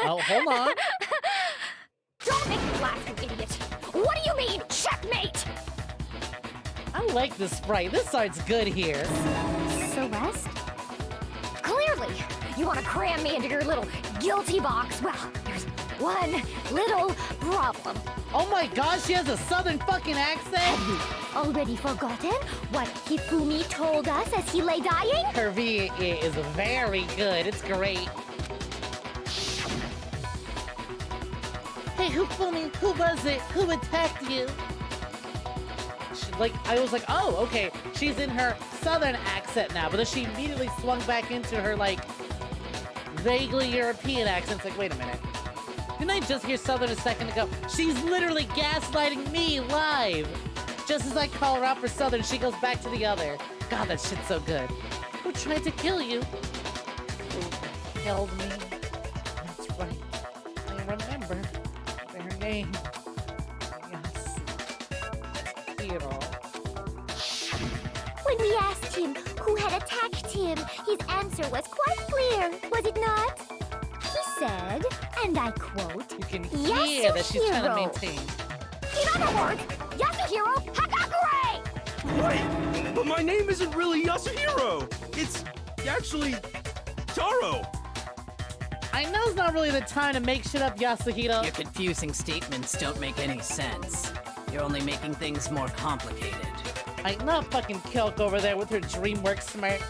Speaker 1: Oh, hold on.
Speaker 9: Don't make me laugh, you idiot! What do you mean, checkmate?
Speaker 1: I like this sprite. This art's good here.
Speaker 9: Celeste? Clearly, you want to cram me into your little guilty box. Well,
Speaker 4: one little problem.
Speaker 1: Oh my gosh, she has a southern fucking accent?
Speaker 4: Have you already forgotten what Hifumi told us as he lay dying?
Speaker 1: Her V is very good. It's great. Hey, Hifumi, who was it? Who attacked you? I was like, oh, okay. She's in her southern accent now, but then she immediately swung back into her, like, vaguely European accent. It's like, wait a minute. Didn't I just hear southern a second ago? She's literally gaslighting me live. Just as I call her out for southern, she goes back to the other. God, that shit's so good. Who tried to kill you? Who killed me? That's right. I remember their name. Yasuhiro.
Speaker 9: When we asked him who had attacked him, his answer was quite clear, was it not? He said, and I quote,
Speaker 1: You can hear that she's trying to
Speaker 9: Yasuhiro.
Speaker 1: maintain.
Speaker 9: In other words, Yasuhiro Hagakure!
Speaker 13: Wait, but my name isn't really Yasuhiro. It's actually Taro.
Speaker 1: I know it's not really the time to make shit up, Yasuhiro.
Speaker 11: Your confusing statements don't make any sense. You're only making things more complicated.
Speaker 1: I'm not fucking Kilk over there with her DreamWorks smirk.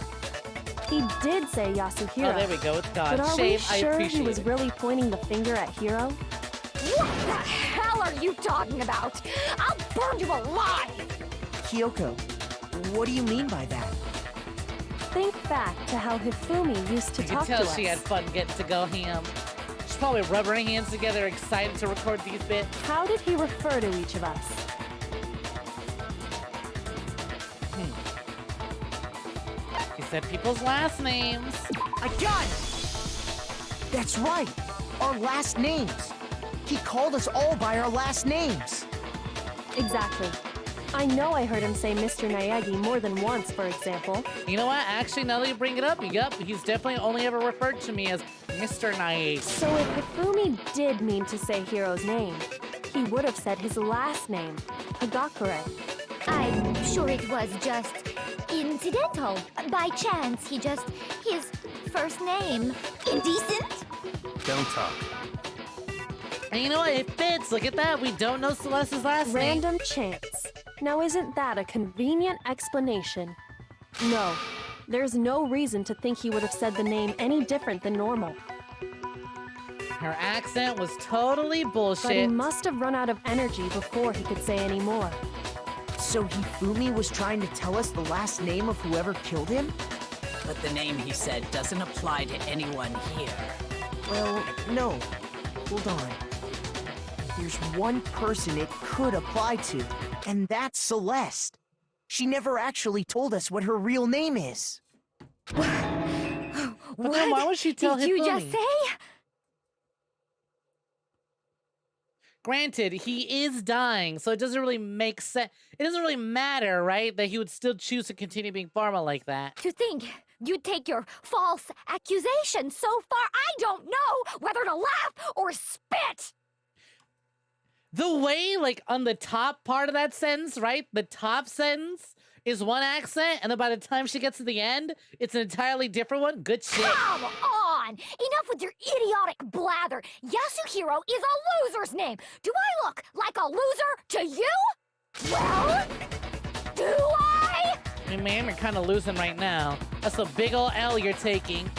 Speaker 14: He did say Yasuhiro.
Speaker 1: Oh, there we go. It's God.
Speaker 14: But are
Speaker 1: Shame,
Speaker 14: we sure
Speaker 1: I appreciate
Speaker 14: he was
Speaker 1: it.
Speaker 14: really pointing the finger at Hiro?
Speaker 4: What the hell are you talking about? I'll burn you alive!
Speaker 10: Kyoko, what do you mean by that?
Speaker 14: Think back to how Hifumi used to
Speaker 1: You
Speaker 14: talk
Speaker 1: can
Speaker 14: to
Speaker 1: tell
Speaker 14: us.
Speaker 1: she had fun getting to go ham. She's probably rubbing her hands together, excited to record these bits.
Speaker 14: How did he refer to each of us?
Speaker 1: He said people's last names.
Speaker 10: I got it! That's right, our last names. He called us all by our last names.
Speaker 14: Exactly. I know I heard him say Mr. Naegi more than once, for example.
Speaker 1: You know what? Actually, now that you bring it up, yep, he's definitely only ever referred to me as Mr. Naegi.
Speaker 14: So if Hifumi did mean to say Hiro's name, he would have said his last name, Hagakure.
Speaker 4: I'm sure it was just incidental. By chance, his first name. Indecent?
Speaker 12: Don't talk.
Speaker 1: And you know what? It fits. Look at that. We don't know Celeste's last name.
Speaker 14: Random chance. Now isn't that a convenient explanation? No, there's no reason to think he would have said the name any different than normal.
Speaker 1: Her accent was totally bullshit.
Speaker 14: But he must have run out of energy before he could say any more.
Speaker 10: So Hifumi was trying to tell us the last name of whoever killed him?
Speaker 11: But the name he said doesn't apply to anyone here.
Speaker 10: Well, no. Hold on. There's one person it could apply to, and that's Celeste. She never actually told us what her real name is.
Speaker 1: But then why would she tell
Speaker 4: did you just
Speaker 1: Hifumi?
Speaker 4: say?
Speaker 1: Granted, he is dying, so it doesn't really make sense. It doesn't really matter, right? That he would still choose to continue being Pharma like that.
Speaker 4: To think you'd take your false accusation so far, I don't know whether to laugh or spit!
Speaker 1: The way, like, on the top part of that sentence, right? The top sentence is one accent, and then by the time she gets to the end, it's an entirely different one. Good shit.
Speaker 4: Come on! Enough with your idiotic blather. Yasuhiro is a loser's name. Do I look like a loser to you? Well, do I?
Speaker 1: I mean, man, you're kind of losing right now. That's a big ol' L you're taking.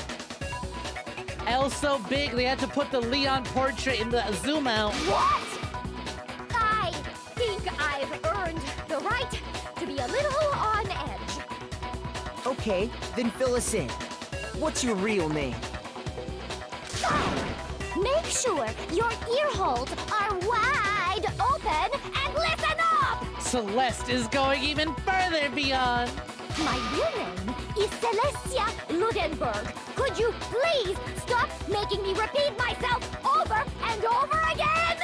Speaker 1: L so big, they had to put the Leon portrait in the zoom out.
Speaker 4: What? I think I've earned the right to be a little on edge.
Speaker 10: Okay, then fill us in. What's your real name?
Speaker 9: Make sure your ear holes are wide open and listen up!
Speaker 1: Celeste is going even further beyond.
Speaker 9: My real name is Celestia Ludenberg. Could you please stop making me repeat myself over and over again?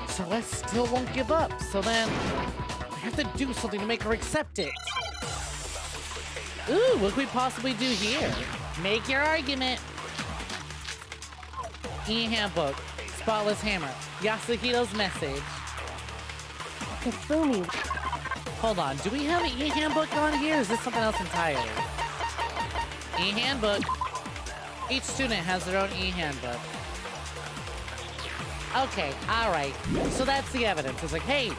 Speaker 1: Celeste still won't give up, so then I have to do something to make her accept it. Ooh, what could we possibly do here? Make your argument. E-handbook, spotless hammer, Yasuhiro's message.
Speaker 14: Hifumi.
Speaker 1: Hold on, do we have an e-handbook on here? Or is this something else entirely? E-handbook. Each student has their own e-handbook. Okay, alright. So that's the evidence. It's like, hey,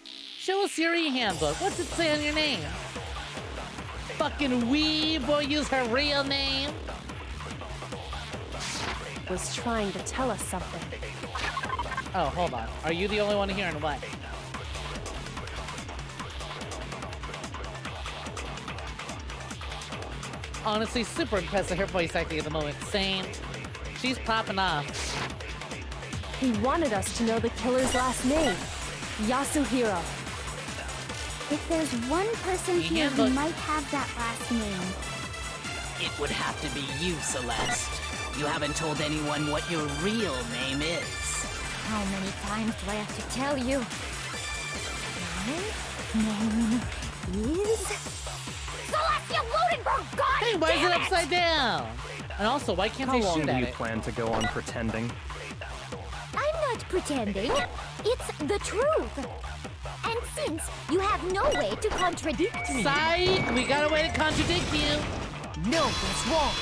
Speaker 1: show us your e-handbook. What's it say on your name? Fucking weeb or use her real name?
Speaker 14: Was trying to tell us something.
Speaker 1: Oh, hold on. Are you the only one hearing what? Honestly, super impressed with her voice acting at the moment. Same. She's popping off.
Speaker 14: He wanted us to know the killer's last name. Yasuhiro.
Speaker 9: If there's one person here who might have that last name.
Speaker 11: It would have to be you, Celeste. You haven't told anyone what your real name is.
Speaker 4: How many times do I have to tell you? My name is...
Speaker 9: Celestia Ludenberg, God
Speaker 1: Hey, why is it
Speaker 9: damn
Speaker 1: upside down? And also, why can't
Speaker 12: How
Speaker 1: they
Speaker 12: long
Speaker 1: shoot
Speaker 12: do
Speaker 1: at
Speaker 12: you
Speaker 1: it?
Speaker 12: plan to go on pretending?
Speaker 4: I'm not pretending. It's the truth. And since you have no way to contradict me...
Speaker 1: Psych! We got a way to contradict you!
Speaker 10: No, that's wrong.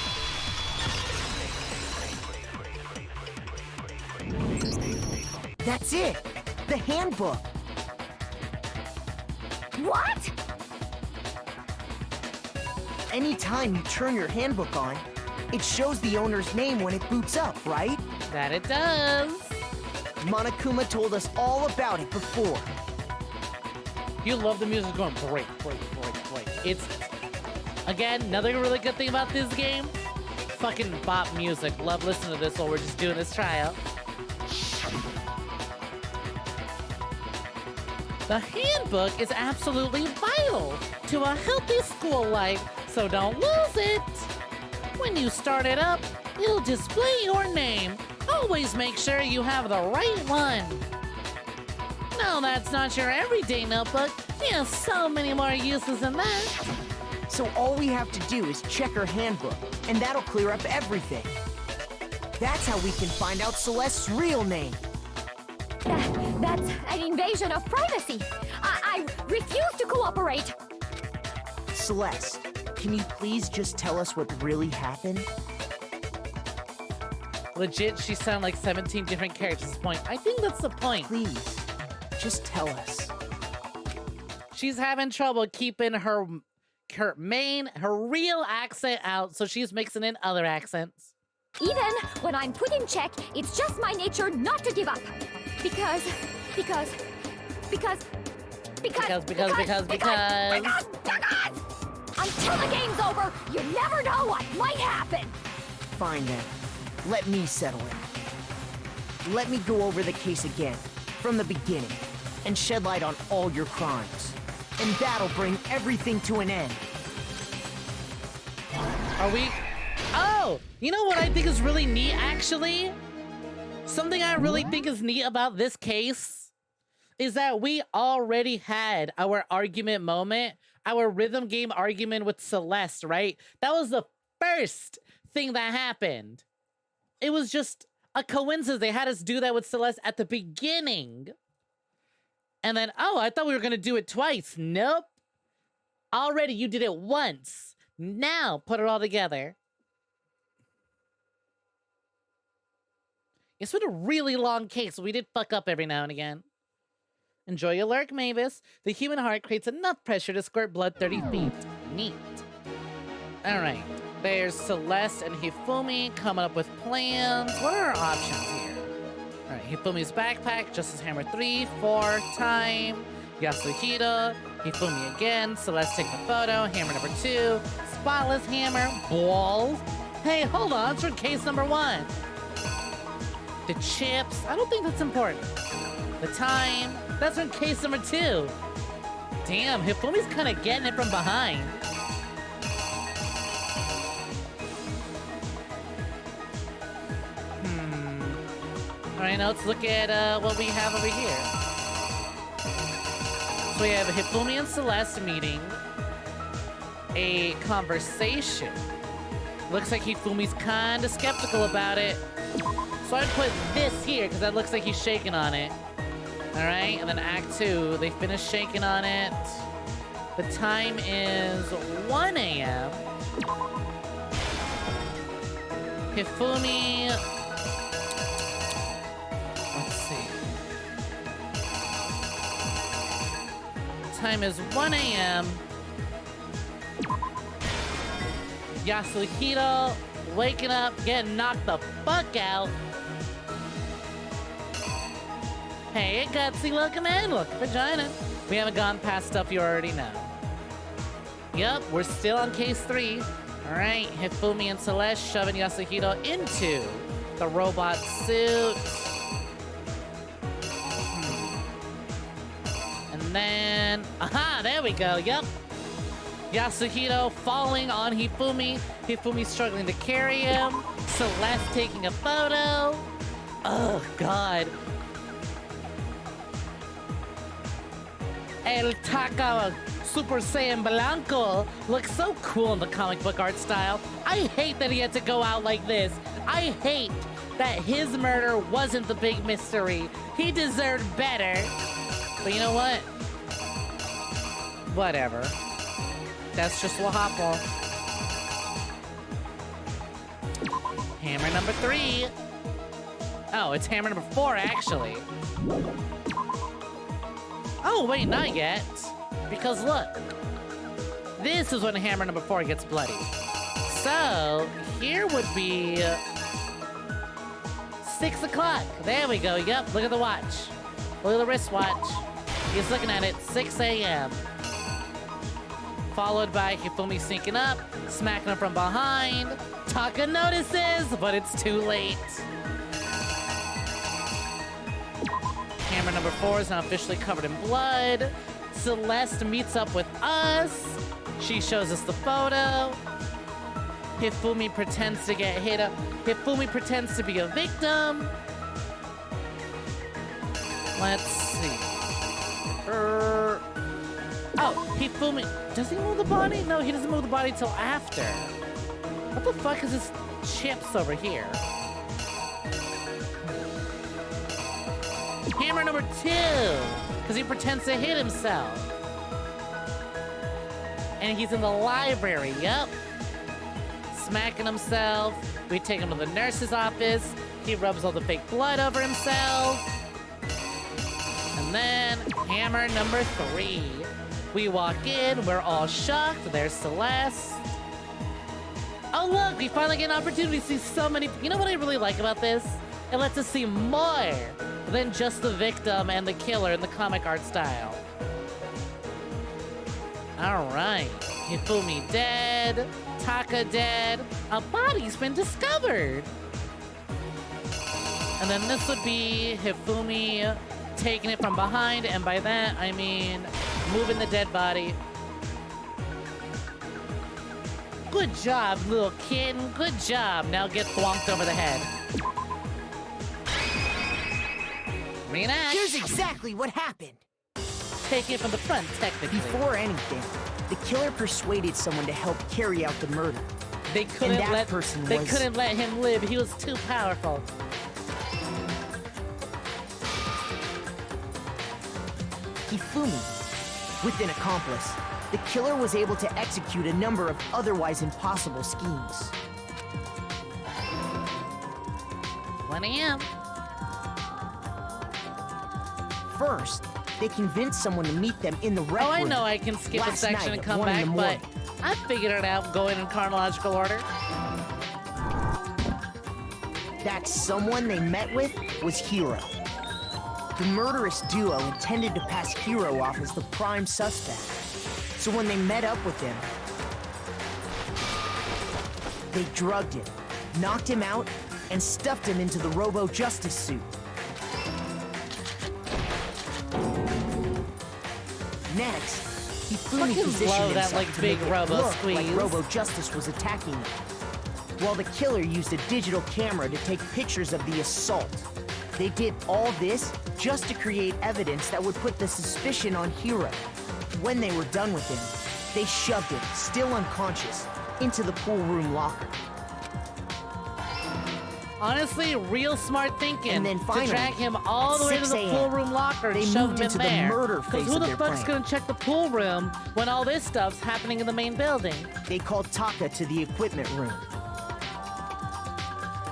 Speaker 10: That's it. The handbook.
Speaker 9: What?
Speaker 10: Anytime you turn your handbook on, it shows the owner's name when it boots up, right?
Speaker 1: That it does.
Speaker 10: Monokuma told us all about it before.
Speaker 1: You love the music going break, break, break, break. It's, again, another really good thing about this game. Fucking bop music. Love listening to this while we're just doing this tryout. The handbook is absolutely vital to a healthy school life, so don't lose it. When you start it up, it'll display your name. Always make sure you have the right one. No, that's not your everyday notebook. It has so many more uses than that.
Speaker 10: So all we have to do is check our handbook, and that'll clear up everything. That's how we can find out Celeste's real name.
Speaker 4: That's an invasion of privacy. I refuse to cooperate.
Speaker 10: Celeste, can you please just tell us what really happened?
Speaker 1: Legit, she sounded like 17 different characters at this point. I think that's the point.
Speaker 10: Please, just tell us.
Speaker 1: She's having trouble keeping her real accent out, so she's mixing in other accents.
Speaker 4: Even when I'm put in check, it's just my nature not to give up. Because until the game's over, you never know what might happen.
Speaker 10: Fine then. Let me settle it. Let me go over the case again, from the beginning, and shed light on all your crimes. And that'll bring everything to an end.
Speaker 1: Are we? Oh, you know what I think is really neat, actually? Something I really think is neat about this case is that we already had our argument moment, our rhythm game argument with Celeste, right? That was the first thing that happened. It was just a coincidence. They had us do that with Celeste at the beginning. And then, oh, I thought we were going to do it twice. Nope. Already you did it once. Now put it all together. It's been a really long case. We did fuck up every now and again. Enjoy your lurk, Mavis. The human heart creates enough pressure to squirt blood 30 feet. Neat. All right. There's Celeste and Hifumi coming up with plans. What are our options here? All right. Hifumi's backpack, Justice Hammer 3, 4, time. Yasuhiro, Hifumi again. Celeste taking a photo. Hammer number 2. Spotless hammer. Balls. Hey, hold on. It's from case number 1. The chips. I don't think that's important. The time. That's from case number 2. Damn, Hifumi's kind of getting it from behind. All right, now let's look at what we have over here. So we have Hifumi and Celeste meeting. A conversation. Looks like Hifumi's kind of skeptical about it. So I'd put this here, because that looks like he's shaking on it. All right, and then Act 2, they finish shaking on it. The time is 1 a.m. Hifumi... Let's time is 1 a.m. Yasuhito waking up, getting knocked the fuck out. Hey, Gutsy, welcome in. Look, vagina. We haven't gone past stuff you already know. Yup, we're still on case 3. Alright, Hifumi and Celeste shoving Yasuhito into the robot suit. And then, aha, there we go, yup. Yasuhito falling on Hifumi. Hifumi struggling to carry him. Celeste taking a photo. Oh, God. El Taka Super Saiyan Blanco looks so cool in the comic book art style. I hate that he had to go out like this. I hate that his murder wasn't the big mystery. He deserved better. But you know what? Whatever. That's just what happened. Hammer number 3. Oh, it's hammer number 4, actually. Oh, wait, not yet. Because look, this is when hammer number 4 gets bloody. So, here would be 6 o'clock. There we go, yep, look at the watch. Look at the wristwatch. He's looking at it, 6 a.m. Followed by Hifumi sneaking up, smacking him from behind. Taka notices, but it's too late. Hammer number 4 is now officially covered in blood. Celeste meets up with us. She shows us the photo. Hifumi pretends to get hit up. Hifumi pretends to be a victim. Let's see. Oh, Hifumi. Does he move the body? No, he doesn't move the body till after. What the fuck is this chips over here? Hammer number 2, because he pretends to hit himself. And he's in the library, yep. Smacking himself. We take him to the nurse's office. He rubs all the fake blood over himself. And then, hammer number 3. We walk in, we're all shocked. There's Celeste. Oh look, we finally get an opportunity to see so many. You know what I really like about this? It lets us see more than just the victim and the killer in the comic art style. Alright, Hifumi dead, Taka dead, a body's been discovered. And then this would be Hifumi taking it from behind, and by that I mean moving the dead body. Good job, little kitten, good job. Now get thwonked over the head. Reenact.
Speaker 10: Here's exactly what happened.
Speaker 1: Taking it from the front, technically.
Speaker 10: Before anything, the killer persuaded someone to help carry out the murder.
Speaker 1: They couldn't
Speaker 10: couldn't
Speaker 1: let him live. He was too powerful.
Speaker 10: Hifumi. With an accomplice, the killer was able to execute a number of otherwise impossible schemes.
Speaker 1: 1 a.m.
Speaker 10: First, they convinced someone to meet them in the rec room.
Speaker 1: Oh, I know I can skip a section and come back, but I figured it out going in chronological order.
Speaker 10: That someone they met with was Hiro. The murderous duo intended to pass Hiro off as the prime suspect. So when they met up with him, they drugged him, knocked him out, and stuffed him into the Robo Justice suit. Next, Hifumi positioned
Speaker 1: that,
Speaker 10: himself
Speaker 1: like,
Speaker 10: to
Speaker 1: big
Speaker 10: make it
Speaker 1: Robo
Speaker 10: look
Speaker 1: squeeze.
Speaker 10: like Robo Justice was attacking him, while the killer used a digital camera to take pictures of the assault. They did all this just to create evidence that would put the suspicion on Hiro. When they were done with him, they shoved him, still unconscious, into the pool room locker.
Speaker 1: Honestly, real smart thinking.
Speaker 10: And then finally,
Speaker 1: to drag him all the way to the
Speaker 10: 6
Speaker 1: pool room locker and
Speaker 10: they
Speaker 1: shove
Speaker 10: moved
Speaker 1: him
Speaker 10: into
Speaker 1: in there.
Speaker 10: the murder
Speaker 1: Because
Speaker 10: phase
Speaker 1: who
Speaker 10: of
Speaker 1: the
Speaker 10: their
Speaker 1: fuck's
Speaker 10: plan.
Speaker 1: gonna check the pool room when all this stuff's happening in the main building?
Speaker 10: They called Taka to the equipment room.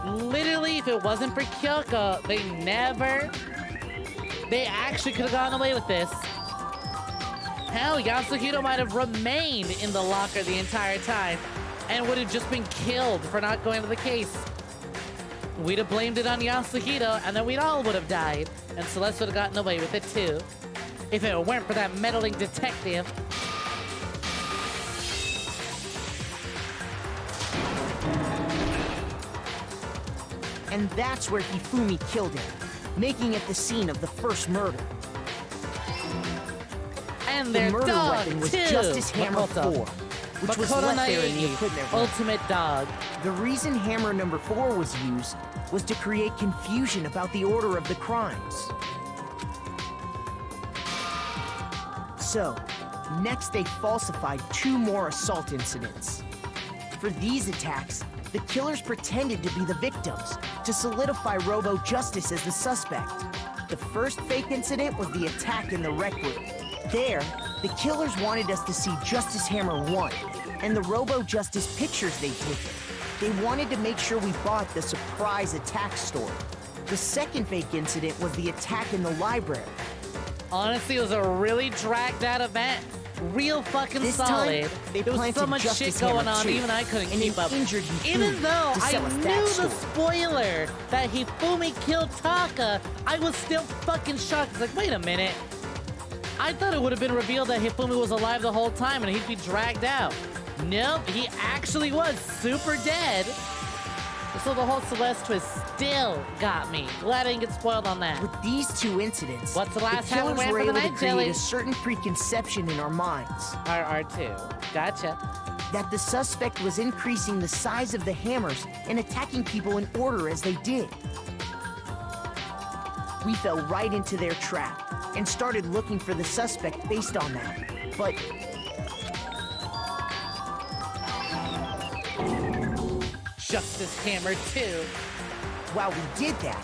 Speaker 1: Literally, if it wasn't for Kyoko, they actually could have gotten away with this. Hell, Yasuhiro might have remained in the locker the entire time and would have just been killed for not going to the case. We'd have blamed it on Yasuhiro, and then we all would have died, and Celeste would have gotten away with it too. If it weren't for that meddling detective.
Speaker 10: And that's where Hifumi killed him, making it the scene of the first murder.
Speaker 1: And
Speaker 10: the
Speaker 1: their
Speaker 10: murder
Speaker 1: dog,
Speaker 10: weapon was
Speaker 1: too.
Speaker 10: Justice Hammer
Speaker 1: Makoto.
Speaker 10: 4, which was
Speaker 1: Makoto
Speaker 10: left there in the
Speaker 1: Naegi,
Speaker 10: equipment room.
Speaker 1: ultimate dog.
Speaker 10: The reason Hammer number 4 was used was to create confusion about the order of the crimes. So, next they falsified 2 more assault incidents. For these attacks, the killers pretended to be the victims to solidify Robo Justice as the suspect. The first fake incident was the attack in the rec room. There, the killers wanted us to see Justice Hammer 1 and the Robo Justice pictures they'd taken. They wanted to make sure we bought the surprise attack story. The second fake incident was the attack in the library.
Speaker 1: Honestly, it was a really dragged out event. Real fucking
Speaker 10: This
Speaker 1: solid.
Speaker 10: time, they
Speaker 1: there was so
Speaker 10: planted
Speaker 1: much
Speaker 10: Justice
Speaker 1: shit going
Speaker 10: Hammer
Speaker 1: on,
Speaker 10: 2,
Speaker 1: even I couldn't
Speaker 10: and
Speaker 1: keep
Speaker 10: an
Speaker 1: up.
Speaker 10: injured Hifumi
Speaker 1: Even though
Speaker 10: to
Speaker 1: I
Speaker 10: sell us
Speaker 1: knew
Speaker 10: that
Speaker 1: the
Speaker 10: story.
Speaker 1: spoiler that Hifumi killed Taka, I was still fucking shocked. It's like, wait a minute. I thought it would have been revealed that Hifumi was alive the whole time and he'd be dragged out. Nope, he actually was super dead. So the whole Celeste twist still got me. Glad I didn't get spoiled on that.
Speaker 10: With these 2 incidents,
Speaker 1: What's the last time we
Speaker 10: killers
Speaker 1: ran
Speaker 10: were
Speaker 1: for the
Speaker 10: able to
Speaker 1: night,
Speaker 10: create
Speaker 1: Jelly?
Speaker 10: a certain preconception in our minds.
Speaker 1: R2. Gotcha.
Speaker 10: That the suspect was increasing the size of the hammers and attacking people in order as they did. We fell right into their trap and started looking for the suspect based on that. But
Speaker 1: Justice Hammer 2.
Speaker 10: while we did that,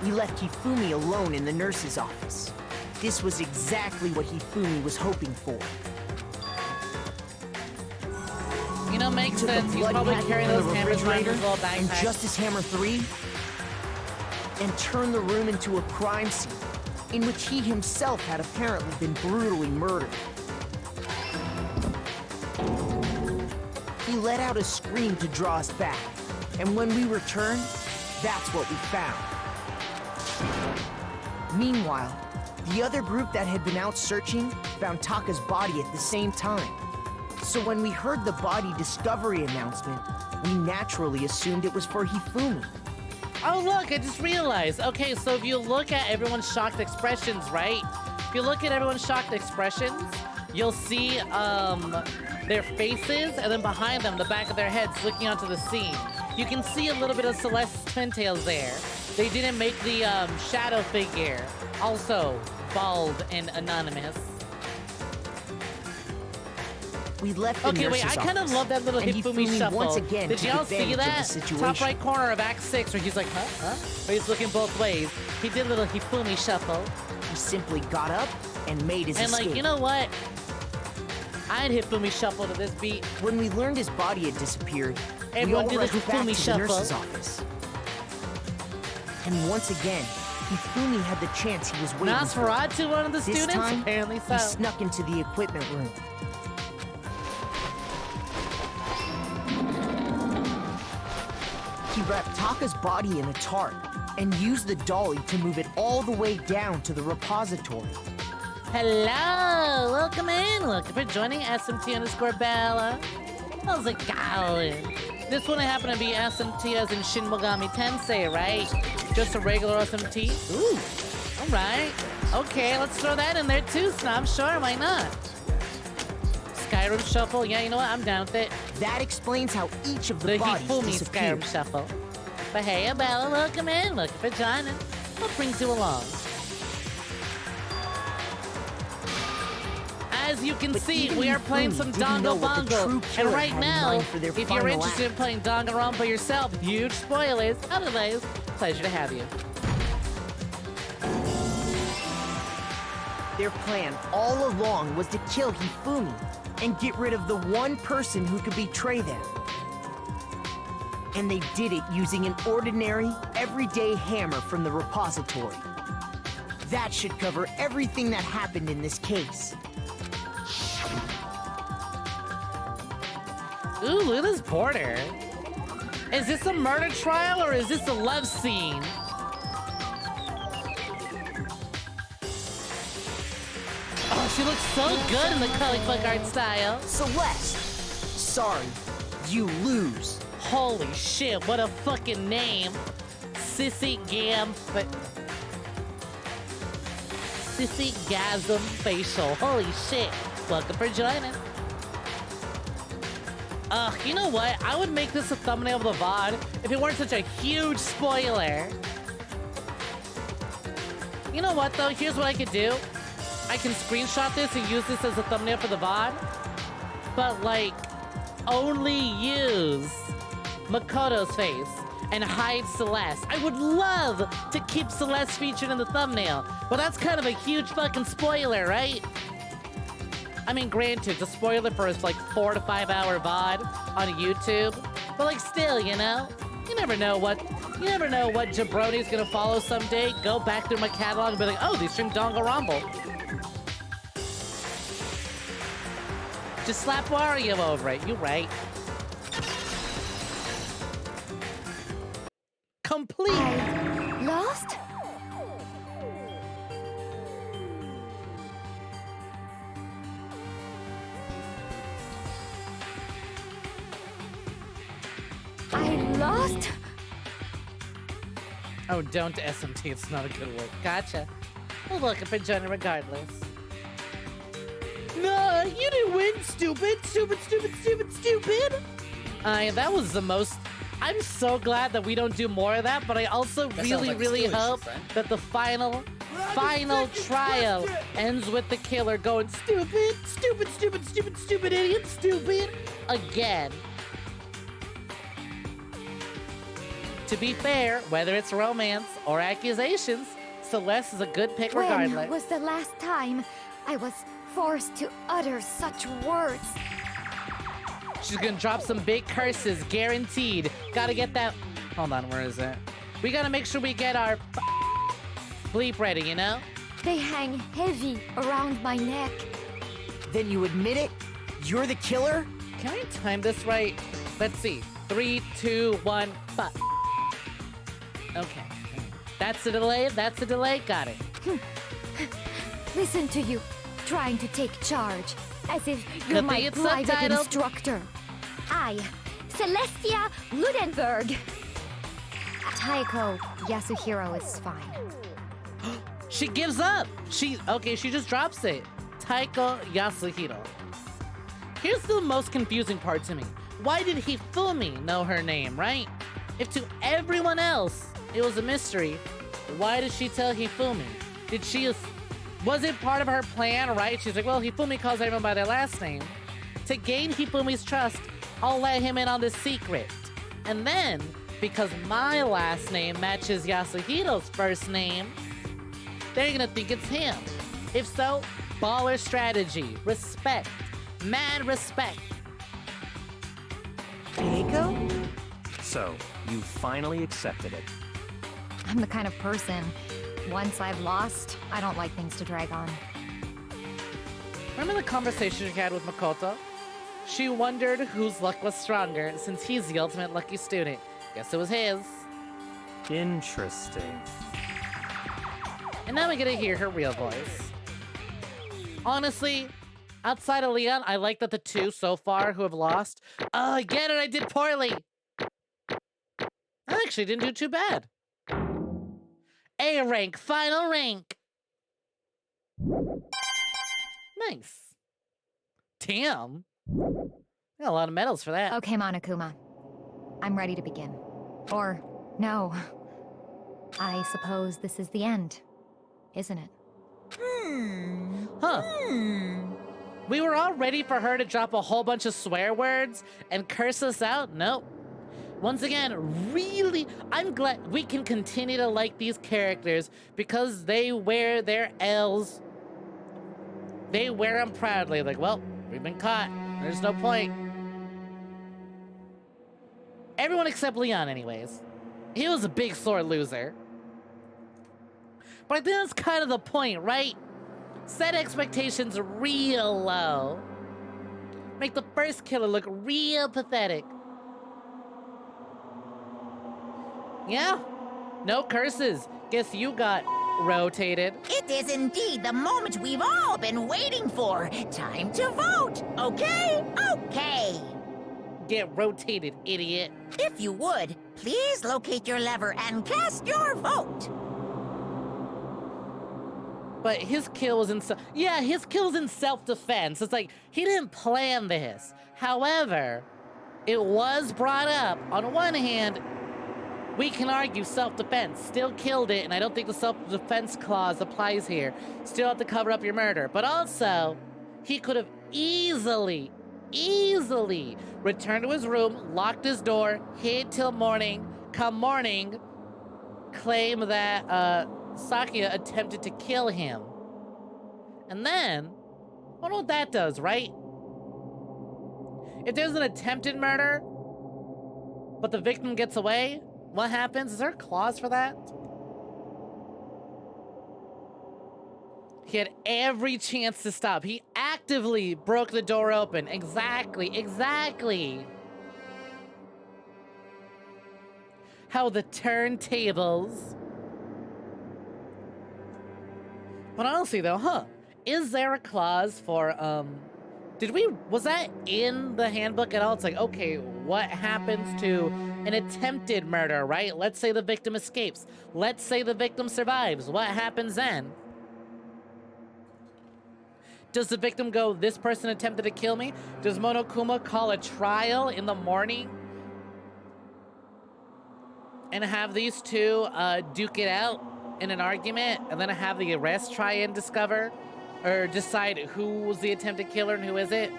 Speaker 10: we left Hifumi alone in the nurse's office. This was exactly what Hifumi was hoping for.
Speaker 1: You know, makes
Speaker 10: Took a
Speaker 1: sense. He's
Speaker 10: blood
Speaker 1: probably
Speaker 10: packet
Speaker 1: carrying
Speaker 10: from
Speaker 1: those
Speaker 10: the
Speaker 1: hammers around in
Speaker 10: refrigerator
Speaker 1: his little
Speaker 10: and
Speaker 1: backpack.
Speaker 10: Justice Hammer 3 and turned the room into a crime scene in which he himself had apparently been brutally murdered. He let out a scream to draw us back, and when we returned, that's what we found. Meanwhile, the other group that had been out searching found Taka's body at the same time. So when we heard the body discovery announcement, we naturally assumed it was for Hifumi.
Speaker 1: Oh, look, I just realized. Okay, so if you look at everyone's shocked expressions, right? If you look at everyone's shocked expressions, you'll see their faces, and then behind them, the back of their heads looking onto the scene. You can see a little bit of Celeste's twin tails there. They didn't make the shadow figure. Also, bald and anonymous.
Speaker 10: We left the
Speaker 1: Okay, wait, I
Speaker 10: nurse's
Speaker 1: kind of
Speaker 10: office,
Speaker 1: love that little
Speaker 10: and
Speaker 1: Hifumi shuffle.
Speaker 10: once again
Speaker 1: Did
Speaker 10: took
Speaker 1: y'all see
Speaker 10: advantage of the
Speaker 1: that?
Speaker 10: situation.
Speaker 1: Top right corner of Act 6 where he's like, huh? Where he's looking both ways. He did a little Hifumi shuffle.
Speaker 10: He simply got up and made his
Speaker 1: And
Speaker 10: escape.
Speaker 1: like, you know what? I'd Hifumi shuffle to this beat.
Speaker 10: When we learned his body had disappeared,
Speaker 1: Everyone
Speaker 10: we
Speaker 1: did
Speaker 10: all
Speaker 1: the
Speaker 10: rushed back
Speaker 1: Hifumi
Speaker 10: to
Speaker 1: shuffle.
Speaker 10: the nurse's office. And once again, Hifumi had the chance he was waiting for.
Speaker 1: Nosferatu, one of the
Speaker 10: This
Speaker 1: students?
Speaker 10: time,
Speaker 1: Apparently so.
Speaker 10: he snuck into the equipment room. He wrapped Taka's body in a tarp and used the dolly to move it all the way down to the repository.
Speaker 1: Hello, welcome in. Welcome for joining SMT_Bella. How's it going? This one happened to be SMT as in Shin Megami Tensei, right? Just a regular SMT? Ooh, all right. Okay, let's throw that in there too, Snob. Sure, why not? Skyrim Shuffle, yeah, you know what? I'm down with it.
Speaker 10: That explains how each of the bodies
Speaker 1: Hifumi
Speaker 10: disappeared.
Speaker 1: Skyrim Shuffle. But hey, Bella, welcome in. Welcome for joining. What brings you along? As you can see,
Speaker 10: even
Speaker 1: we are playing
Speaker 10: Hifumi
Speaker 1: some
Speaker 10: didn't know
Speaker 1: Dango
Speaker 10: what the true
Speaker 1: Bongo.
Speaker 10: killer
Speaker 1: And right
Speaker 10: had in
Speaker 1: now,
Speaker 10: mind for their
Speaker 1: if you're
Speaker 10: final
Speaker 1: interested
Speaker 10: act.
Speaker 1: in playing Danganronpa yourself, huge spoilers. Otherwise, pleasure to have you.
Speaker 10: Their plan all along was to kill Hifumi and get rid of the one person who could betray them. And they did it using an ordinary, everyday hammer from the repository. That should cover everything that happened in this case.
Speaker 1: Ooh, look at this border. Is this a murder trial or is this a love scene? Oh, she looks so good in the comic book art style.
Speaker 10: Celeste! Sorry, you lose.
Speaker 1: Holy shit, what a fucking name. Sissy Gam, but Sissy Gasm Facial. Holy shit. Welcome for joining. You know what? I would make this a thumbnail of the VOD if it weren't such a huge spoiler. You know what though? Here's what I could do. I can screenshot this and use this as a thumbnail for the VOD, but like only use Makoto's face and hide Celeste. I would love to keep Celeste featured in the thumbnail, but that's kind of a huge fucking spoiler, right? I mean, granted, the spoiler for his like 4 to 5 hour VOD on YouTube, but like still, you know, you never know what jabroni's gonna follow someday. Go back through my catalog and be like, oh, they streamed Danganronpa. Just slap Wario over it. You right. Complete.
Speaker 4: Lost? I lost?
Speaker 1: Oh, don't SMT. It's not a good word. Gotcha. Well, looking for Jenna regardless. No, you didn't win, stupid. That was the most... I'm so glad that we don't do more of that, but I also really hope that the final trial ends with the killer going stupid idiot, stupid again. To be fair, whether it's romance or accusations, Celeste is a good pick regardless.
Speaker 4: When was the last time I was forced to utter such words?
Speaker 1: She's gonna drop some big curses, guaranteed. Gotta get that... Hold on, where is it? We gotta make sure we get our bleep ready, you know?
Speaker 4: They hang heavy around my neck.
Speaker 10: Then you admit it? You're the killer?
Speaker 1: Can I time this right? Let's see. 3, 2, 1, fuck. Okay. That's the delay? That's the delay? Got it.
Speaker 4: Listen to you, trying to take charge, as if you're my private instructor. I, Celestia Ludenberg. Taiko Yasuhiro is fine.
Speaker 1: She gives up. She just drops it. Taiko Yasuhiro. Here's the most confusing part to me. Why did Hifumi know her name, right? If to everyone else it was a mystery, why did she tell Hifumi? Was it part of her plan, right? She's like, well, Hifumi calls everyone by their last name. To gain Hifumi's trust, I'll let him in on this secret. And then, because my last name matches Yasuhiro's first name, they're gonna think it's him. If so, baller strategy. Respect. Mad respect.
Speaker 10: Diego?
Speaker 12: So, you finally accepted it.
Speaker 4: I'm the kind of person, once I've lost, I don't like things to drag on.
Speaker 1: Remember the conversation you had with Makoto? She wondered whose luck was stronger, since he's the ultimate lucky student. Guess it was his.
Speaker 12: Interesting.
Speaker 1: And now we get to hear her real voice. Honestly, outside of Leon, I like that the two so far who have lost. I get it, I did poorly. I actually didn't do too bad. A rank, final rank. Nice. Damn. Got a lot of medals for that.
Speaker 4: Okay, Monokuma. I'm ready to begin. Or, no. I suppose this is the end, isn't it?
Speaker 1: Huh. We were all ready for her to drop a whole bunch of swear words and curse us out. Nope. Once again, really, I'm glad we can continue to like these characters because they wear their L's. They wear them proudly. Like, well, we've been caught. There's no point. Everyone except Leon, anyways. He was a big sore loser. But I think that's kind of the point, right? Set expectations real low. Make the first killer look real pathetic. Yeah, no curses. Guess you got rotated.
Speaker 7: It is indeed the moment we've all been waiting for. Time to vote, okay? Okay.
Speaker 1: Get rotated, idiot.
Speaker 7: If you would, please locate your lever and cast your vote.
Speaker 1: But his kill was in his kill's in self-defense. It's like he didn't plan this. However, it was brought up. On one hand, we can argue self-defense. Still killed it, and I don't think the self-defense clause applies here. Still have to cover up your murder. But also, he could have easily returned to his room, locked his door, hid till morning. Come morning, claim that Sakuya attempted to kill him. And then, I don't know what that does, right? If there's an attempted murder, but the victim gets away, what happens? Is there a clause for that? He had every chance to stop. He actively broke the door open. Exactly. How the turntables. But honestly though, is there a clause for, was that in the handbook at all? It's like, okay, what happens to an attempted murder, right? Let's say the victim escapes. Let's say the victim survives. What happens then? Does the victim go, this person attempted to kill me? Does Monokuma call a trial in the morning? And have these two duke it out in an argument? And then have the arrest try and discover? Or decide who was the attempted killer and who is it?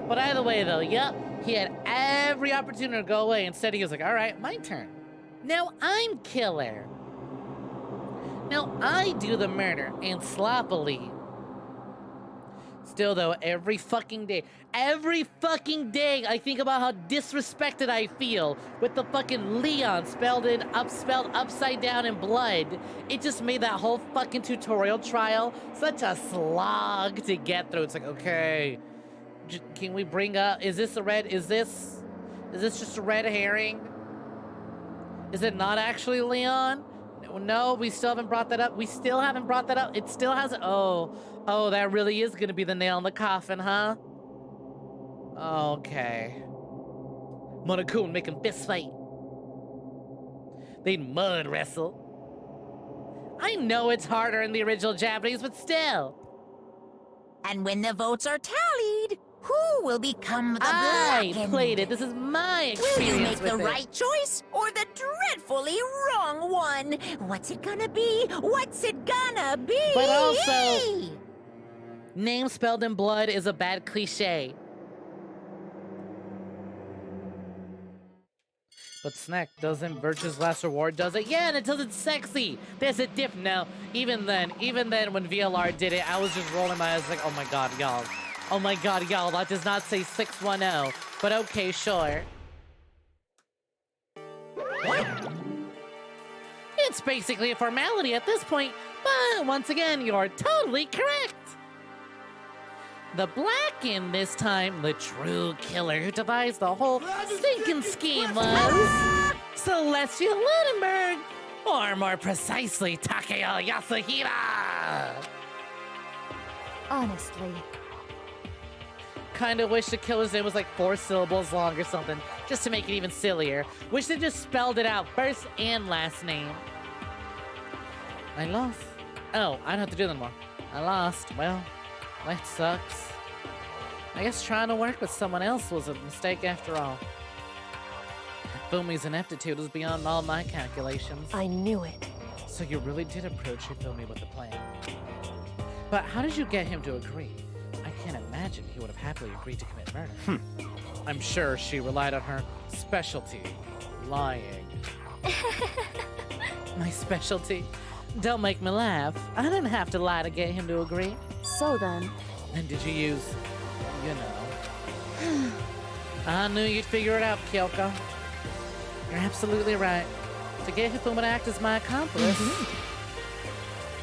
Speaker 1: But either way though, yep, he had every opportunity to go away. Instead he was like, all right, my turn. Now I'm killer. Now I do the murder, and sloppily. Still though, every fucking day I think about how disrespected I feel with the fucking Leon spelled upside down in blood. It just made that whole fucking tutorial trial such a slog to get through. It's like, okay, can we bring up, is this just a red herring? Is it not actually Leon? No, we still haven't brought that up. It still hasn't. Oh, that really is gonna be the nail in the coffin, huh? Okay. Monokuma make him fist fight. They'd mud wrestle. I know it's harder in the original Japanese, but still.
Speaker 7: And when the votes are tallied, who will become the
Speaker 1: I
Speaker 7: blackened?
Speaker 1: played it. This is my experience.
Speaker 7: Will you make
Speaker 1: with
Speaker 7: the
Speaker 1: it.
Speaker 7: right choice or the dreadfully wrong one? What's it gonna be?
Speaker 1: But also, name spelled in blood is a bad cliche. But Snek, doesn't Virtue's Last Reward does it? Yeah, and it does it sexy. There's a diff now. Even then, when VLR did it, I was just rolling my eyes like, oh my god, y'all. Oh my god, y'all, that does not say 610. But okay, sure. It's basically a formality at this point, but once again, you're totally correct. The Blackened this time, the true killer who devised the whole stinking scheme was Celestia Lunenburg, or more precisely, Takeo Yasuhira.
Speaker 4: Honestly.
Speaker 1: Kinda wish the killer's name was like 4 syllables long or something, just to make it even sillier. Wish they just spelled it out, first and last name. I lost. Oh, I don't have to do that anymore. I lost. Well, that sucks. I guess trying to work with someone else was a mistake after all. Fumi's ineptitude was beyond all my calculations.
Speaker 14: I knew it.
Speaker 1: So you really did approach Fumi with a plan. But how did you get him to agree? I can't imagine he would have happily agreed to commit murder. I'm sure she relied on her specialty, lying. My specialty? Don't make me laugh. I didn't have to lie to get him to agree.
Speaker 14: So then...
Speaker 1: And did you use, you know... I knew you'd figure it out, Kyoko. You're absolutely right. To get Hifumi to act as my accomplice,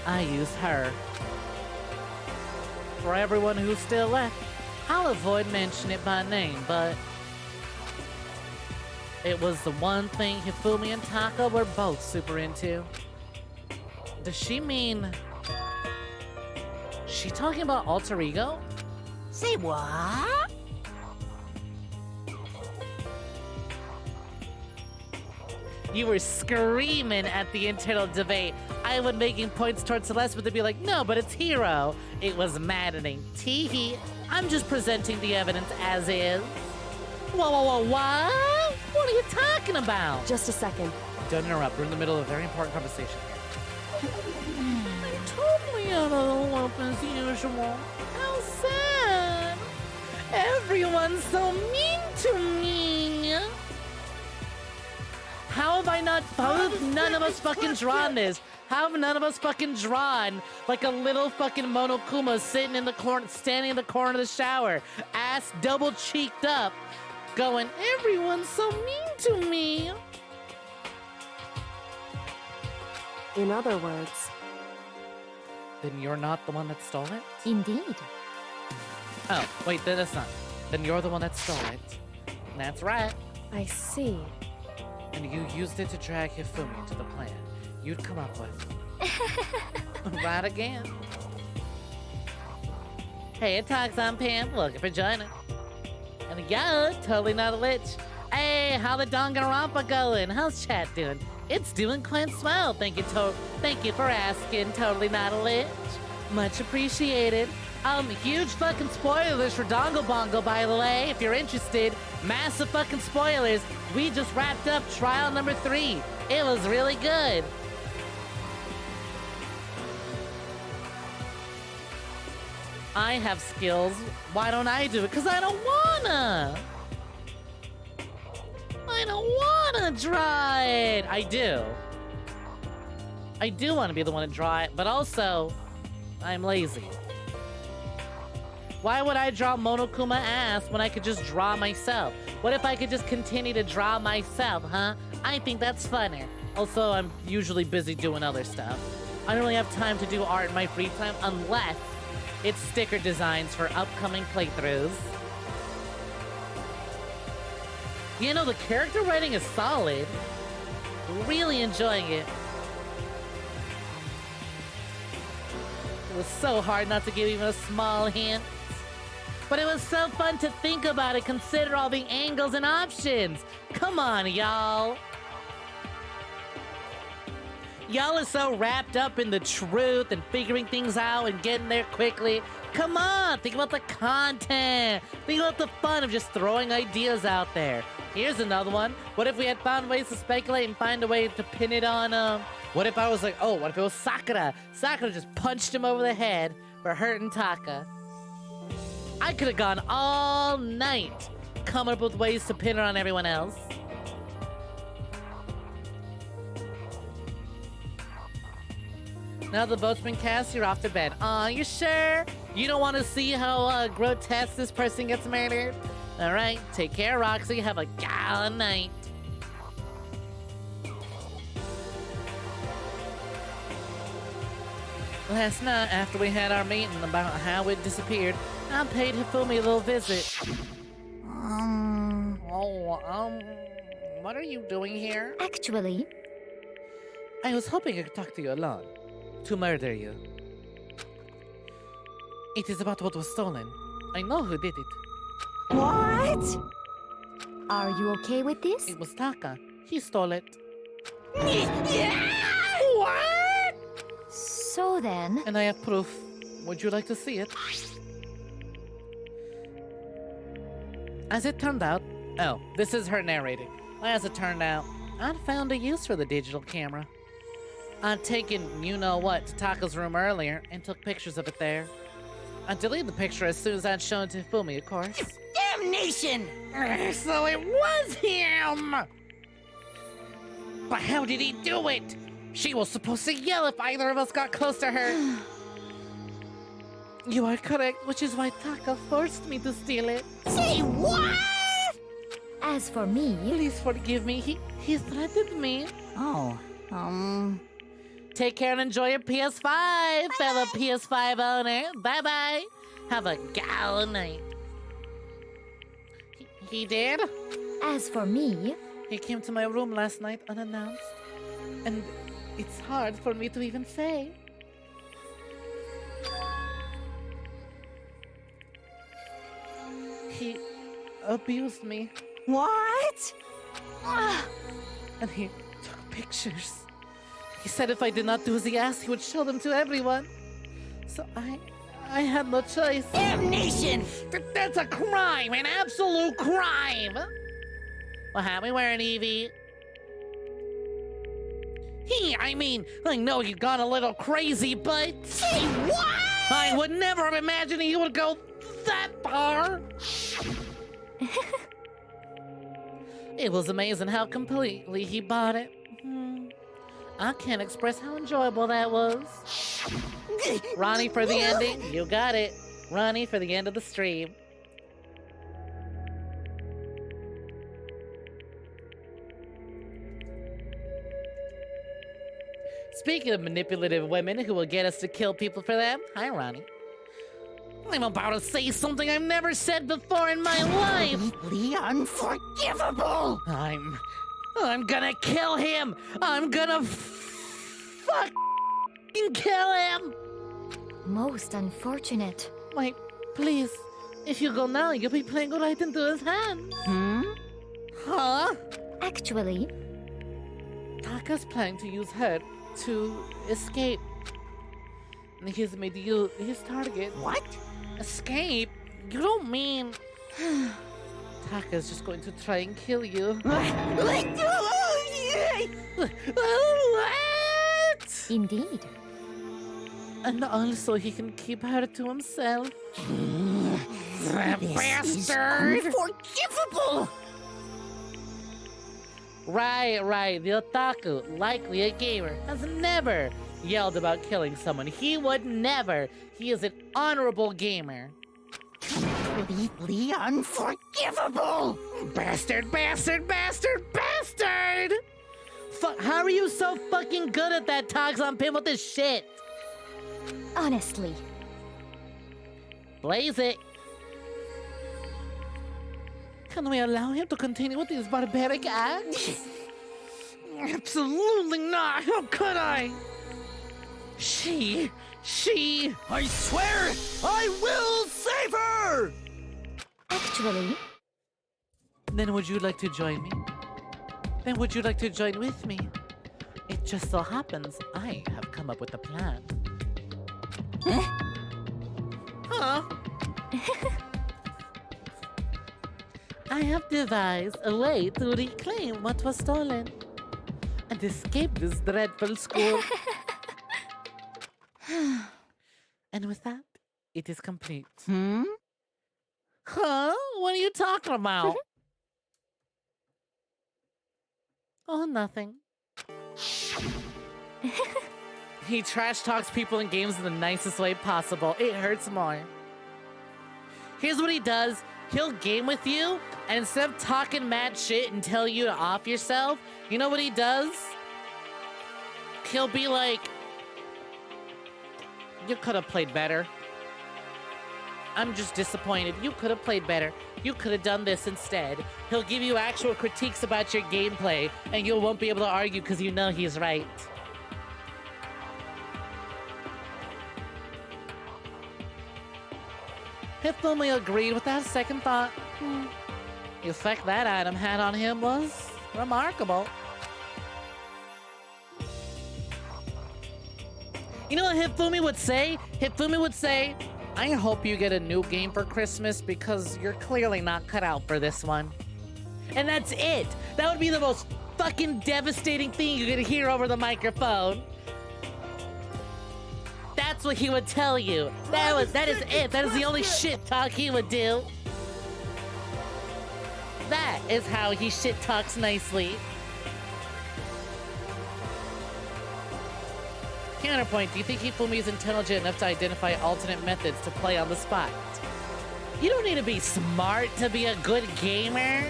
Speaker 1: I used her. For everyone who's still left, I'll avoid mentioning it by name, but it was the one thing Hifumi and Taka were both super into. Does she mean... She talking about alter ego?
Speaker 7: Say what?
Speaker 1: You were screaming at the internal debate. I was making points towards Celeste, but they'd be like, no, but it's Hero. It was maddening. Teehee. I'm just presenting the evidence as is. Whoa, what? What are you talking about?
Speaker 14: Just a second.
Speaker 1: Don't interrupt. We're in the middle of a very important conversation here. I'm totally out of the loop as usual. How sad. Everyone's so mean to me. How have I not none of us fucking drawn this? How have none of us fucking drawn like a little fucking Monokuma sitting in the corner, standing in the corner of the shower, ass double cheeked up, going, everyone's so mean to me.
Speaker 14: In other words,
Speaker 1: then you're not the one that stole it?
Speaker 4: Indeed.
Speaker 1: Oh, wait, that's not. Then you're the one that stole it. That's right.
Speaker 14: I see.
Speaker 1: And you used it to drag Hifumi into the plan you'd come up with. Right again. Hey, it talks on Pam. Looking for joining. And yo, totally not a lich. Hey, how the Danganronpa going? How's chat doing? It's doing quite swell. Thank you for asking. Totally not a lich. Much appreciated. Huge fucking spoilers for Dongo Bongo, by the way, if you're interested. Massive fucking spoilers. We just wrapped up trial number 3. It was really good. I have skills. Why don't I do it? Because I don't wanna. I don't wanna draw it. I do. I do want to be the one to draw it, but also, I'm lazy. Why would I draw Monokuma ass when I could just draw myself? What if I could just continue to draw myself, huh? I think that's funner. Also, I'm usually busy doing other stuff. I don't really have time to do art in my free time unless it's sticker designs for upcoming playthroughs. You know, the character writing is solid. Really enjoying it. It was so hard not to give even a small hint. But it was so fun to think about it, consider all the angles and options. Come on, y'all. Y'all are so wrapped up in the truth and figuring things out and getting there quickly. Come on, think about the content. Think about the fun of just throwing ideas out there. Here's another one. What if we had found ways to speculate and find a way to pin it on, what if I was like, oh, what if it was Sakura? Sakura just punched him over the head for hurting Taka. I could have gone all night coming up with ways to pin it on everyone else. Now the vote's been cast, you're off to bed. Aw, you sure? You don't want to see how grotesque this person gets murdered? Alright, take care, Roxy. Have a gala night. Last night, after we had our meeting about how it disappeared, I paid Hifumi a little visit. What are you doing here?
Speaker 4: Actually,
Speaker 1: I was hoping I could talk to you alone. To murder you. It is about what was stolen. I know who did it.
Speaker 4: What? Are you okay with this?
Speaker 1: It was Taka. He stole it.
Speaker 4: What? So then...
Speaker 1: And I have proof. Would you like to see it? As it turned out... Oh, this is her narrating. As it turned out, I'd found a use for the digital camera. I'd taken you-know-what to Taka's room earlier and took pictures of it there. I deleted the picture as soon as I'd shown it to Hifumi, of course.
Speaker 7: Damnation!
Speaker 1: So it was him! But how did he do it? She was supposed to yell if either of us got close to her. You are correct, which is why Taka forced me to steal it.
Speaker 7: Say what?
Speaker 4: As for me...
Speaker 1: Please forgive me. He threatened me.
Speaker 7: Oh,
Speaker 1: take care and enjoy your PS5, fellow PS5 owner. Bye-bye. Have a gal night. He did?
Speaker 4: As for me,
Speaker 1: He came to my room last night unannounced. And it's hard for me to even say. He abused me.
Speaker 7: What?
Speaker 1: And he took pictures. He said if I did not do as he asked, he would show them to everyone. So I had no choice.
Speaker 7: Damnation!
Speaker 1: That's a crime, an absolute crime! What happened? We wearing Evie? I know you've gone a little crazy, but...
Speaker 7: Say what?
Speaker 1: I would never have imagined he would go that far! It was amazing how completely he bought it. I can't express how enjoyable that was. Ronnie for the ending. You got it. Ronnie for the end of the stream. Speaking of manipulative women who will get us to kill people for them. Hi, Ronnie. I'm about to say something I've never said before in my life.
Speaker 7: Completely unforgivable.
Speaker 1: I'm gonna kill him. I'm gonna fucking kill him.
Speaker 4: most unfortunate.
Speaker 1: Wait, please. If you go now, you'll be playing right into his hands. Huh?
Speaker 4: Actually,
Speaker 1: Taka's planning to use her to escape. And he's made you his target.
Speaker 7: What?
Speaker 1: Escape? You don't mean... Taka's just going to try and kill you.
Speaker 4: What? Indeed.
Speaker 1: And also he can keep her to himself. That bastard!
Speaker 7: Unforgivable!
Speaker 1: Right. The otaku, likely a gamer, has never yelled about killing someone. He would never. He is an honorable gamer.
Speaker 7: Completely unforgivable!
Speaker 1: Bastard! How are you so fucking good at that, Togs on pin with this shit?
Speaker 4: Honestly.
Speaker 1: Blaze it. Can we allow him to continue with these barbaric acts? Absolutely not! How could I? She...
Speaker 13: I swear I will save her!
Speaker 4: Actually...
Speaker 1: Then would you like to join me? Then would you like to join with me? It just so happens I have come up with a plan. Huh? I have devised a way to reclaim what was stolen and escape this dreadful school. And with that, it is complete. Huh? What are you talking about? Oh, nothing. He trash talks people in games in the nicest way possible. It hurts more. Here's what he does. He'll game with you, and instead of talking mad shit and tell you to off yourself, you know what he does? He'll be like, you could have played better. I'm just disappointed. You could have played better. You could have done this instead. He'll give you actual critiques about your gameplay, and you won't be able to argue because you know he's right. If only agreed without a second thought. The effect that item had on him was remarkable. You know what Hifumi would say? Hifumi would say, I hope you get a new game for Christmas because you're clearly not cut out for this one. And that's it. That would be the most fucking devastating thing you could hear over the microphone. That's what he would tell you. That is it. That is the only shit talk he would do. That is how he shit talks nicely. Counterpoint, do you think Hifumi is intelligent enough to identify alternate methods to play on the spot? You don't need to be smart to be a good gamer.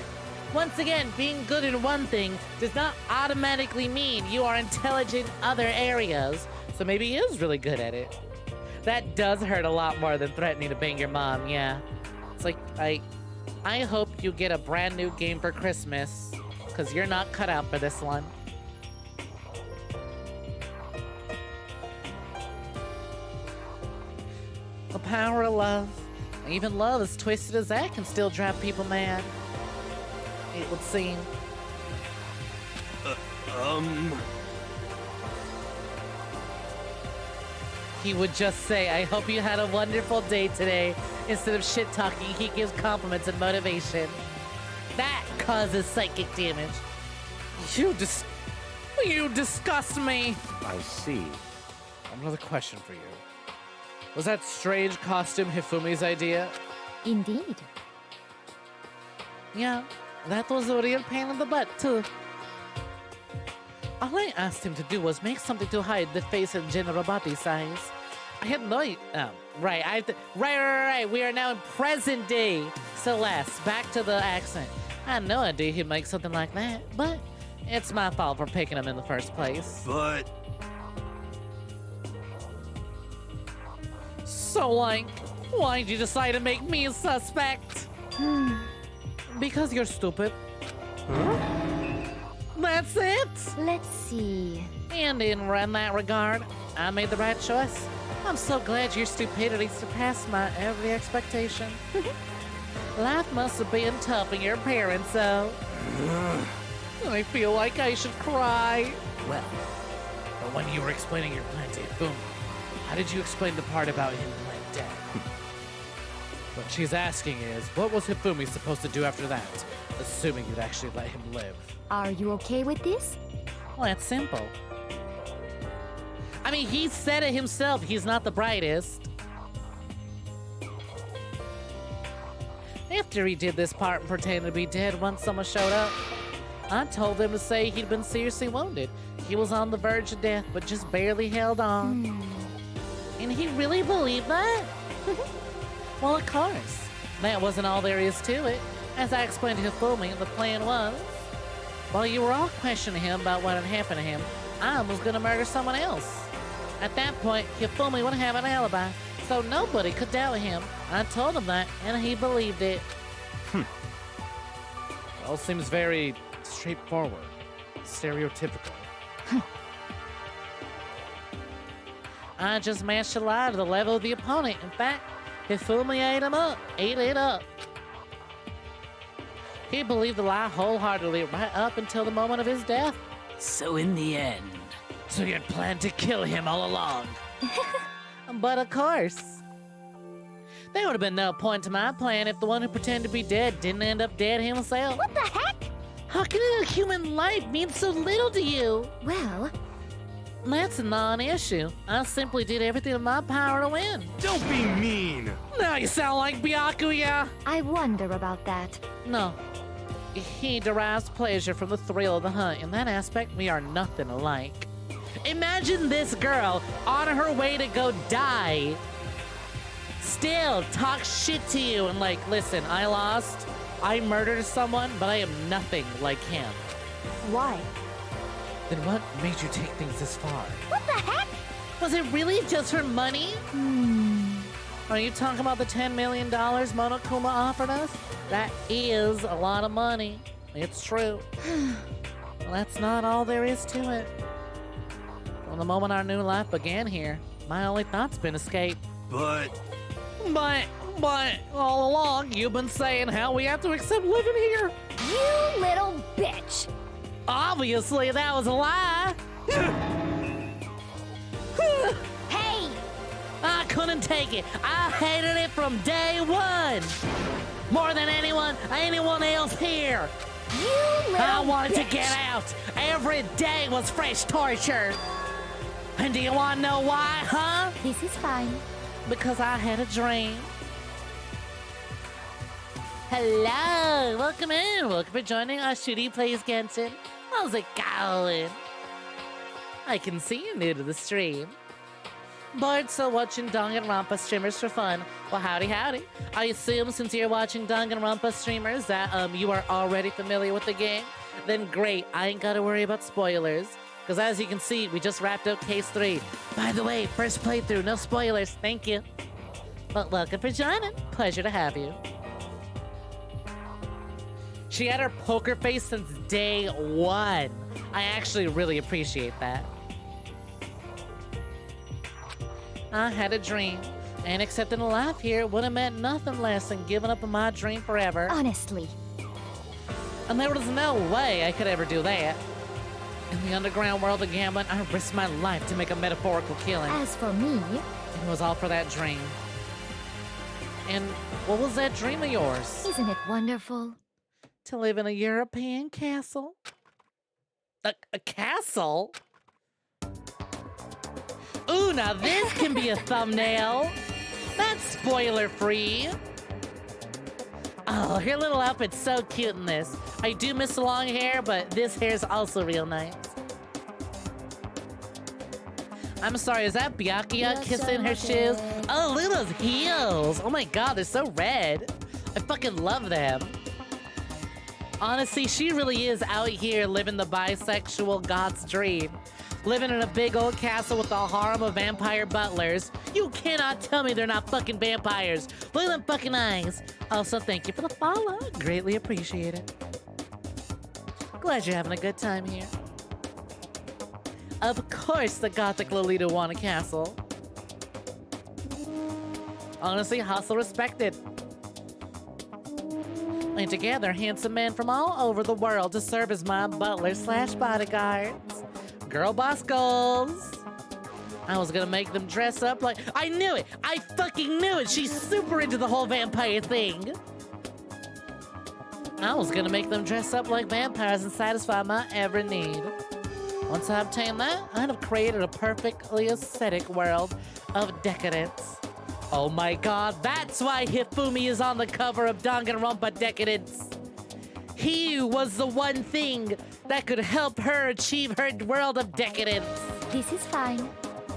Speaker 1: Once again, being good in one thing does not automatically mean you are intelligent in other areas. So maybe he is really good at it. That does hurt a lot more than threatening to bang your mom, yeah. It's like, I hope you get a brand new game for Christmas, because you're not cut out for this one. The power of love. Even love, as twisted as that, can still drive people mad. It would seem. He would just say, I hope you had a wonderful day today. Instead of shit talking, he gives compliments and motivation. That causes psychic damage. You disgust me.
Speaker 12: I see.
Speaker 1: Another question for you. Was that strange costume Hifumi's idea?
Speaker 4: Indeed.
Speaker 1: Yeah, that was a real pain in the butt, too. All I asked him to do was make something to hide the face and general body size. I had no... Right. We are now in present day. Celeste, back to the accent. I had no idea he'd make something like that, but it's my fault for picking him in the first place.
Speaker 13: But...
Speaker 1: So, why'd you decide to make me a suspect? Because you're stupid.
Speaker 4: Huh?
Speaker 1: That's it?
Speaker 4: Let's see.
Speaker 1: And in that regard, I made the right choice. I'm so glad your stupidity surpassed my every expectation. Life must have been tough on your parents, though. I feel like I should cry. Well, but when you were explaining your plan to Hifumi, how did you explain the part about him playing dead? What she's asking is, what was Hifumi supposed to do after that? Assuming you'd actually let him live.
Speaker 4: Are you okay with this?
Speaker 1: Well, that's simple. I mean, he said it himself, he's not the brightest. After he did this part and pretended to be dead once someone showed up, I told him to say he'd been seriously wounded. He was on the verge of death, but just barely held on. And he really believed that? Well, of course. That wasn't all there is to it. As I explained to Hifumi, the plan was, while you were all questioning him about what had happened to him, I was gonna murder someone else. At that point, Hifumi would have an alibi, so nobody could doubt him. I told him that, and he believed it. All seems very straightforward, stereotypical. I just matched a lie to the level of the opponent. In fact, Hifumi ate it up. He believed the lie wholeheartedly right up until the moment of his death.
Speaker 11: So in the end...
Speaker 1: So you had planned to kill him all along. But of course. There would have been no point to my plan if the one who pretended to be dead didn't end up dead himself.
Speaker 9: What the heck?
Speaker 1: How can a human life mean so little to you?
Speaker 4: Well...
Speaker 1: That's a non-issue. I simply did everything in my power to win.
Speaker 13: Don't be mean!
Speaker 1: Now you sound like Byakuya!
Speaker 4: I wonder about that.
Speaker 1: No. He derives pleasure from the thrill of the hunt. In that aspect, we are nothing alike. Imagine this girl on her way to go die. Still talk shit to you and like, listen, I lost. I murdered someone, but I am nothing like him.
Speaker 14: Why?
Speaker 1: Then what made you take things this far?
Speaker 9: What the heck?
Speaker 1: Was it really just for money? Are you talking about the $10 million Monokuma offered us? That is a lot of money. It's true. Well, that's not all there is to it. From the moment our new life began here, my only thought's been escape.
Speaker 13: But
Speaker 1: all along, you've been saying how we have to accept living here.
Speaker 9: You little bitch.
Speaker 1: Obviously, that was a lie.
Speaker 9: Hey!
Speaker 1: I couldn't take it. I hated it from day one. More than anyone else here.
Speaker 9: You little
Speaker 1: I wanted
Speaker 9: bitch.
Speaker 1: to get out. Every day was fresh torture. And do you want to know why, huh?
Speaker 4: This is fine.
Speaker 1: Because I had a dream. Hello, welcome in. Welcome for joining our Shooty Plays Genshin. How's it going? I can see you're new to the stream. Bored still watching Danganronpa streamers for fun? Well, howdy howdy. I assume since you're watching Danganronpa streamers that you are already familiar with the game. Then great, I ain't gotta worry about spoilers. Because as you can see, we just wrapped up Case 3. By the way, first playthrough, no spoilers, thank you. But welcome for joining, pleasure to have you. She had her poker face since day one. I actually really appreciate that. I had a dream, and accepting a life here would have meant nothing less than giving up on my dream forever.
Speaker 4: Honestly.
Speaker 1: And there was no way I could ever do that. In the underground world of gambling, I risked my life to make a metaphorical killing.
Speaker 4: As for me...
Speaker 1: It was all for that dream. And what was that dream of yours?
Speaker 4: Isn't it wonderful?
Speaker 1: To live in a European castle? A castle? Ooh, now this can be a thumbnail. That's spoiler-free. Oh, her little outfit's so cute in this. I do miss the long hair, but this hair's also real nice. I'm sorry, is that Byakuya kissing her shoes? Oh, look at those heels. Oh my god, they're so red. I fucking love them. Honestly, she really is out here living the bisexual god's dream. Living in a big old castle with a harem of vampire butlers. You cannot tell me they're not fucking vampires. Look at them fucking eyes. Also, thank you for the follow. Greatly appreciate it. Glad you're having a good time here. Of course the gothic Lolita want a castle. Honestly, hustle respected. And together, handsome men from all over the world to serve as my butler / bodyguards. Girl boss goals. I was gonna make them dress up like... I knew it! I fucking knew it! She's super into the whole vampire thing. I was gonna make them dress up like vampires and satisfy my every need. Once I obtained that, I'd have created a perfectly aesthetic world of decadence. Oh my god, that's why Hifumi is on the cover of Danganronpa Decadence. He was the one thing that could help her achieve her world of decadence.
Speaker 4: This is fine.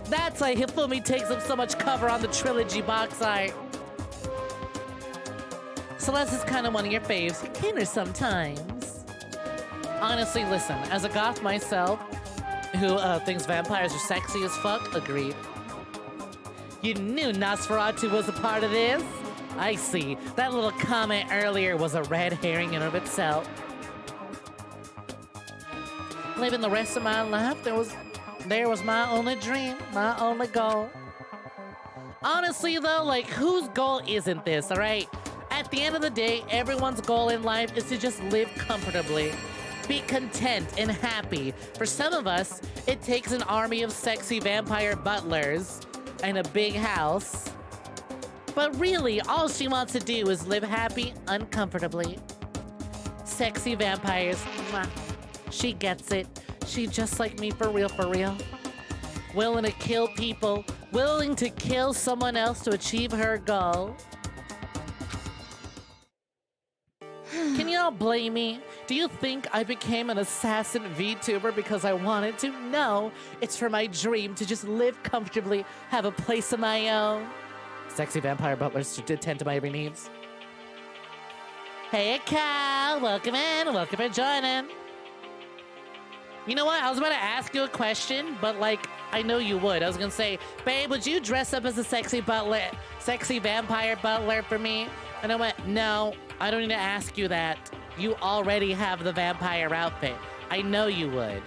Speaker 1: That's why Hifumi takes up so much cover on the trilogy box art. Celeste is kind of one of your faves. Kind of sometimes. Honestly, listen, as a goth myself, who thinks vampires are sexy as fuck, agreed. You knew Nosferatu was a part of this? I see. That little comment earlier was a red herring in of itself. Living the rest of my life, there was my only dream, my only goal. Honestly though, like, whose goal isn't this, alright? At the end of the day, everyone's goal in life is to just live comfortably. Be content and happy. For some of us, it takes an army of sexy vampire butlers and a big house. But really, all she wants to do is live happy, uncomfortably. Sexy vampires, mwah. She gets it. She just like me for real, for real. Willing to kill people, willing to kill someone else to achieve her goal. Can you all blame me? Do you think I became an assassin VTuber because I wanted to? No, it's for my dream to just live comfortably, have a place of my own. Sexy vampire butlers to attend to my every needs. Hey, Cal, welcome in, welcome for joining. You know what? I was about to ask you a question, but like, I know you would. I was gonna say, babe, would you dress up as a sexy vampire butler for me? And I went, no, I don't need to ask you that. You already have the vampire outfit. I know you would.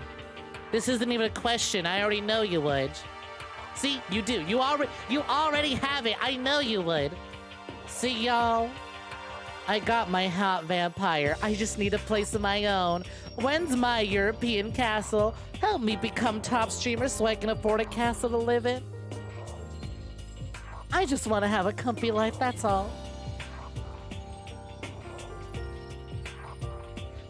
Speaker 1: This isn't even a question. I already know you would. See, you do. You already have it. I know you would. See, y'all? I got my hot vampire. I just need a place of my own. When's my European castle? Help me become top streamer so I can afford a castle to live in. I just want to have a comfy life, that's all.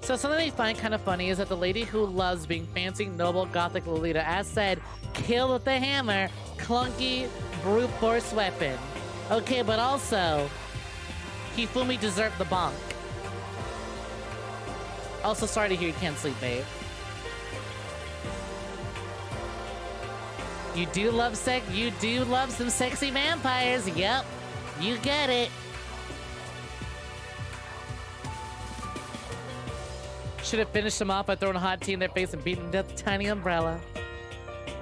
Speaker 1: So something I find kind of funny is that the lady who loves being fancy, noble, gothic Lolita, as said, kill with the hammer, clunky, brute force weapon. Okay, but also, Hifumi deserved the bonk. Also, sorry to hear you can't sleep, babe. You do love some sexy vampires. Yep, you get it. Should have finished them off by throwing a hot tea in their face and beating them to death with a tiny umbrella.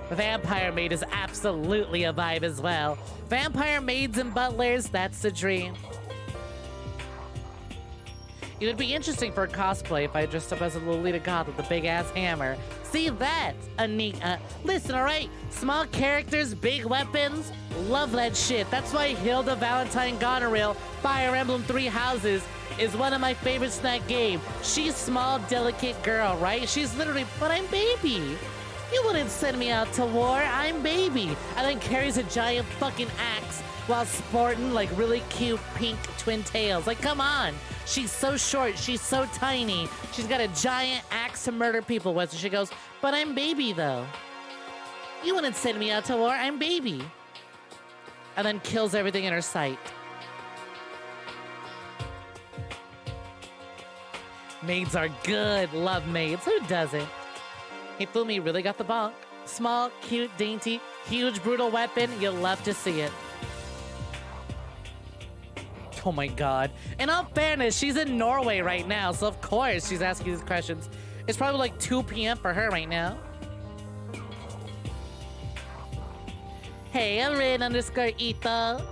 Speaker 1: Vampire maid is absolutely a vibe as well. Vampire maids and butlers, that's the dream. It would be interesting for a cosplay if I dressed up as a Lolita Goth with a big ass hammer. See, that's a neat. Listen, all right? Small characters, big weapons. Love that shit. That's why Hilda Valentine Goneril, Fire Emblem 3 Houses, is one of my favorites in that game. She's small, delicate girl, right? She's literally, but I'm baby. You wouldn't send me out to war. I'm baby. And then carries a giant fucking axe while sporting like really cute pink twin tails. Like, come on. She's so short. She's so tiny. She's got a giant axe to murder people with. And she goes, but I'm baby though. You wouldn't send me out to war. I'm baby. And then kills everything in her sight. Maids are good. Love maids. Who doesn't? Hifumi really got the bonk. Small, cute, dainty, huge, brutal weapon. You'll love to see it. Oh my god. In all fairness, she's in Norway right now, so of course she's asking these questions. It's probably like 2 p.m. for her right now. Hey, I'm Rin_Etho.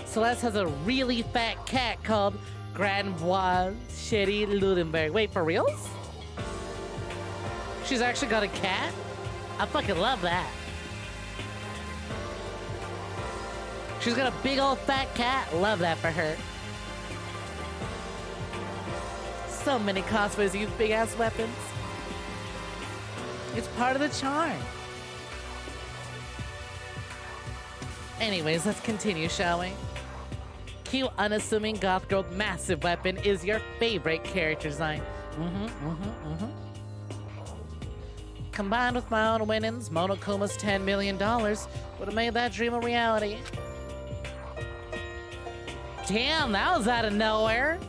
Speaker 1: Celeste has a really fat cat called Grandvois Shetty Ludenberg. Wait, for reals? She's actually got a cat? I fucking love that. She's got a big old fat cat. Love that for her. So many cosplays use big ass weapons. It's part of the charm. Anyways, let's continue, shall we? Cute, unassuming goth girl with massive weapon is your favorite character design. Combined with my own winnings, Monokuma's $10 million would have made that dream a reality. Damn, that was out of nowhere.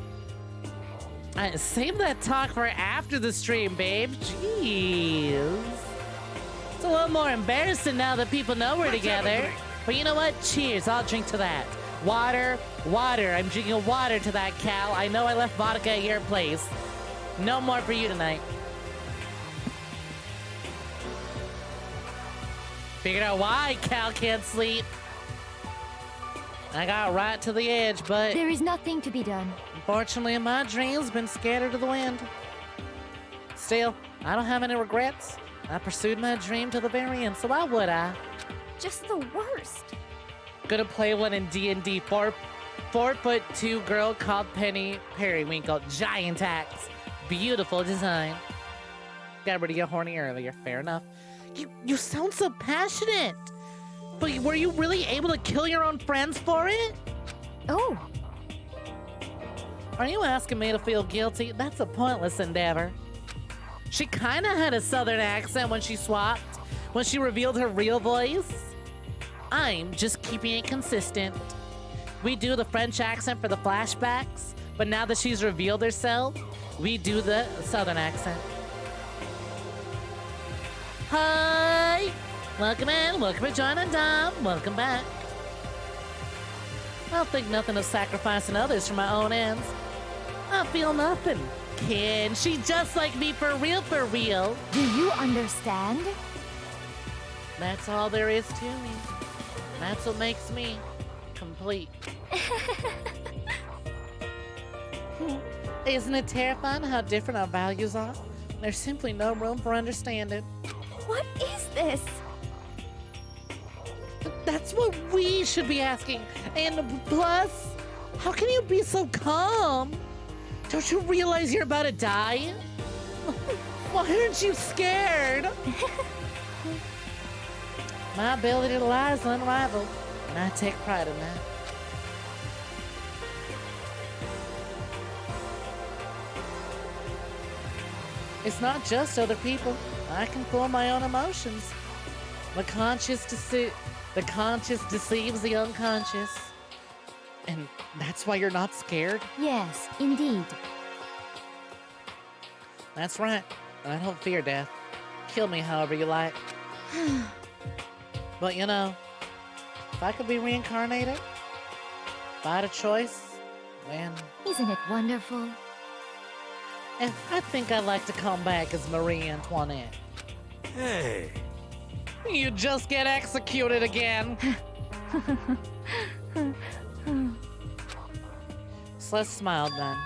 Speaker 1: Save that talk for after the stream, babe. Jeez. It's a little more embarrassing now that people know we're together. But you know what? Cheers, I'll drink to that. Water. I'm drinking water to that, Cal. I know I left vodka at your place. No more for you tonight. Figured out why Cal can't sleep. I got right to the edge, but
Speaker 4: there is nothing to be done.
Speaker 1: Unfortunately, my dream's been scattered to the wind. Still, I don't have any regrets. I pursued my dream to the very end, so why would I?
Speaker 9: Just the worst.
Speaker 1: Gonna play one in D&D. 4'2" girl called Penny Periwinkle. Giant axe. Beautiful design. Got rid of you horny earlier. Fair enough. You sound so passionate. But were you really able to kill your own friends for it?
Speaker 4: Oh.
Speaker 1: Are you asking me to feel guilty? That's a pointless endeavor. She kind of had a southern accent when she swapped, when she revealed her real voice. I'm just keeping it consistent. We do the French accent for the flashbacks, but now that she's revealed herself, we do the southern accent. Hi! Welcome in, welcome to joining Dom, welcome back. I'll think nothing of sacrificing others for my own ends. I feel nothing. Kid, she just like me for real, for real.
Speaker 4: Do you understand?
Speaker 1: That's all there is to me. That's what makes me complete. Isn't it terrifying how different our values are? There's simply no room for understanding.
Speaker 9: What is this?
Speaker 1: That's what we should be asking. And plus, how can you be so calm? Don't you realize you're about to die? Why aren't you scared? My ability to lie is unrivaled, and I take pride in that. It's not just other people. I can form my own emotions. The conscious deceives the unconscious. And that's why you're not scared?
Speaker 4: Yes, indeed.
Speaker 1: That's right. I don't fear death. Kill me however you like. But you know, if I could be reincarnated, if I had a choice, man.
Speaker 4: Isn't it wonderful?
Speaker 1: And I think I'd like to come back as Marie Antoinette.
Speaker 13: Hey.
Speaker 1: You just get executed again. Celeste smiled then.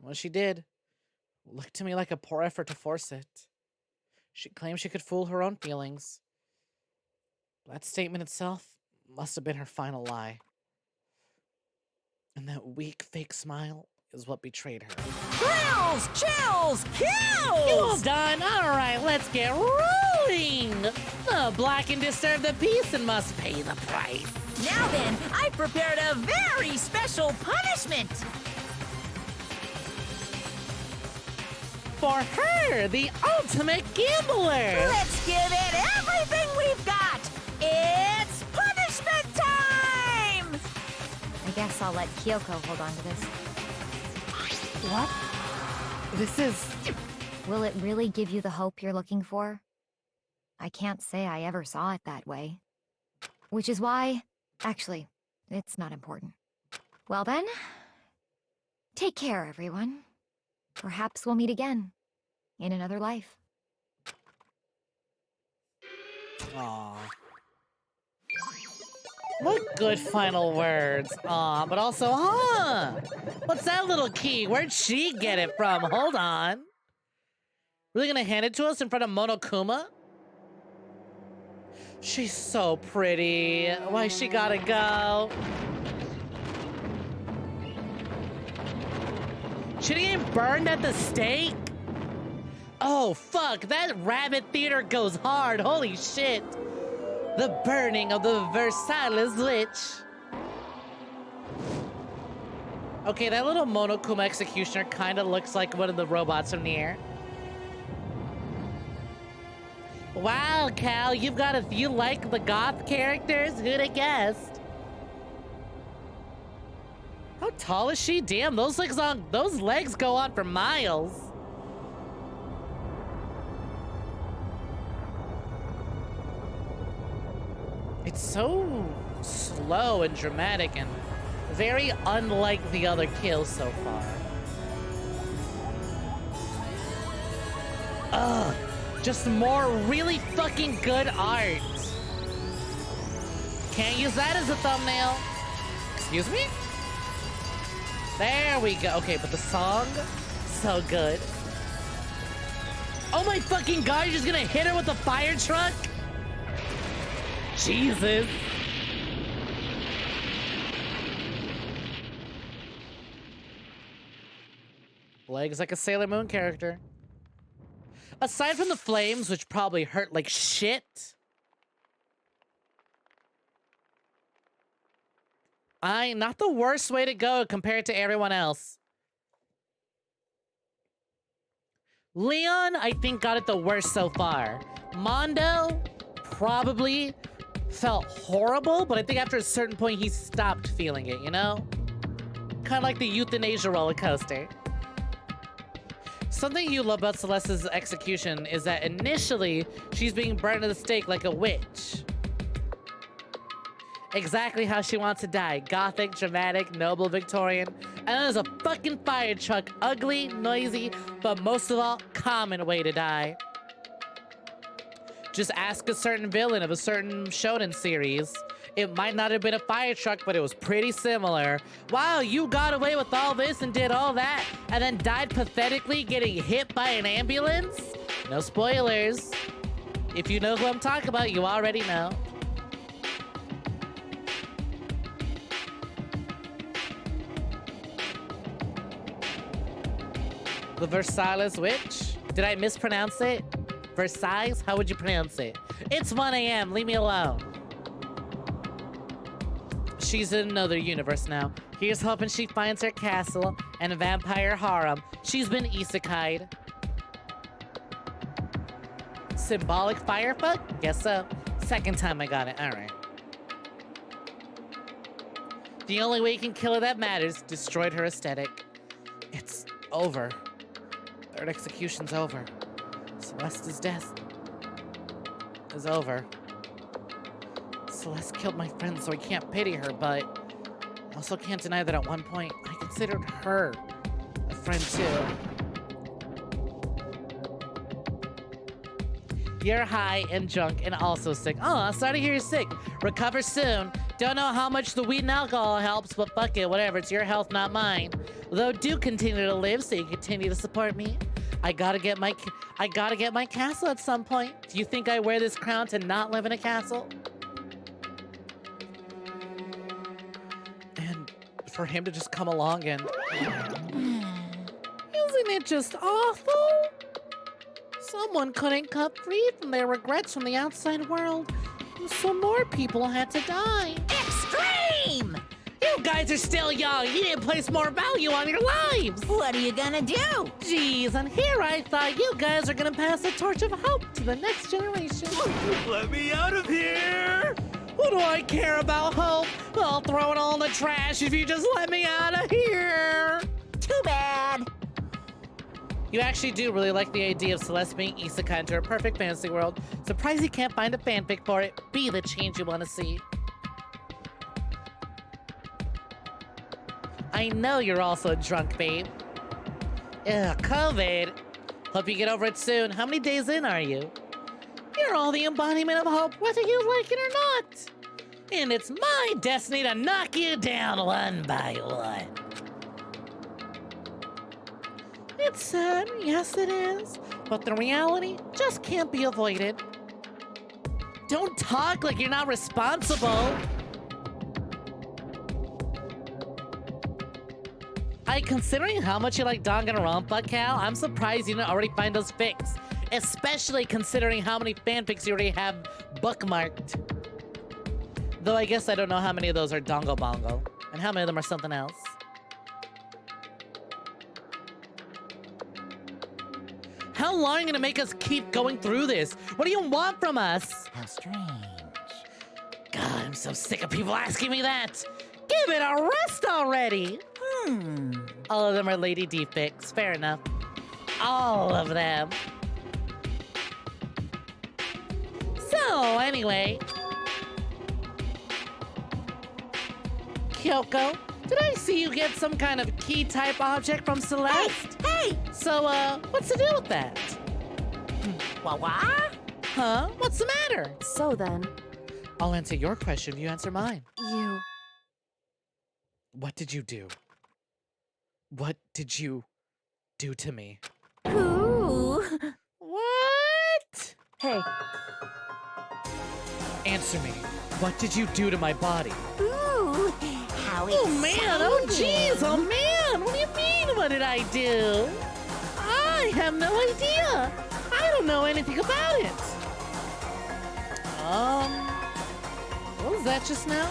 Speaker 1: Well, she did. Looked to me like a poor effort to force it. She claimed she could fool her own feelings. That statement itself must have been her final lie. And that weak, fake smile is what betrayed her.
Speaker 7: Thrills, chills, kills!
Speaker 1: Well done. All right, let's get rolling. The black and disturb the peace and must pay the price.
Speaker 7: Now then, I've prepared a very special punishment.
Speaker 1: For her, the ultimate gambler.
Speaker 7: Let's give it everything we've got. It's punishment time!
Speaker 4: I guess I'll let Kyoko hold on to this.
Speaker 1: What? This is...
Speaker 4: Will it really give you the hope you're looking for? I can't say I ever saw it that way. Which is why... Actually, it's not important. Well then, take care, everyone. Perhaps we'll meet again, in another life.
Speaker 1: Aww. What good final words. Aw, but also, huh? What's that little key? Where'd she get it from? Hold on. Really gonna hand it to us in front of Monokuma? She's so pretty. Why she gotta go? She didn't get burned at the stake? Oh, fuck. That rabbit theater goes hard. Holy shit. The burning of the Versailles Lich. Okay, that little Monokuma executioner kind of looks like one of the robots from Nier. Wow, Cal, you like the goth characters? Who'd have guessed? How tall is she? Damn, those legs go on for miles. It's so slow and dramatic and very unlike the other kills so far. Ugh. Just more really fucking good art. Can't use that as a thumbnail. Excuse me? There we go. Okay, but the song, so good. Oh my fucking god, you're just gonna hit her with a fire truck? Jesus. Legs like a Sailor Moon character. Aside from the flames, which probably hurt like shit, not the worst way to go compared to everyone else. Leon, I think, got it the worst so far. Mondo probably felt horrible, but I think after a certain point, he stopped feeling it, you know? Kind of like the euthanasia roller coaster. Something you love about Celeste's execution is that initially, she's being burned at the stake like a witch. Exactly how she wants to die. Gothic, dramatic, noble, Victorian. And then there's a fucking fire truck. Ugly, noisy, but most of all, common way to die. Just ask a certain villain of a certain shonen series. It might not have been a fire truck, but it was pretty similar. Wow, you got away with all this and did all that, and then died pathetically getting hit by an ambulance? No spoilers. If you know who I'm talking about, you already know. The Versailles Witch? Did I mispronounce it? Versailles? How would you pronounce it? It's 1 a.m. Leave me alone. She's in another universe now. Here's hoping she finds her castle and a vampire harem. She's been isekai'd. Symbolic firefuck? Guess so. Second time I got it. Alright. The only way you can kill her that matters. Destroyed her aesthetic. It's over. Third execution's over. Celeste's death is over. Celeste killed my friend, so I can't pity her, but I also can't deny that at one point I considered her a friend too. You're high and drunk and also sick. Oh, sorry to hear you're sick. Recover soon. Don't know how much the weed and alcohol helps, but fuck it, whatever. It's your health, not mine. Though do continue to live, so you continue to support me. I gotta get my castle at some point. Do you think I wear this crown to not live in a castle? And for him to just come along and... Isn't it just awful? Someone couldn't cut free from their regrets from the outside world, and so more people had to die.
Speaker 7: Extreme!
Speaker 1: You guys are still young. You didn't place more value on your lives.
Speaker 7: What are you gonna do?
Speaker 1: Jeez, and here I thought you guys are gonna pass the torch of hope to the next generation.
Speaker 13: Let me out of here!
Speaker 1: What do I care about hope? I'll throw it all in the trash if you just let me out of here.
Speaker 7: Too bad.
Speaker 1: You actually do really like the idea of Celeste being isekai into her perfect fantasy world. Surprised you can't find a fanfic for it. Be the change you want to see. I know you're also drunk, babe. Ugh, COVID. Hope you get over it soon. How many days in are you? You're all the embodiment of hope, whether you like it or not. And it's my destiny to knock you down one by one. It's sad, yes it is, but the reality just can't be avoided. Don't talk like you're not responsible. Considering how much you like Danganronpa, Cal, I'm surprised you didn't already find those fics. Especially considering how many fanfics you already have bookmarked. Though I guess I don't know how many of those are Dongo Bongo, and how many of them are something else. How long are you gonna make us keep going through this? What do you want from us?
Speaker 7: How strange.
Speaker 1: God, I'm so sick of people asking me that. Give it a rest already. All of them are Lady D fics. Fair enough. All of them. So, anyway. Kyoko, did I see you get some kind of key-type object from Celeste?
Speaker 7: Hey!
Speaker 1: So, what's the deal with that?
Speaker 7: What?
Speaker 1: Huh? What's the matter?
Speaker 14: So then...
Speaker 1: I'll answer your question if you answer mine.
Speaker 14: You...
Speaker 1: What did you do? What did you do to me?
Speaker 7: Ooh.
Speaker 1: What?
Speaker 14: Hey.
Speaker 1: Answer me. What did you do to my body?
Speaker 7: Ooh. How exciting.
Speaker 1: Oh man, oh jeez, oh man. What do you mean, what did I do? I have no idea. I don't know anything about it. What was that just now?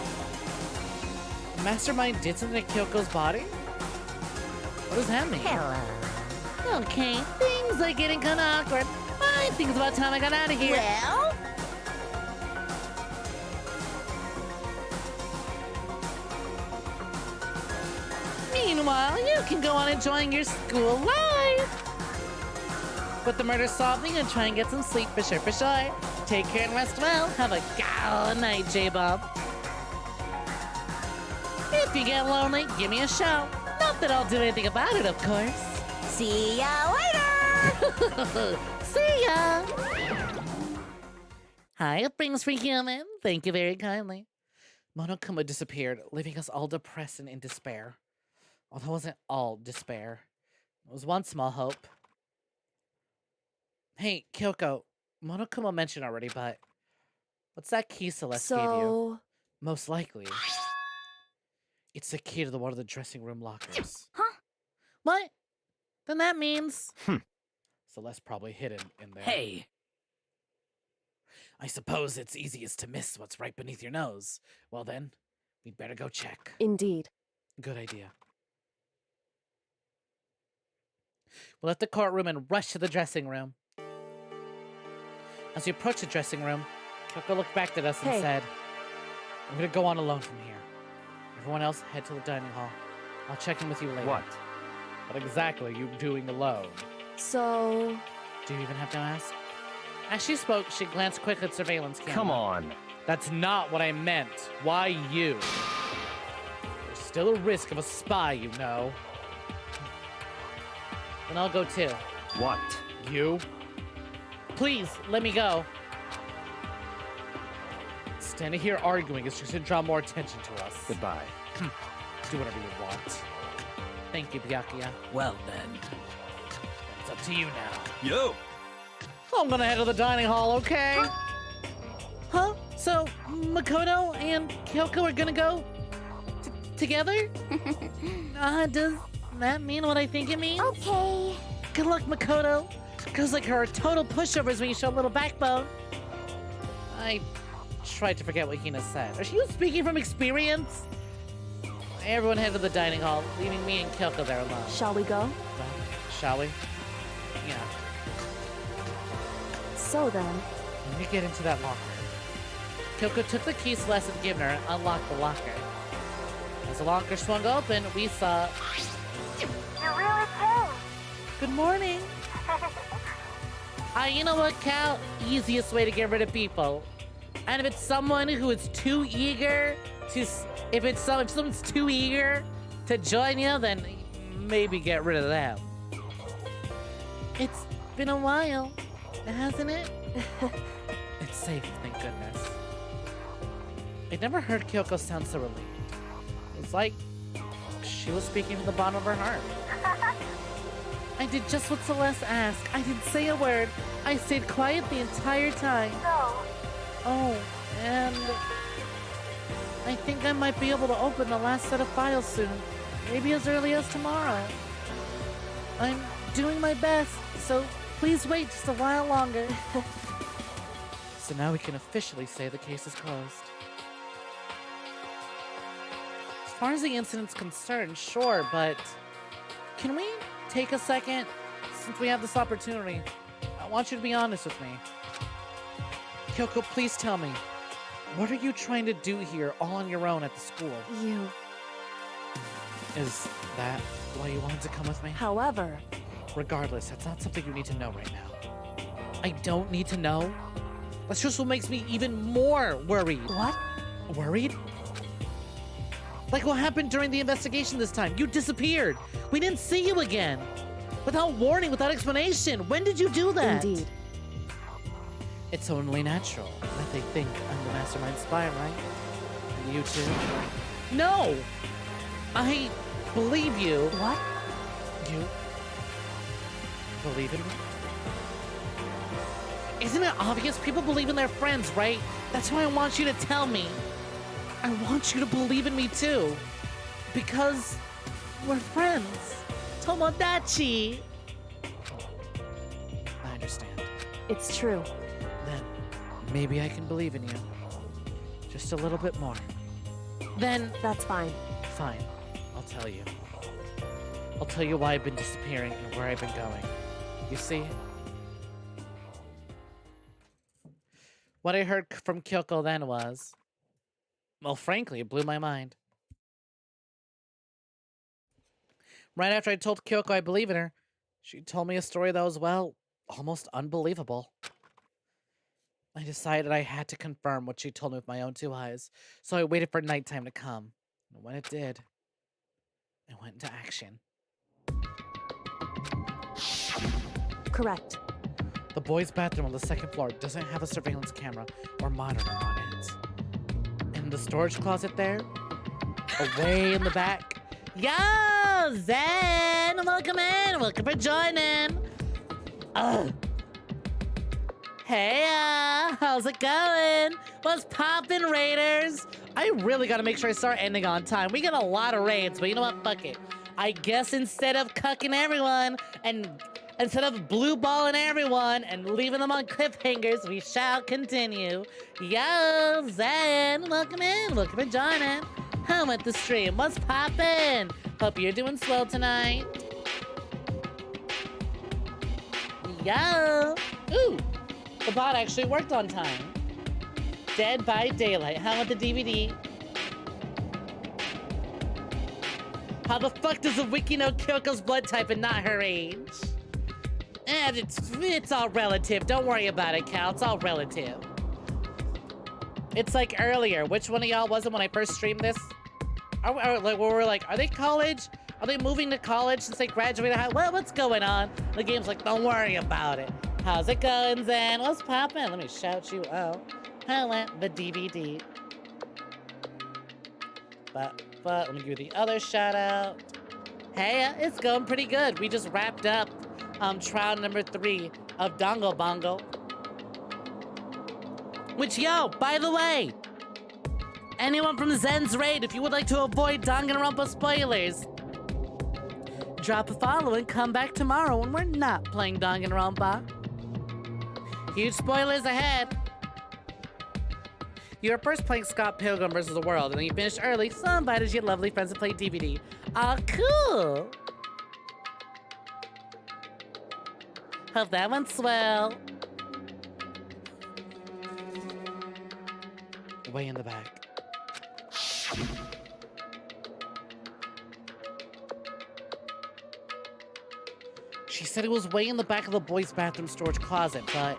Speaker 1: Mastermind did something to Kyoko's body? What does that mean?
Speaker 7: Hello.
Speaker 1: Okay, things are getting kind of awkward. I think it's about time I got out of here.
Speaker 7: Well?
Speaker 1: Meanwhile, you can go on enjoying your school life. With the murder solving and try and get some sleep for sure, for sure. Take care and rest well. Have a gal night, J-Bob. If you get lonely, give me a shout. Not that I'll do anything about it, of course.
Speaker 7: See ya later!
Speaker 1: See ya! Hi, Things for Human. Thank you very kindly. Monokuma disappeared, leaving us all depressed and in despair. Although it wasn't all despair. It was one small hope. Hey, Kyoko, Monokuma mentioned already, but what's that key Celeste gave you? Most likely. It's the key to one of the dressing room lockers.
Speaker 9: Huh?
Speaker 1: What? Then that means... Celeste probably hid it in there.
Speaker 11: Hey!
Speaker 1: I suppose it's easiest to miss what's right beneath your nose. Well then, we'd better go check.
Speaker 14: Indeed.
Speaker 1: Good idea. We left the courtroom and rushed to the dressing room. As we approached the dressing room, Kyoko looked back at us and said, I'm gonna go on alone from here. Everyone else head to the dining hall. I'll check in with you later.
Speaker 12: What?
Speaker 1: What exactly are you doing alone?
Speaker 14: So...
Speaker 1: Do you even have to ask? As she spoke, she glanced quickly at surveillance camera.
Speaker 12: Come on.
Speaker 1: That's not what I meant. Why you? There's still a risk of a spy, you know. Then I'll go too.
Speaker 12: What?
Speaker 1: You? Please, let me go. Standing here arguing is just to draw more attention to us.
Speaker 12: Goodbye.
Speaker 1: Do whatever you want. Thank you, Byakuya.
Speaker 11: Well then.
Speaker 1: It's up to you now.
Speaker 13: Yo!
Speaker 1: I'm gonna head to the dining hall, okay? Huh? So, Makoto and Kyoko are gonna go together? Does that mean what I think it means?
Speaker 9: Okay.
Speaker 1: Good luck, Makoto. Girls like her are total pushovers when you show a little backbone. I tried to forget what Hina said. Are you speaking from experience? Everyone head to the dining hall, leaving me and Kyoko there alone.
Speaker 14: Shall we go?
Speaker 1: Shall we? Yeah.
Speaker 14: So then.
Speaker 1: When we get into that locker, Kyoko took the key Celeste had given her and unlocked the locker. As the locker swung open, we saw...
Speaker 9: You're really cool.
Speaker 1: Good morning. You know what, Cal? Easiest way to get rid of people. And if it's someone who is too eager to... If someone's too eager to join you, then maybe get rid of them. It's been a while, hasn't it? It's safe, thank goodness. I'd never heard Kyoko sound so relieved. It was like she was speaking from the bottom of her heart. I did just what Celeste asked. I didn't say a word. I stayed quiet the entire time.
Speaker 9: No.
Speaker 1: Oh, and I think I might be able to open the last set of files soon. Maybe as early as tomorrow. I'm doing my best, so please wait just a while longer. So now we can officially say the case is closed. As far as the incident's concerned, sure, but can we take a second since we have this opportunity? I want you to be honest with me. Kyoko, please tell me, what are you trying to do here all on your own at the school?
Speaker 14: You.
Speaker 1: Is that why you wanted to come with me?
Speaker 14: However.
Speaker 1: Regardless, that's not something you need to know right now. I don't need to know? That's just what makes me even more worried.
Speaker 14: What?
Speaker 1: Worried? Like what happened during the investigation this time. You disappeared. We didn't see you again. Without warning, without explanation. When did you do that?
Speaker 14: Indeed.
Speaker 1: It's only natural that they think I'm the mastermind spy, right? And you too? No! I believe you.
Speaker 14: What?
Speaker 1: You believe in me? Isn't it obvious? People believe in their friends, right? That's why I want you to tell me. I want you to believe in me too. Because we're friends. Tomodachi. I understand.
Speaker 14: It's true.
Speaker 1: Then maybe I can believe in you. Just a little bit more. Then...
Speaker 14: That's fine.
Speaker 1: Fine. I'll tell you. I'll tell you why I've been disappearing and where I've been going. You see? What I heard from Kyoko then was... Well, frankly, it blew my mind. Right after I told Kyoko I believe in her, she told me a story that was, well, almost unbelievable. I decided I had to confirm what she told me with my own two eyes, so I waited for nighttime to come. And when it did, I went into action.
Speaker 14: Correct.
Speaker 1: The boys' bathroom on the second floor doesn't have a surveillance camera or monitor on it. In the storage closet there, away in the back. Yo, Zen! Welcome in! Welcome for joining! Hey, how's it going? What's poppin', Raiders? I really gotta make sure I start ending on time. We got a lot of raids, but you know what? Fuck it. I guess instead of cucking everyone and instead of blue balling everyone and leaving them on cliffhangers, we shall continue. Yo, Zen, welcome in. Welcome for joining. Home at the stream. What's poppin'? Hope you're doing swell tonight. Yo. Ooh, the bot actually worked on time. Dead by Daylight. How about the DVD? How the fuck does the wiki know Kyoko's blood type and not her age? It's all relative. Don't worry about it, Cal. It's all relative. It's like earlier. Which one of y'all was it when I first streamed this? Like, where we're like, are they college? Are they moving to college since they graduated high? What's going on? The game's like, don't worry about it. How's it going, Zen? What's poppin'? Let me shout you out. I went the DVD. But let me give you the other shout out. Hey, it's going pretty good. We just wrapped up trial number 3 of Dongo Bongo. Which, yo, by the way, anyone from Zen's Raid, if you would like to avoid Danganronpa spoilers, drop a follow and come back tomorrow when we're not playing Danganronpa. Huge spoilers ahead. You were first playing Scott Pilgrim vs. the World, and then you finished early, so invited your lovely friends to play DVD. Aw, cool! Hope that went swell. Way in the back. She said it was way in the back of the boys' bathroom storage closet, but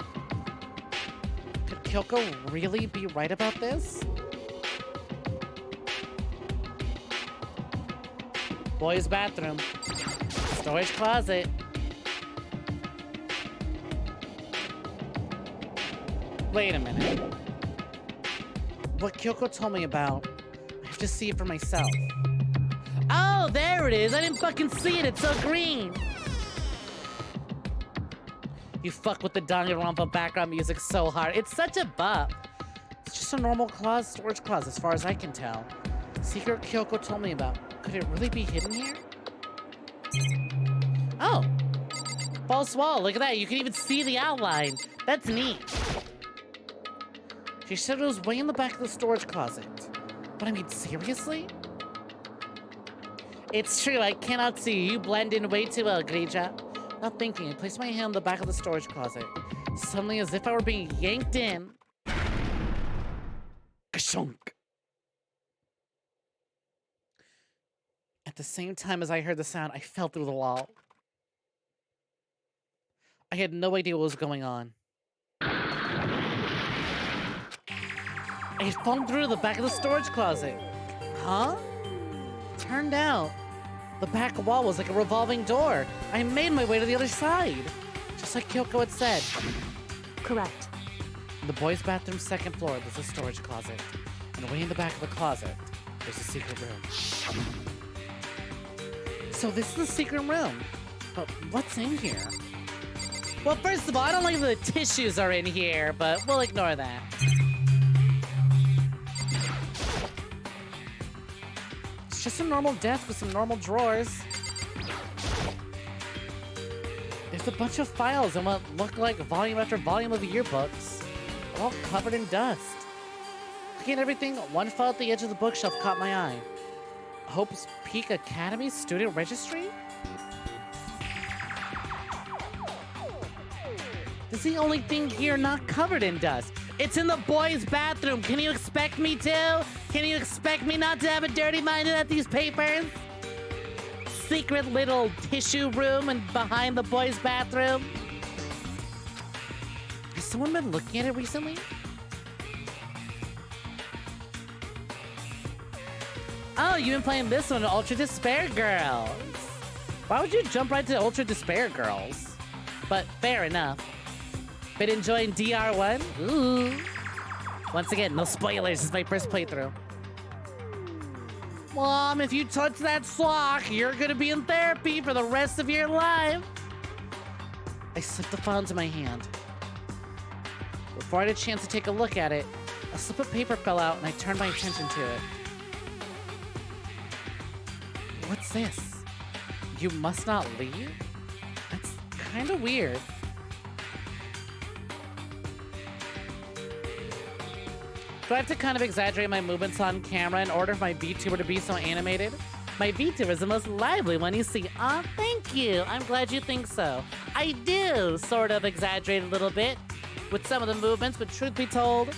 Speaker 1: could Kyoko really be right about this? Boys' bathroom. Storage closet. Wait a minute. What Kyoko told me about, I have to see it for myself. Oh, there it is! I didn't fucking see it, it's so green! You fuck with the Danganronpa background music so hard. It's such a bop. It's just a normal storage closet as far as I can tell. Secret Kyoko told me about. Could it really be hidden here? Oh! False wall, look at that. You can even see the outline. That's neat. She said it was way in the back of the storage closet. But I mean, seriously? It's true, I cannot see you. You blend in way too well, Grija. Not thinking, I placed my hand on the back of the storage closet. Suddenly, as if I were being yanked in. Kashunk. At the same time as I heard the sound, I fell through the wall. I had no idea what was going on. I had fallen through the back of the storage closet. Huh? Turned out, the back wall was like a revolving door. I made my way to the other side. Just like Kyoko had said.
Speaker 14: Correct.
Speaker 1: In the boys' bathroom second floor, there's a storage closet. And way in the back of the closet, there's a secret room. So this is the secret room. But what's in here? Well, first of all, I don't like that the tissues are in here, but we'll ignore that. It's just a normal desk with some normal drawers. There's a bunch of files and what look like volume after volume of yearbooks, all covered in dust. Looking at everything, one file at the edge of the bookshelf caught my eye. Hope's Peak Academy Student Registry? This is the only thing here not covered in dust. It's in the boys' bathroom. Can you expect me to? Can you expect me not to have a dirty mind at these papers? Secret little tissue room and behind the boys' bathroom. Has someone been looking at it recently? Oh, you've been playing this one, Ultra Despair Girls. Why would you jump right to Ultra Despair Girls? But fair enough. Been enjoying DR1? Ooh. Once again, no spoilers. This is my first playthrough. Mom, if you touch that sock, you're gonna be in therapy for the rest of your life. I slipped the file into my hand. Before I had a chance to take a look at it, a slip of paper fell out and I turned my attention to it. What's this? You must not leave? That's kind of weird. Do I have to kind of exaggerate my movements on camera in order for my VTuber to be so animated? My VTuber is the most lively one you see. Aw, thank you. I'm glad you think so. I do sort of exaggerate a little bit with some of the movements, but truth be told,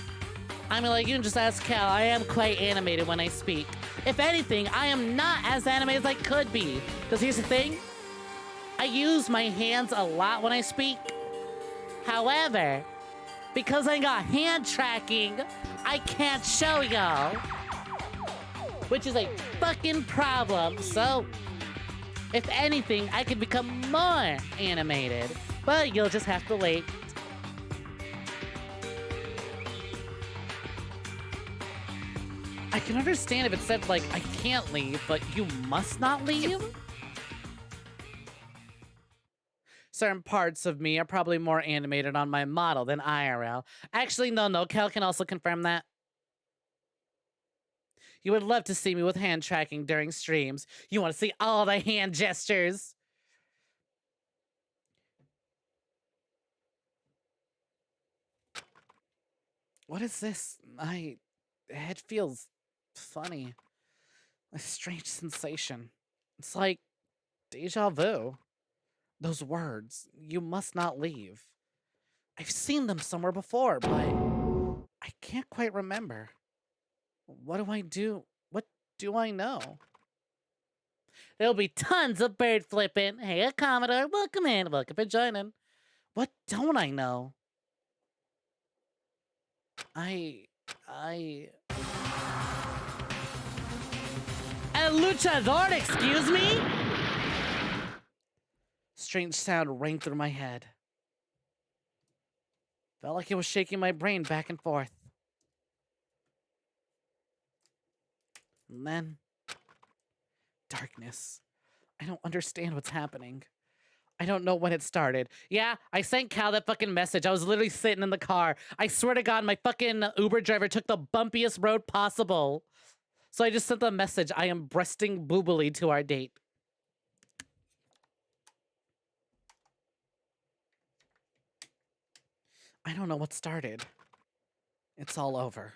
Speaker 1: I mean, like, you can just ask Cal. I am quite animated when I speak. If anything, I am not as animated as I could be. Because here's the thing. I use my hands a lot when I speak. However, because I got hand tracking, I can't show y'all. Which is a fucking problem. So, if anything, I could become more animated. But you'll just have to wait. I can understand if it said, like, I can't leave, but you must not leave? Certain parts of me are probably more animated on my model than IRL. Actually, no, Kel can also confirm that. You would love to see me with hand tracking during streams. You want to see all the hand gestures. What is this? My head feels funny. A strange sensation. It's like deja vu. Those words, you must not leave. I've seen them somewhere before, but I can't quite remember. What do I do? What do I know? There'll be tons of bird flipping. Hey, Commodore, welcome in. Welcome for joining. What don't I know? El luchador, excuse me? Strange sound rang through my head. Felt like it was shaking my brain back and forth. And then, darkness. I don't understand what's happening. I don't know when it started. Yeah, I sent Cal that fucking message. I was literally sitting in the car. I swear to God, my fucking Uber driver took the bumpiest road possible. So I just sent the message. I am breasting boobily to our date. I don't know what started. It's all over.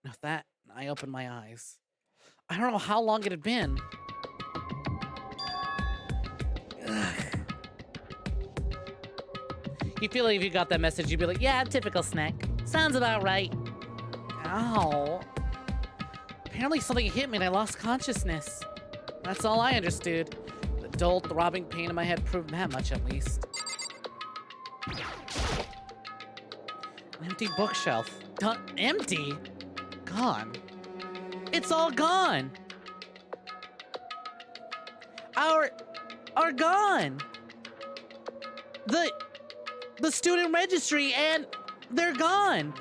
Speaker 1: And with that, I opened my eyes. I don't know how long it had been. Ugh. You feel like if you got that message, you'd be like, yeah, typical Snek. Sounds about right. Ow. Apparently something hit me and I lost consciousness. That's all I understood. The dull, throbbing pain in my head proved that much at least. An empty bookshelf. Empty? Gone. It's all gone. Our gone. The student registry, and they're gone.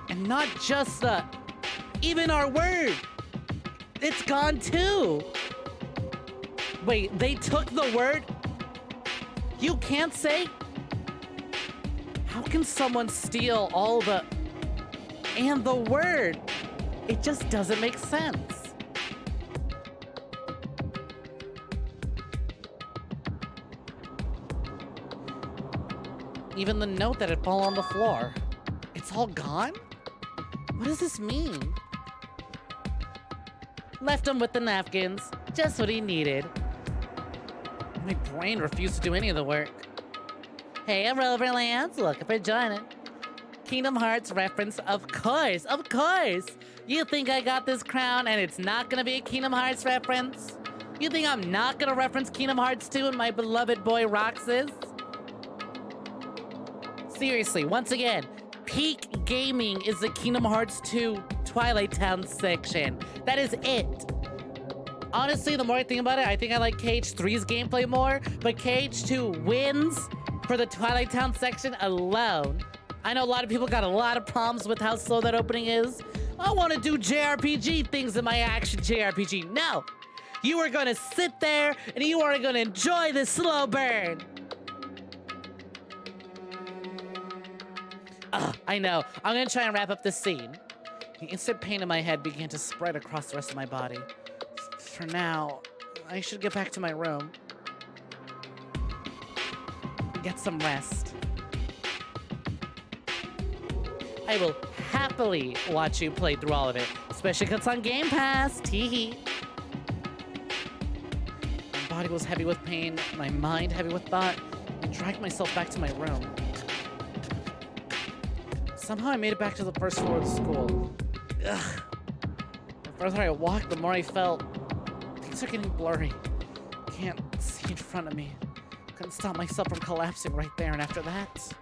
Speaker 1: And not just even our word. It's gone too. Wait, they took the word? You can't say? How can someone steal all and the word? It just doesn't make sense. Even the note that had fallen on the floor. It's all gone? What does this mean? Left him with the napkins. Just what he needed. My brain refused to do any of the work. Hey, Roverlands, looking for joining. Kingdom Hearts reference, of course, of course. You think I got this crown and it's not gonna be a Kingdom Hearts reference? You think I'm not gonna reference Kingdom Hearts 2 and my beloved boy Roxas? Seriously, once again, peak gaming is the Kingdom Hearts 2 Twilight Town section. That is it. Honestly, the more I think about it, I think I like KH3's gameplay more, but KH2 wins for the Twilight Town section alone. I know a lot of people got a lot of problems with how slow that opening is. I want to do JRPG things in my action JRPG. No! You are gonna sit there and you are gonna enjoy this slow burn. I know. I'm gonna try and wrap up this scene. The instant pain in my head began to spread across the rest of my body. For now, I should get back to my room. Get some rest. I will happily watch you play through all of it, especially because it's on Game Pass. Teehee. My body was heavy with pain, my mind heavy with thought. I dragged myself back to my room. Somehow I made it back to the first floor of the school. Ugh. The further I walked, the more I felt things are getting blurry. Can't see in front of me. Couldn't stop myself from collapsing right there, and after that...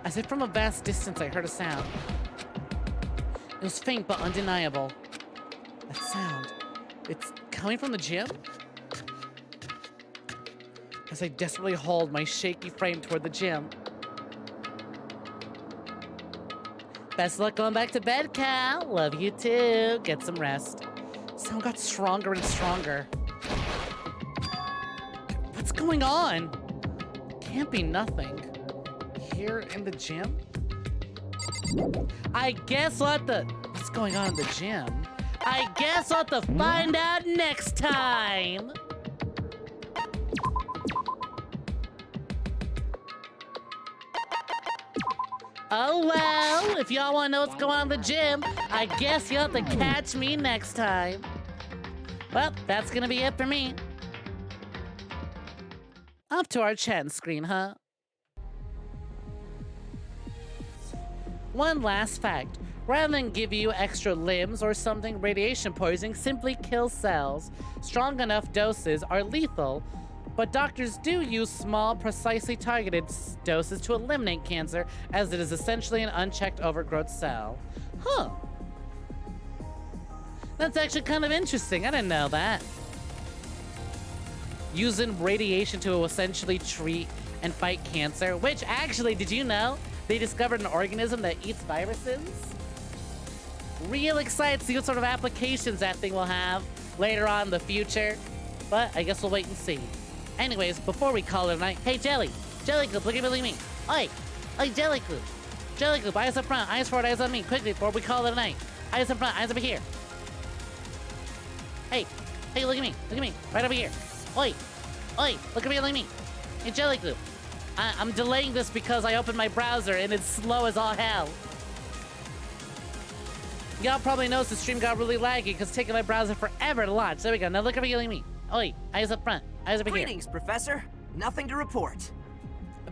Speaker 1: A As if from a vast distance, I heard a sound. It was faint but undeniable. That sound, it's coming from the gym? As I desperately hauled my shaky frame toward the gym. Best luck going back to bed, Cal. Love you too. Get some rest. Sound got stronger and stronger. What's going on? Can't be nothing. Here in the gym? I guess what's going on in the gym? I guess we'll have to find out next time. Oh well, if y'all want to know what's going on in the gym, I guess you'll have to catch me next time. Well, that's gonna be it for me. Up to our chat screen, huh? One last fact. Rather than give you extra limbs or something, radiation poisoning simply kills cells. Strong enough doses are lethal, but doctors do use small, precisely targeted doses to eliminate cancer, as it is essentially an unchecked overgrowth cell. Huh. That's actually kind of interesting. I didn't know that. Using radiation to essentially treat and fight cancer, which actually, did you know they discovered an organism that eats viruses? Real excited to see what sort of applications that thing will have later on in the future. But I guess we'll wait and see. Anyways, before we call it a night, hey Jelly! Jellycoop, look at me! Oi! Oi, Jellycoop! Jellycoop, eyes up front, eyes forward, eyes on me, quickly before we call it a night. Eyes up front, eyes over here. Hey! Hey, look at me, right over here. Oi! Oi, look at me, look at me. Hey, Jellycoop. I'm delaying this because I opened my browser and it's slow as all hell. Y'all probably noticed the stream got really laggy because it's taking my browser forever to launch. There we go. Now look over here at me. Oi, eyes up front. Eyes over here.
Speaker 17: Greetings, Professor. Nothing to report.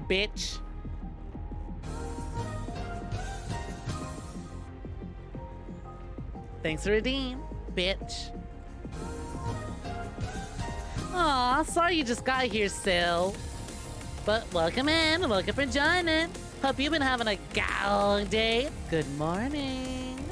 Speaker 1: Bitch. Thanks for redeem, bitch. Aw, sorry you just got here, Sil. But welcome in, welcome for joining. Hope you've been having a gal day. Good morning.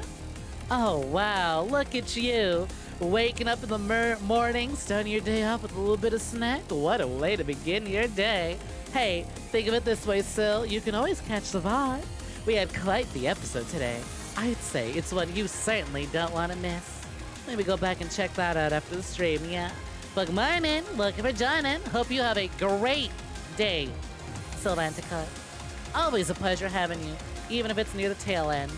Speaker 1: Oh, wow, look at you. Waking up in the morning, starting your day off with a little bit of snack. What a way to begin your day. Hey, think of it this way, Sil. You can always catch the vibe. We had quite the episode today. I'd say it's one you certainly don't want to miss. Maybe go back and check that out after the stream, yeah? Good morning, looking for joining. Hope you have a great day, Sylvantica. Always a pleasure having you, even if it's near the tail end.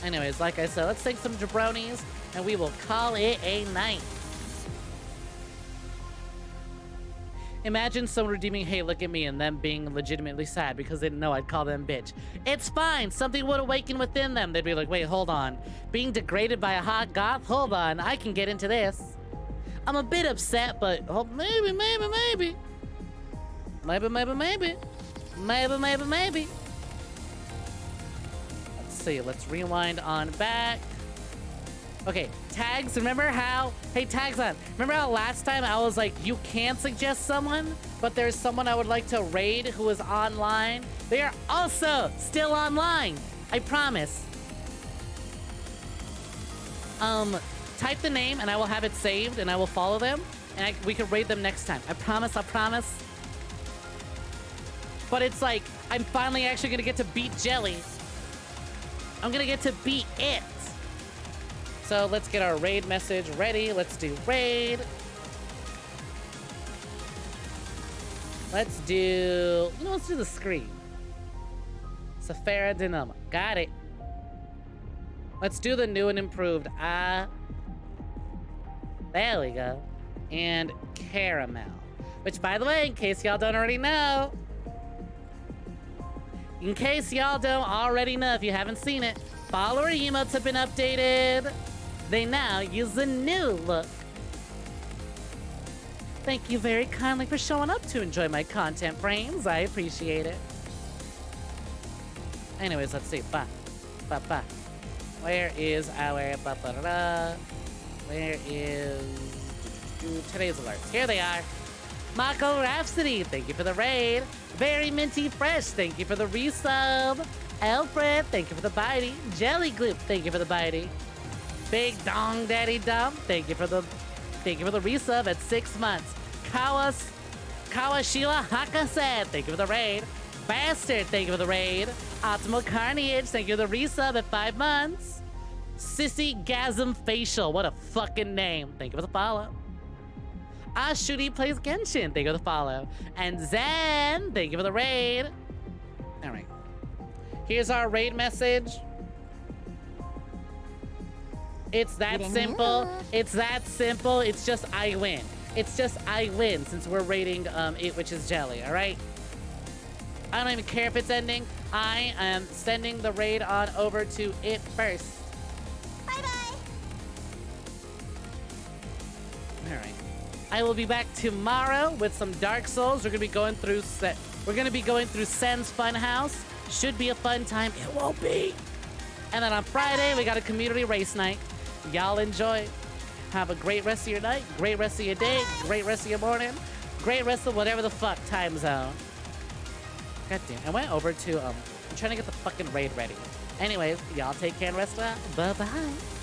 Speaker 1: Anyways, like I said, let's take some jabronis, and we will call it a night. Imagine someone redeeming, hey, look at me, and them being legitimately sad because they didn't know I'd call them bitch. It's fine. Something would awaken within them. They'd be like, wait, hold on. Being degraded by a hot goth? Hold on. I can get into this. I'm a bit upset, but oh, maybe. Maybe. Let's see. Let's rewind on back. Okay, tags, remember how... Hey, tags on. Remember how last time I was like, you can't suggest someone, but there's someone I would like to raid who is online? They are also still online. I promise. Type the name and I will have it saved and I will follow them and we can raid them next time. I promise. But it's like, I'm finally actually gonna get to beat Jelly. I'm gonna get to beat it. So let's get our raid message ready. Let's do raid. Let's do the screen. Safara Denoma. Got it. Let's do the new and improved. There we go. And caramel. Which, by the way, in case y'all don't already know. In case y'all don't already know, if you haven't seen it, follower emotes have been updated. They now use the new look. Thank you very kindly for showing up to enjoy my content, frames. I appreciate it. Anyways, let's see. Where is our... Where is... today's alerts? Here they are. Mako Rhapsody, thank you for the raid. Very Minty Fresh, thank you for the resub. Alfred, thank you for the bitey. Jelly Gloop, thank you for the bitey. Big Dong Daddy Dumb, thank you for the resub at 6 months. Kawashila Hakase, thank you for the raid. Bastard, thank you for the raid. Optimal Carnage, thank you for the resub at 5 months. Sissy Gasm Facial, what a fucking name. Thank you for the follow. Ashudi Plays Genshin, thank you for the follow. And Zen, thank you for the raid. All right. Here's our raid message. It's that simple. It's that simple. It's just I win. It's just I win since we're raiding It Witches Jelly, all right? I don't even care if it's ending. I am sending the raid on over to it first.
Speaker 15: Bye-bye.
Speaker 1: All right. I will be back tomorrow with some Dark Souls. We're gonna be going through Sen's Funhouse. Should be a fun time. It won't be. And then on Friday, we got a community race night. Y'all enjoy. Have a great rest of your night, great rest of your day, great rest of your morning, great rest of whatever the fuck time zone. God damn, I went over to, I'm trying to get the fucking raid ready. Anyways, y'all take care and rest well. Bye-bye.